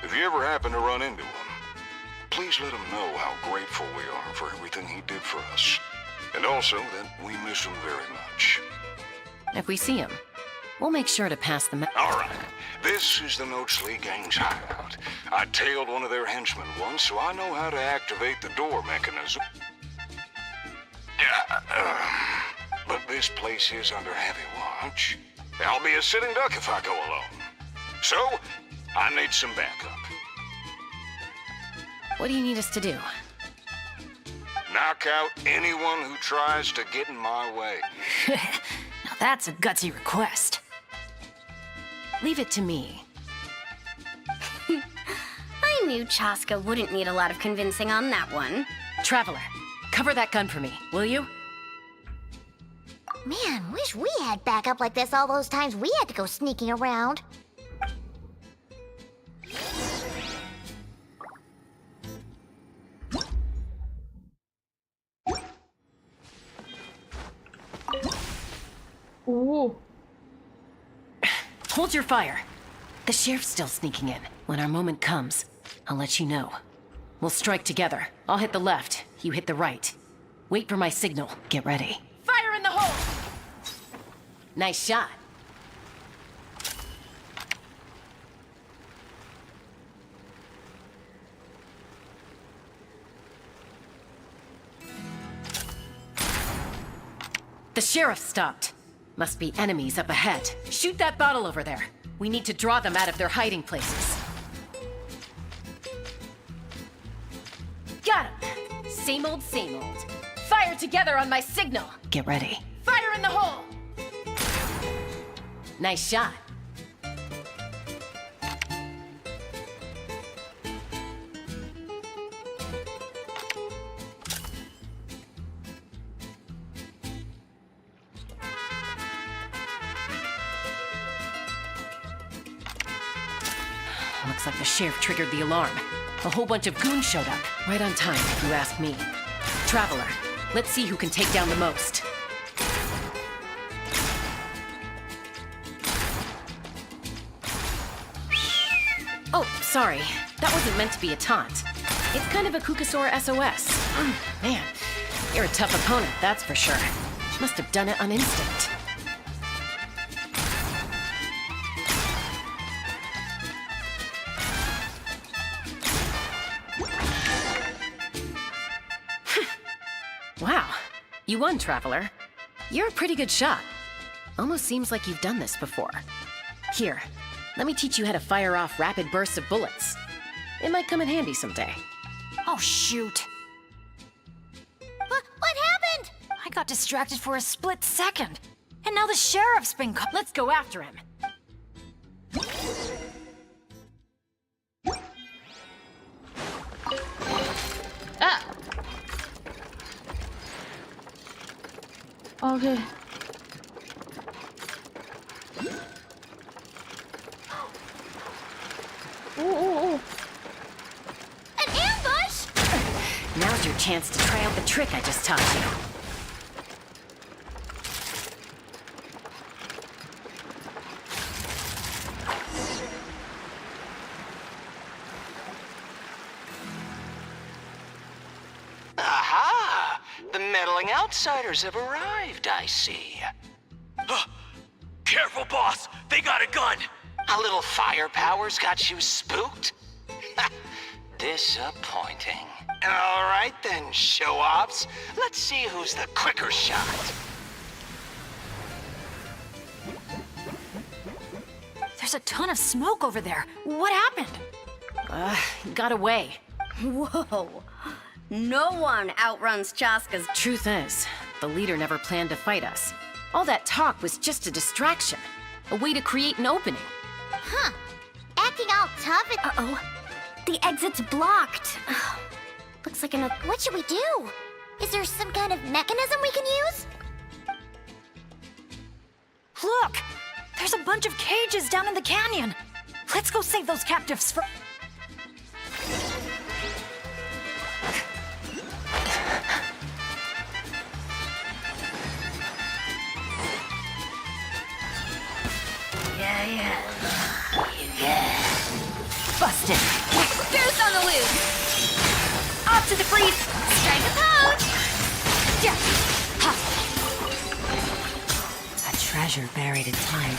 If you ever happen to run into him, please let him know how grateful we are for everything he did for us, and also that we miss him very much. If we see him, we'll make sure to pass the All right. This is the Nochesley Gang's hideout. I tailed one of their henchmen once, so I know how to activate the door mechanism. But this place is under heavy watch. I'll be a sitting duck if I go alone. So, I need some backup. What do you need us to do? Knock out anyone who tries to get in my way. Now that's a gutsy request. Leave it to me. I knew Chaska wouldn't need a lot of convincing on that one. Traveler, cover that gun for me, will you? Man, wish we had backup like this all those times we had to go sneaking around. Ooh. Hold your fire. The sheriff's still sneaking in. When our moment comes, I'll let you know. We'll strike together. I'll hit the left, you hit the right. Wait for my signal. Get ready. Fire in the hole! Nice shot. The sheriff stopped. Must be enemies up ahead. Shoot that bottle over there. We need to draw them out of their hiding places. Got him. Same old, same old. Fire together on my signal. Get ready. Fire in the hole! Nice shot. Looks like the sheriff triggered the alarm. A whole bunch of goons showed up. Right on time, if you ask me. Traveler, let's see who can take down the most. Oh, sorry. That wasn't meant to be a taunt. It's kind of a Kukasaur SOS. Man, you're a tough opponent, that's for sure. Must have done it on instinct. Wow, you won, Traveler. You're a pretty good shot. Almost seems like you've done this before. Here, let me teach you how to fire off rapid bursts of bullets. It might come in handy someday. Oh, shoot. What happened? I got distracted for a split second. And now the sheriff's been caught. Let's go after him. Ah! Okay. An Now's your chance to try out the trick I just taught you. Aha! The meddling outsiders have arrived, I see. Careful, boss! They got a gun! A little firepower's got you spooked? Disappointing. All right then, show-offs. Let's see who's the quicker shot. There's a ton of smoke over there. What happened? Got away. Whoa. No one outruns Chaska's. Truth is, the leader never planned to fight us. All that talk was just a distraction. A way to create an opening. Huh. Acting all tough. Uh-oh. The exit's blocked. Looks like an... What should we do? Is there some kind of mechanism we can use? Look! There's a bunch of cages down in the canyon. Let's go save those captives for... Yeah. Busted. Goose on the loose. Off to the freeze. Strike a pose. Yeah. A treasure buried in time.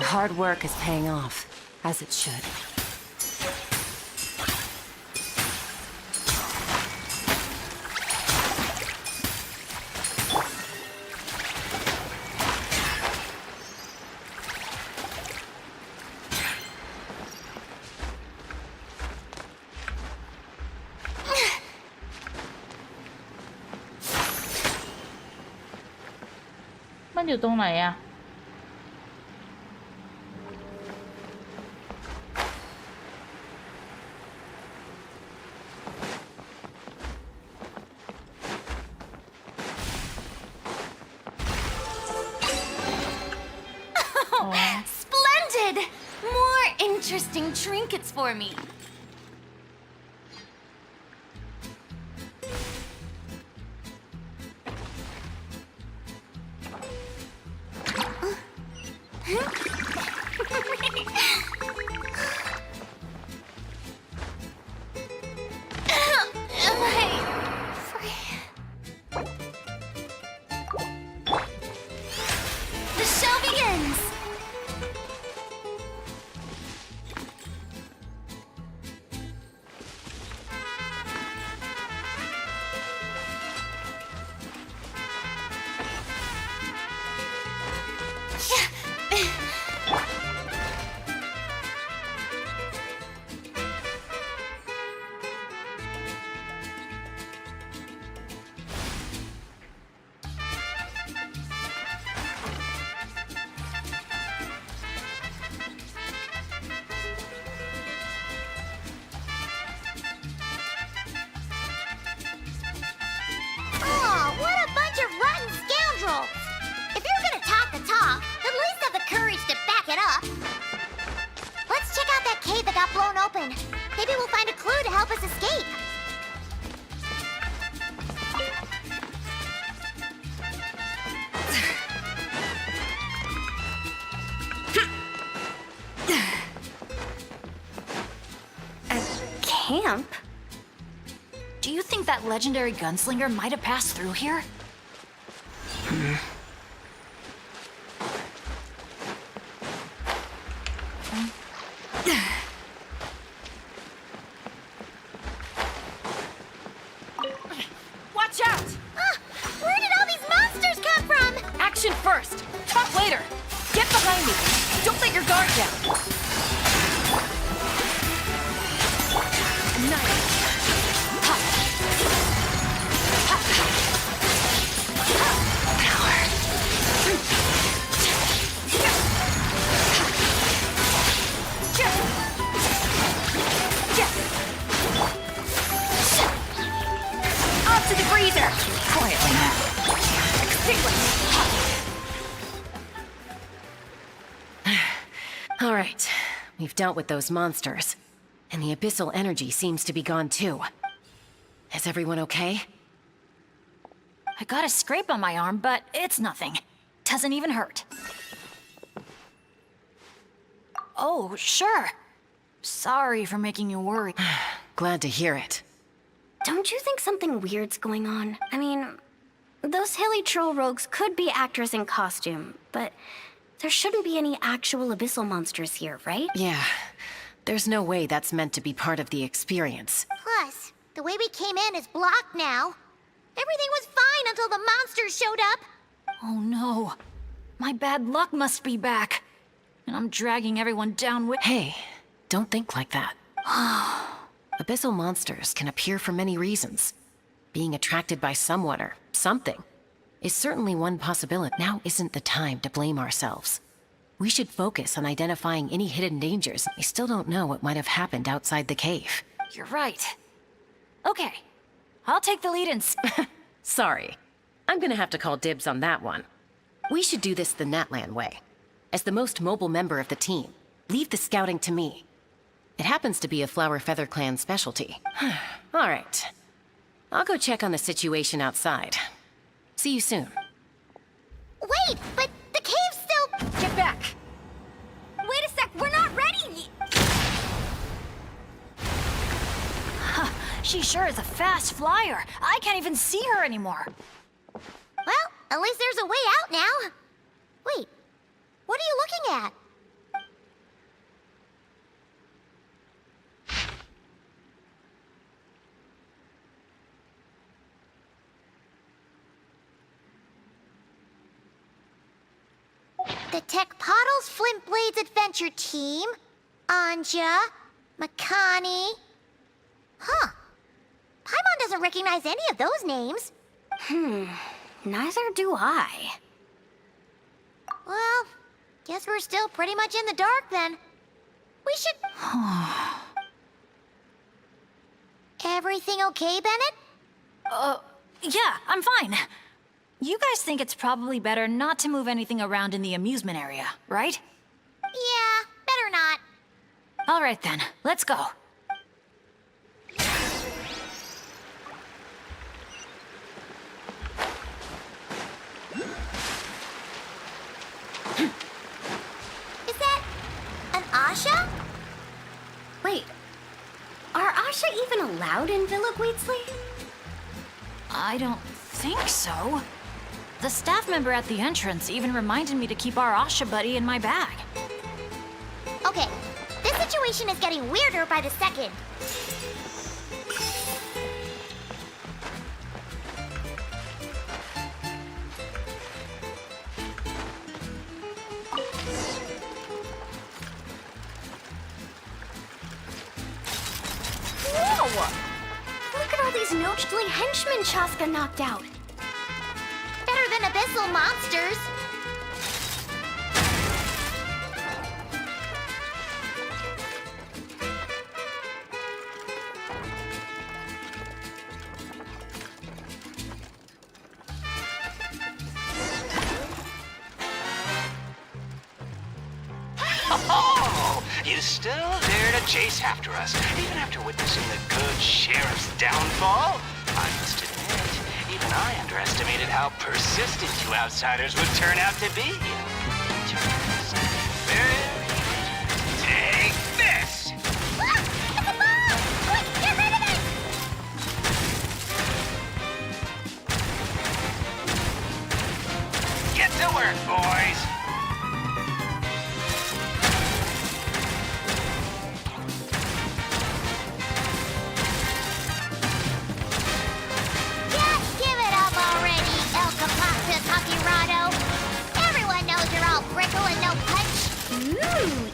Hard work is paying off, as it should.มันอยู่ตรงไหนอะSplendid! More interesting trinkets for me. Am I free? The show begins! Oh, what a bunch of rotten scoundrels! If you're gonna talk the talk, at least camp? Do you think that legendary gunslinger might have passed through here? Watch out! Where did all these monsters come from? Action first! Talk later! Get behind me! Don't let your guard down! Nice! Up to the freezer! Quietly now. Extinguish! All right, we've dealt with those monsters. And the abyssal energy seems to be gone too. Is everyone okay? I got a scrape on my arm, but it's nothing. Doesn't even hurt. Oh, sure. Sorry for making you worry. Glad to hear it. Don't you think something weird's going on? I mean, those hilly troll rogues could be actors in costume, but there shouldn't be any actual abyssal monsters here, right? Yeah, there's no way that's meant to be part of the experience. Plus, the way we came in is blocked now. Everything was fine until the monsters showed up. Oh no. My bad luck must be back. And I'm dragging everyone down with— Hey, don't think like that. Abyssal monsters can appear for many reasons. Being attracted by someone or something is certainly one possibility. Now isn't the time to blame ourselves. We should focus on identifying any hidden dangers. We still don't know what might have happened outside the cave. You're right. Okay, I'll take the lead and— Sorry. I'm gonna have to call dibs on that one. We should do this the Natlan way. As the most mobile member of the team, leave the scouting to me. It happens to be a Flower Feather Clan specialty. All right. I'll go check on the situation outside. See you soon. Wait, but the cave's still... Get back! Wait a sec, we're not ready! Huh, she sure is a fast flyer. I can't even see her anymore. Well, at least there's a way out now. Wait, what are you looking at? The Tech Pottles Flint Blades Adventure Team, Anja, Makani. Huh. Paimon doesn't recognize any of those names. Neither do I. Well, guess we're still pretty much in the dark then. We should... Everything okay, Bennett? Yeah, I'm fine. You guys think it's probably better not to move anything around in the amusement area, right? Yeah, better not. All right then, let's go. Is that an Asha? Wait, are Asha even allowed in Villa Guitzli? I don't think so. The staff member at the entrance even reminded me to keep our Asha buddy in my bag. Okay, this situation is getting weirder by the second. Whoa! Look at all these Nochtli henchmen Chaska knocked out. Better than abyssal monsters. Oh, you still dare to chase after us, even after witnessing the good sheriff's downfall? I must admit, even I underestimated how persistent you outsiders would turn out to be. Take this! Ah, it's a bomb! Quick,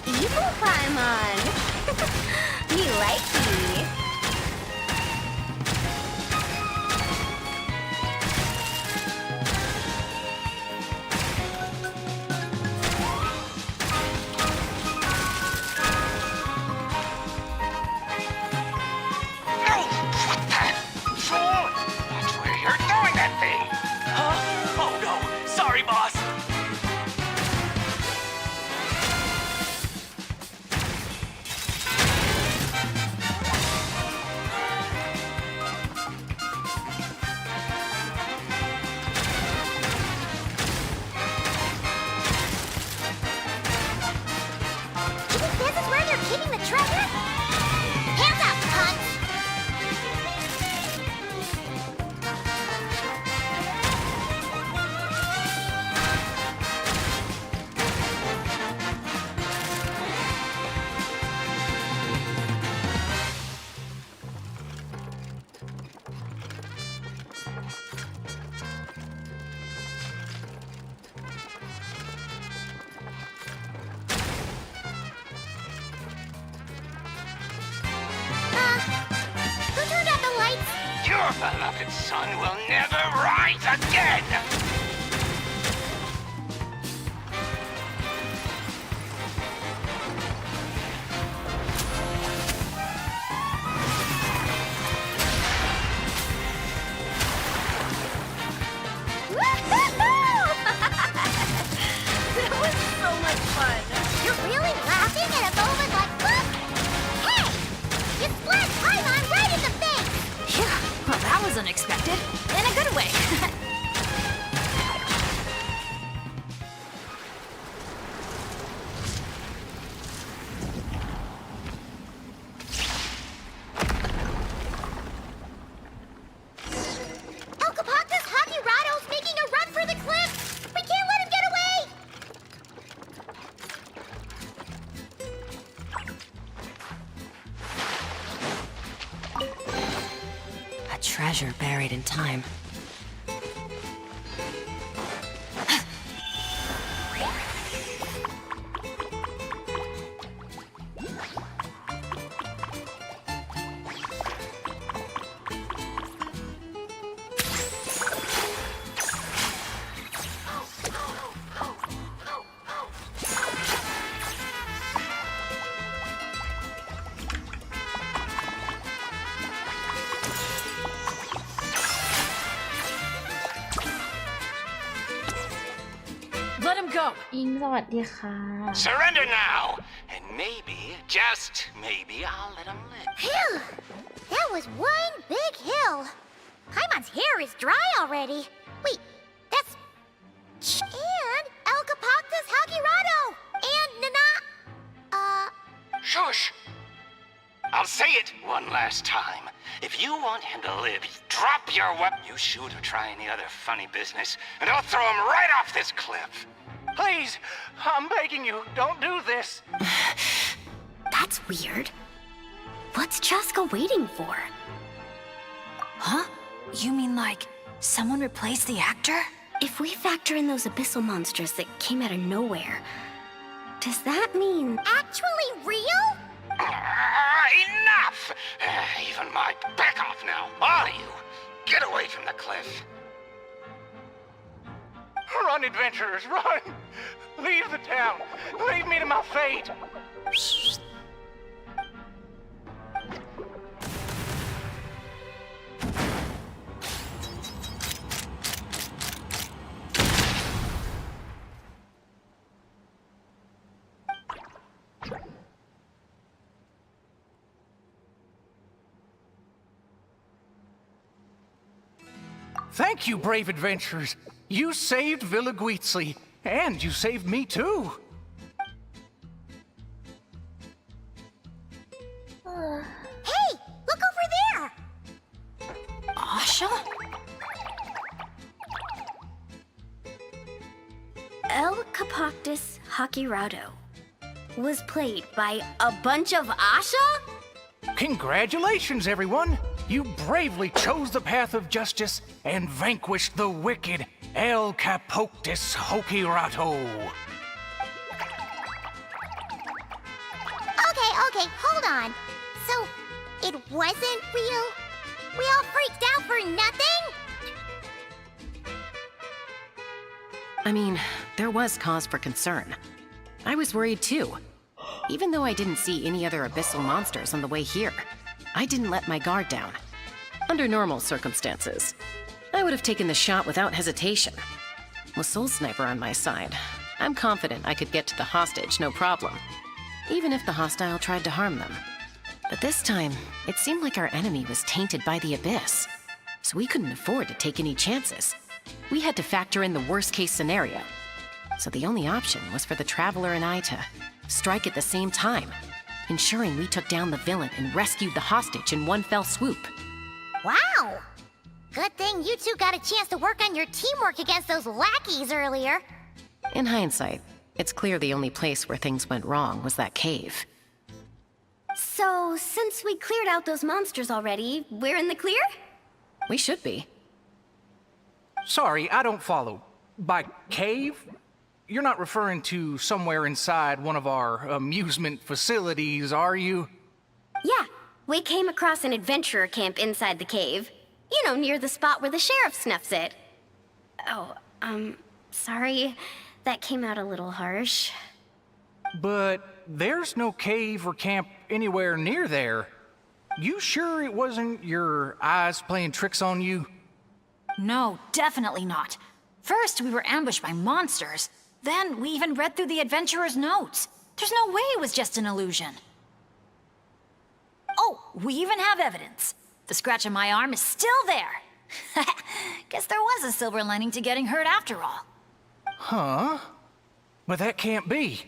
Evil Paimon. Me like me. Sorry, boss. You think this is where they're keeping the treasure? Hands up, cunts! Who turned out the lights? Your beloved son will never rise again! That was so much fun. You're really laughing at a moment like look? Hey! You splat Paimon right in the face! Yeah, well, that was unexpected. In a good way. Alcapactus Hakirado's making a run for the cliff! We can't let him get away! A treasure buried in time. Let him go. อิงสวัสดีค่ะ Surrender now, and maybe, just maybe, I'll let him live. Phew! That was one big hill. Paimon's hair is dry already. Wait, that's... And Alcapactus Hakirado! And Nana... Shush! I'll say it one last time. If you want him to live, drop your weapon. You shoot or try any other funny business, and I'll throw him right off this cliff. Please, I'm begging you, don't do this. That's weird. What's Chaska waiting for? Huh? You mean like someone replaced the actor? If we factor in those abyssal monsters that came out of nowhere, does that mean... Actually real? Enough! Even my... Back off now, all of you. Get away from the cliff. Run, adventurers, run! Leave the town! Leave me to my fate! Thank you, brave adventurers. You saved Villaguizli, and you saved me too. Hey! Look over there! Asha? Alcapactus Hakirado was played by a bunch of Asha? Congratulations, everyone! You bravely chose the path of justice and vanquished the wicked Alcapactus Hakirado. Okay, hold on. So, it wasn't real? We all freaked out for nothing? I mean, there was cause for concern. I was worried too. Even though I didn't see any other abyssal monsters on the way here, I didn't let my guard down. Under normal circumstances, I would have taken the shot without hesitation. With Soul Sniper on my side, I'm confident I could get to the hostage no problem, even if the hostile tried to harm them. But this time, it seemed like our enemy was tainted by the Abyss, so we couldn't afford to take any chances. We had to factor in the worst-case scenario, so the only option was for the Traveler and I to strike at the same time, ensuring we took down the villain and rescued the hostage in one fell swoop. Wow! Good thing you two got a chance to work on your teamwork against those lackeys earlier. In hindsight, it's clear the only place where things went wrong was that cave. So, since we cleared out those monsters already, we're in the clear? We should be. Sorry, I don't follow. By cave? You're not referring to somewhere inside one of our amusement facilities, are you? Yeah, we came across an adventurer camp inside the cave. You know, near the spot where the sheriff snuffs it. Oh, sorry. That came out a little harsh. But there's no cave or camp anywhere near there. You sure it wasn't your eyes playing tricks on you? No, definitely not. First, we were ambushed by monsters. Then, we even read through the adventurer's notes. There's no way it was just an illusion. Oh, we even have evidence. The scratch on my arm is still there. Guess there was a silver lining to getting hurt after all. Huh? But that can't be.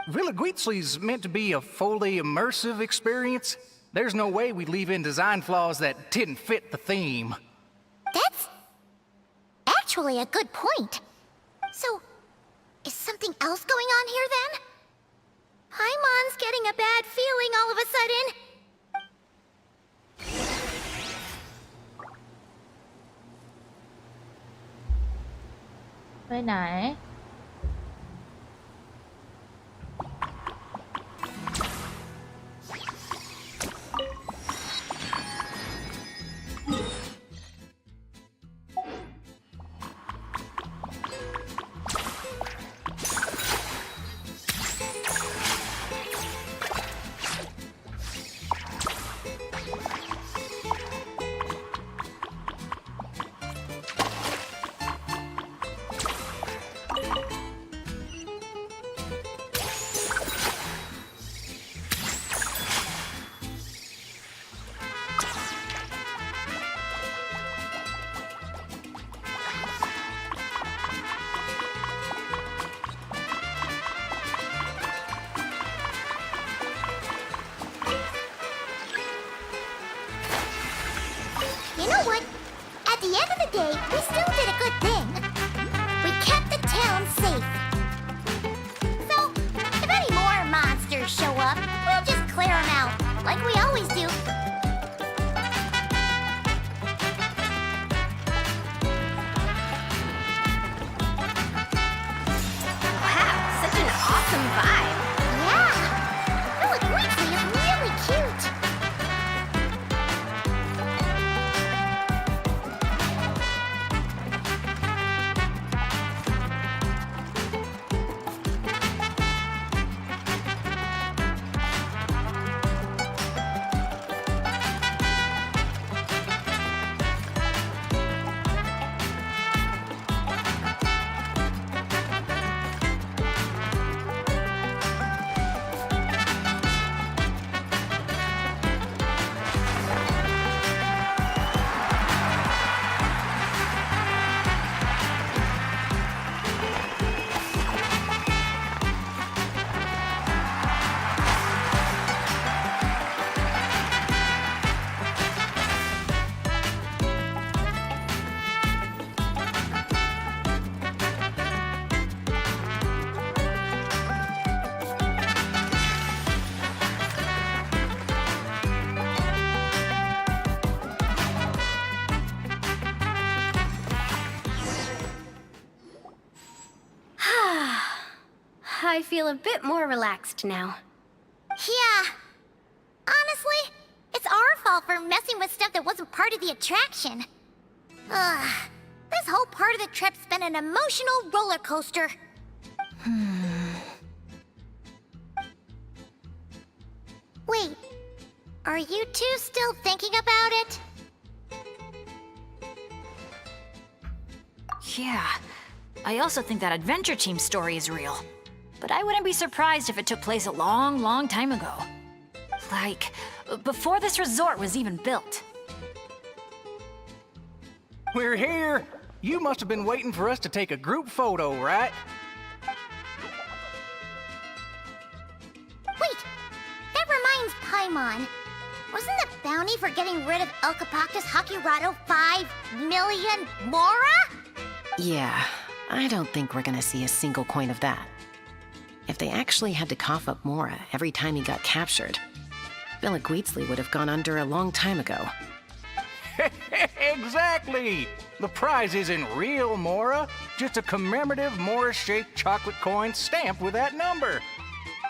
Villa Guitzli's meant to be a fully immersive experience. There's no way we'd leave in design flaws that didn't fit the theme. That's actually a good point. So, is something else going on here then? Paimon's getting a bad feeling all of a sudden. ไปไหน You know what? At the end of the day, we still did a good thing. We kept the town safe. So, if any more monsters show up, we'll just clear them out, like we always do. Wow, such an awesome vibe. Yeah! Villa Guitzli is really cute. I feel a bit more relaxed now. Yeah, Honestly, it's our fault for messing with stuff that wasn't part of the attraction. Ugh. This whole part of the trip's been an emotional roller coaster. Wait, are you two still thinking about it? Yeah. I also think that adventure team story is real. But I wouldn't be surprised if it took place a long, long time ago. Like, before this resort was even built. We're here! You must have been waiting for us to take a group photo, right? Wait! That reminds Paimon. Wasn't the bounty for getting rid of El Capactus Hakirado 5 million Mora? Yeah, I don't think we're gonna see a single coin of that. If they actually had to cough up Mora every time he got captured, Villaguitzli would have gone under a long time ago. Exactly! The prize isn't real Mora, just a commemorative Mora-shaped chocolate coin stamped with that number.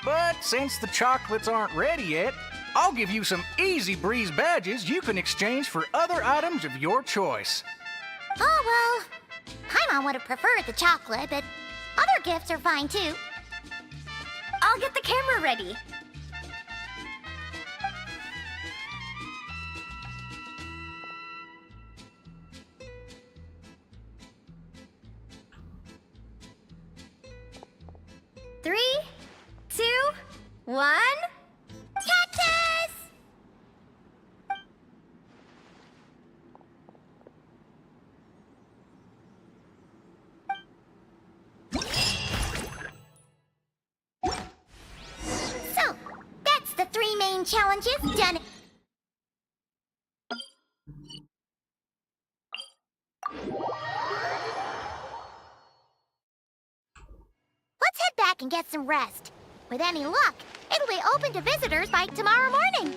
But since the chocolates aren't ready yet, I'll give you some easy breeze badges you can exchange for other items of your choice. Oh, well, Paimon would have preferred the chocolate, but other gifts are fine too. I'll get the camera ready. Three, 2, 1. Cactus! So, that's the 3 main challenges done. Let's head back and get some rest. With any luck, it'll be open to visitors by tomorrow morning.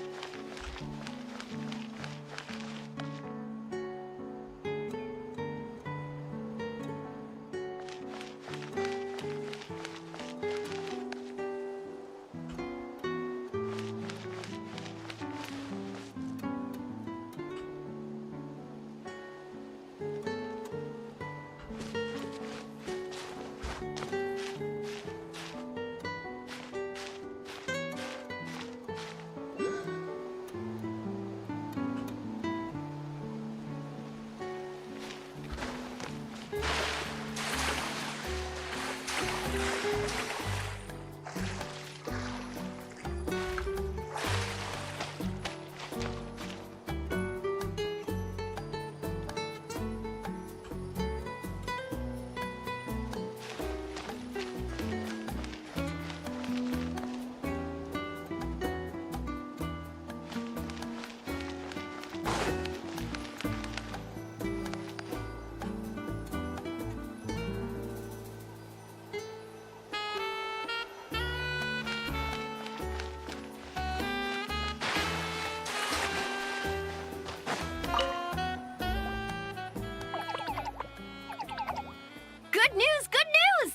Good news! Good news!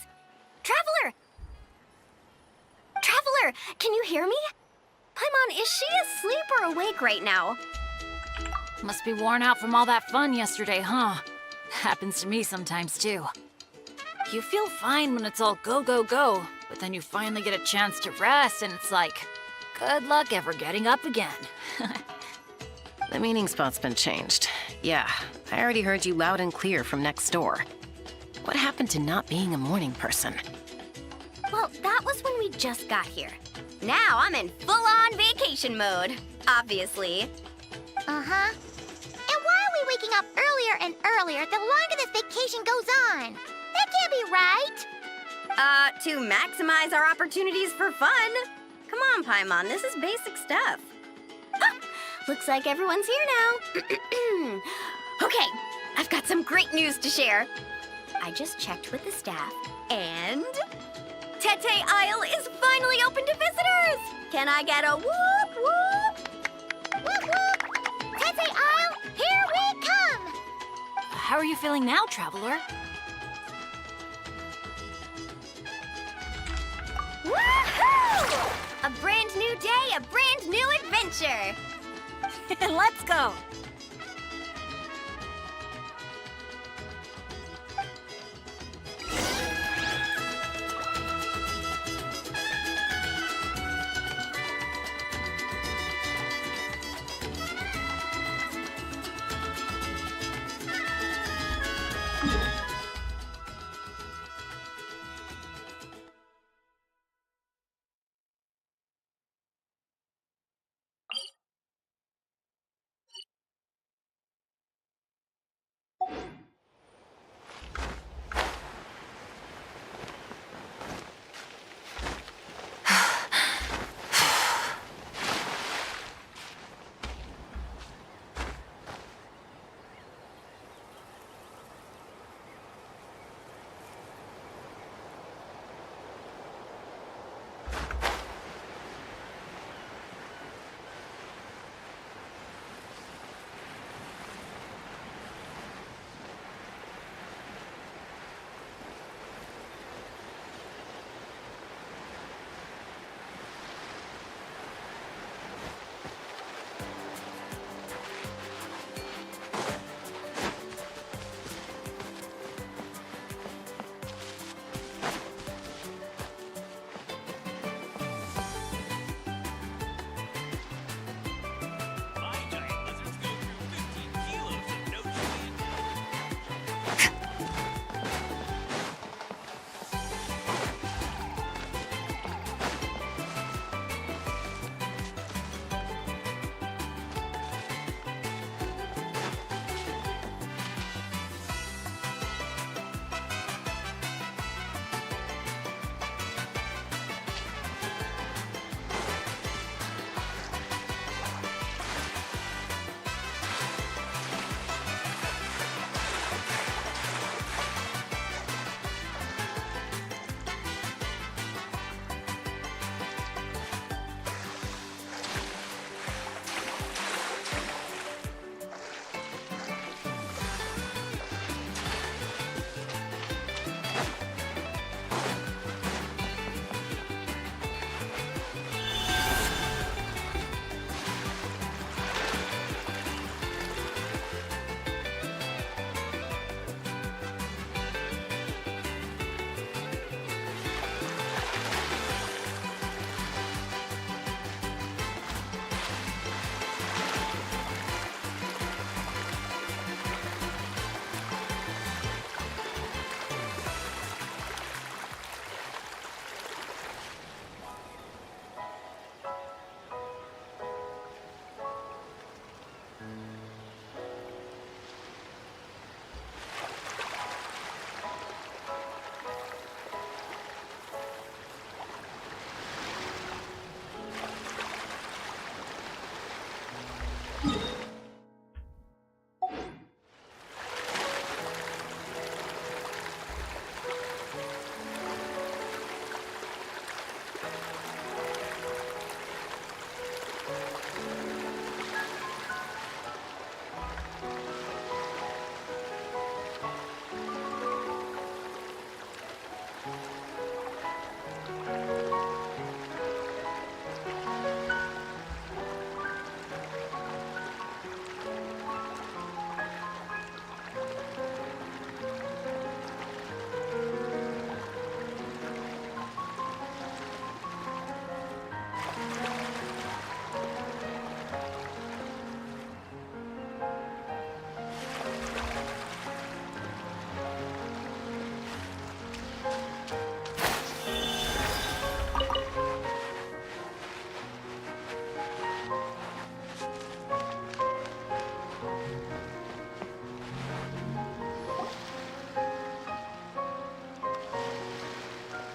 Traveler! Traveler, can you hear me? Paimon, is she asleep or awake right now? Must be worn out from all that fun yesterday, huh? Happens to me sometimes, too. You feel fine when it's all go, go, go, but then you finally get a chance to rest, and it's like, good luck ever getting up again. The meeting spot's been changed. Yeah, I already heard you loud and clear from next door. What happened to not being a morning person? Well, that was when we just got here. Now I'm in full-on vacation mode, obviously. Uh-huh. And why are we waking up earlier and earlier the longer this vacation goes on? That can't be right. To maximize our opportunities for fun. Come on, Paimon, this is basic stuff. Oh, looks like everyone's here now. Okay, I've got some great news to share. I just checked with the staff, and Tete Isle is finally open to visitors! Can I get a whoop whoop? Whoop whoop! Tete Isle, here we come! How are you feeling now, Traveler? Woohoo! A brand new day, a brand new adventure! Let's go!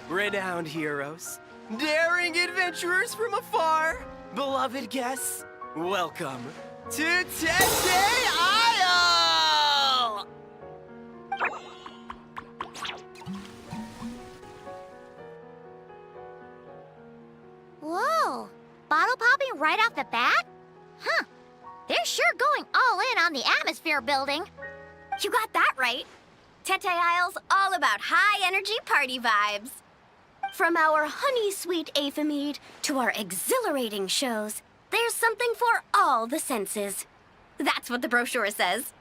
Renowned heroes, daring adventurers from afar, beloved guests, welcome to Tete Isle! Whoa! Bottle popping right off the bat? Huh. They're sure going all in on the atmosphere building. You got that right. Tete Isle's all about high-energy party vibes. From our honey-sweet aphemide to our exhilarating shows, there's something for all the senses. That's what the brochure says.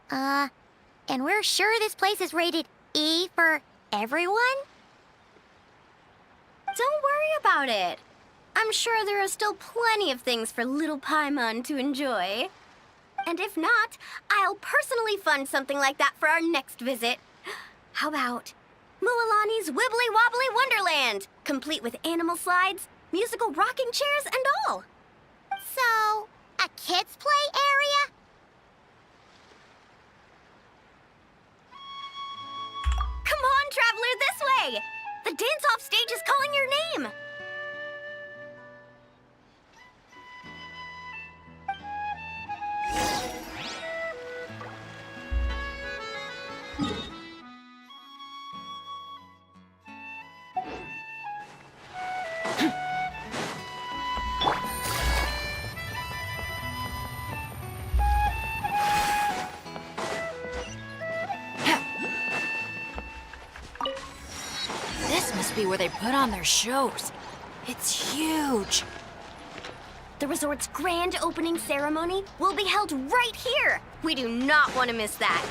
And we're sure this place is rated E for everyone? Don't worry about it. I'm sure there are still plenty of things for little Paimon to enjoy. And if not, I'll personally fund something like that for our next visit. How about Mualani's Wibbly Wobbly Wonderland, complete with animal slides, musical rocking chairs, and all. So, a kids' play area? Come on, traveler, this way! The dance-off stage is calling your name! This must be where they put on their shows. It's huge. The resort's grand opening ceremony will be held right here. We do not want to miss that.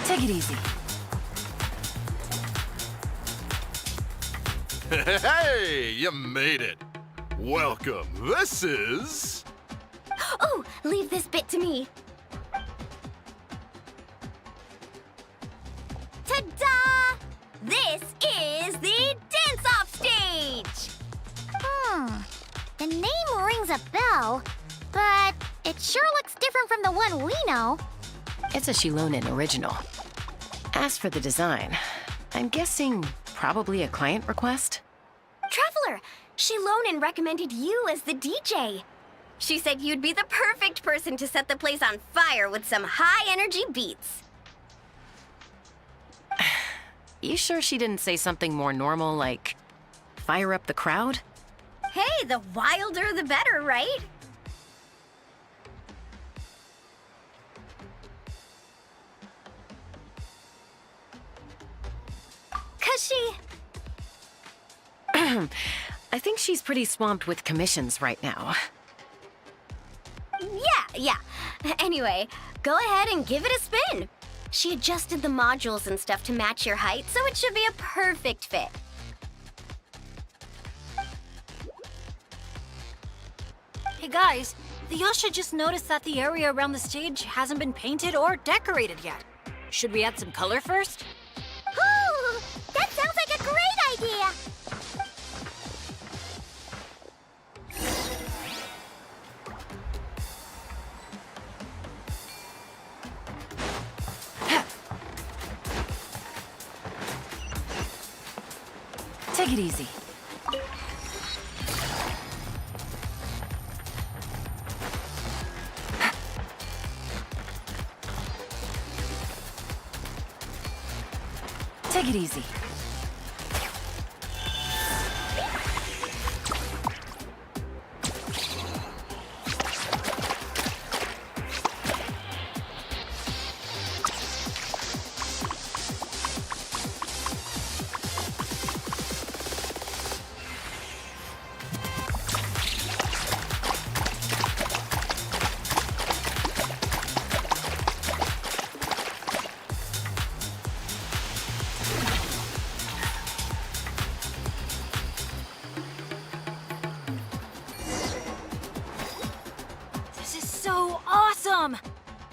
Take it easy. Hey, you made it. Welcome. This is... Oh, leave this bit to me. Ta-da! This is the dance-off stage! The name rings a bell, but it sure looks different from the one we know. It's a Shilonen original. As for the design, I'm guessing probably a client request? Traveler, Shilonen recommended you as the DJ. She said you'd be the perfect person to set the place on fire with some high-energy beats. You sure she didn't say something more normal, like fire up the crowd? Hey, the wilder the better, right? Cause she... I think she's pretty swamped with commissions right now. Yeah. Anyway, go ahead and give it a spin. She adjusted the modules and stuff to match your height, so it should be a perfect fit. Hey guys, the Yasha just noticed that the area around the stage hasn't been painted or decorated yet. Should we add some color first? Ooh, that sounds like a great idea! Take it easy. Take it easy.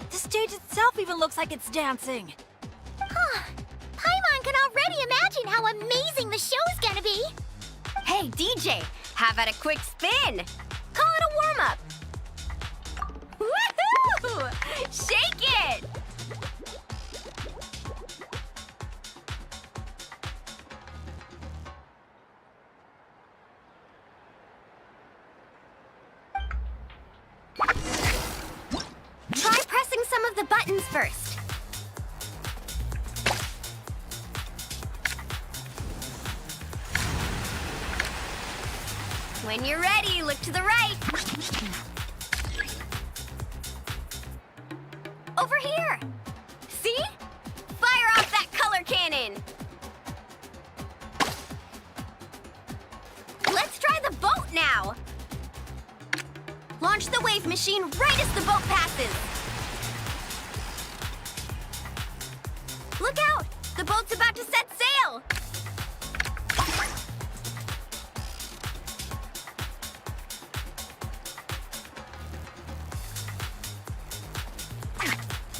The stage itself even looks like it's dancing. Huh. Paimon can already imagine how amazing the show's gonna be. Hey, DJ, how about a quick spin? Call it a warm-up. Woohoo! Shake it! Try pressing some of the buttons first. When you're ready, look to the right. Over here. See? Fire off that color cannon. Let's try the boat now. Launch the wave machine right as the boat passes. Look out! The boat's about to set sail!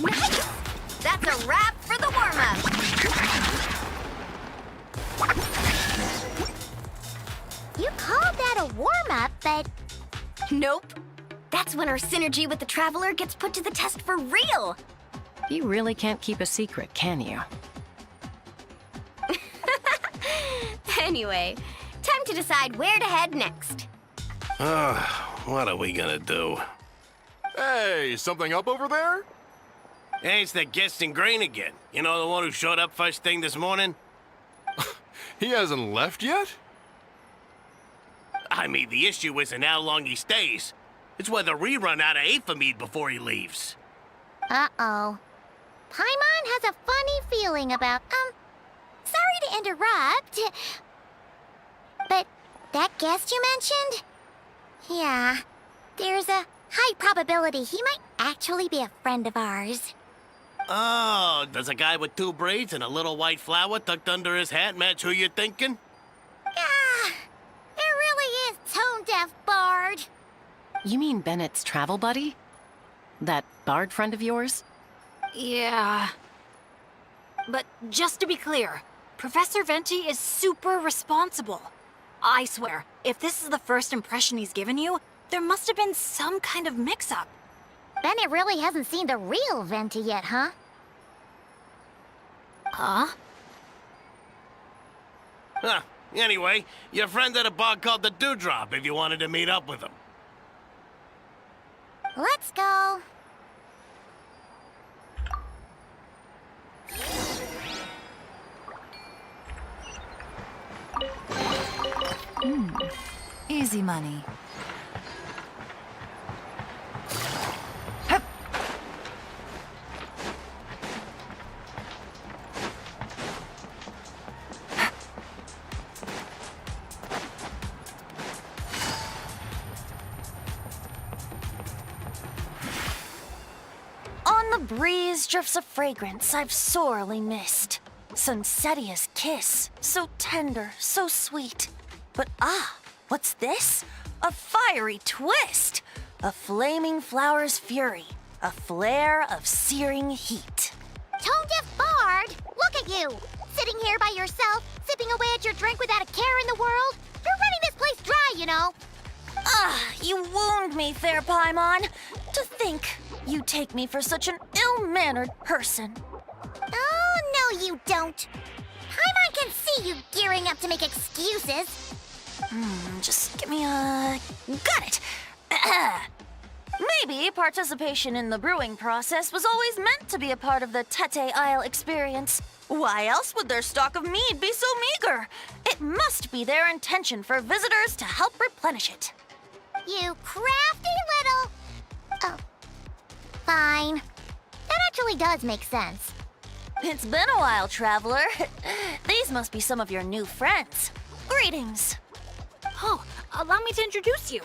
Nice! That's a wrap for the warm-up! You called that a warm-up, but... Nope. That's when our synergy with the Traveler gets put to the test for real! You really can't keep a secret, can you? Anyway, time to decide where to head next. What are we gonna do? Hey, something up over there? Hey, it's that Genshin Grain again. You know, the one who showed up first thing this morning? He hasn't left yet? I mean, the issue isn't how long he stays. It's whether we run out of Aphamide before he leaves. Uh-oh. Paimon has a funny feeling about, sorry to interrupt, but that guest you mentioned? Yeah, there's a high probability he might actually be a friend of ours. Oh, does a guy with 2 braids and a little white flower tucked under his hat match who you're thinking? Ah, it really is tone-deaf, Bard. You mean Bennett's travel buddy? That bard friend of yours? Yeah. But just to be clear, Professor Venti is super responsible. I swear, if this is the first impression he's given you, there must have been some kind of mix-up. Bennett really hasn't seen the real Venti yet, huh? Huh? Huh. Anyway, your friend at a bar called the Dewdrop if you wanted to meet up with him. Let's go. Easy money. On the breeze drifts a fragrance I've sorely missed. Sunsetia's kiss, so tender, so sweet. But what's this? A fiery twist! A flaming flower's fury, a flare of searing heat. Tone-deaf Bard, look at you! Sitting here by yourself, sipping away at your drink without a care in the world. You're running this place dry, you know. You wound me, fair Paimon. To think you take me for such an ill-mannered person. Oh, no you don't. Paimon can see you gearing up to make excuses. Just give me a... Got it! Maybe participation in the brewing process was always meant to be a part of the Tete Isle experience. Why else would their stock of mead be so meager? It must be their intention for visitors to help replenish it. You crafty little... Oh. Fine. That actually does make sense. It's been a while, traveler. These must be some of your new friends. Greetings. Oh, allow me to introduce you.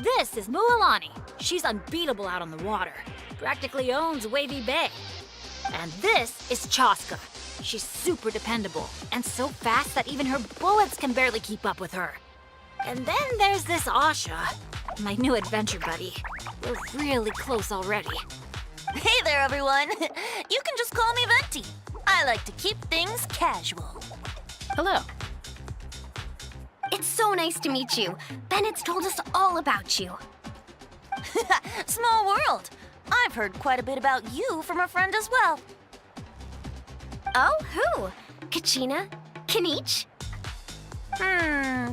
This is Mualani. She's unbeatable out on the water. Practically owns Wavy Bay. And this is Chaska. She's super dependable and so fast that even her bullets can barely keep up with her. And then there's this Asha, my new adventure buddy. We're really close already. Hey there, everyone. You can just call me Venti. I like to keep things casual. Hello. It's so nice to meet you. Bennett's told us all about you. Small world. I've heard quite a bit about you from a friend as well. Oh, who? Kachina? Kanich?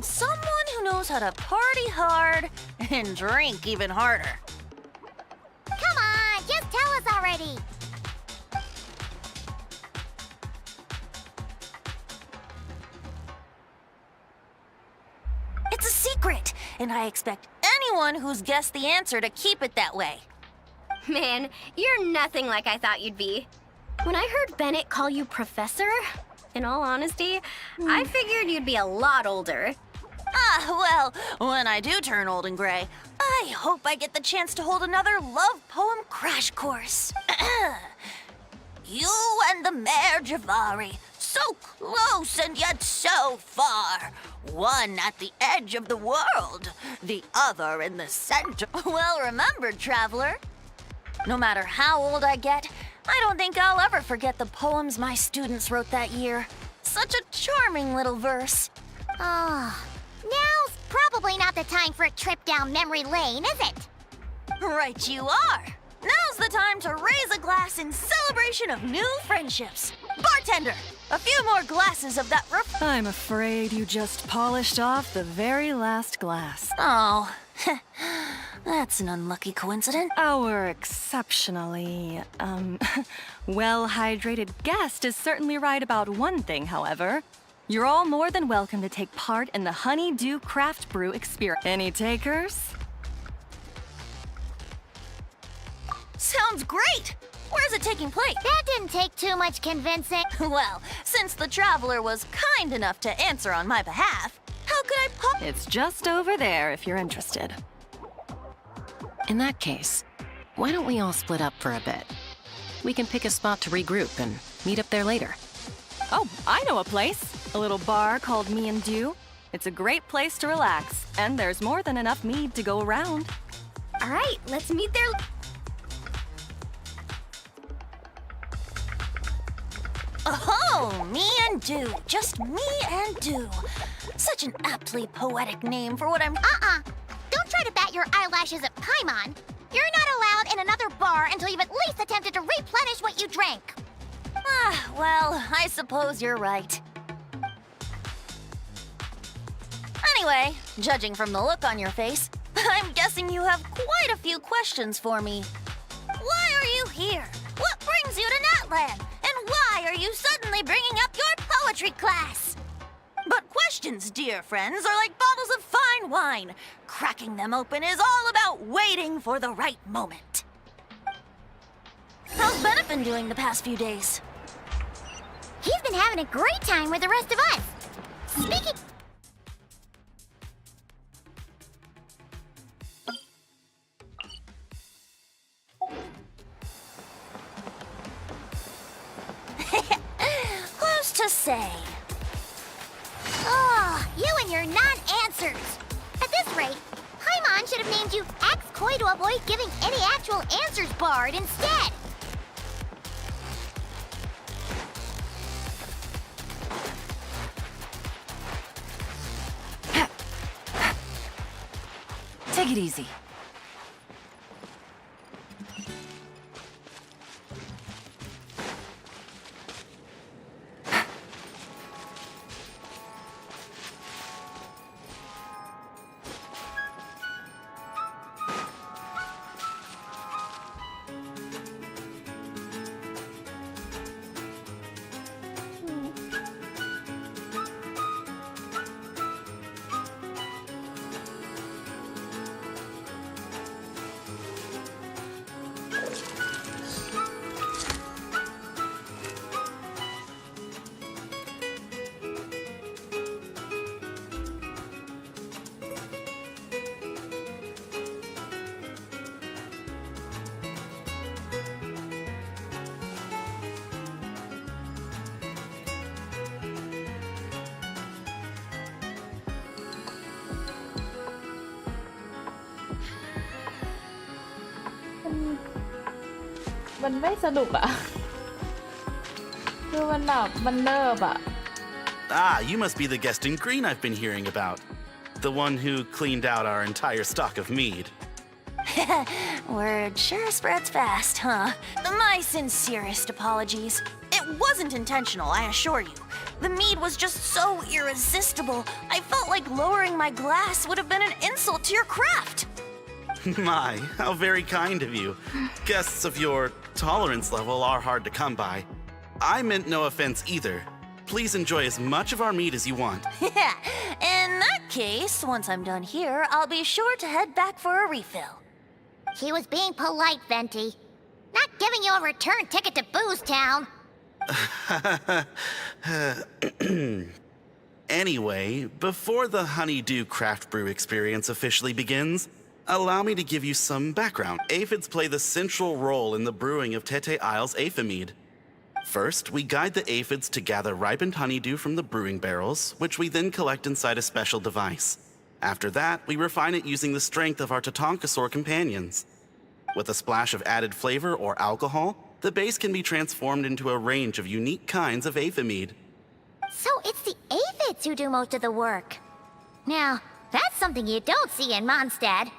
Someone who knows how to party hard and drink even harder. Come on, just tell us already. It's a secret, and I expect anyone who's guessed the answer to keep it that way. Man, you're nothing like I thought you'd be. When I heard Bennett call you Professor, in all honesty, I figured you'd be a lot older. Well, when I do turn old and gray, I hope I get the chance to hold another love poem crash course. You and the Mare Javari, so close and yet so far. One at the edge of the world, the other in the center. Well remembered, traveler. No matter how old I get, I don't think I'll ever forget the poems my students wrote that year. Such a charming little verse. Oh, now's probably not the time for a trip down memory lane, is it? Right you are. Now's the time to raise a glass in celebration of new friendships. Bartender, a few more glasses of that I'm afraid you just polished off the very last glass. Oh, that's an unlucky coincidence. Our exceptionally, well-hydrated guest is certainly right about one thing, however. You're all more than welcome to take part in the Honeydew Craft Brew experience. Any takers? Sounds great! Where's it taking place? That didn't take too much convincing. Well, since the traveler was kind enough to answer on my behalf, how could I It's just over there if you're interested. In that case, why don't we all split up for a bit? We can pick a spot to regroup and meet up there later. Oh, I know a place. A little bar called Me and Dew. It's a great place to relax, and there's more than enough mead to go around. All right, let's meet there. Oh, Me and Dew. Just Me and Dew. Such an aptly poetic name for what I'm... Don't try to bat your eyelashes at Paimon. You're not allowed in another bar until you've at least attempted to replenish what you drank. Well, I suppose you're right. Anyway, judging from the look on your face, I'm guessing you have quite a few questions for me. Why are you here? What brings you to Natlan? And why are you suddenly bringing up your poetry class? But questions, dear friends, are like bottles of fine wine. Cracking them open is all about waiting for the right moment. How's Bennett been doing the past few days? He's been having a great time with the rest of us. Speaking... Who's to say? Oh, you and your non-answers. At this rate, Paimon should have named you Ex-Koi to avoid giving any actual answers barred instead. Take it easy. มันไม่สนุกอะคือมันแบบมันเนิบอะ Ah, you must be the guest in green I've been hearing about. The one who cleaned out our entire stock of mead. Word sure spreads fast, huh? My sincerest apologies. It wasn't intentional, I assure you. The mead was just so irresistible, I felt like lowering my glass would have been an insult to your craft. My, how very kind of you. Guests of your tolerance level are hard to come by. I meant no offense either. Please enjoy as much of our meat as you want. In that case, once I'm done here, I'll be sure to head back for a refill. He was being polite, Venti. Not giving you a return ticket to Booze Town. Anyway, before the Honeydew Craft Brew experience officially begins, allow me to give you some background. Aphids play the central role in the brewing of Tete Isle's Aphid. First, we guide the aphids to gather ripened honeydew from the brewing barrels, which we then collect inside a special device. After that, we refine it using the strength of our Tatankasaur companions. With a splash of added flavor or alcohol, the base can be transformed into a range of unique kinds of aphid. So it's the aphids who do most of the work. Now, that's something you don't see in Mondstadt.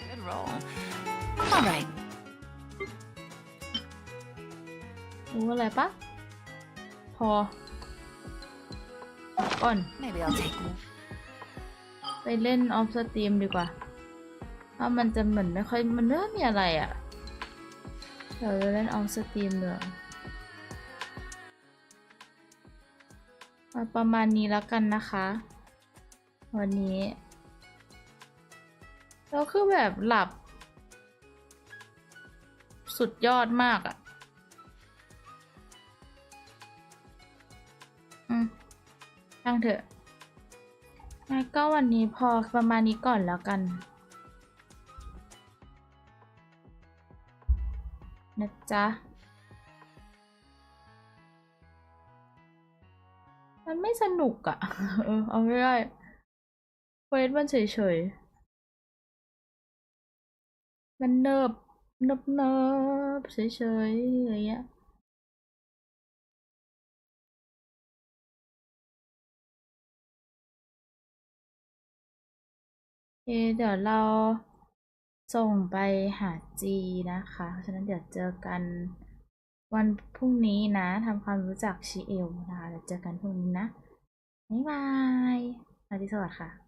Good roll. All right. รู้อะไรปะพอก่อน Maybe I'll take one. ไปเล่นออฟสตรีมดีกว่าถ้ามันจะเหมือนไม่ค่อยมันไม่มีอะไรอ่ะเดี๋ยวจะเล่นออฟสตรีมเลยประมาณนี้แล้วกันนะคะวันนี้แล้วคือแบบหลับสุดยอดมากอ่ะช่างเถอะงั้นก็วันนี้พอประมาณนี้ก่อนแล้วกันนะจ๊ะมันไม่สนุกอ่ะ เอาไม่ได้เควสมันเฉยๆมันเนิบเฉยๆอะไรเงี้ยเดี๋ยวเราส่งไปหาจีนะคะฉะนั้นเดี๋ยวเจอกันวันพรุ่งนี้นะทำความรู้จักชิเอลนะคะเดี๋ยวเจอกันพรุ่งนี้นะบ๊ายบายสวัสดีค่ะ